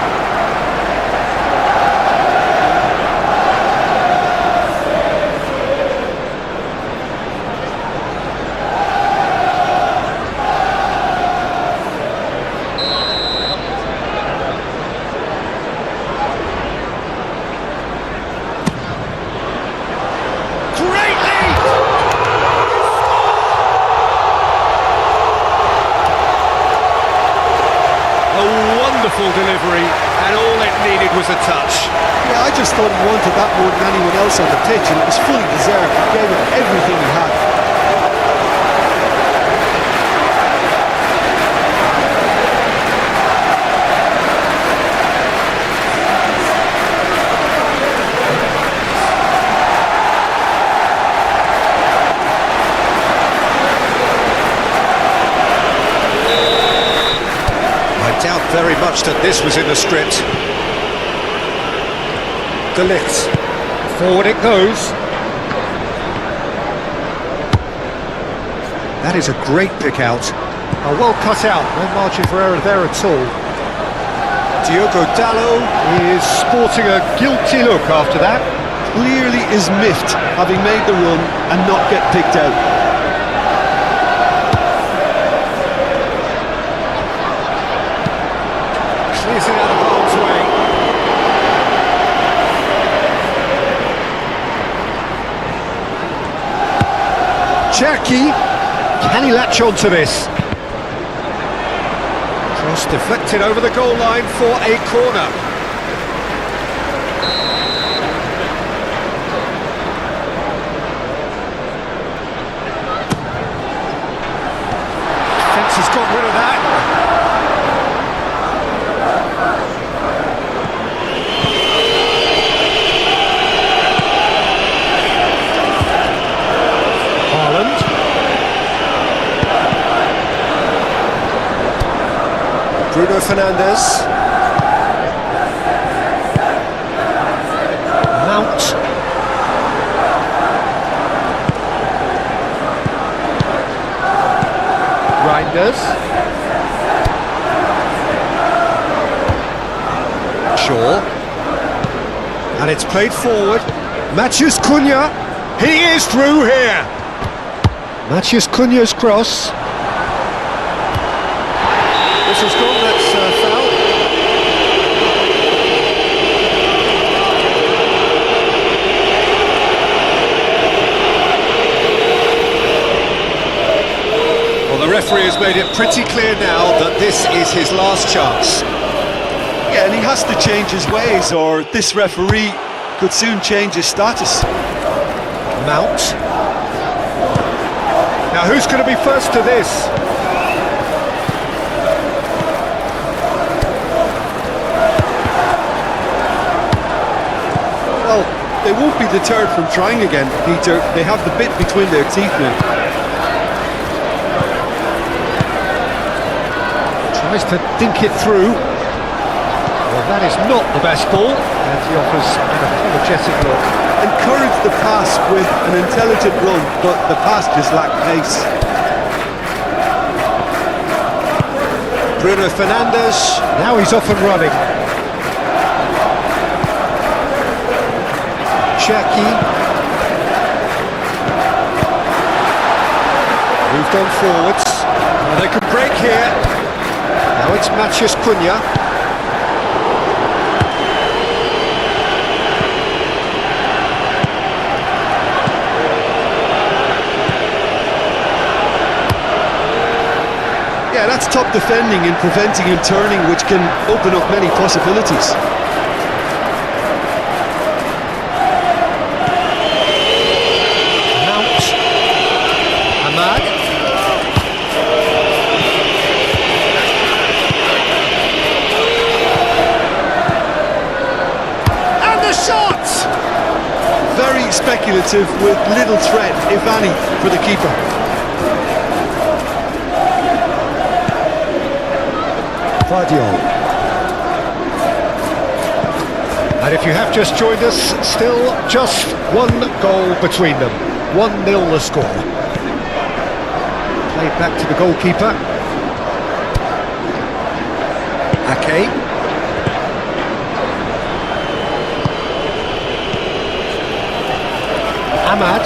Delivery, and all it needed was a touch. Yeah, I just thought he wanted that more than anyone else on the pitch, and it was fully deserved. He gave it everything he had. Doubt very much that this was in the script. De Ligt. Forward it goes. That is a great pick out. Oh, well cut out, no margin for error there at all. Diogo Dalot is sporting a guilty look after that. Clearly is miffed having made the run and not get picked out. Clears it out of harm's way. Cherki, can he latch on to this? Cross deflected over the goal line for a corner. Defence has got rid of that. Bruno Fernandes. Mount. Reinders. Shaw. And it's played forward. Matheus Cunha. He is through here. Matheus Cunha's cross. This has gone, that's foul. Well, the referee has made it pretty clear now that this is his last chance. Yeah, and he has to change his ways, or this referee could soon change his status. Mount. Now, who's going to be first to this? Well, they won't be deterred from trying again, Peter. They have the bit between their teeth now. Tries to think it through. Well, that is not the best ball. And he offers an apologetic look. Encourage the pass with an intelligent run, but the pass just lacked pace. Bruno Fernandes. Now he's off and running. Cherki. Moved on forwards. Well, they can break here. Now it's Matheus Cunha. Yeah, that's top defending and preventing him turning, which can open up many possibilities. Very speculative with little threat, if any, for the keeper. Guardiola. And if you have just joined us, still just one goal between them. 1-0 the score. Played back to the goalkeeper. Ake. Ahmad.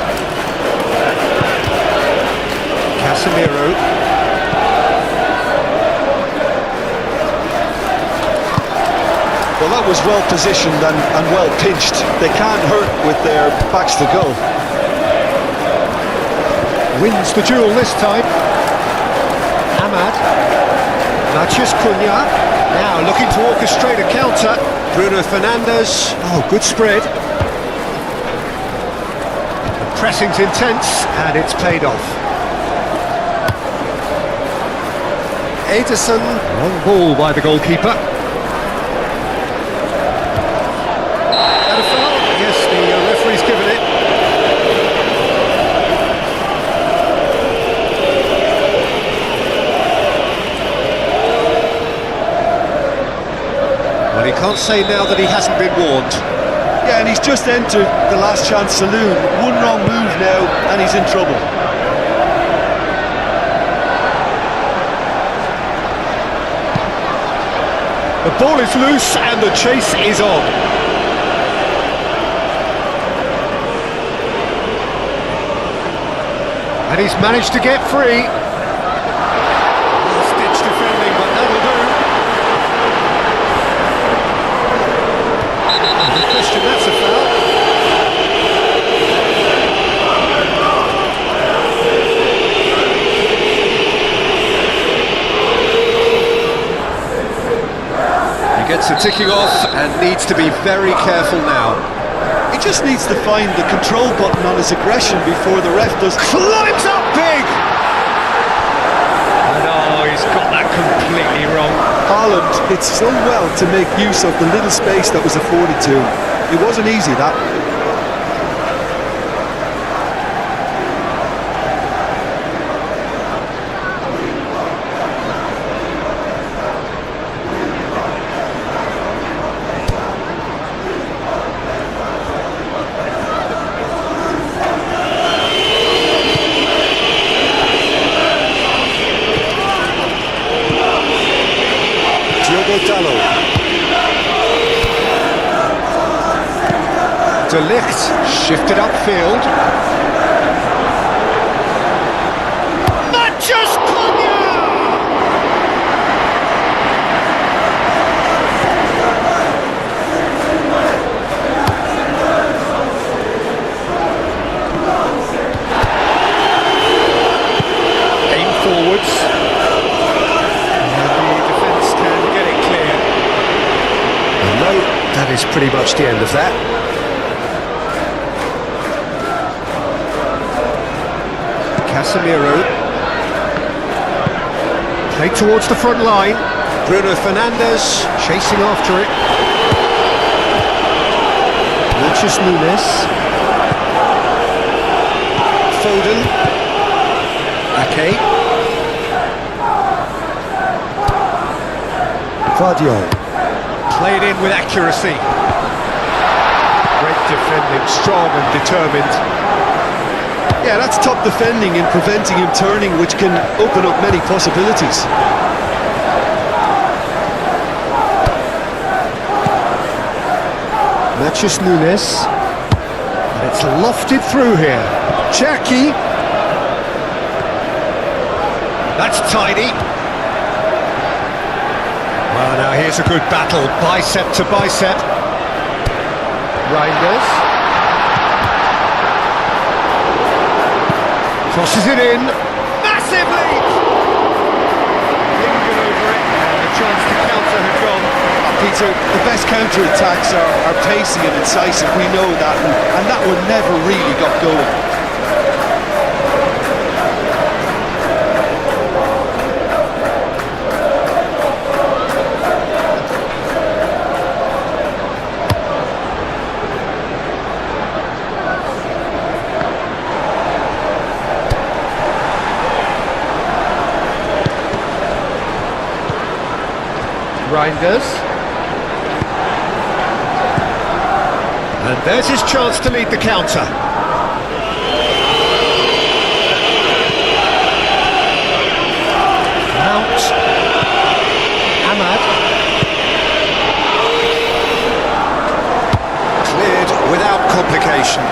Casemiro. Well, that was well positioned and well pinched. They can't hurt with their backs to goal. Wins the duel this time. Ahmad. Matheus Cunha. Now looking to orchestrate a counter. Bruno Fernandes. Oh, good spread. Pressing's intense, and it's paid off. Ederson, long ball by the goalkeeper. And a foul? Yes, the referee's given it. Well, he can't say now that he hasn't been warned. Yeah, and he's just entered the last chance saloon. One wrong move now, and he's in trouble. The ball is loose and the chase is on. And he's managed to get free. Stitch defending, but that'll do. No question, that's a foul. He gets it ticking off and needs to be very careful now. He just needs to find the control button on his aggression before the ref does. Climbs up big! And he's got that completely wrong. Haaland did so well to make use of the little space that was afforded to him. It wasn't easy, that. De Ligt shifted upfield. Manchester aim forwards. And the defence can get it clear. And no, that is pretty much the end of that. Casemiro, played towards the front line. Bruno Fernandes chasing after it. Lucas Nunes. Foden. Ake. Vardiol. Played in with accuracy. Great defending, strong and determined. Yeah, that's top defending and preventing him turning, which can open up many possibilities. Lucas Nunes. And it's lofted through here. Cherki. That's tidy. Well, now here's a good battle, bicep to bicep. Reinders. Crosses it in. Massive lead! Lingered over it, and the chance to counter had gone. Peter, the best counter-attacks are pacey and incisive, we know that, and that one never really got going. Reinders. And there's his chance to lead the counter. Mount. Ahmad. Cleared without complication.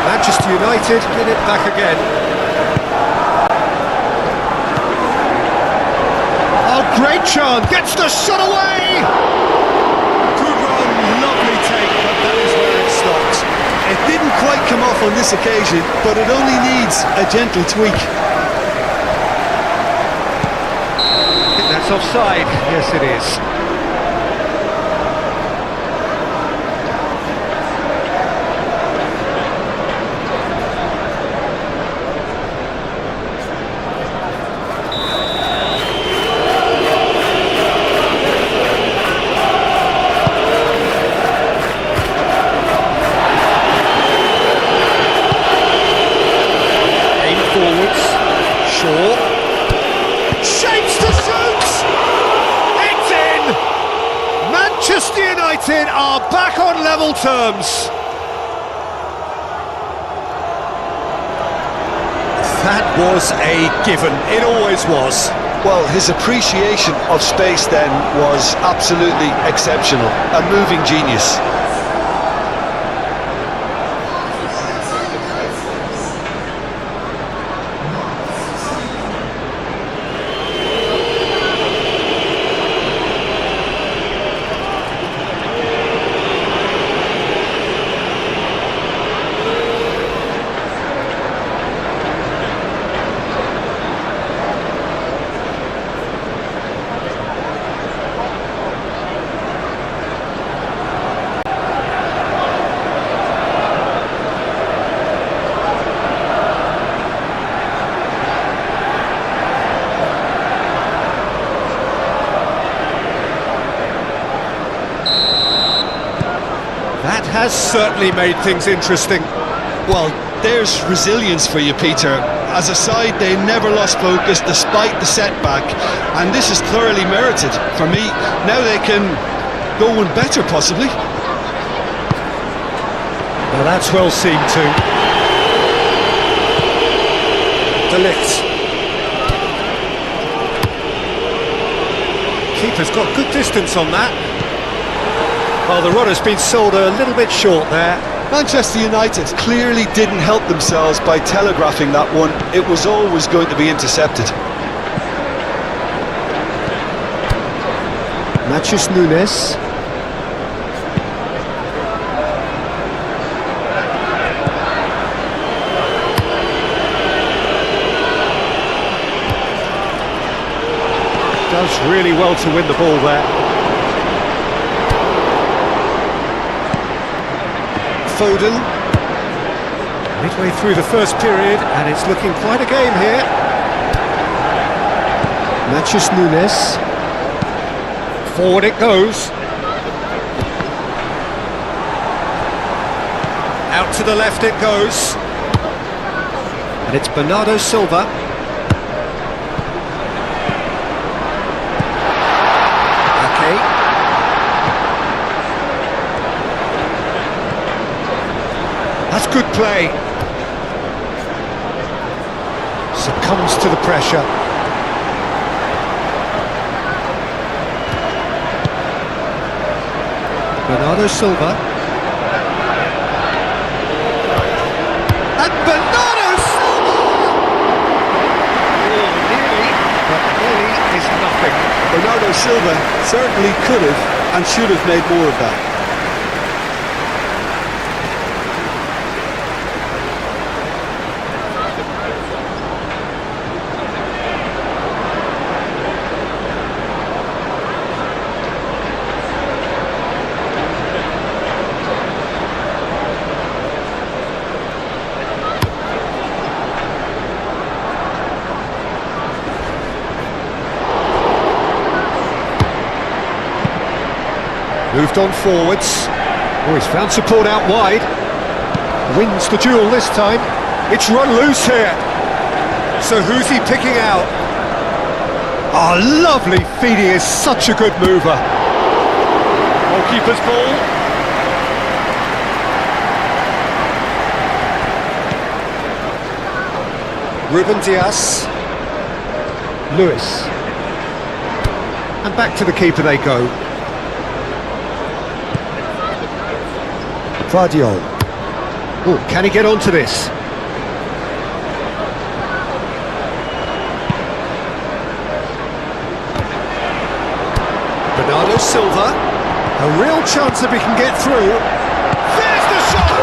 Manchester United get it back again. Great chance, gets the shot away! Good run, lovely take, but that is where it stopped. It didn't quite come off on this occasion, but it only needs a gentle tweak. I think that's offside, yes it is. Shapes to shoot! It's in! Manchester United are back on level terms. That was a given, it always was. Well, his appreciation of space then was absolutely exceptional. A moving genius. That has certainly made things interesting. Well, there's resilience for you, Peter. As a side, they never lost focus despite the setback, and this is thoroughly merited for me. Now they can go one better, possibly. Well, that's well seen too. De Ligt. Keeper's got good distance on that. Well, the rudder's been sold a little bit short there. Manchester United clearly didn't help themselves by telegraphing that one. It was always going to be intercepted. Matheus Nunes. Does really well to win the ball there. Foden. Midway through the first period, and it's looking quite a game here. Matheus Nunes. Forward it goes. Out to the left it goes. And it's Bernardo Silva. Okay. That's good play. Succumbs to the pressure. Bernardo Silva. And Bernardo Silva! Oh, nearly, but nearly is nothing. Bernardo Silva certainly could have and should have made more of that. Moved on forwards. Oh, he's found support out wide. Wins the duel this time. It's run loose here. So who's he picking out? Oh, lovely feed. He is such a good mover. Goalkeeper's ball. Ruben Dias. Lewis. And back to the keeper they go. Vardiol. Oh, can he get onto this? Bernardo Silva. A real chance if he can get through. There's the shot!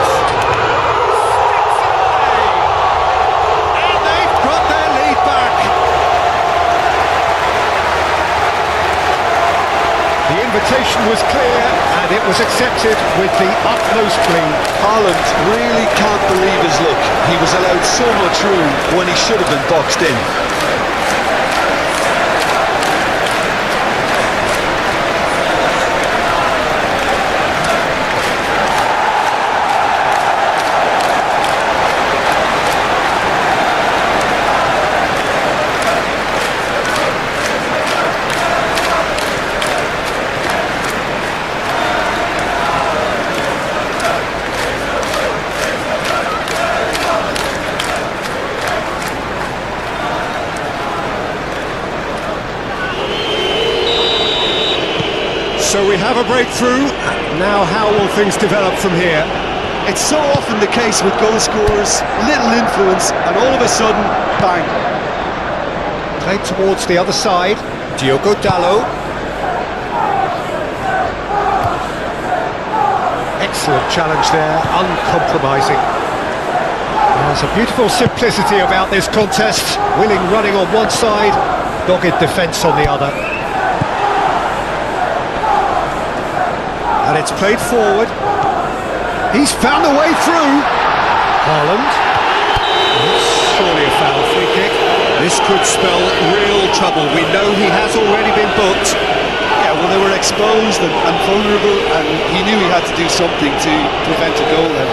And they've got their lead back. The invitation was clear and it was accepted with the utmost glee. Haaland really can't believe his luck. He was allowed so much room when he should have been boxed in. So we have a breakthrough. Now how will things develop from here? It's so often the case with goal scorers, little influence, and all of a sudden, bang. Played towards the other side. Diogo Dalot. Excellent challenge there, uncompromising. There's a beautiful simplicity about this contest. Willing running on one side, dogged defence on the other. And it's played forward. He's found a way through. Haaland. It's surely a foul, free kick. This could spell real trouble. We know he has already been booked. Yeah, well, they were exposed and vulnerable, and he knew he had to do something to prevent a goal then.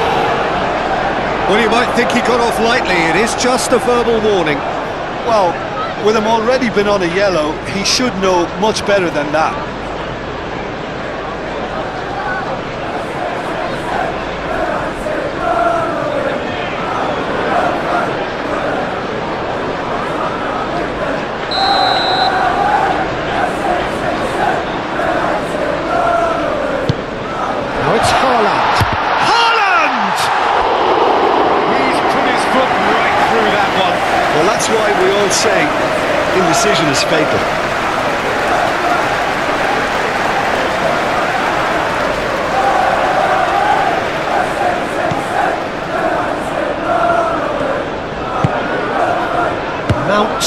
Well, you might think he got off lightly. It is just a verbal warning. Well, with him already been on a yellow, he should know much better than that. Now it's Haaland. Haaland! He's put his foot right through that one. Well, that's why we all say indecision is fatal. Mount.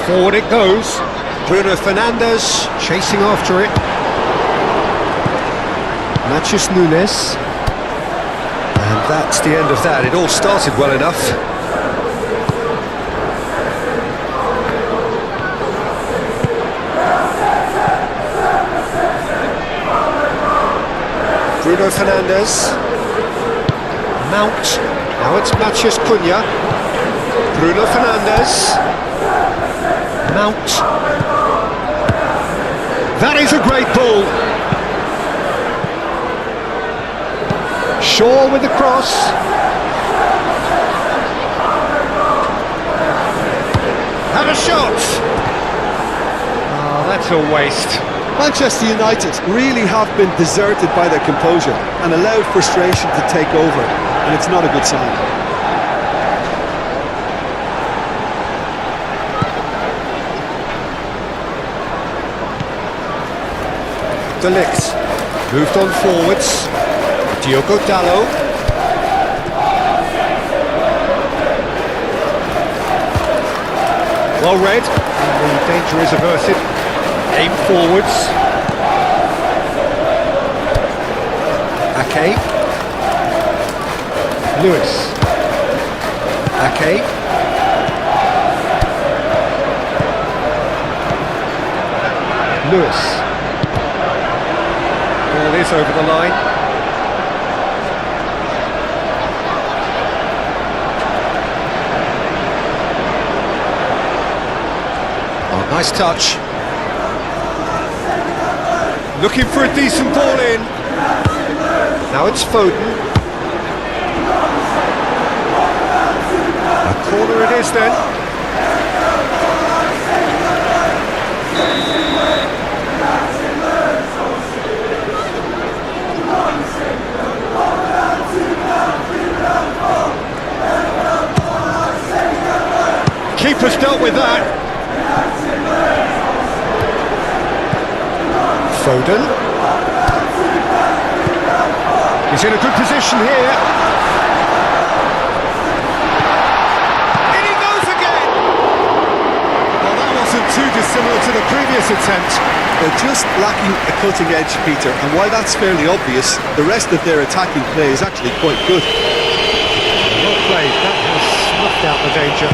Forward it goes. Bruno Fernandes chasing after it. Matheus Nunes. And that's the end of that. It all started well enough. Bruno Fernandes. Mount. Now it's Matheus Cunha. Bruno Fernandes. Mount. That is a great ball. Shaw with the cross. Have a shot. Oh, that's a waste. Manchester United really have been deserted by their composure and allowed frustration to take over, and it's not a good sign. De Ligt moved on forwards. Diogo Dalot. Well read, and the danger is averted. Aim forwards. Ake. Lewis. Ake. Lewis. Ball is over the line. Oh, nice touch. Looking for a decent ball in. Now it's Foden. A corner it is then. Keeper's dealt with that. Foden. He's in a good position here. In he goes again! Well, that wasn't too dissimilar to the previous attempt. They're just lacking a cutting edge, Peter, and while that's fairly obvious, the rest of their attacking play is actually quite good. Well played, that has snuffed out the danger.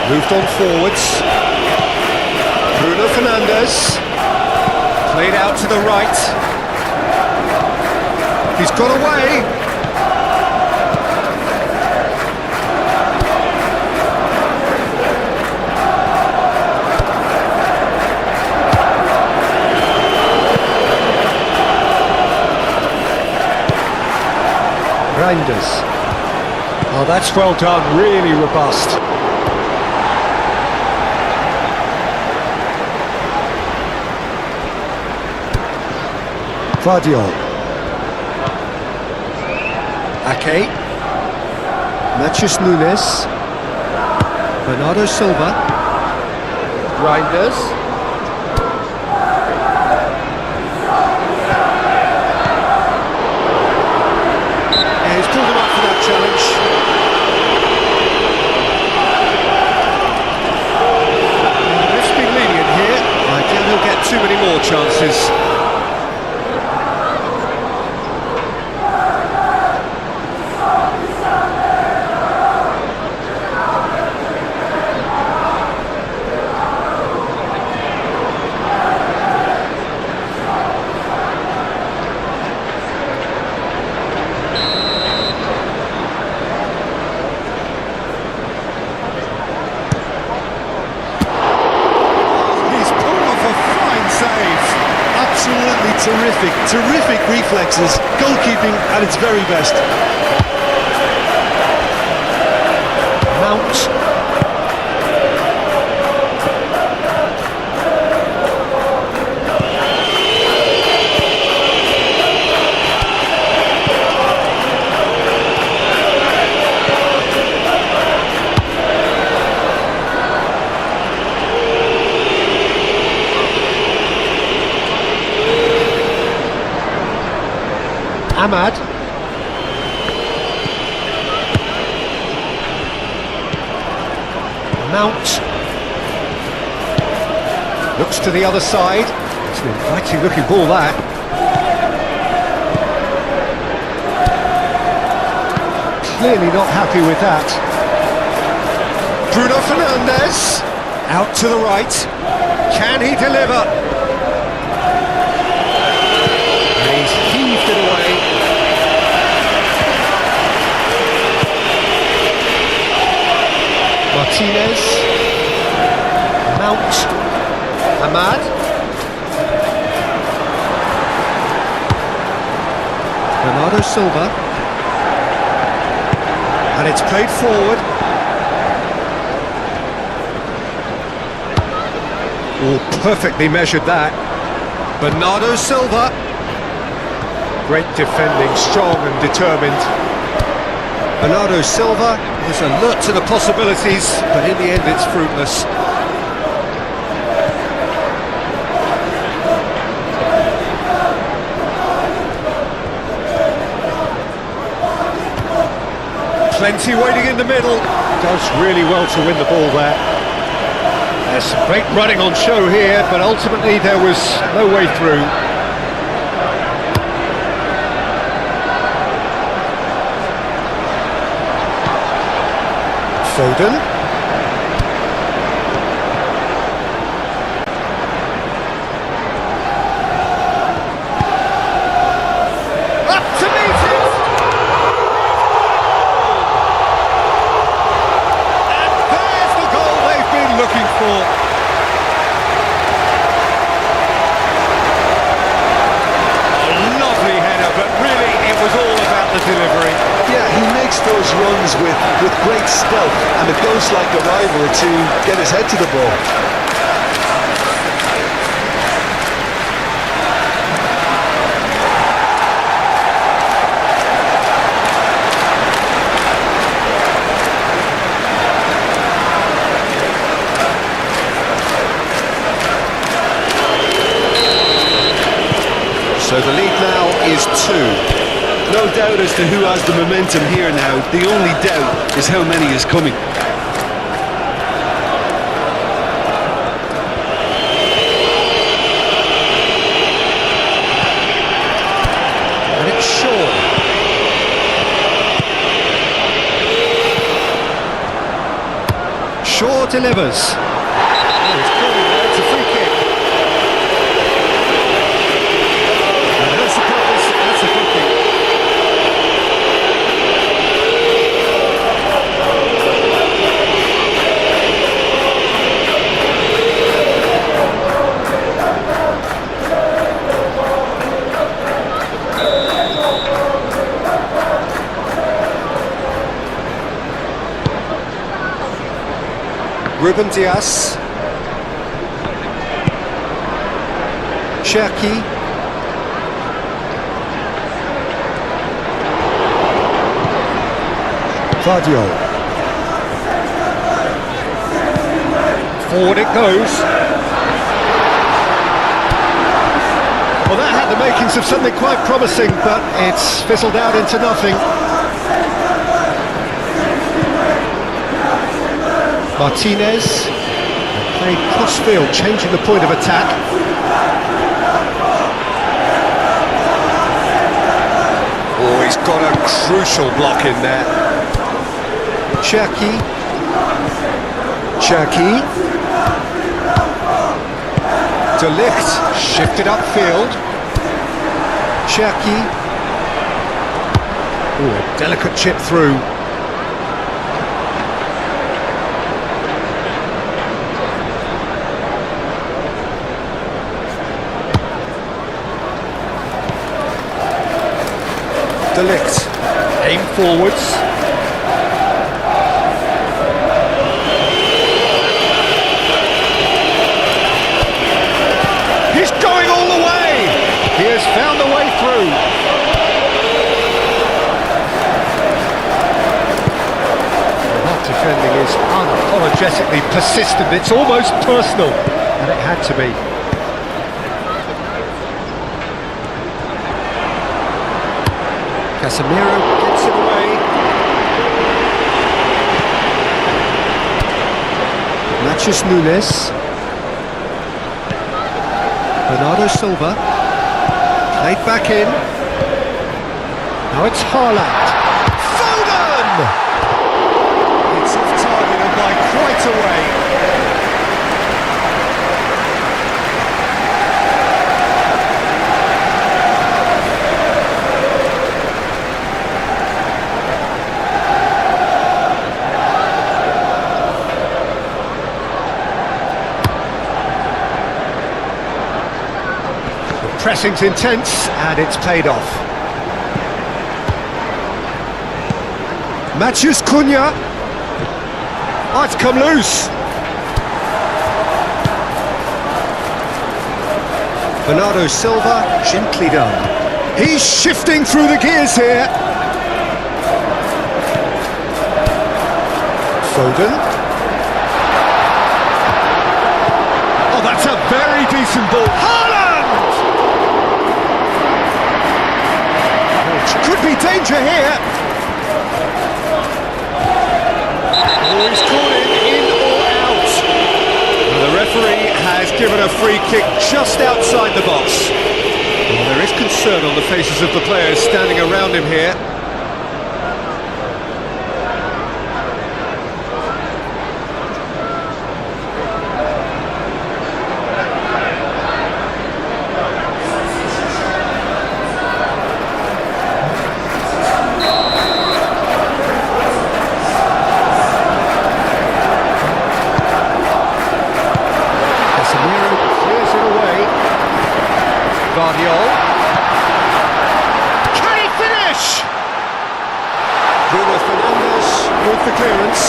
Moved on forwards. Bruno Fernandes. Played out to the right. He's got away. Reinders. Oh, that's well done, really robust. Vardiol. Ake. Matheus Nunes. Bernardo Silva. Reinders. Yeah, he's pulled him up for that challenge. Let's be lenient here. I doubt he'll get too many more chances. Terrific reflexes, goalkeeping at its very best. Mount. Ahmad. Mount. Looks to the other side. It's an inviting looking ball, that. Clearly not happy with that. Bruno Fernandes. Out to the right. Can he deliver? And he's heaved it away. Martinez, Mount, Ahmad, Bernardo Silva, and it's played forward. Oh, perfectly measured that. Bernardo Silva, great defending, strong and determined. Bernardo Silva is alert to the possibilities, but in the end it's fruitless. Plenty waiting in the middle. Does really well to win the ball there. There's some great running on show here, but ultimately there was no way through. Foden. Up to meet it! And there's the goal they've been looking for. A lovely header, but really it was all about the delivery. Yeah, he makes those runs with great stealth and a ghost-like arrival to get his head to the ball. So the lead now is 2. No doubt as to who has the momentum here now. The only doubt is how many is coming. And it's Shaw. Shaw delivers. Oh, he's caught him there. It's a free kick. And that's the prize. That's a free kick. Ruben Dias. Cherki. Vardio. Forward it goes. Well, that had the makings of something quite promising, but it's fizzled out into nothing. Martinez played cross-field, changing the point of attack. Oh, he's got a crucial block in there. Cherki. De Ligt shifted upfield. Cherki. Oh, a delicate chip through. De Ligt, aim forwards. He's going all the way! He has found a way through. That defending is unapologetically persistent. It's almost personal, and it had to be. Casemiro gets it away. Matches Nunes. Bernardo Silva. Played back in. Now it's Haaland. Foden! It's off target and by quite a way. Pressing's intense, and it's paid off. Matheus Cunha. Oh, it's come loose. Bernardo Silva, gently done. He's shifting through the gears here. Foden. Oh, that's a very decent ball. Haaland! Could be danger here. Oh, he's caught it in or out. And the referee has given a free kick just outside the box. Well, there is concern on the faces of the players standing around him here. Vardio. Can he finish? Bruno Fernandes with the clearance.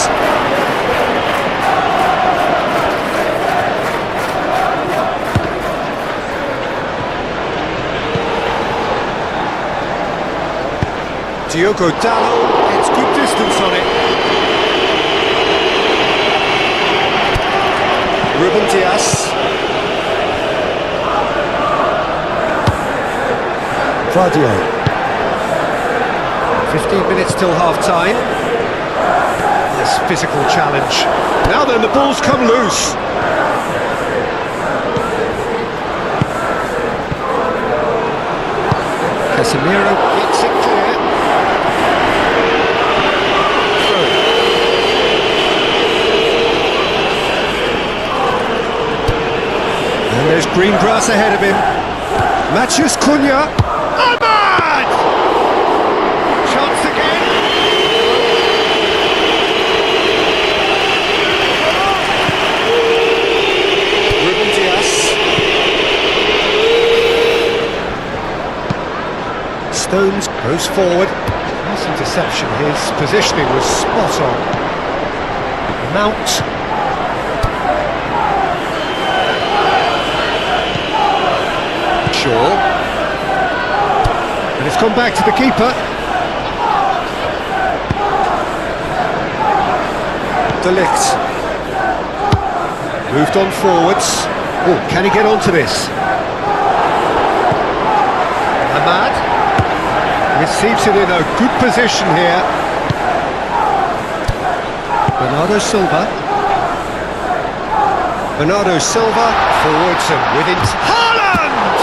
Diogo Dalot gets good distance on it. Ruben Dias. Vardio. 15 minutes till half-time. Nice physical challenge. Now then, the ball's come loose. Casemiro gets it clear. Through. And there's green grass ahead of him. Matheus Cunha. Ahmad! Chance again. Ruben Dias. Stones goes forward. Nice interception. His positioning was spot on. Mount. Shaw. And it's gone back to the keeper. De Ligt. Moved on forwards. Oh, can he get onto this? Ahmad receives it in a good position here. Bernardo Silva. Bernardo Silva forwards and within. Haaland!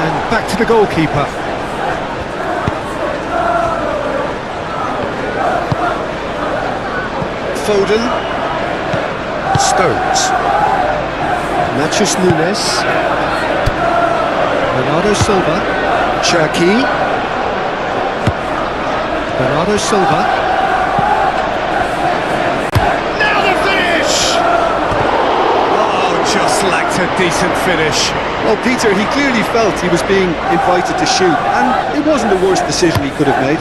And back to the goalkeeper. Foden. Stones. Nachos Nunes. Bernardo Silva. Cherki. Bernardo Silva. Now the finish! Oh, just lacked a decent finish. Well, Peter, he clearly felt he was being invited to shoot, and it wasn't the worst decision he could have made.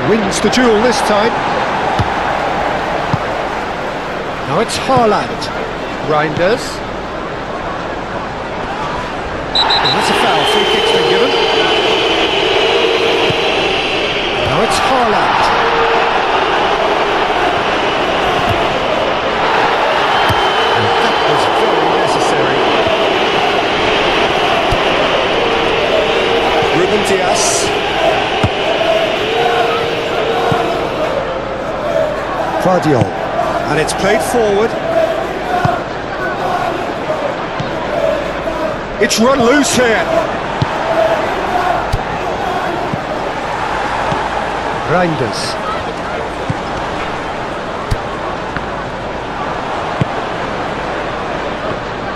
Wins the duel this time. Now it's Haaland. Reinders. And that's a foul. Free kick's been given. Now it's Haaland. And that was very necessary. Ruben Dias. Guardiol, and it's played forward. It's run loose here. Reinders.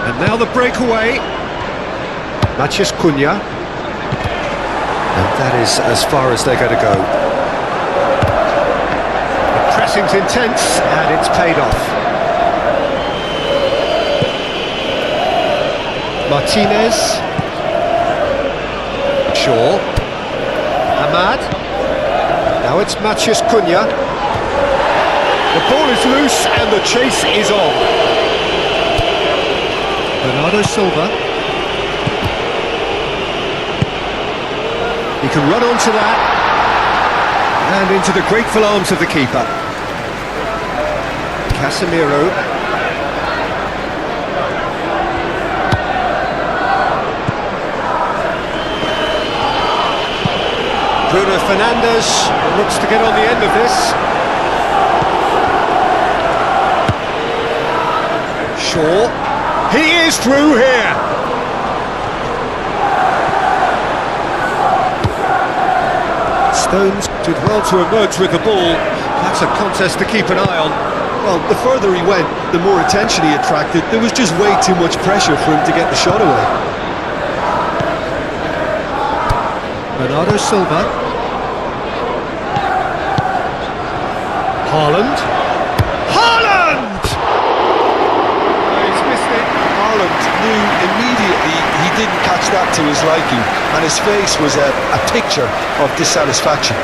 And now the breakaway. Matheus Cunha. And that is as far as they're going to go. Pressing's intense, and it's paid off. Martinez. Shaw. Ahmad. Now it's Matheus Cunha. The ball is loose, and the chase is on. Bernardo Silva. He can run onto that, and into the grateful arms of the keeper. Casemiro. Bruno Fernandes looks to get on the end of this. Shaw. He is through here. Stones did well to emerge with the ball. That's a contest to keep an eye on. Well, the further he went, the more attention he attracted. There was just way too much pressure for him to get the shot away. Bernardo Silva. Haaland. Haaland! He's missed it. Haaland knew immediately he didn't catch that to his liking, and his face was a picture of dissatisfaction.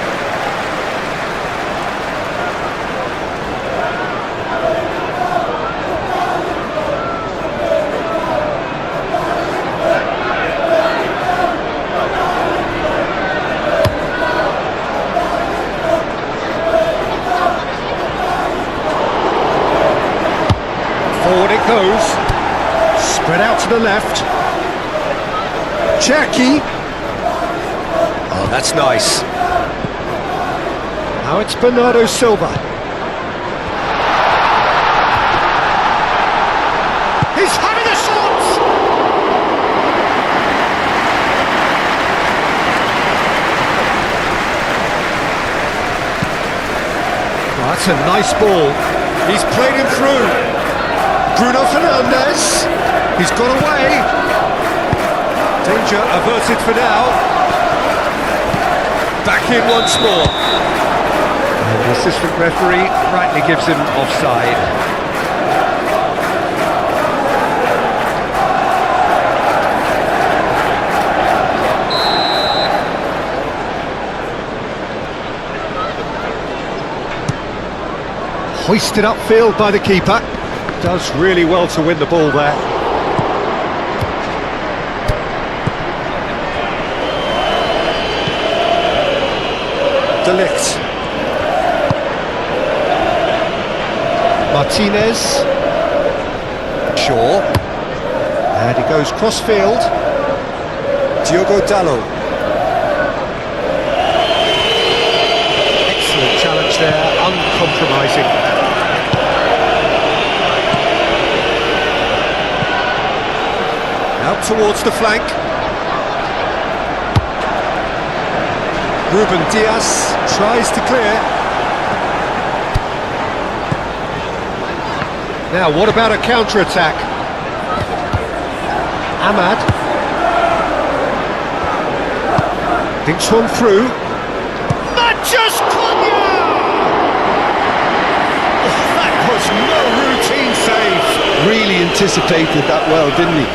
Forward it goes. Spread out to the left. Cherki. Oh, that's nice. Now it's Bernardo Silva. He's having a shot! Oh, that's a nice ball. He's played him through. Bruno Fernandes, he's got away. Danger averted for now. Back in once more. And the assistant referee rightly gives him offside. Hoisted upfield by the keeper. Does really well to win the ball there. De Ligt. Martinez. Shaw. And he goes cross-field. Diogo Dalot. Excellent challenge there, uncompromising. Out towards the flank. Ruben Diaz tries to clear. Now, what about a counter-attack? Ahmad. Thinks one through. Matches Cunha! That was no routine save. Really anticipated that well, didn't he?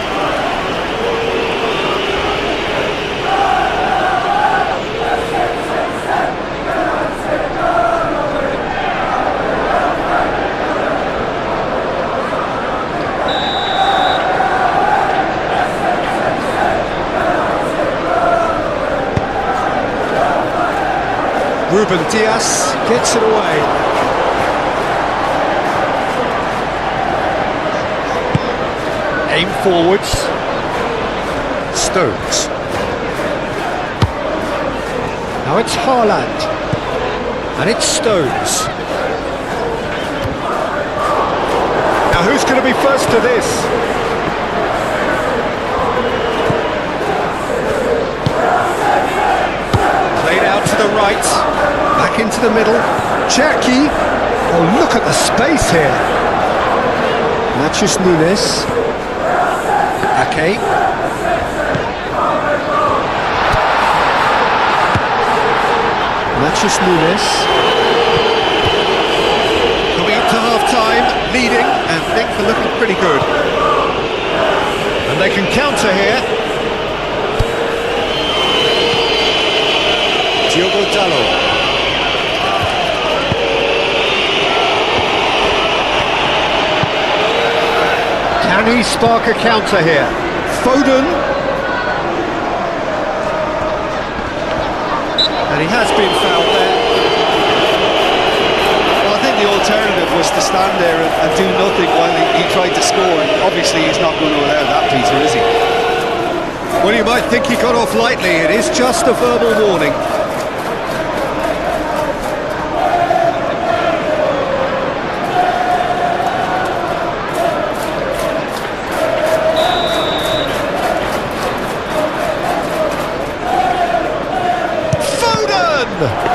Ruben Diaz gets it away. Aim forwards. Stones. Now it's Haaland. And it's Stones. Now who's going to be first to this? Played out to the right. Back into the middle. Cherki. Oh, look at the space here. Matthews Nunes. Ake. Matthews Nunes. Coming up to half-time, leading, and things are looking pretty good. And they can counter here. Diogo Dalot. Can he spark a counter here? Foden. And he has been fouled there. Well, I think the alternative was to stand there and do nothing while he tried to score. And obviously he's not going to allow that, Peter, is he? Well, you might think he got off lightly. It is just a verbal warning.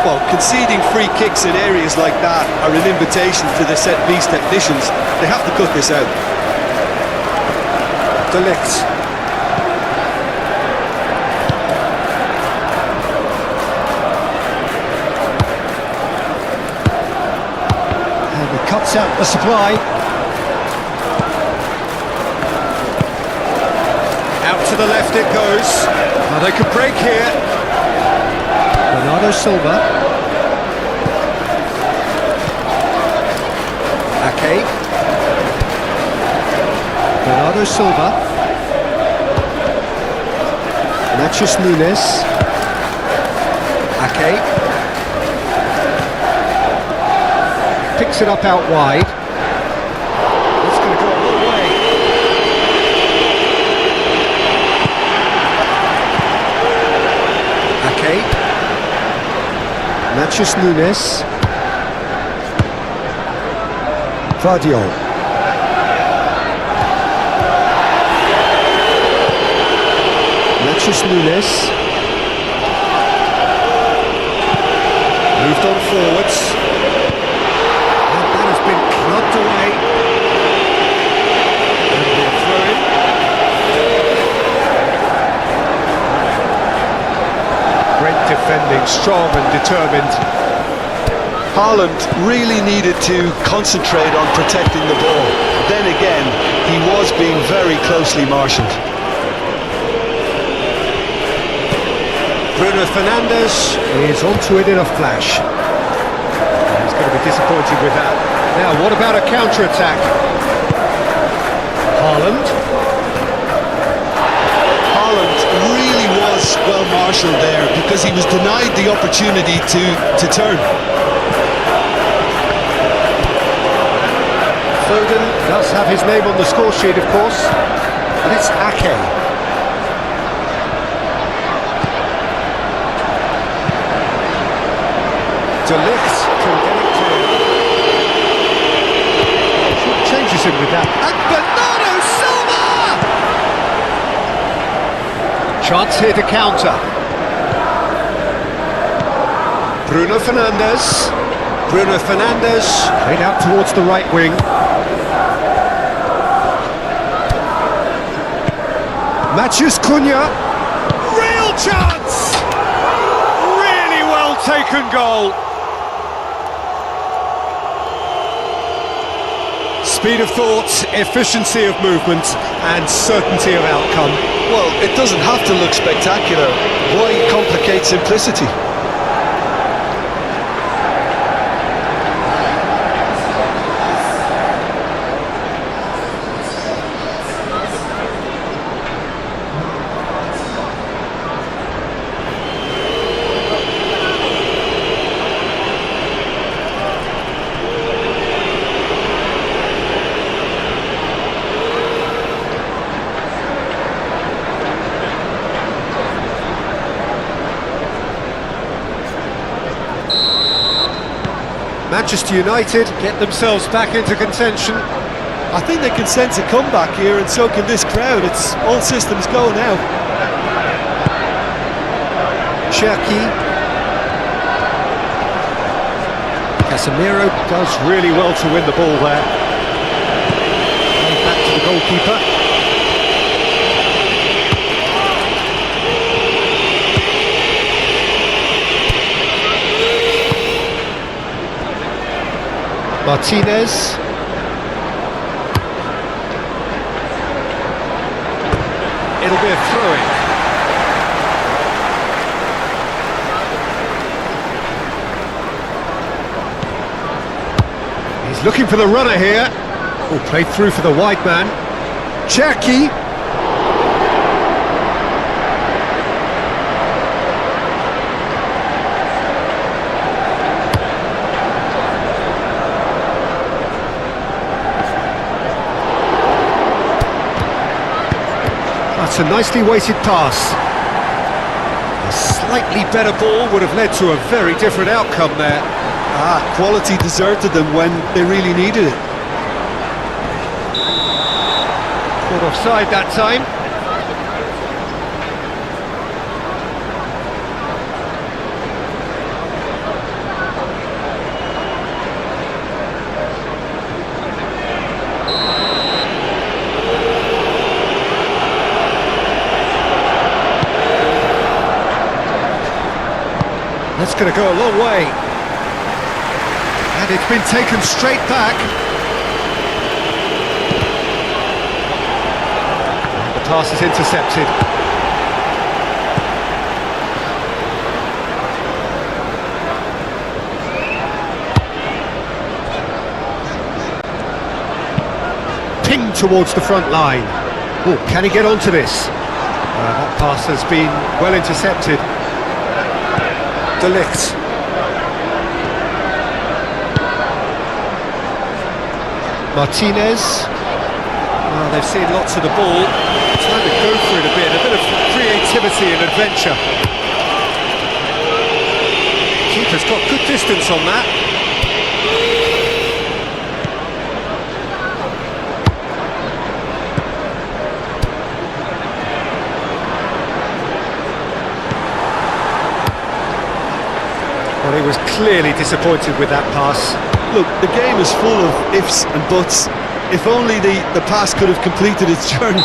Well, conceding free kicks in areas like that are an invitation to the set-piece technicians. They have to cut this out. De Ligt. And he cuts out the supply. Out to the left it goes. Now they could break here. Bernardo Silva. Ake. Bernardo Silva. Matthews Nunes. Ake. Picks it up out wide. It's going to go a long way. Ake. Matthews Nunes. Vardiol. Matthews Nunes. Moved on forwards. And that has been clubbed away. And they're throwing. Great defending, strong and determined. Haaland really needed to concentrate on protecting the ball. Then again, he was being very closely marshalled. Bruno Fernandes is onto it in a flash. He's going to be disappointed with that. Now, what about a counter-attack? Haaland. Haaland really was well marshalled there because he was denied the opportunity to turn. Foden does have his name on the score sheet, of course, but it's Ake. De Ligt can get it clear. Changes him with that. And Bernardo Silva! Chance here to counter. Bruno Fernandes. Bruno Fernandes played out towards the right wing. Matheus Cunha. Real chance! Really well taken goal. Speed of thought, efficiency of movement, and certainty of outcome. Well, it doesn't have to look spectacular. Why complicate simplicity? Manchester United get themselves back into contention. I think they can sense a comeback here, and so can this crowd. It's all systems go now. Cherki. Casemiro does really well to win the ball there. Back to the goalkeeper. Martinez. It'll be a throw-in. He's looking for the runner here. Oh, played through for the wide man. Cherki. That's a nicely weighted pass. A slightly better ball would have led to a very different outcome there. Quality deserted them when they really needed it. Caught offside that time. That's going to go a long way. And it's been taken straight back. The pass is intercepted. Ping towards the front line. Oh, can he get onto this? That pass has been well intercepted. De Ligt. Martinez. Well, they've seen lots of the ball. Time to go for it a bit of creativity and adventure. Keeper's got good distance on that. Well, he was clearly disappointed with that pass. Look, the game is full of ifs and buts. If only the pass could have completed its journey.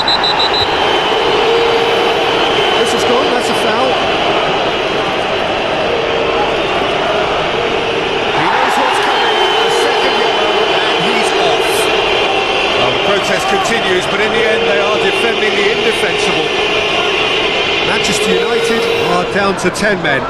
This is gone, that's a foul. He knows what's coming, a second yellow, and he's off. Well, the protest continues, but in the end they are defending the indefensible. Manchester United are down to 10 men.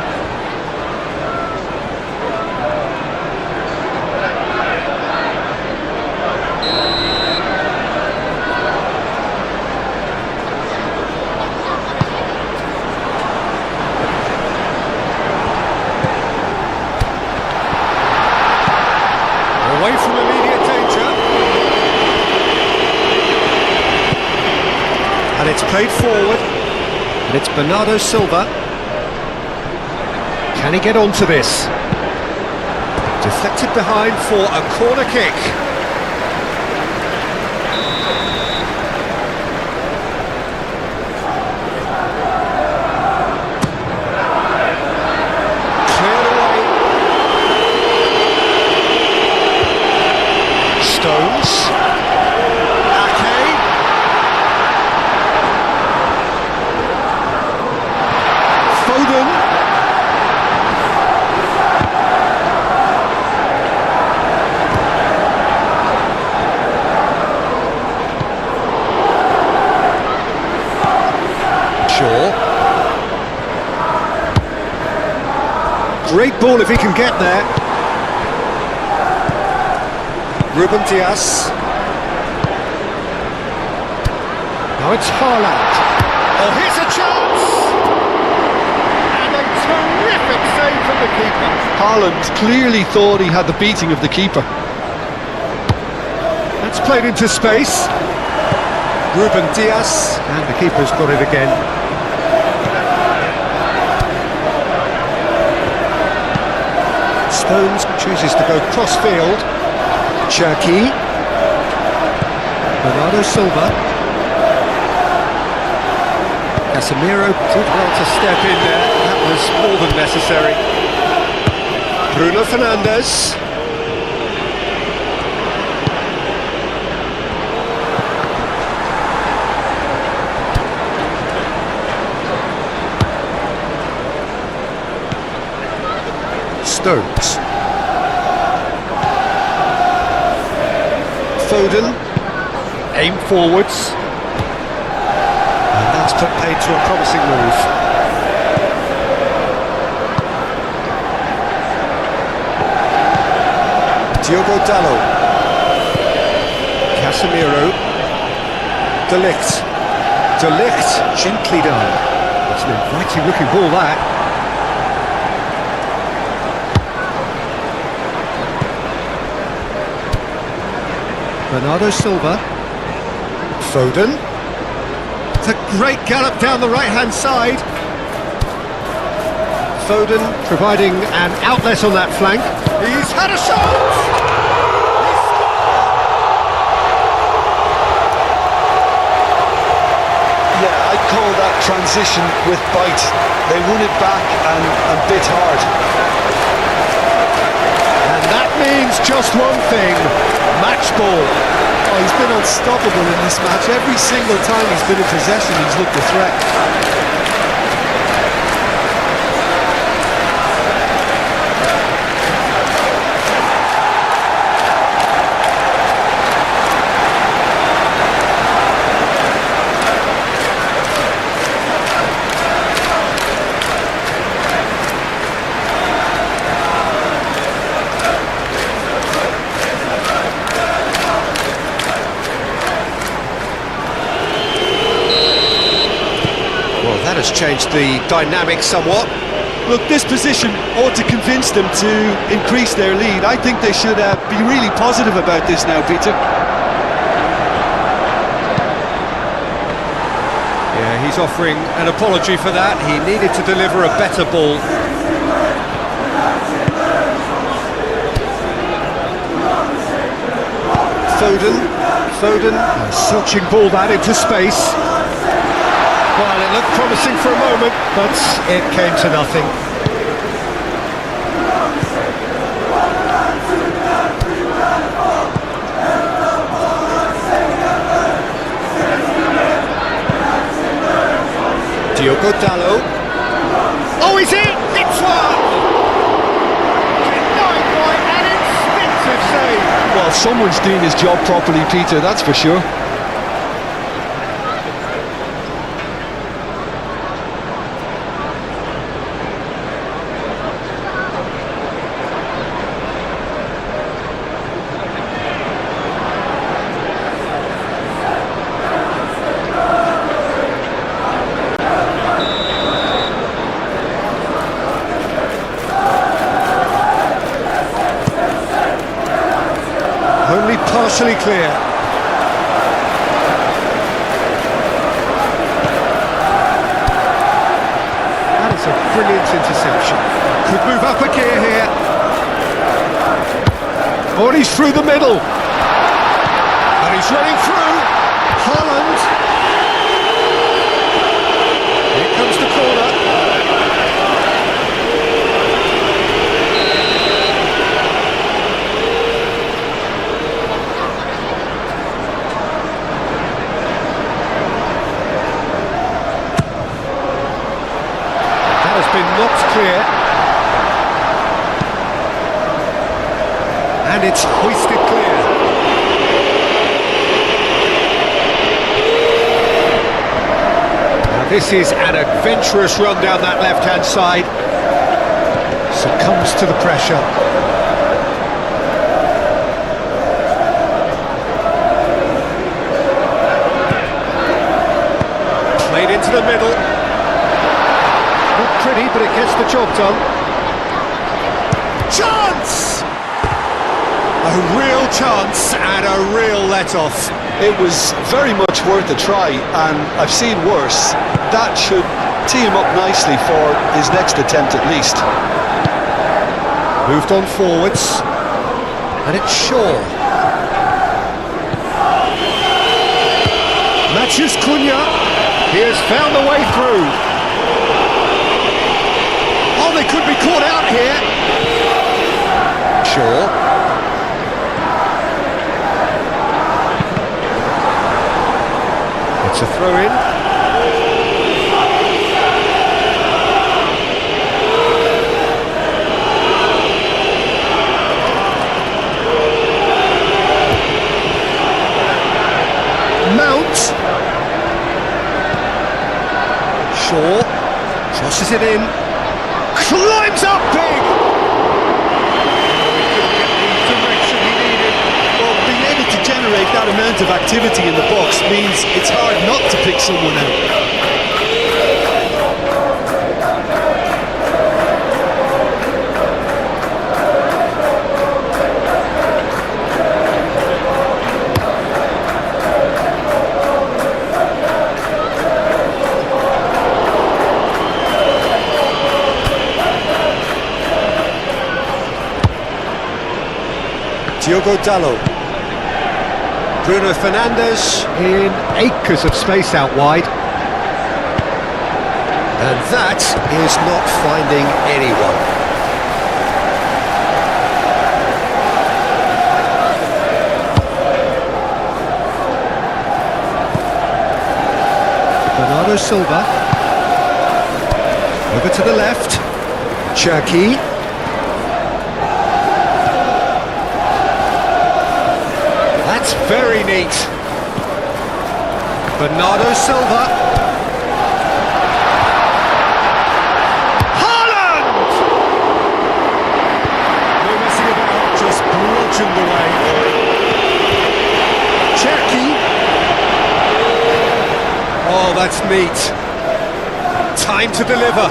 it's played forward, and it's Bernardo Silva. Can he get onto this? Deflected behind for a corner kick. Cleared away. Stones. Ake. Foden. Great ball if he can get there. Ruben Dias. Now it's Haaland. Oh, here's a chance! And a terrific save from the keeper. Haaland clearly thought he had the beating of the keeper. That's played into space. Ruben Dias. And the keeper's got it again. Stones chooses to go cross-field. Cherki. Bernardo Silva. Casemiro did well to step in there. That was more than necessary. Bruno Fernandes. Stones. Foden. Aim forwards. And that's paid to a promising move. Diogo Dalot. Casemiro. De Ligt. De Ligt, gently done. It's an inviting looking ball, that. Bernardo Silva. Foden. It's a great gallop down the right-hand side. Foden providing an outlet on that flank. He's had a shot! Yeah, I'd call that transition with bite. They won it back and bit hard. And that means just one thing. Match ball. Oh, he's been unstoppable in this match. Every single time he's been in possession, he's looked a threat. That has changed the dynamic somewhat. Look, this position ought to convince them to increase their lead. I think they should be really positive about this now, Peter. Yeah, he's offering an apology for that. He needed to deliver a better ball. Foden, a searching ball that into space. Well, it looked promising for a moment, but it came to nothing. Diogo Dalot. Oh, he's in! It's one! Denied by an instinctive save. Well, someone's doing his job properly, Peter, that's for sure. Only partially clear. brilliant interception. Could move up a gear here. Oh, and he's through the middle. And he's running through. Haaland. Here comes the corner. That has been knocked clear. And it's hoisted clear. Now this is an adventurous run down that left-hand side. Succumbs to the pressure. Played into the middle. Not pretty, but it gets the job done. Chance! A real chance and a real let-off. It was very much worth a try, and I've seen worse. That should tee him up nicely for his next attempt at least. Moved on forwards. And it's Shaw. Matthews Cunha. He has found a way through. Oh, they could be caught out here. Shaw. It's a throw-in. Mount. Shaw. Crosses it in. Climbs up big! Direction he needed. Well, being able to generate that amount of activity in the box means it's hard not to pick someone out. Diogo Dalot. Bruno Fernandes in acres of space out wide. And that is not finding anyone. Bernardo Silva. Over to the left. Cherki. That's very neat. Bernardo Silva. Haaland! No messing about, just bludgeoned away. Cherki. Oh, that's neat. Time to deliver.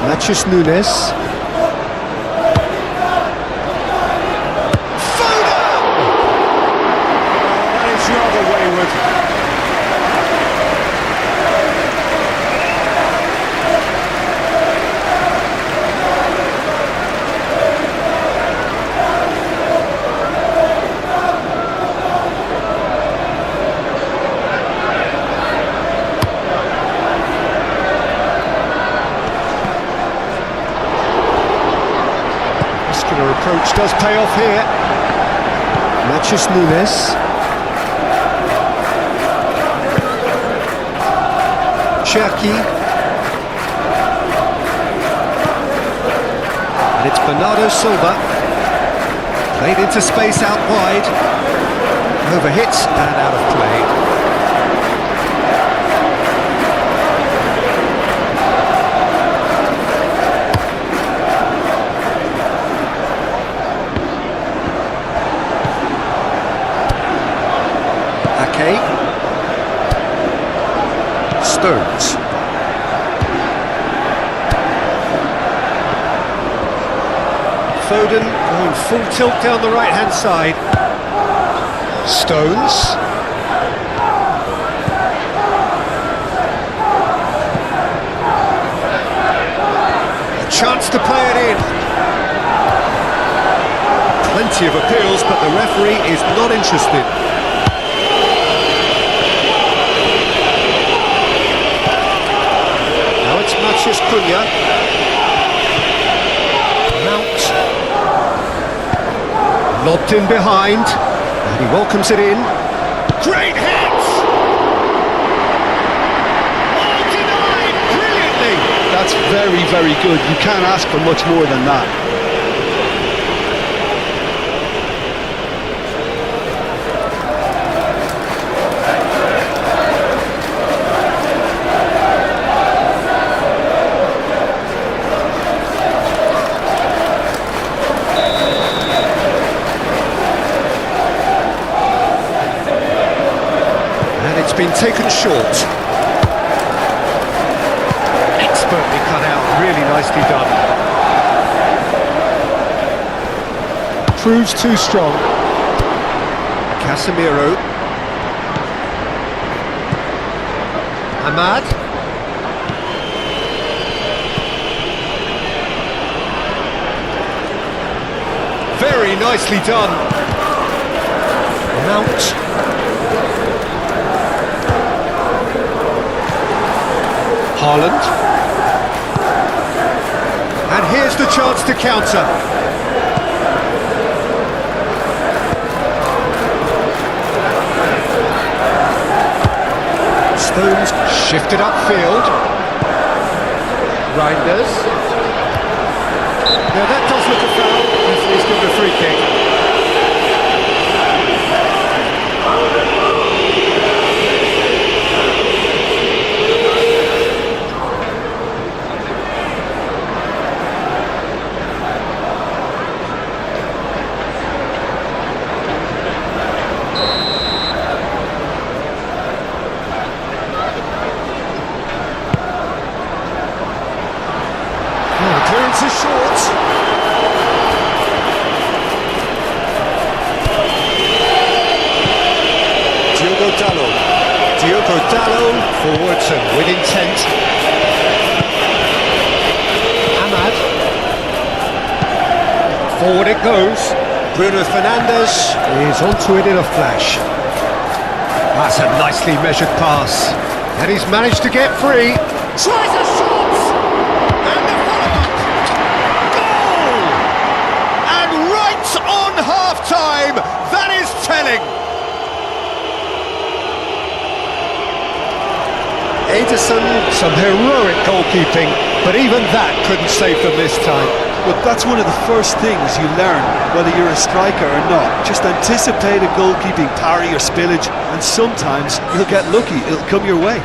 Matheus Nunes. Rather wayward. Muscular approach does pay off here. Matheus Nunes. Cherki. And it's Bernardo Silva. Played into space out wide. Overhit and out of play. Stones. Foden going full tilt down the right-hand side. Stones. chance to play it in. Plenty of appeals, but the referee is not interested. Now it's Matches Cunha. Mount. Lobbed in behind, and he welcomes it in. Great hit! Oh, denied brilliantly! That's very, very good. You can't ask for much more than that. It's been taken short. Expertly cut out, really nicely done. Proves too strong. Casemiro. Ahmad. Very nicely done. Mount. Haaland. And here's the chance to counter. Stones shifted upfield. Reinders. Now that does look a foul. Referee's given a free kick. Clearance is short. Diogo Dallo forwards and with intent. Ahmad. Forward it goes. Bruno Fernandes is onto it in a flash. That's a nicely measured pass. And he's managed to get free. Tries a shot! And the follow-up! Goal! And right on half-time, that is telling. Ederson, some heroic goalkeeping, but even that couldn't save them this time. But that's one of the first things you learn, whether you're a striker or not. Just anticipate a goalkeeping parry or spillage, and sometimes you'll get lucky, it'll come your way.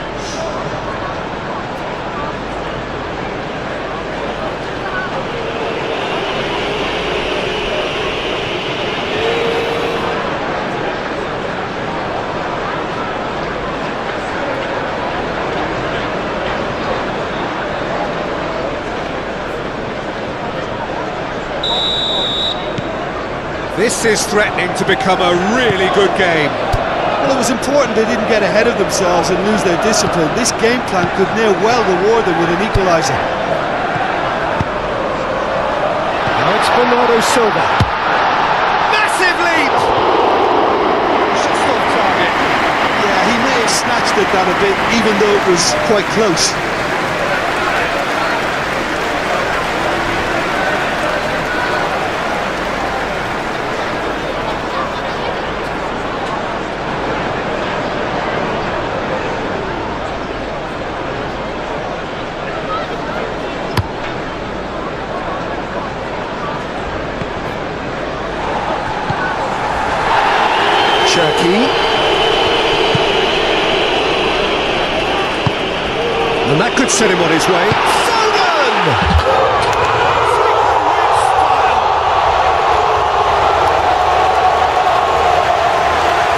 This is threatening to become a really good game. Well, it was important they didn't get ahead of themselves and lose their discipline. This game plan could now well reward them with an equaliser. Now it's Bernardo Silva. Massive leap! Just on target. Yeah, he may have snatched at that a bit, even though it was quite close. And that could set him on his way. Foden!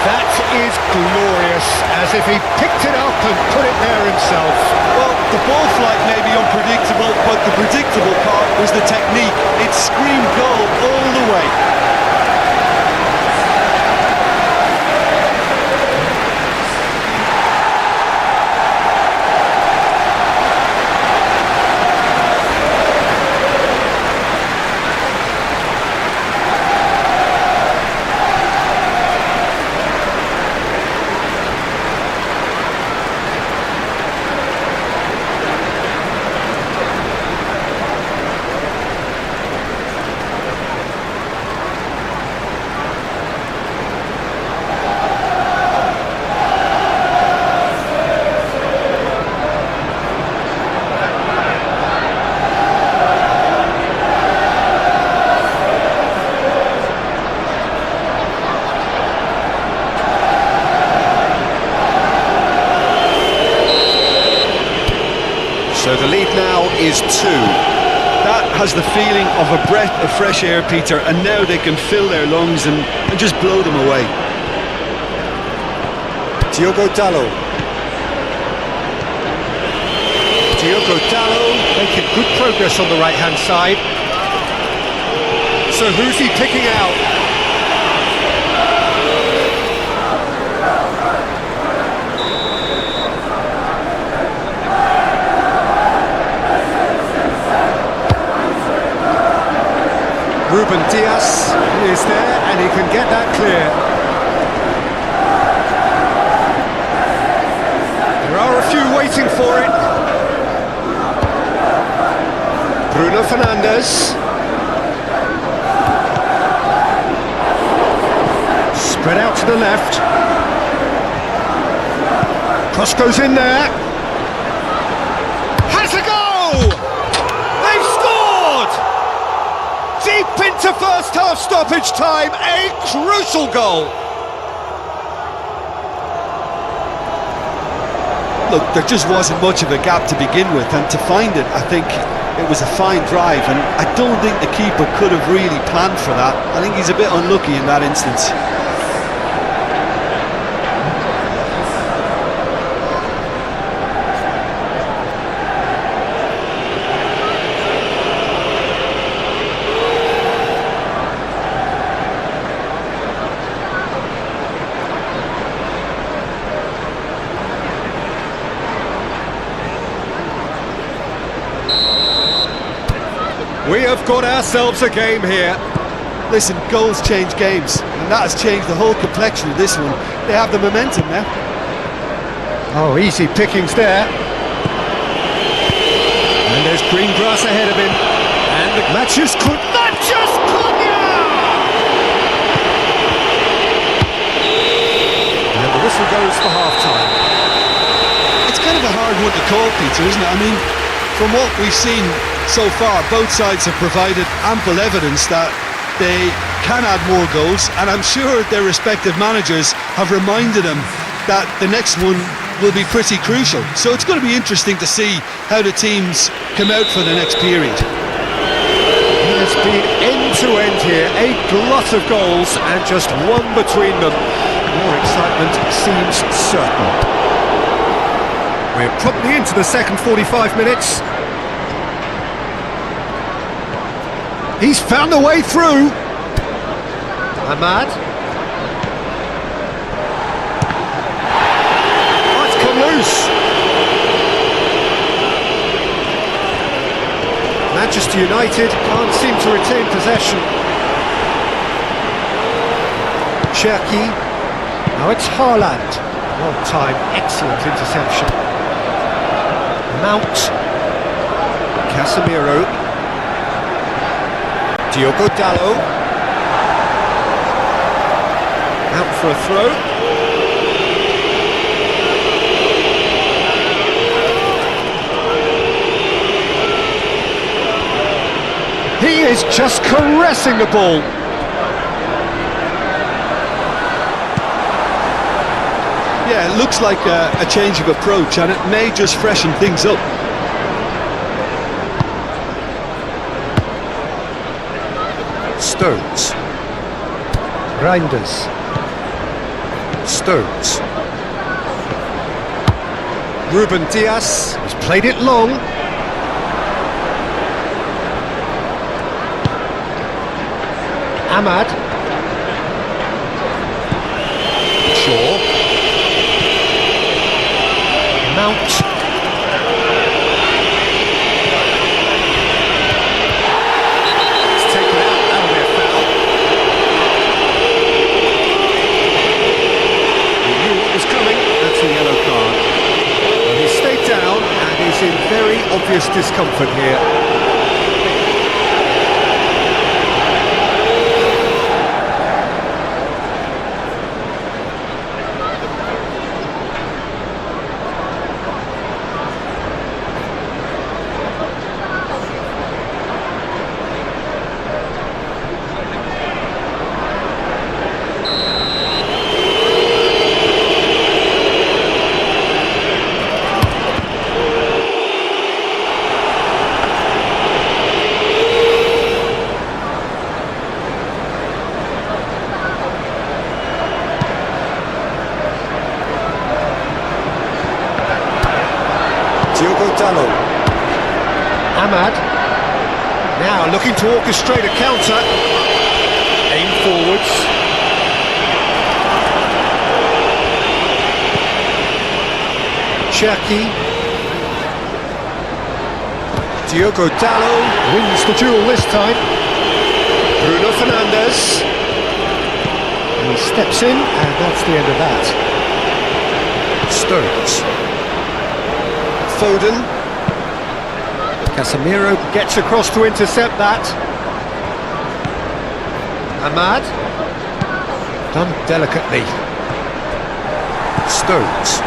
That is glorious, as if he picked it up and put it there himself. Well, the ball flight may be unpredictable, but the predictable part was the technique. It screamed goal all the way. now is 2. That has the feeling of a breath of fresh air, Peter, and now they can fill their lungs and just blow them away. Diogo Dalot. Diogo Dalot making good progress on the right-hand side. So who's he picking out? Ruben Dias is there and he can get that clear. There are a few waiting for it. Bruno Fernandes. Spread out to the left. Cross goes in there. Has a goal! They've scored! Deep into first half stoppage time, a crucial goal. Look, there just wasn't much of a gap to begin with, and to find it, I think it was a fine drive, and I don't think the keeper could have really planned for that. I think he's a bit unlucky in that instance. We have got ourselves a game here. Listen, goals change games, and that has changed the whole complexion of this one. They have the momentum now. Oh, easy pickings there. And there's green grass ahead of him. And the Matches Cunha! And the whistle goes for half-time. It's kind of a hard one to call, Peter, isn't it? I mean, from what we've seen so far, both sides have provided ample evidence that they can add more goals, and I'm sure their respective managers have reminded them that the next one will be pretty crucial. So it's going to be interesting to see how the teams come out for the next period. It's been end-to-end here, a glut of goals and just one between them. More excitement seems certain. We're promptly into the second 45 minutes. He's found a way through. Ahmad. Oh, it's come loose. Manchester United can't seem to retain possession. Cherki. Now it's Haaland. Well timed, excellent interception. Mount. Casemiro. Diogo Dalot. Out for a throw. He is just caressing the ball. Yeah, it looks like a change of approach, and it may just freshen things up. Stones. Reinders. Stones. Ruben Dias has played it long. Ahmad. Shaw. Mount. In very obvious discomfort here. Ahmad. Now looking to orchestrate a counter. Aim forwards. Cherki. Diogo Dallo wins the duel this time. Bruno Fernandes. He steps in, and that's the end of that. Stones. Foden. Casemiro gets across to intercept that. Ahmad. Done delicately. Stones.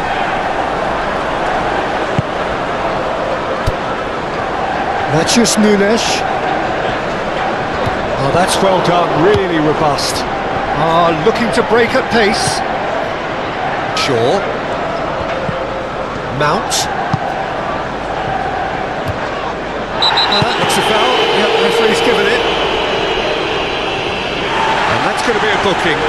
Matheus Nunes. Oh, that's well done, really robust. Looking to break at pace. Shaw. Mount. That looks a foul. Yep, referee's given it. And that's going to be a booking.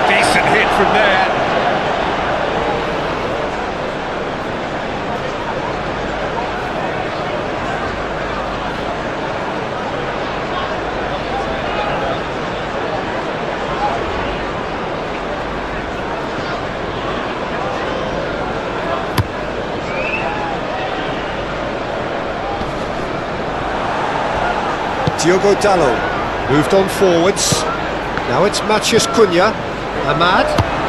Decent hit from there. Diogo Dallo moved on forwards. Now it's Matheus Cunha. Ahmad.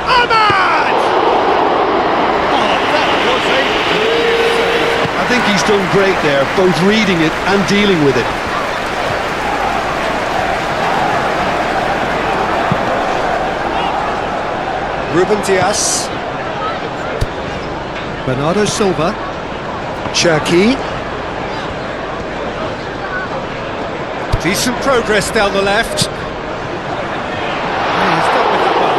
Ahmad! Oh, that was a brilliant save. I think he's done great there, both reading it and dealing with it. Ruben Dias. Bernardo Silva. Cherki. Decent progress down the left. He's dealt with that one.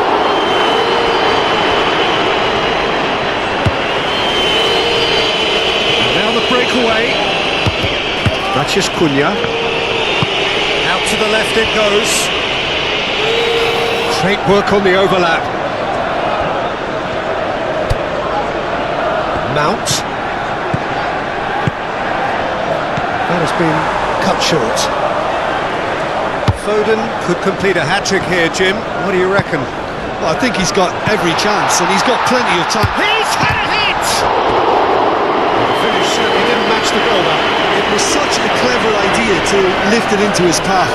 And now the breakaway. Matheus Cunha. Out to the left it goes. Great work on the overlap. Mount. That has been cut short. Foden could complete a hat-trick here, Jim. What do you reckon? Well, I think he's got every chance, and he's got plenty of time. He's had a hit! The finish certainly didn't match the build-up. It was such a clever idea to lift it into his path.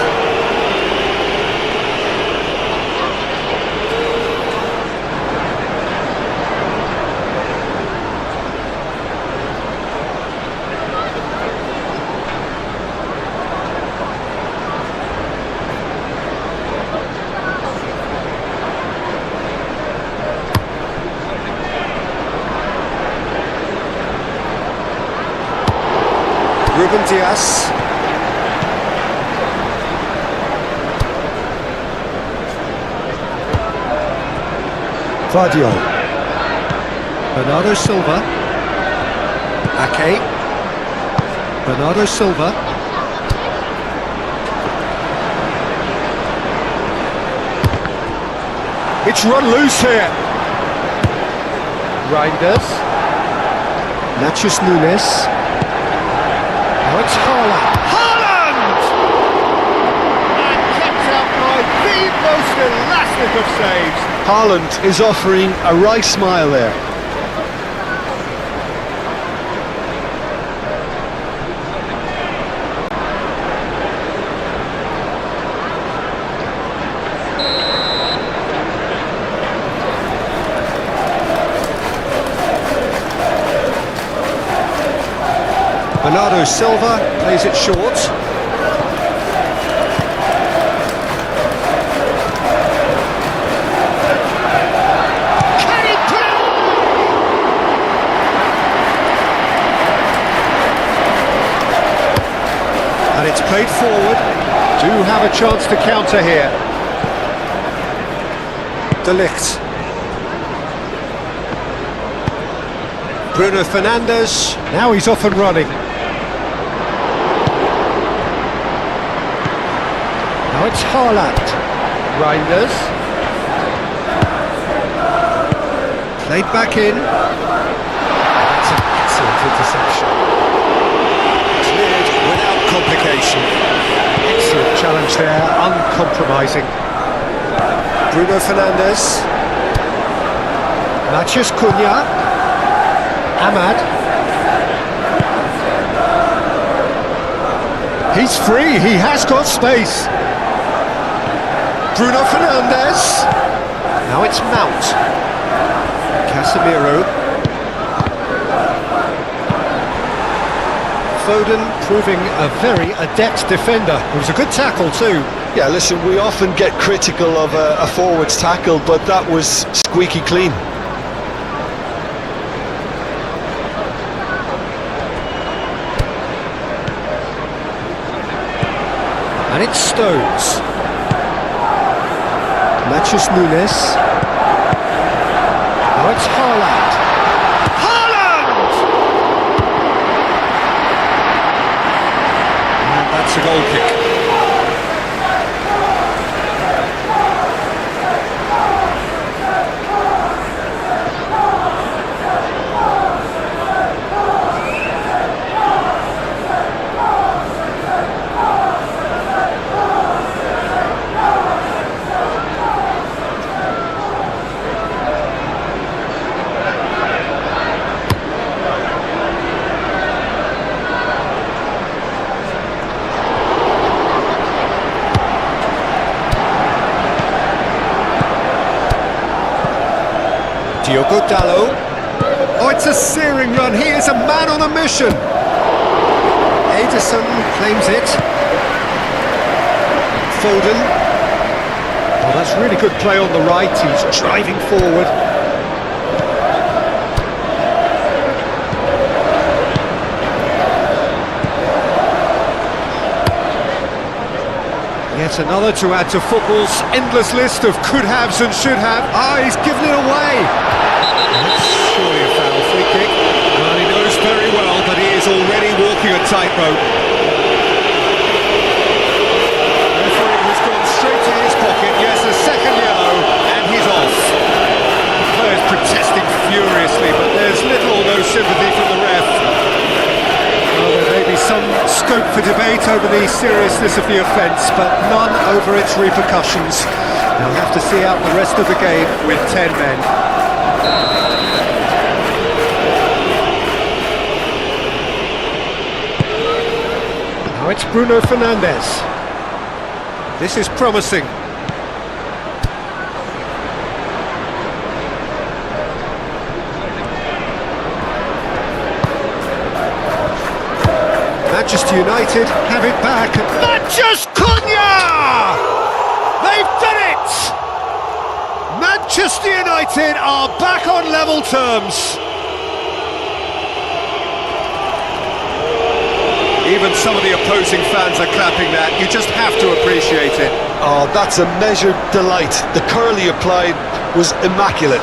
Ruben Dias. Vardio. Bernardo Silva. Ake. Bernardo Silva. It's run loose here. Reinders. Matheus Nunes. Now it's Haaland. Haaland! And kept out by the most elastic of saves. Haaland is offering a wry smile there. Bernardo Silva plays it short. Can he put it away? And it's played forward. Do have a chance to counter here. De Ligt. Bruno Fernandes, now he's off and running. Now it's Haaland. Reinders. Played back in. That's an excellent interception. Cleared without complication. Excellent challenge there, uncompromising. Bruno Fernandes. Matheus Cunha. Ahmad. He's free, he has got space. Bruno Fernandes. Now it's Mount. Casemiro. Foden proving a very adept defender. It was a good tackle too. Yeah, listen, we often get critical of a forward's tackle, but that was squeaky clean. And it's Stones. Matheus Nunes. Now it's Haaland. Haaland! And that's a goal kick. Diogo Dalot. Oh, it's a searing run. He is a man on a mission. Ederson claims it. Foden. Oh, that's really good play on the right. He's driving forward. Yet another to add to football's endless list of could-haves and should-have. Ah, he's given it away. That's surely a foul, free kick. Well, he knows very well that he is already walking a tightrope. Referee has gone straight to his pocket. Yes, a second yellow, and he's off. The player's protesting furiously, but there's little or no sympathy from the ref. Well, there may be some scope for debate over the seriousness of the offence, but none over its repercussions. They'll have to see out the rest of the game with 10 men. Now it's Bruno Fernandes. This is promising. Manchester United have it back. Matheus Cunha! They've done it! Manchester United are back on level terms. Even some of the opposing fans are clapping that. You just have to appreciate it. Oh, that's a measured delight. The curl he applied was immaculate.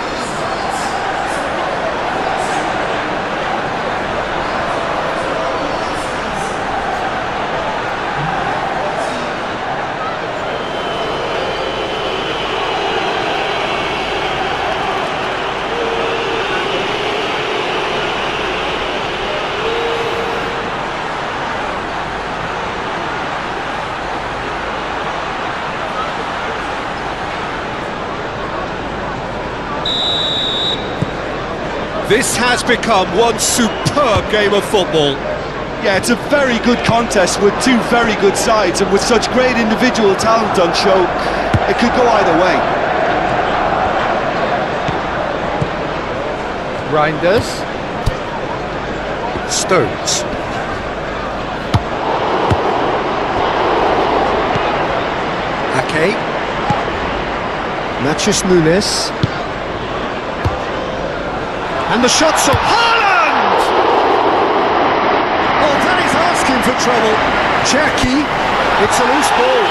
This has become one superb game of football. Yeah, it's a very good contest with two very good sides, and with such great individual talent on show, it could go either way. Reinders. Stones. Ake. Matheus Nunes. And the shot's on Haaland! Oh, that is asking for trouble. Jackie, it's a loose ball.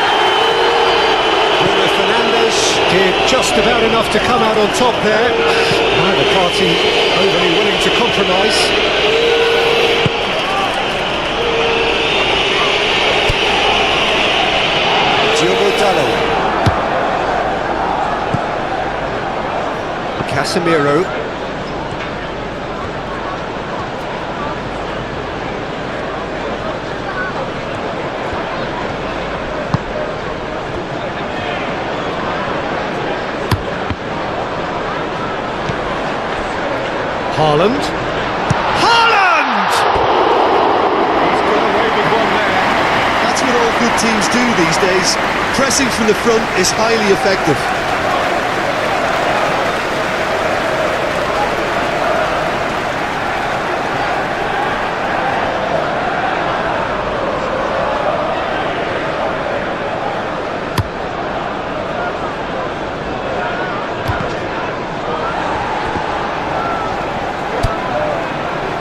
Bruno Fernandes did just about enough to come out on top there. Neither party overly willing to compromise. Casemiro. Haaland. Haaland! He's got away with one there. That's what all good teams do these days. Pressing from the front is highly effective.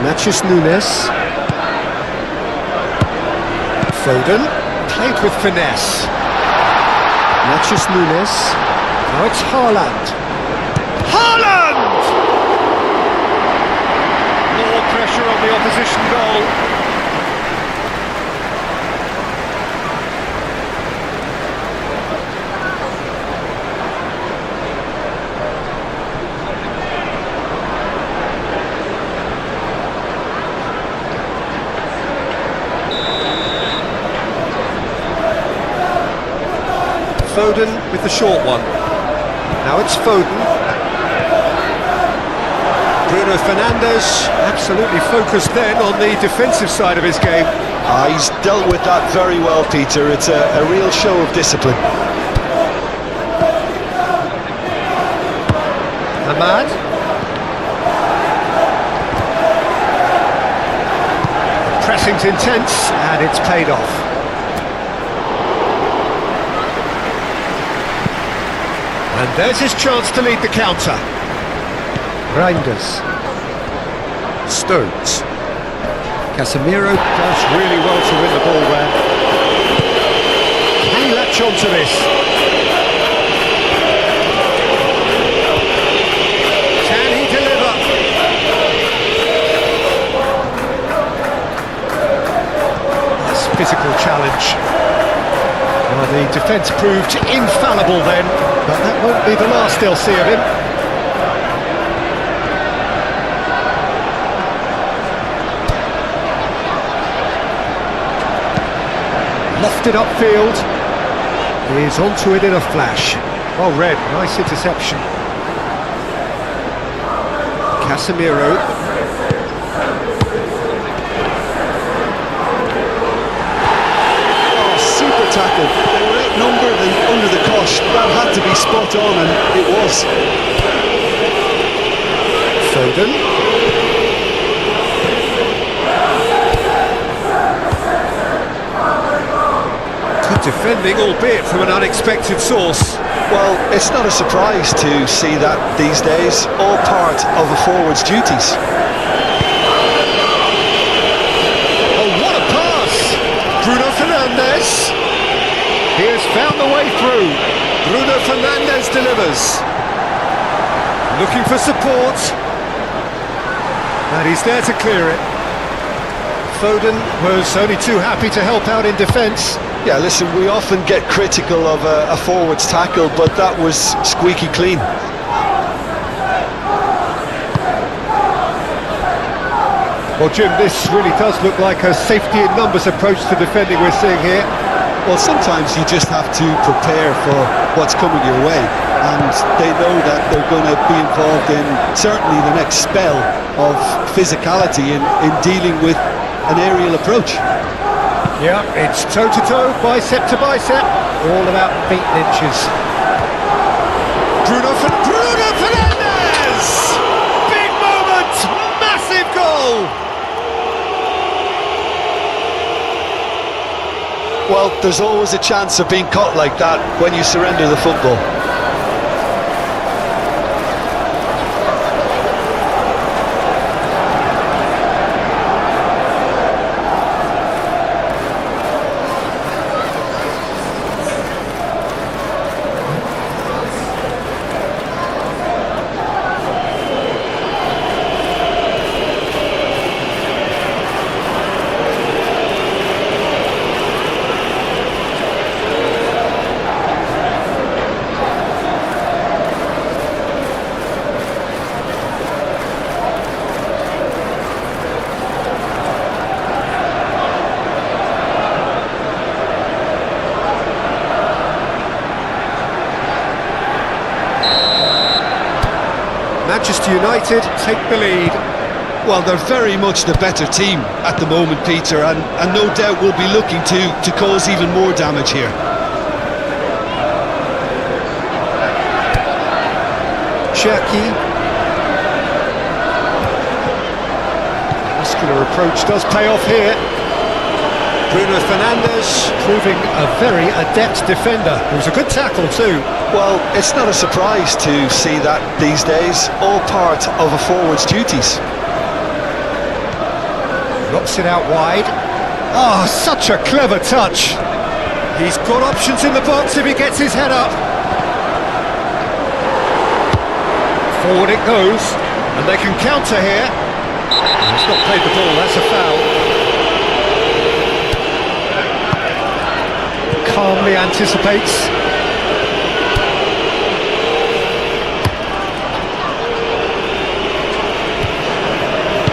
Natchez Nunes. Foden, played with finesse. Natchez Nunes. Now it's Haaland. Haaland! More pressure on the opposition goal. Foden with the short one. Now it's Foden. Bruno Fernandes, absolutely focused then on the defensive side of his game. He's dealt with that very well, Peter. It's a real show of discipline. Ahmad. Pressing's intense and it's paid off. And there's his chance to lead the counter. Reinders. Stones. Casemiro does really well to win the ball there. Can he latch on to this? Can he deliver? That's a physical challenge. Well, the defence proved infallible then, but that won't be the last they'll see of him. Lofted upfield. He's onto it in a flash. Well read, nice interception. Casemiro. Tackle. They were outnumbered and under the cosh. That had to be spot on, and it was. Foden. Good defending, albeit from an unexpected source. Well, it's not a surprise to see that these days. All part of a forward's duties. Oh, what a pass! Bruno Fernandes. He has found the way through. Bruno Fernandes delivers. Looking for support. And he's there to clear it. Foden was only too happy to help out in defence. Yeah, listen, we often get critical of a forward's tackle, but that was squeaky clean. Well, Jim, this really does look like a safety in numbers approach to defending we're seeing here. Well, sometimes you just have to prepare for what's coming your way, and they know that they're going to be involved in certainly the next spell of physicality in dealing with an aerial approach. Yeah, it's toe-to-toe, bicep to bicep, all about feet and inches. Bruno Fernandes! Big moment! Massive goal! Well, there's always a chance of being caught like that when you surrender the football. Manchester United take the lead. Well, they're very much the better team at the moment, Peter, and no doubt will be looking to cause even more damage here. Cherki. Muscular approach does pay off here. Bruno Fernandes proving a very adept defender. It was a good tackle too. Well, it's not a surprise to see that these days, all part of a forward's duties. Knocks it out wide. Oh, such a clever touch. He's got options in the box if he gets his head up. Forward it goes, and they can counter here. He's not played the ball, that's a foul. Calmly anticipates.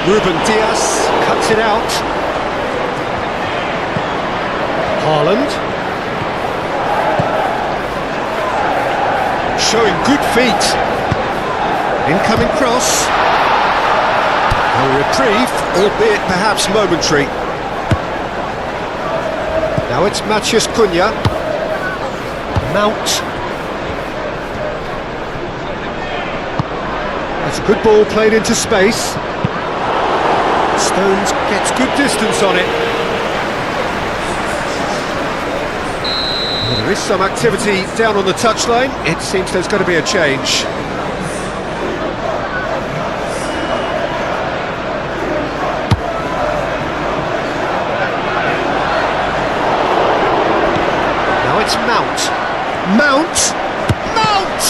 Ruben Dias cuts it out. Haaland. Showing good feet. Incoming cross. A reprieve, albeit perhaps momentary. Now it's Matheus Cunha. Mount. That's a good ball played into space. Stones gets good distance on it. Well, there is some activity down on the touchline. It seems there's going to be a change. Now it's Mount. Mount! Mount!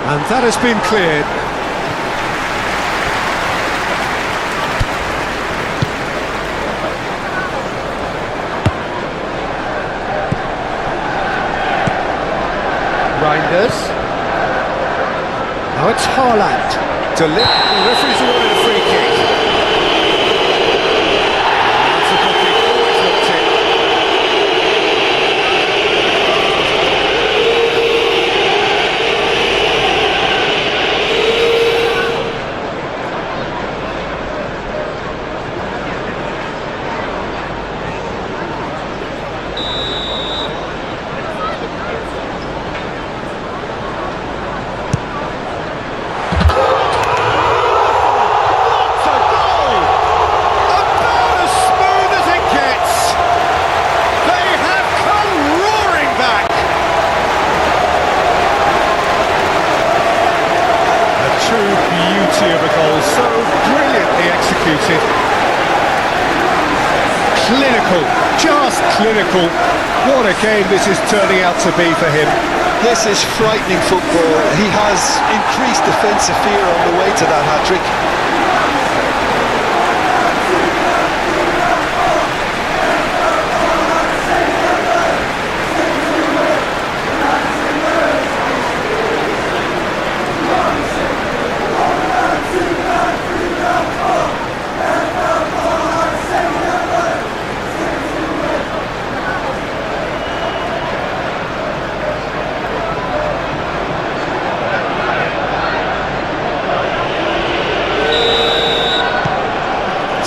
And that has been cleared. Reinders. Now it's Haaland. The referee's awarded a free kick. That's a booking, always looked in. Of a goal, so brilliantly executed. Clinical, just clinical. What a game this is turning out to be for him. This is frightening football. He has increased defensive fear on the way to that hat-trick.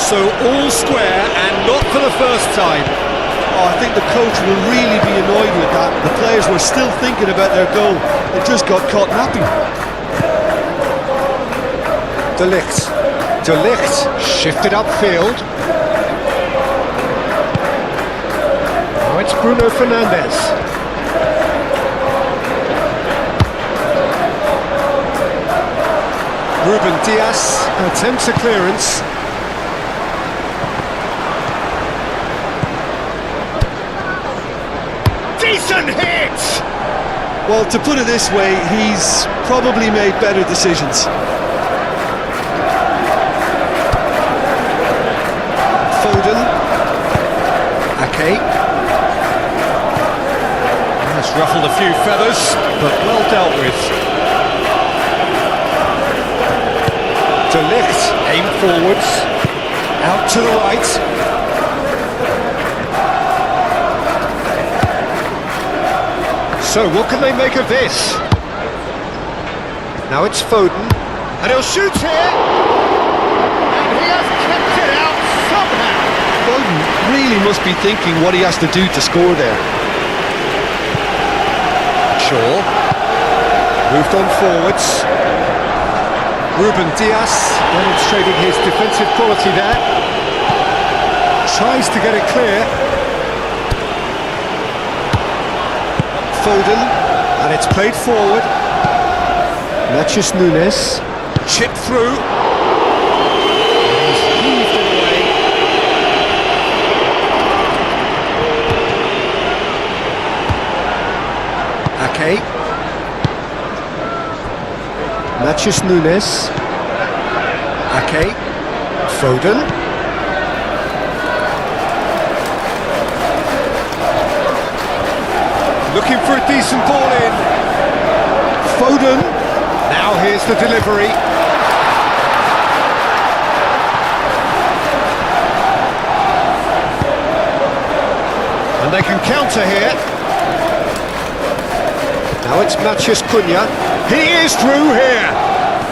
So all square and not for the first time. Oh, I think the coach will really be annoyed with that. The players were still thinking about their goal. It just got caught napping. De Ligt. De Ligt shifted upfield. Now it's Bruno Fernandes. Ruben Dias attempts a clearance. Decent hit! Well, to put it this way, he's probably made better decisions. Foden. Ake. That's ruffled a few feathers, but well dealt with. De Ligt, aimed forwards, out to the right. So what can they make of this? Now it's Foden, and he'll shoot here! And he has kept it out somehow! Foden really must be thinking what he has to do to score there. Shaw, moved on forwards. Ruben Dias demonstrating his defensive quality there. Tries to get it clear. Foden, and it's played forward. Matheus Nunes, chipped through. He's heaved it away. Ake. Matheus Nunes. Ake. Foden. Looking for a decent ball in. Foden. Now here's the delivery. And they can counter here. Now it's Matheus Cunha. He is through here.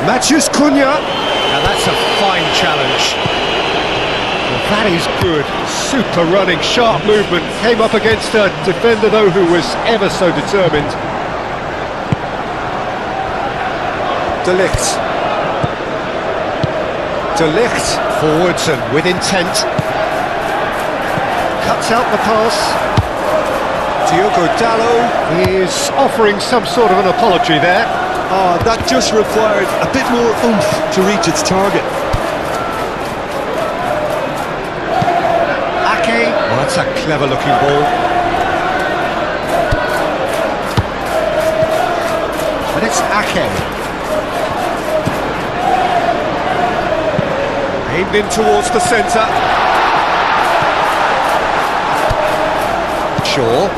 Matheus Cunha. Now that's a fine challenge. Well, that is good. Super running, sharp movement. Came up against a defender though who was ever so determined. De Ligt. De Ligt forwards and with intent. Cuts out the pass. Diogo Dalot is offering some sort of an apology there. Oh, that just required a bit more oomph to reach its target. Ake. Well, that's a clever looking ball. And it's Ake. Aimed in towards the centre. Shaw.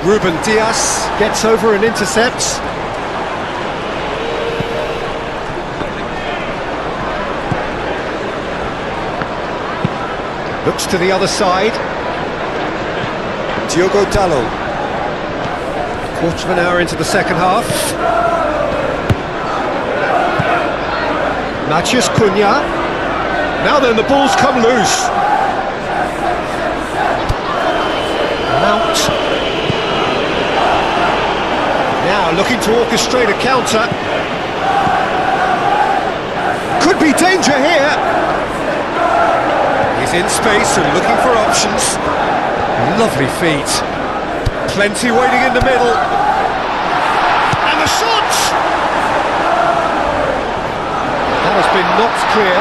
Ruben Dias gets over and intercepts. Looks to the other side. Diogo Dalot. Quarter of an hour into the second half. Matheus Cunha. Now then, the ball's come loose. Mount. Now looking to orchestrate a counter. Could be danger here. He's in space and looking for options. Lovely feet. Plenty waiting in the middle. And the shot! That has been knocked clear.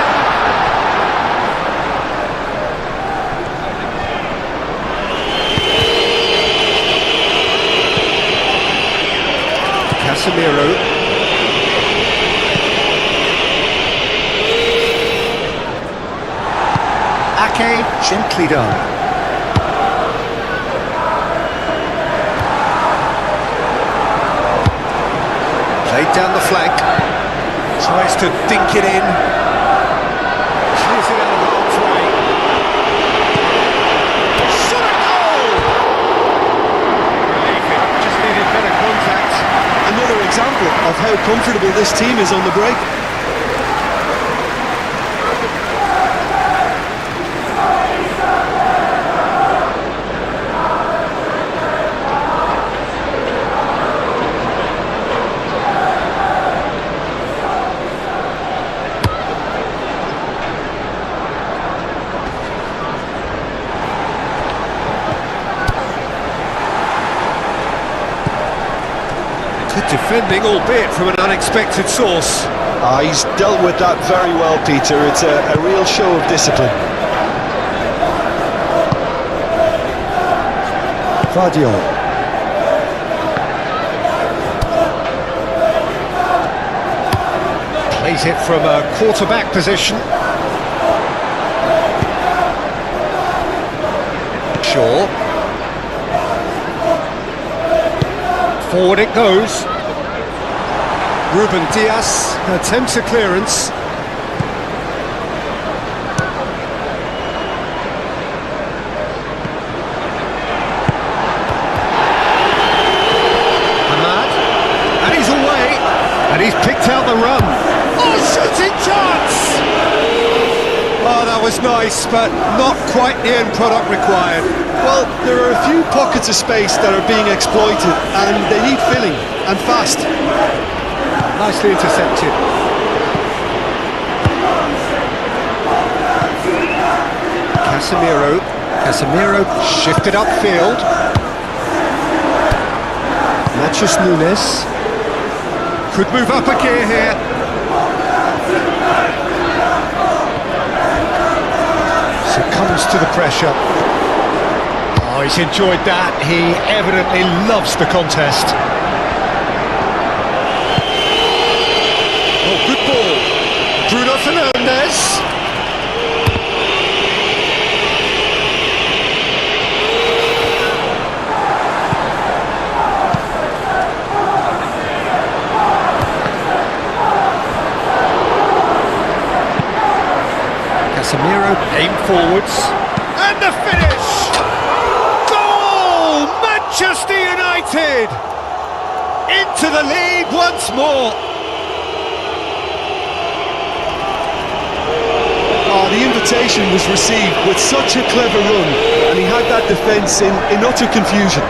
Casemiro. Ake, gently done. Played down the flank. Tries to dink it in. Clears it out of harm's way. Shot a goal! Relieving, just needed better contact. Another example of how comfortable this team is on the break. Good defending, albeit from an unexpected source. He's dealt with that very well, Peter. It's a real show of discipline. Vardiol. Plays it from a quarterback position. Shaw. Forward it goes. Ruben Dias attempts a clearance. Ahmad, and he's away, and he's picked out the run. Oh, shooting chance! Oh, that was nice, but not quite the end product required. Well, there are a few pockets of space that are being exploited and they need filling, and fast. Nicely intercepted. Casemiro shifted upfield. Matheus Nunes could move up a gear here. Succumbs to the pressure. Oh, he's enjoyed that. He evidently loves the contest. Oh, good ball. Bruno Fernandes. Casemiro aimed forwards. And the finish! Goal! Manchester United! Into the lead once more. Oh, the invitation was received with such a clever run, and he had that defence in utter confusion.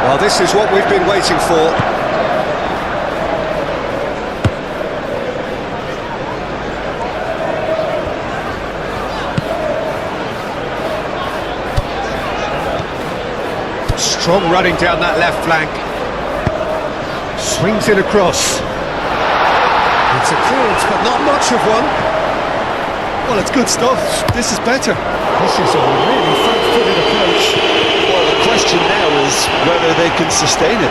Well, this is what we've been waiting for. Strong running down that left flank. Swings it across. It's a clearance, but not much of one. Well, it's good stuff. This is better. This is a really front-footed approach. Well, the question now is whether they can sustain it.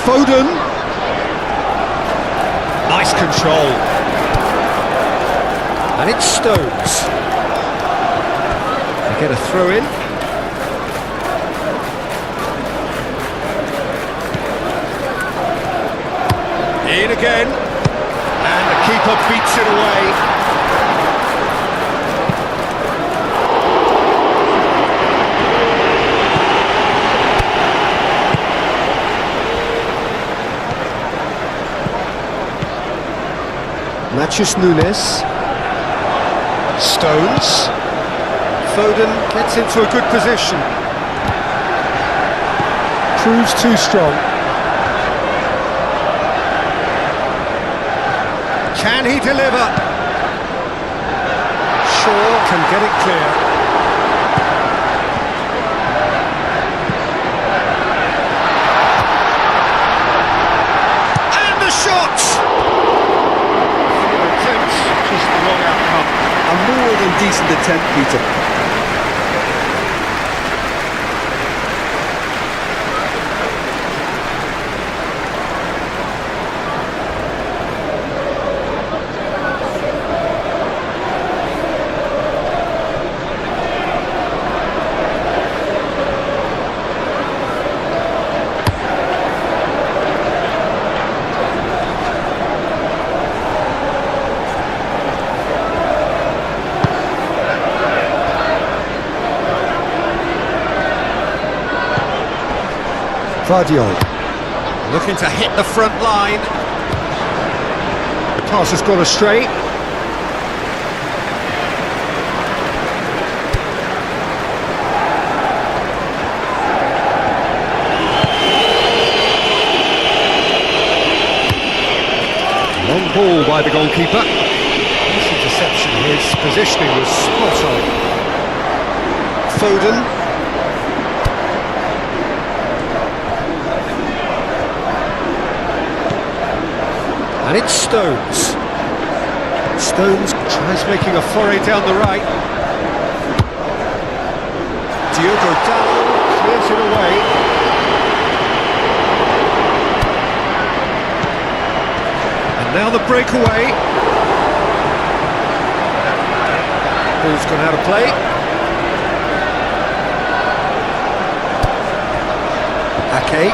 Foden. Nice control. And it's Stones. They get a throw in. In again. And the keeper beats it away. Matheus Nunes. Stones. Foden gets into a good position. Proves too strong. Can he deliver? Shaw can get it clear. And the shot! Attempts, just the wrong outcome. A more than decent attempt, Peter. Vardiol looking to hit the front line. pass has gone astray. Long ball by the goalkeeper. This interception, his positioning was spot on. Foden. And it's Stones. Stones tries making a foray down the right. Diogo Dalot clears it away. Now the breakaway. Ball's gone out of play. Ake.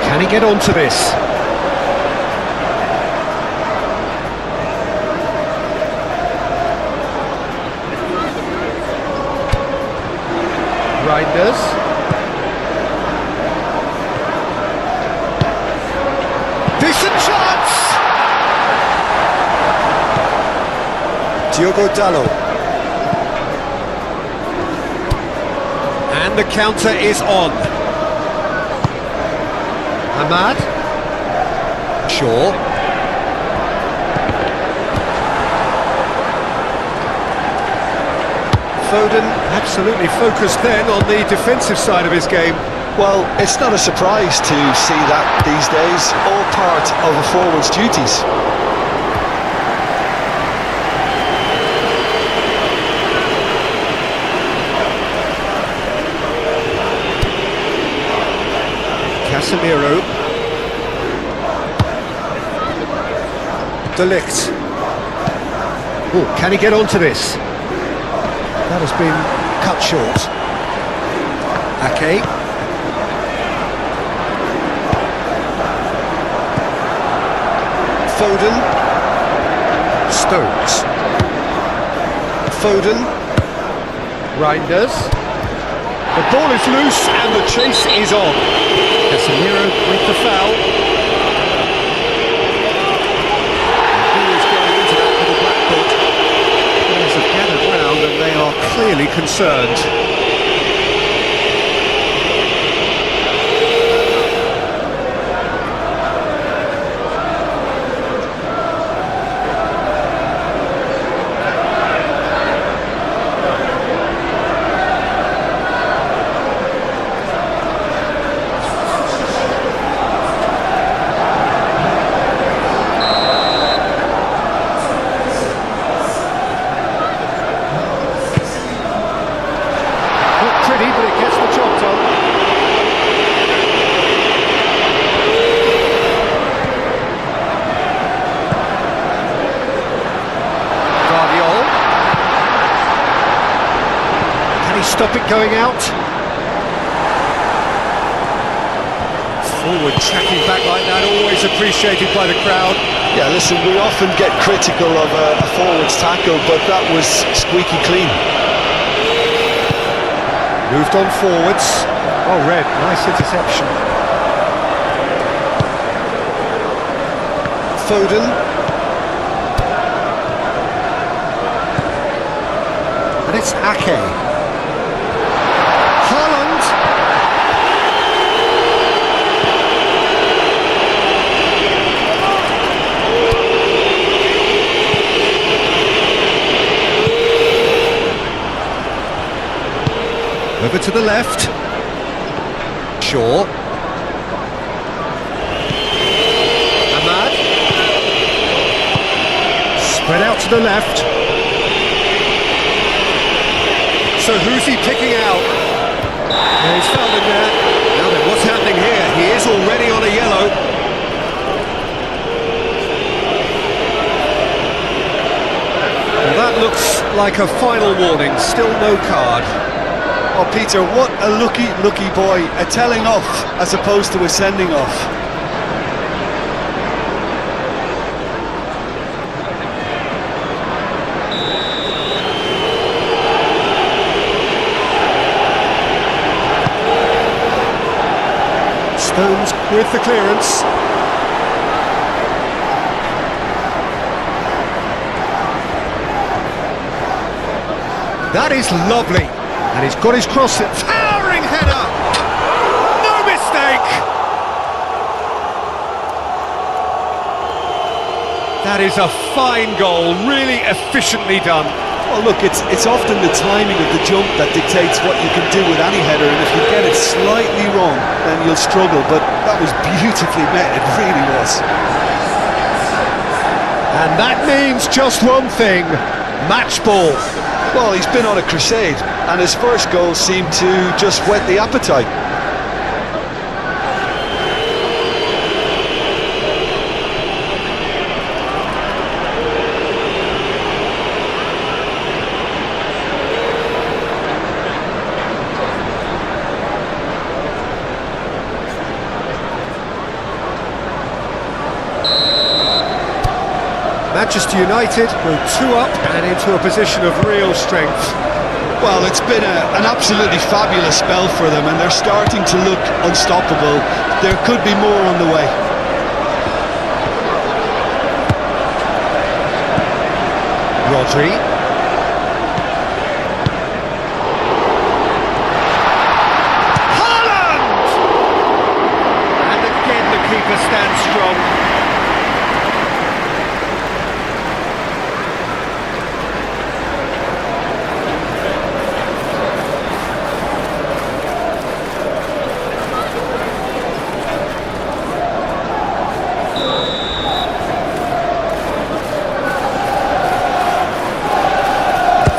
Can he get onto this? Reinders. Decent chance! Diogo Dalot. And the counter is on. Ahmad. Shaw. Foden absolutely focused then on the defensive side of his game. Well, it's not a surprise to see that these days, all part of a forward's duties. Casemiro. De Ligt. Oh, can he get onto this? That has been cut short. Ake. Foden. Stones. Foden. Reinders. The ball is loose and the chase is on. Casemiro with the foul. Who is going into that little black book? Players have gathered round and they are clearly concerned. But it gets the job done. Guardiola. Can he stop it going out? Forward tracking back like that, always appreciated by the crowd. Yeah, listen, we often get critical of a forward's tackle, but that was squeaky clean. Moved on forwards. Oh, Red, nice interception. Foden. And it's Ake. Haaland. Over to the left. Shaw. Ahmad. Spread out to the left. So who's he picking out? Yeah, he's found him there. Now then, what's happening here? He is already on a yellow. Well, that looks like a final warning. Still no card. Oh, Peter, what a lucky boy. A telling off as opposed to a sending off. Stones with the clearance. That is lovely. And he's got his cross. Towering header! No mistake! That is a fine goal, really efficiently done. Well, look, it's often the timing of the jump that dictates what you can do with any header, and if you get it slightly wrong, then you'll struggle, but that was beautifully met, it really was. And that means just one thing, match ball. Well, he's been on a crusade, and his first goal seemed to just whet the appetite. Manchester United go 2 up and into a position of real strength. Well, it's been an absolutely fabulous spell for them, and they're starting to look unstoppable. There could be more on the way. Rodri. Haaland! And again the keeper stands strong.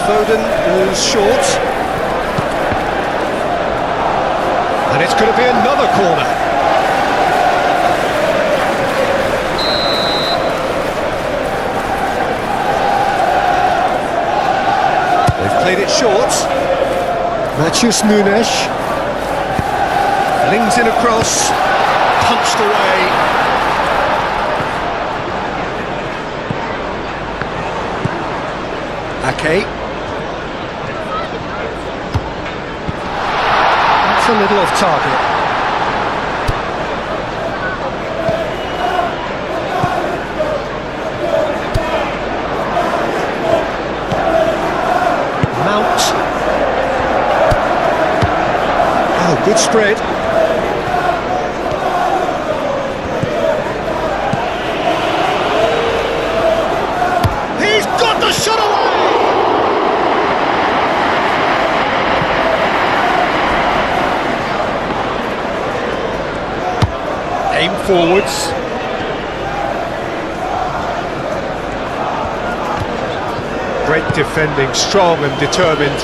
Foden moves short. And it's going to be another corner. They've played it short. Matheus Nunes. Flings in across. Punched away. Ake. A little off target. Mount. Oh, good spread. He's got the shot away! Aim forwards. Great defending, strong and determined.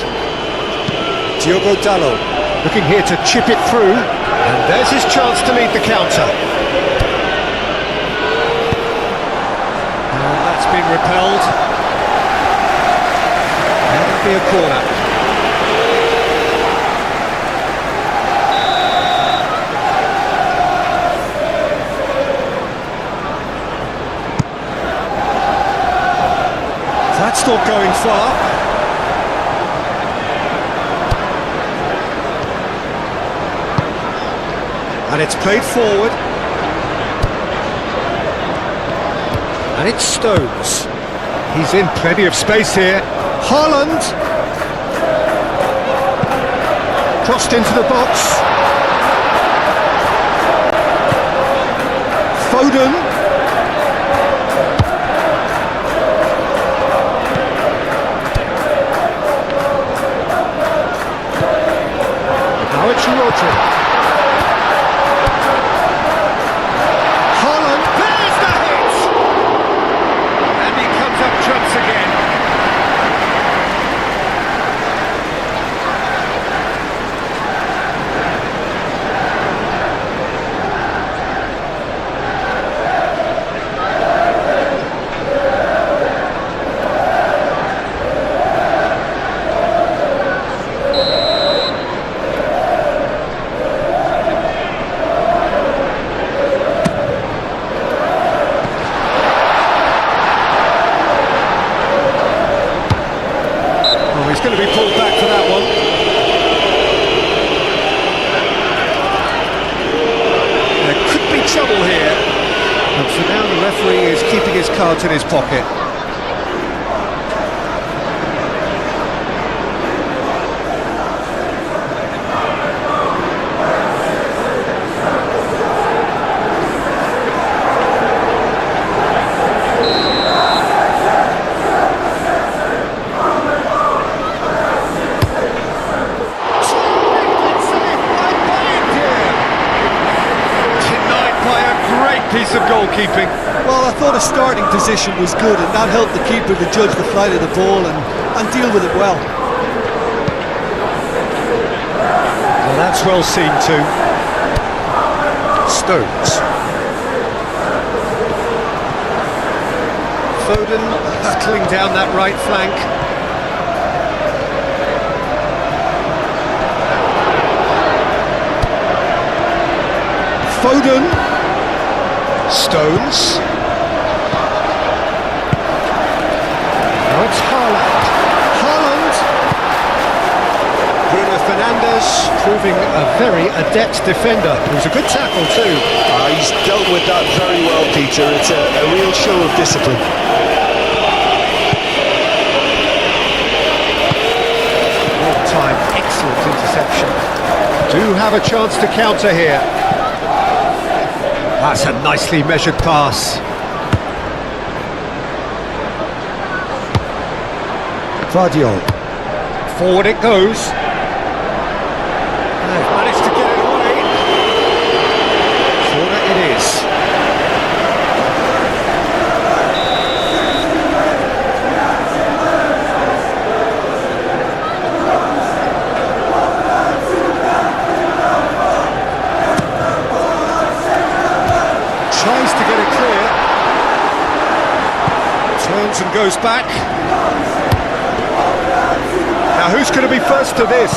Diogo Dalot looking here to chip it through, and there's his chance to lead the counter. And that's been repelled. That'll be a corner. That's not going far. And it's played forward. And it's Stones. He's in plenty of space here. Haaland. Crossed into the box. Foden. Now it's Rodri. Haaland, there's the hit! And he comes up trumps again. He's going to be pulled back for that one. There could be trouble here. And so now the referee is keeping his cards in his pocket. keeping. Well, I thought his starting position was good, and that helped the keeper to judge the flight of the ball and deal with it well. Well, that's well seen too. Stones. Foden battling down that right flank. Foden. Stones. Now it's Haaland. Bruno Fernandes proving a very adept defender. It was a good tackle too. He's dealt with that very well, Peter. It's a real show of discipline. Long time, excellent interception. Do have a chance to counter here. That's a nicely measured pass. Guardiola. Forward it goes. They've managed to get it away. Corner it is. Tries to get it clear. Turns and goes back. Now who's going to be first to this?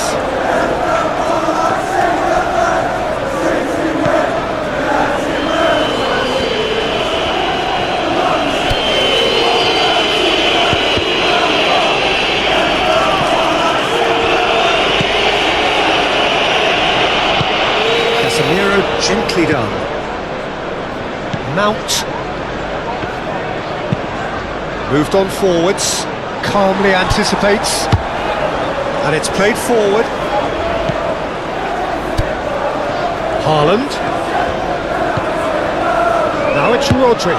Casemiro gently done. Mount. Moved on forwards. Calmly anticipates. And it's played forward. Haaland. Now it's Rodri.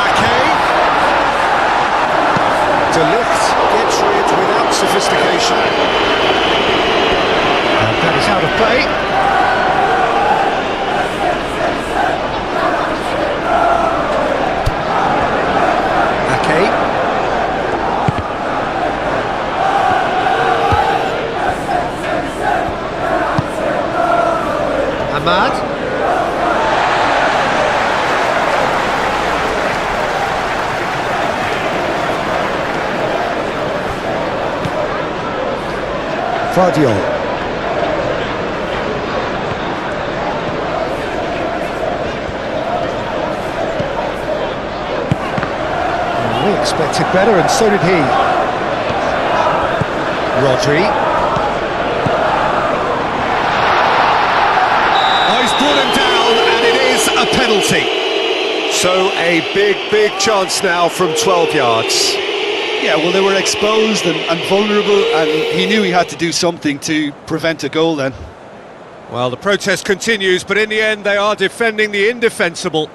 Ake. De Ligt gets rid without sophistication. And that is out of play. Ahmad. Guardiola. We expected better, and so did he. Rodri. Oh, he's brought him down, and it is a penalty. So a big chance now from 12 yards. Yeah, well, they were exposed and vulnerable, and he knew he had to do something to prevent a goal then. Well, the protest continues, but in the end they are defending the indefensible.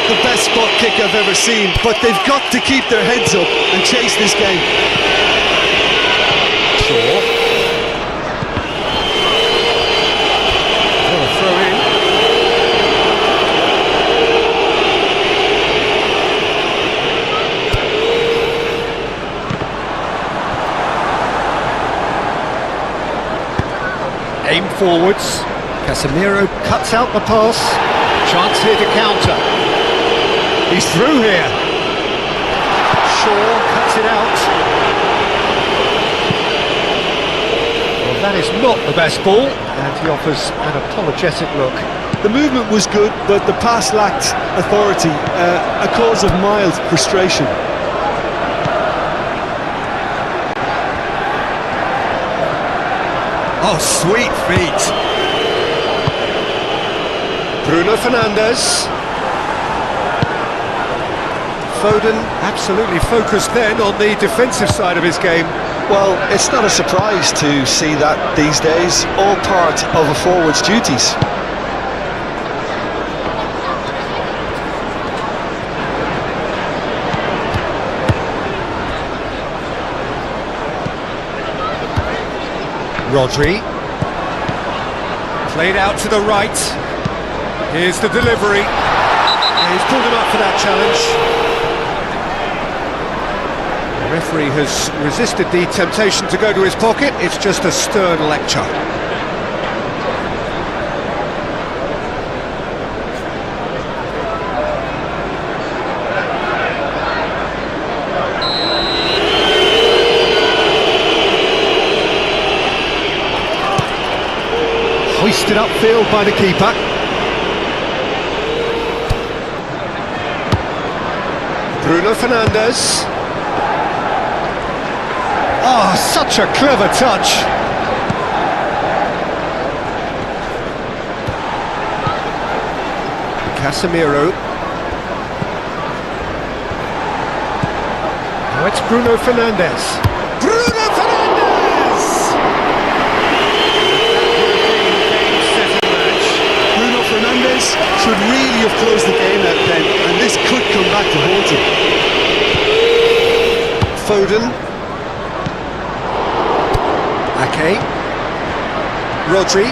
The best spot kick I've ever seen, but they've got to keep their heads up and chase this game. Shaw. What a throw in. Aim forwards. Casemiro cuts out the pass. Chance here to counter. He's through here. Shaw cuts it out. Well, that is not the best ball, and he offers an apologetic look. The movement was good, but the pass lacked authority, a cause of mild frustration. Oh, sweet feet. Bruno Fernandes. Foden absolutely focused then on the defensive side of his game. Well, it's not a surprise to see that these days, all part of a forward's duties. Rodri. Played out to the right. Here's the delivery. He's pulled him up for that challenge. The referee has resisted the temptation to go to his pocket. It's just a stern lecture. Hoisted upfield by the keeper. Bruno Fernandes. Oh, such a clever touch. Casemiro. Now it's Bruno Fernandes. Bruno Fernandes! Bruno Fernandes should really have closed the game out then, and this could come back to haunt him. Foden. Ake. Rodri.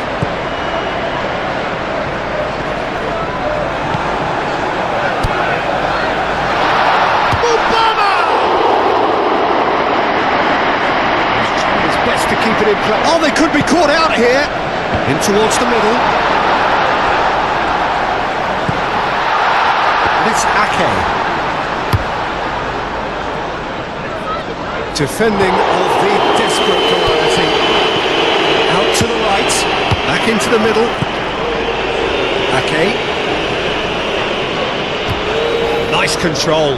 He's trying his best to keep it in play. Oh, they could be caught out here. In towards the middle. And it's Ake. Defending of the desperate variety. Out to the right, back into the middle. Ake. Nice control.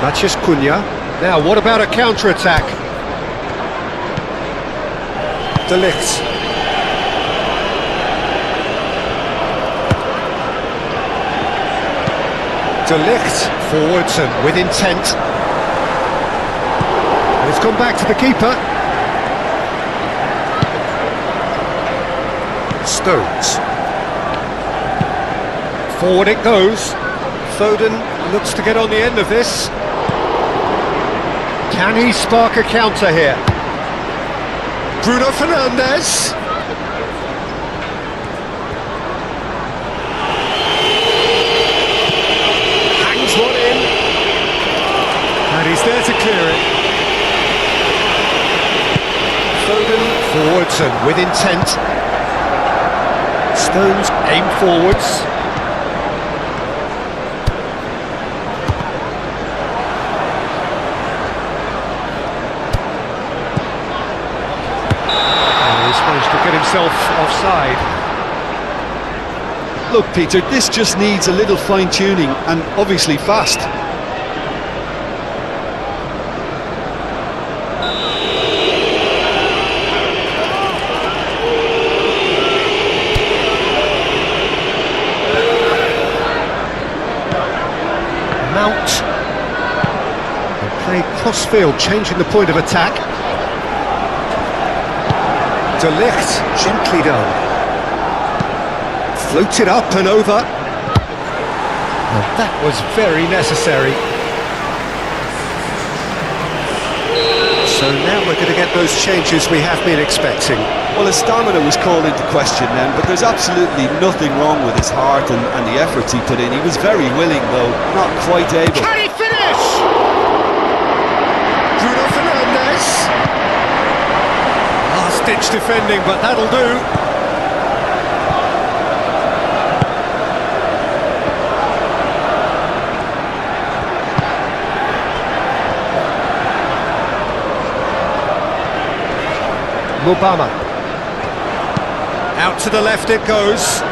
Matheus Cunha. Now, what about a counter-attack? De Ligt. De Ligt forwards and with intent. And it's gone back to the keeper. Stones. Forward it goes. Foden looks to get on the end of this. Can he spark a counter here? Bruno Fernandes. He's there to clear it. Foden forwards and with intent. Stones aim forwards. And he's managed to get himself offside. Look, Peter, this just needs a little fine-tuning, and obviously fast. Mount. And play cross-field, changing the point of attack. De Ligt, gently done. Floated up and over. Now that was very necessary. So now we're going to get those changes we have been expecting. Well, his stamina was called into question then, but there's absolutely nothing wrong with his heart and the efforts he put in. He was very willing, though not quite able. Can he finish? Bruno Fernandes. Last-ditch defending, but that'll do. Obama. Out to the left it goes.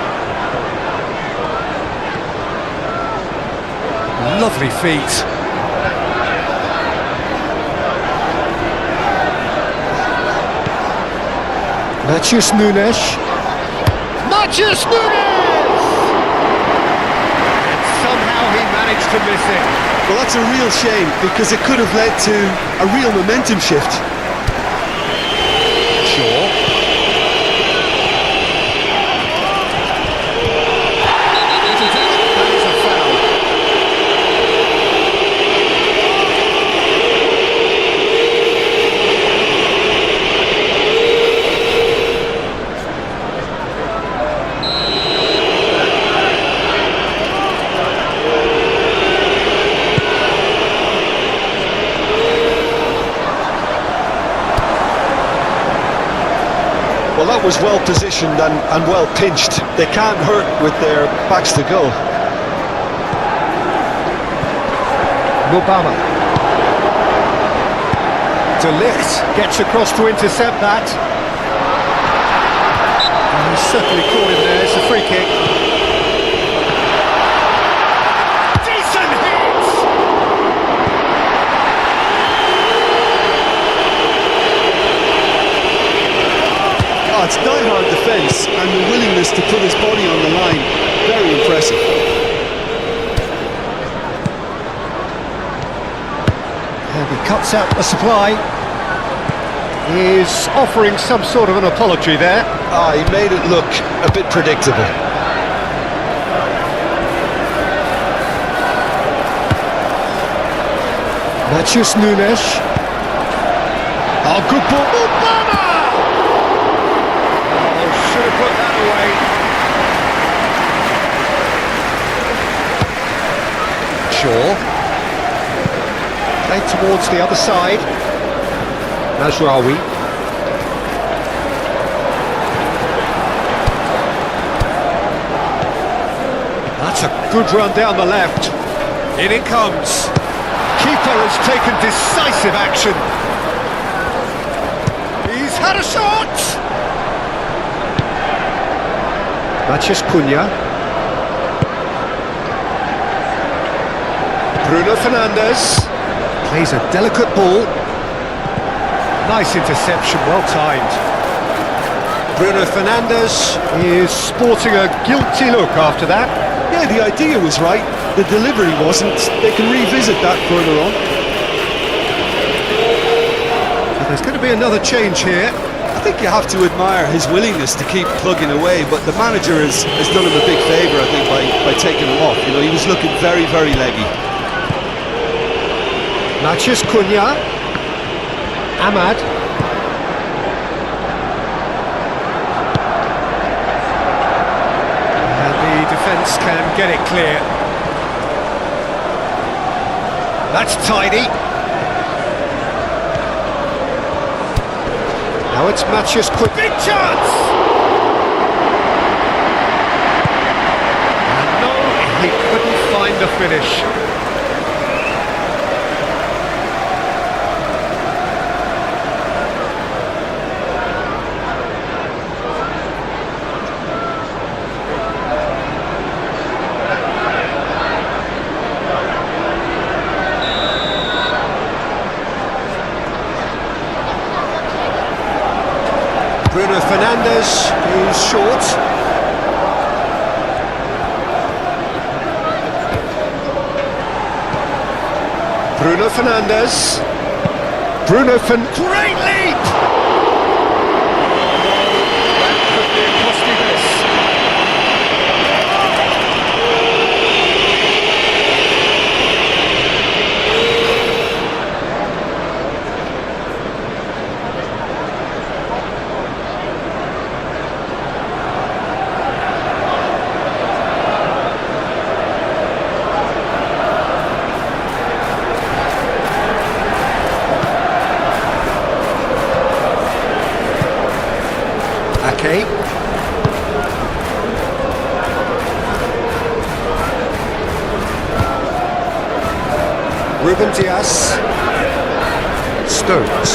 Lovely feet. Matheus Nunes. Matheus Nunes! managed to miss it. Well, that's a real shame because it could have led to a real momentum shift. Shaw. That is a foul. Well, that was well positioned and well pinched. They can't hurt with their backs to goal. Obama. De Ligt gets across to intercept that. And he's certainly caught him there. It's a free kick. Decent hit! Oh, it's die-hard defence and the willingness to put his body on the line. Very impressive. And he cuts out the supply. He's offering some sort of an apology there. He made it look a bit predictable. Matheus Nunes. Oh, good ball. Obama! Oh, should have put that away. Shaw. Played towards the other side. Mazraoui. That's a good run down the left. In it comes. Keeper has taken decisive action. He's had a shot! Matheus Cunha. Bruno Fernandes. Plays a delicate ball. Nice interception, well timed. Bruno Fernandes is sporting a guilty look after that. Yeah, the idea was right, the delivery wasn't. They can revisit that further on. There's going to be another change here. I think you have to admire his willingness to keep plugging away, but the manager has done him a big favour, I think, by taking him off. You know, he was looking very, very leggy. Matheus Cunha. Ahmad. And the defence can get it clear. That's tidy. Now it's Matheus Cunha. Big chance! And no, he couldn't find the finish. Bruno Fernandes is short. Bruno Fernandes. Great leap! That could be a costly miss. Ruben Dias. Stones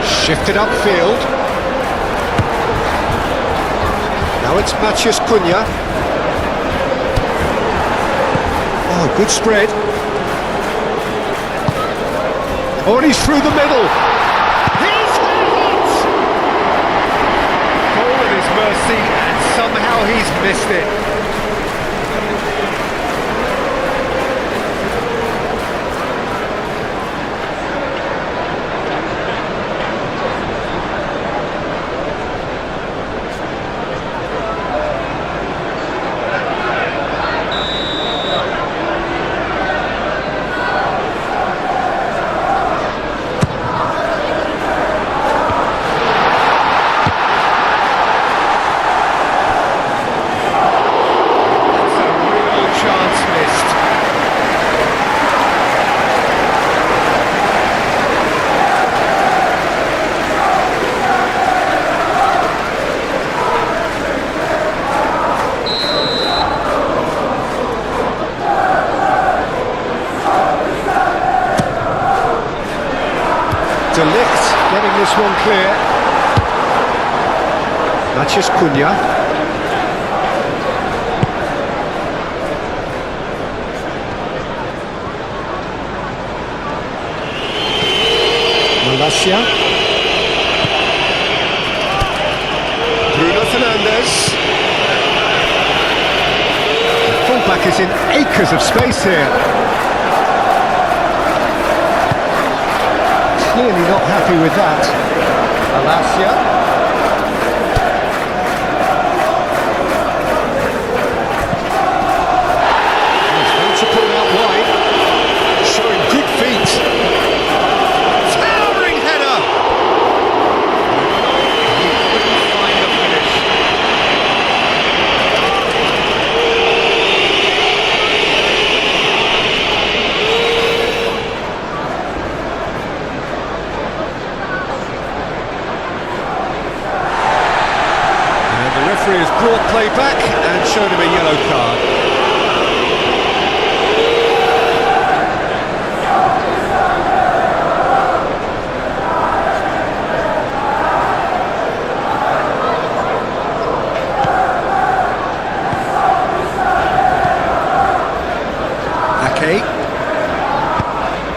shifted upfield. Now it's Matheus Cunha. Oh, good spread. Oh, and he's through the middle. He's hit! Goal at his mercy, and somehow he's missed it. this one clear. Maciej Cunha. Malacia. Bruno Fernandes. The fullback is in acres of space here. Clearly not happy with that. Malacia. He's going to pull out wide. Showing good feet. Towering header. He couldn't find the finish. The referee has brought play back and shown him a yellow card. Ake.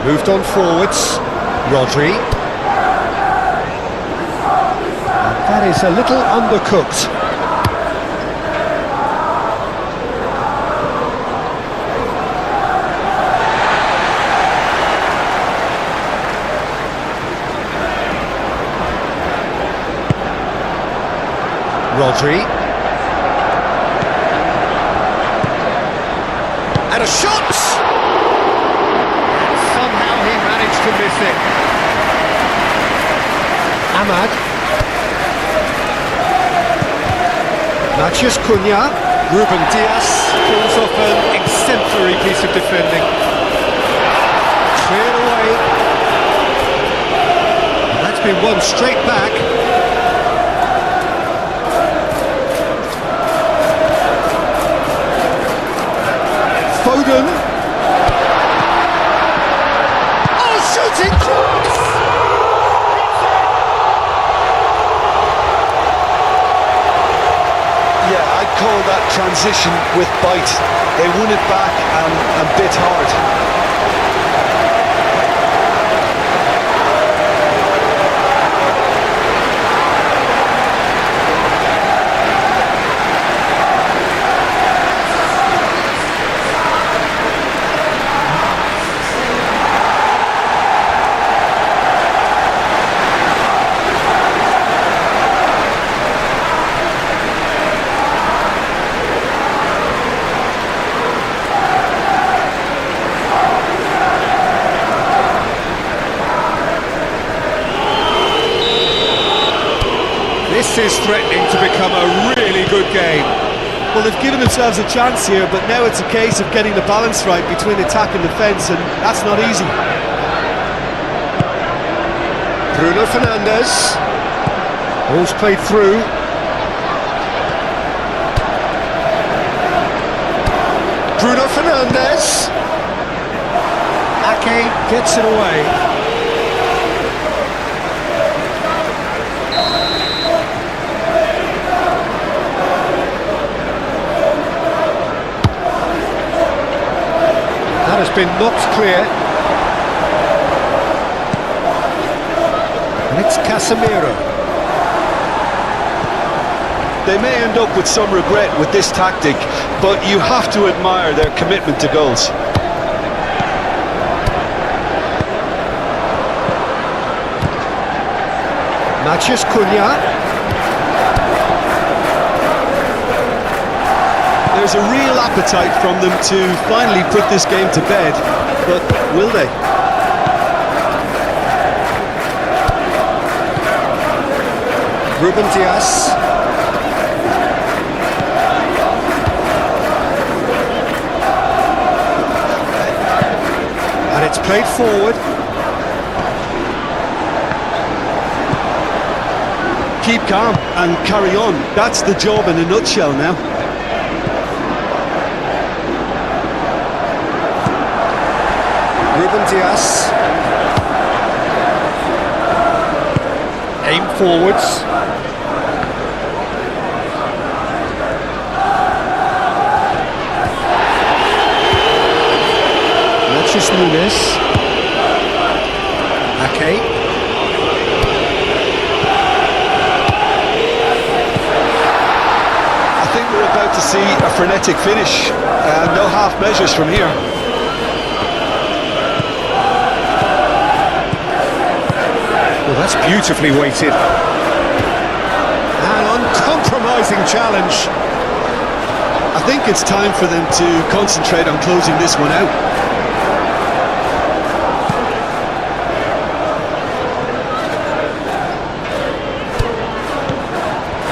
Moved on forwards. Rodri. And that is a little undercooked. Rodri. And a shot! Somehow he managed to miss it. Ahmad. Maciej Cunha. Ruben Dias pulls off an exemplary piece of defending. Cleared away. And that's been won straight back. Foden. Oh, shooting chance! Yeah, I'd call that transition with bite. They won it back and bit hard. This is threatening to become a really good game. Well, they've given themselves a chance here, but now it's a case of getting the balance right between attack and defence, and that's not easy. Bruno Fernandes. Ball's played through. Bruno Fernandes. Ake gets it away. That has been knocked clear. And it's Casemiro. They may end up with some regret with this tactic, but you have to admire their commitment to goals. Maciej Cunha. There's a real appetite from them to finally put this game to bed, but will they? Ruben Dias. And it's played forward. Keep calm and carry on. That's the job in a nutshell now. Ruben Dias. Game forwards. That's Nunes. Ake. I think we're about to see a frenetic finish. No half measures from here. Well, that's beautifully weighted. An uncompromising challenge. I think it's time for them to concentrate on closing this one out.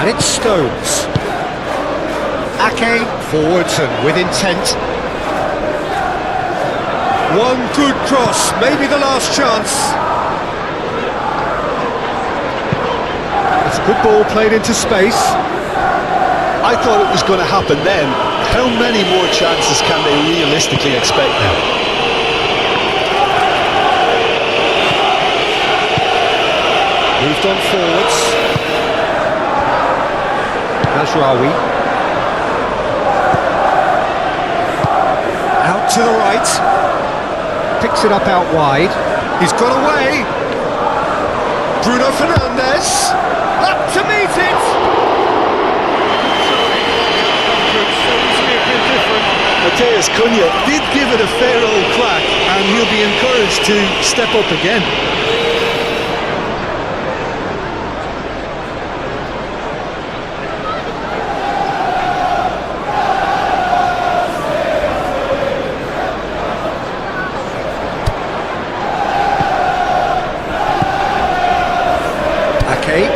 And it's Stones. Ake forwards and with intent. One good cross, maybe the last chance. It's a good ball played into space. I thought it was going to happen then. How many more chances can they realistically expect now? Moved on forwards. Nazraoui. Out to the right. Picks it up out wide. He's got away. Bruno Fernandes. Up to meet it. Matheus Cunha did give it a fair old crack, and he'll be encouraged to step up again. Ake.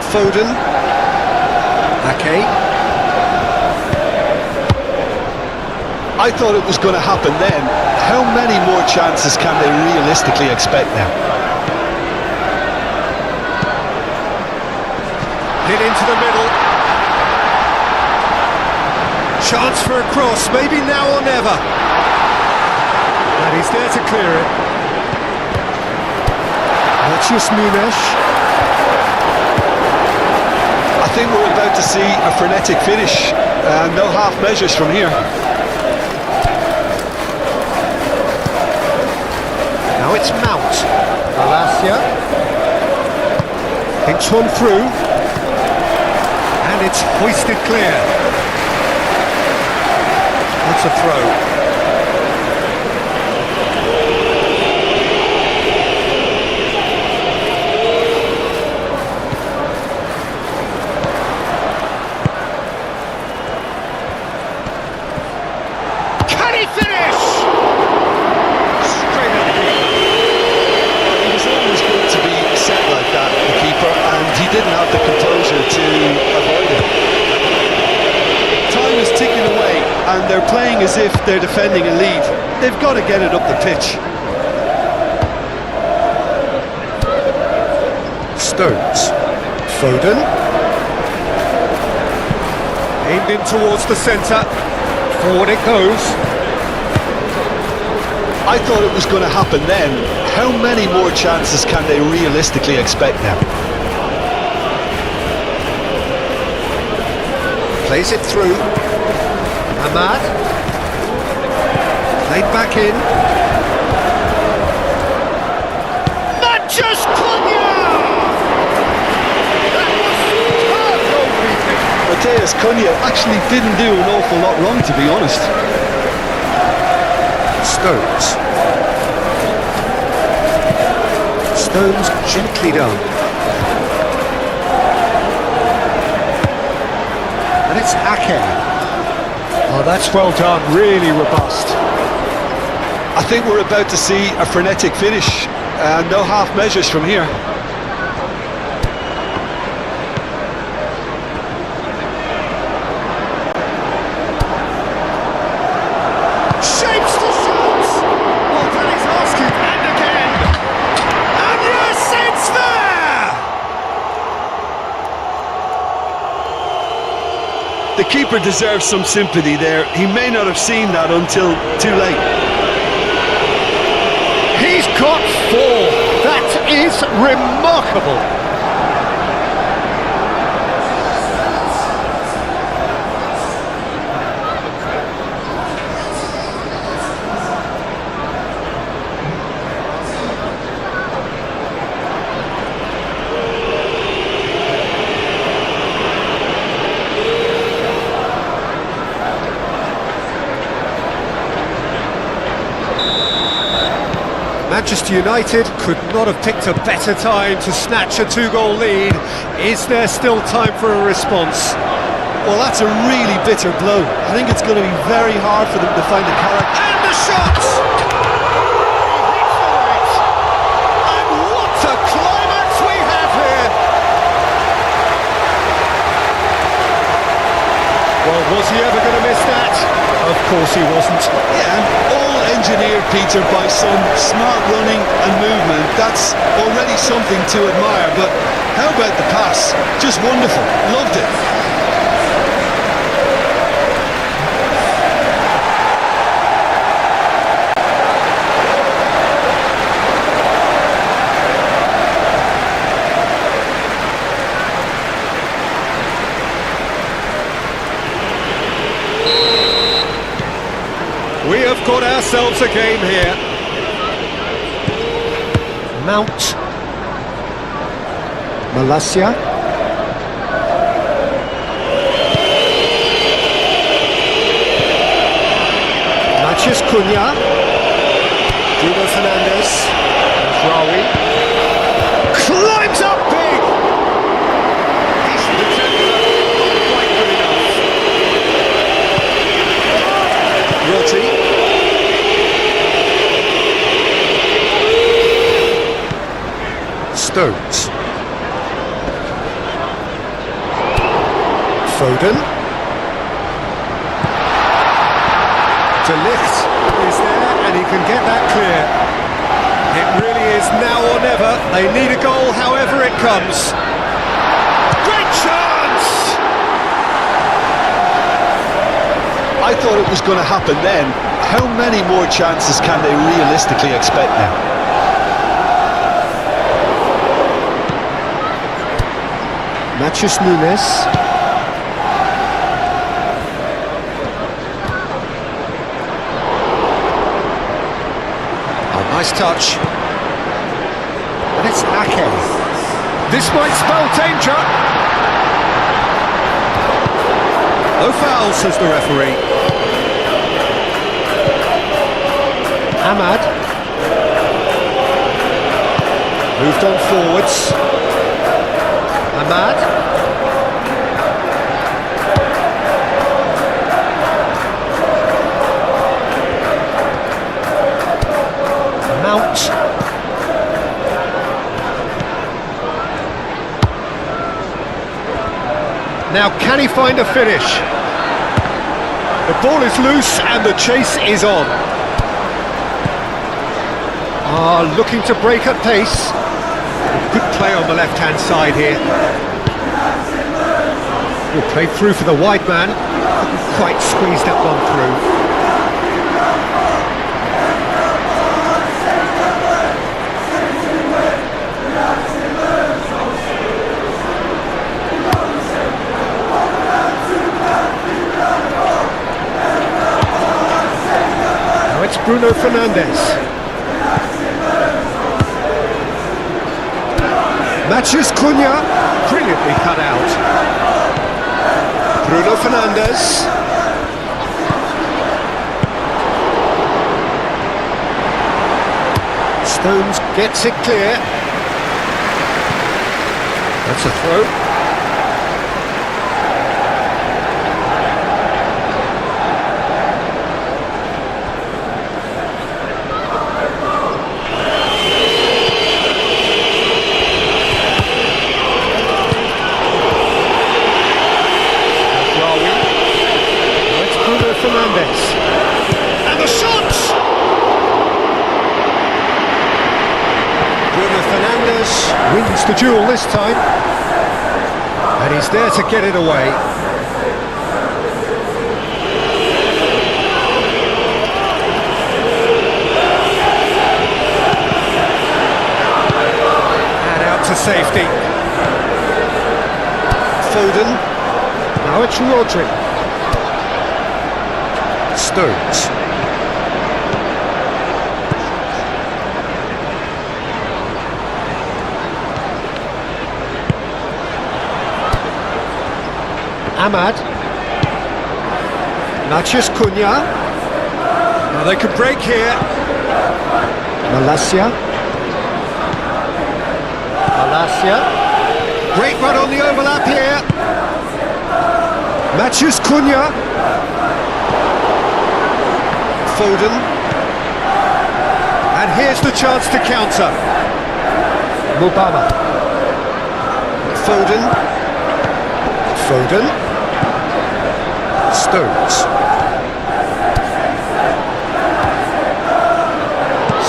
Foden. Ake. I thought it was going to happen then. How many more chances can they realistically expect now? Hit into the middle. Chance for a cross, maybe now or never. And he's there to clear it. That's Nunes. I think we're about to see a frenetic finish. No half measures from here. Now it's Mount. Malacia. Hints one through. And it's hoisted clear. That's a throw. Can he finish? Straight at the keeper. He was always going to be set like that, the keeper, and he didn't have the composure to avoid it. Time is ticking away, and they're playing as if they're defending a lead. They've got to get it up the pitch. Stones. Foden. Aimed in towards the centre. Forward it goes. I thought it was going to happen then. How many more chances can they realistically expect now? Plays it through. Ahmad. Played back in. Matches Cunha! That was superb goalkeeping. Matheus Cunha actually didn't do an awful lot wrong, to be honest. Stones. Stones gently done. And it's Ake. Oh, that's well done, really robust. I think we're about to see a frenetic finish. No half measures from here. Shapes the shots! Well, that is asking, and again! And yes, it's there! The keeper deserves some sympathy there. He may not have seen that until too late. He's got four. That That is remarkable. Manchester United could not have picked a better time to snatch a two-goal lead. Is there still time for a response? Well, that's a really bitter blow. I think it's going to be very hard for them to find a character. And the shot! And what a climax we have here! Well, was he ever going to miss that? Of course he wasn't. Yeah, all engineered, Peter, by some smart running and movement. That's already something to admire, but how about the pass? Just wonderful. Loved it. We have got ourselves a game here. Mount. Malacia. Mathias Cunha. Bruno Fernandes. Rawi. Climbs up big! Decent attempt, not quite good enough. Roti. Stones. Foden. De Ligt is there and he can get that clear. It really is now or never. They need a goal however it comes. Great chance! I thought it was going to happen then. How many more chances can they realistically expect now? Mathias Nunes. Oh, nice touch. And it's Ake. This might spell danger. No foul, says the referee. Ahmad. Moved on forwards. Ahmad. Mount. Now can he find a finish? The ball is loose and the chase is on. Looking to break at pace. Good play on the left-hand side here. Will play through for the wide man. Couldn't quite squeeze that one through. Now it's Bruno Fernandes. Mathias Cunha, brilliantly cut out. Bruno Fernandes. Stones gets it clear. That's a throw. Fernandes. And the shot! Bruno Fernandes wins the duel this time. And he's there to get it away. to safety. Foden. Now it's Rodri. Stones. Ahmad. Matheus Cunha. Now they could break here. Malacia. Great run on the overlap here. Matheus Cunha. Foden. And here's the chance to counter. Mubama. Foden. Stones.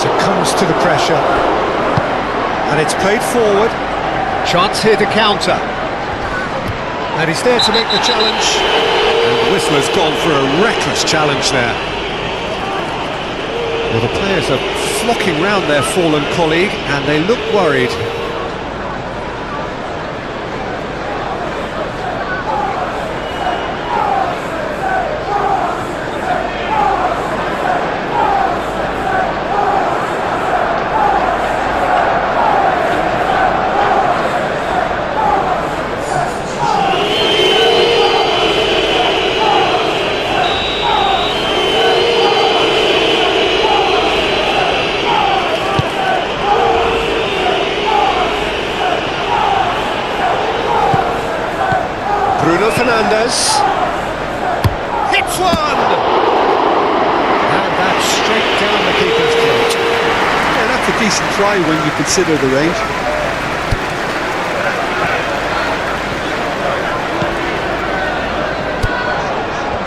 Succumbs to the pressure. And it's played forward. Chance here to counter. And he's there to make the challenge. And the whistler's gone for a reckless challenge there. Well, the players are flocking round their fallen colleague and they look worried. Hits one! And that's straight down the keeper's throat. Yeah, that's a decent try when you consider the range.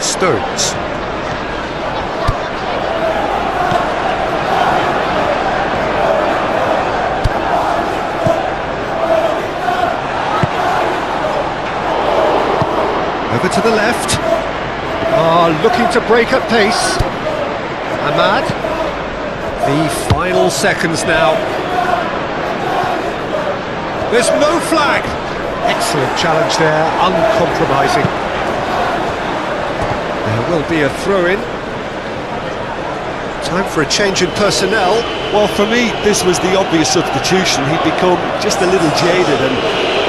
Stones. Over to the left. Looking to break at pace. Ahmad. The final seconds now. There's no flag. Excellent challenge there, uncompromising. There will be a throw-in. Time for a change in personnel. Well, for me, this was the obvious substitution. He'd become just a little jaded, and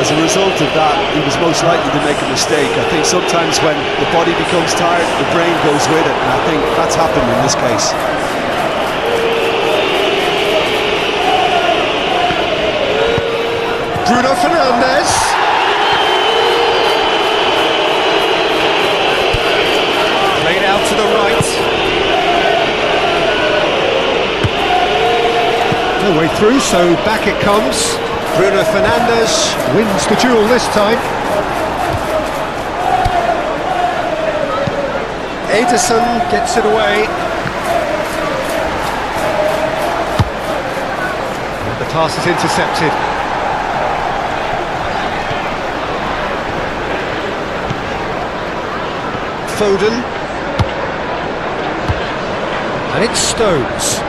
as a result of that, he was most likely to make a mistake. I think sometimes when the body becomes tired, the brain goes with it, and I think that's happened in this case. Bruno Fernandes. Played out to the right. No way through, so back it comes. Bruno Fernandes wins the duel this time. Ederson gets it away. And the pass is intercepted. Foden. And it's Stones.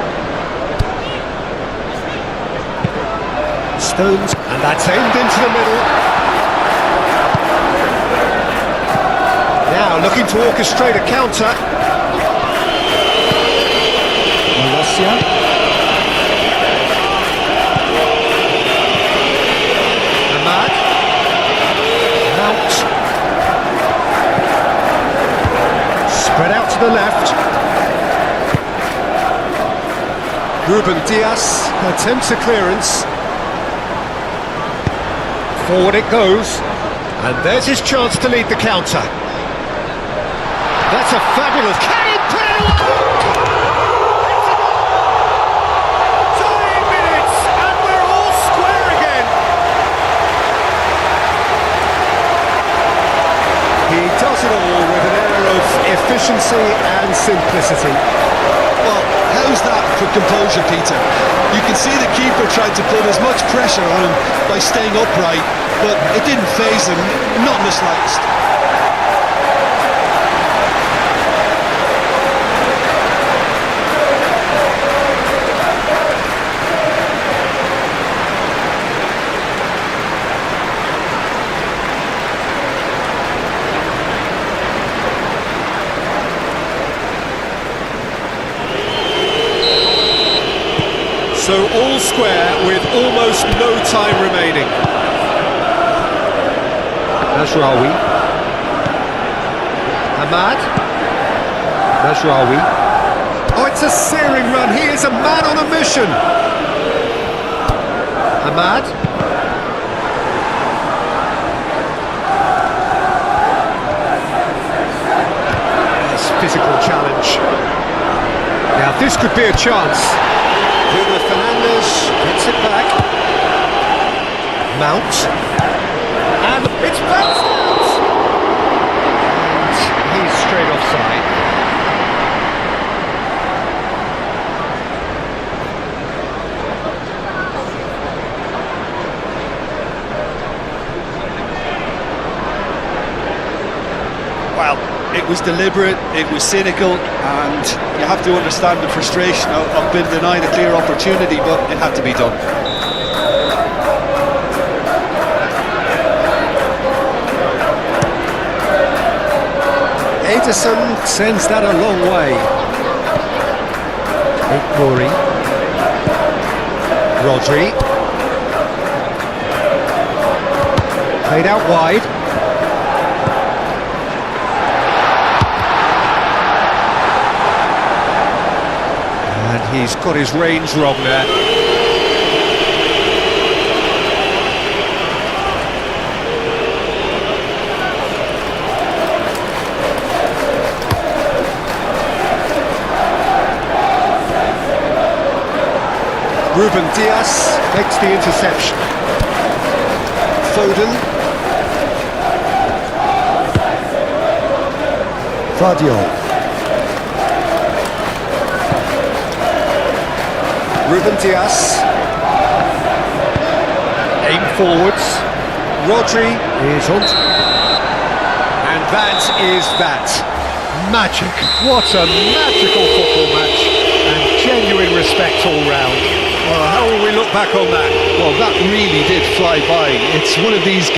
And that's aimed into the middle. Now looking to orchestrate a counter. Malacia. Ahmad. Out. Spread out to the left. Ruben Dias attempts a clearance. Forward it goes, and there's his chance to lead the counter. That's a fabulous... Can he put it away? 3 minutes, and we're all square again. He does it all with an air of efficiency and simplicity. Well, how's that for composure, Peter? You can see the keeper tried to put as much pressure on him by staying upright, but it didn't faze him, not in the slightest. So all square with almost no time remaining. Mazraoui. Ahmad. Mazraoui. Oh, it's a searing run. He is a man on a mission. Ahmad. Nice physical challenge. Now this could be a chance. Bruno Fernandes gets it back. Mount. And it's bounced out! And he's straight offside. Well, it was deliberate, it was cynical, and you have to understand the frustration of being denied a clear opportunity, but it had to be done. Ederson sends that a long way. Rory. Rodri. Played out wide. And he's got his range wrong there. Ruben Dias makes the interception. Foden. Vardiol. Ruben Dias. Aim forwards. Rodri is on. And that is that. Magic. What a magical football match. And genuine respect all round. Well, how will we look back on that? Well, that really did fly by. It's one of these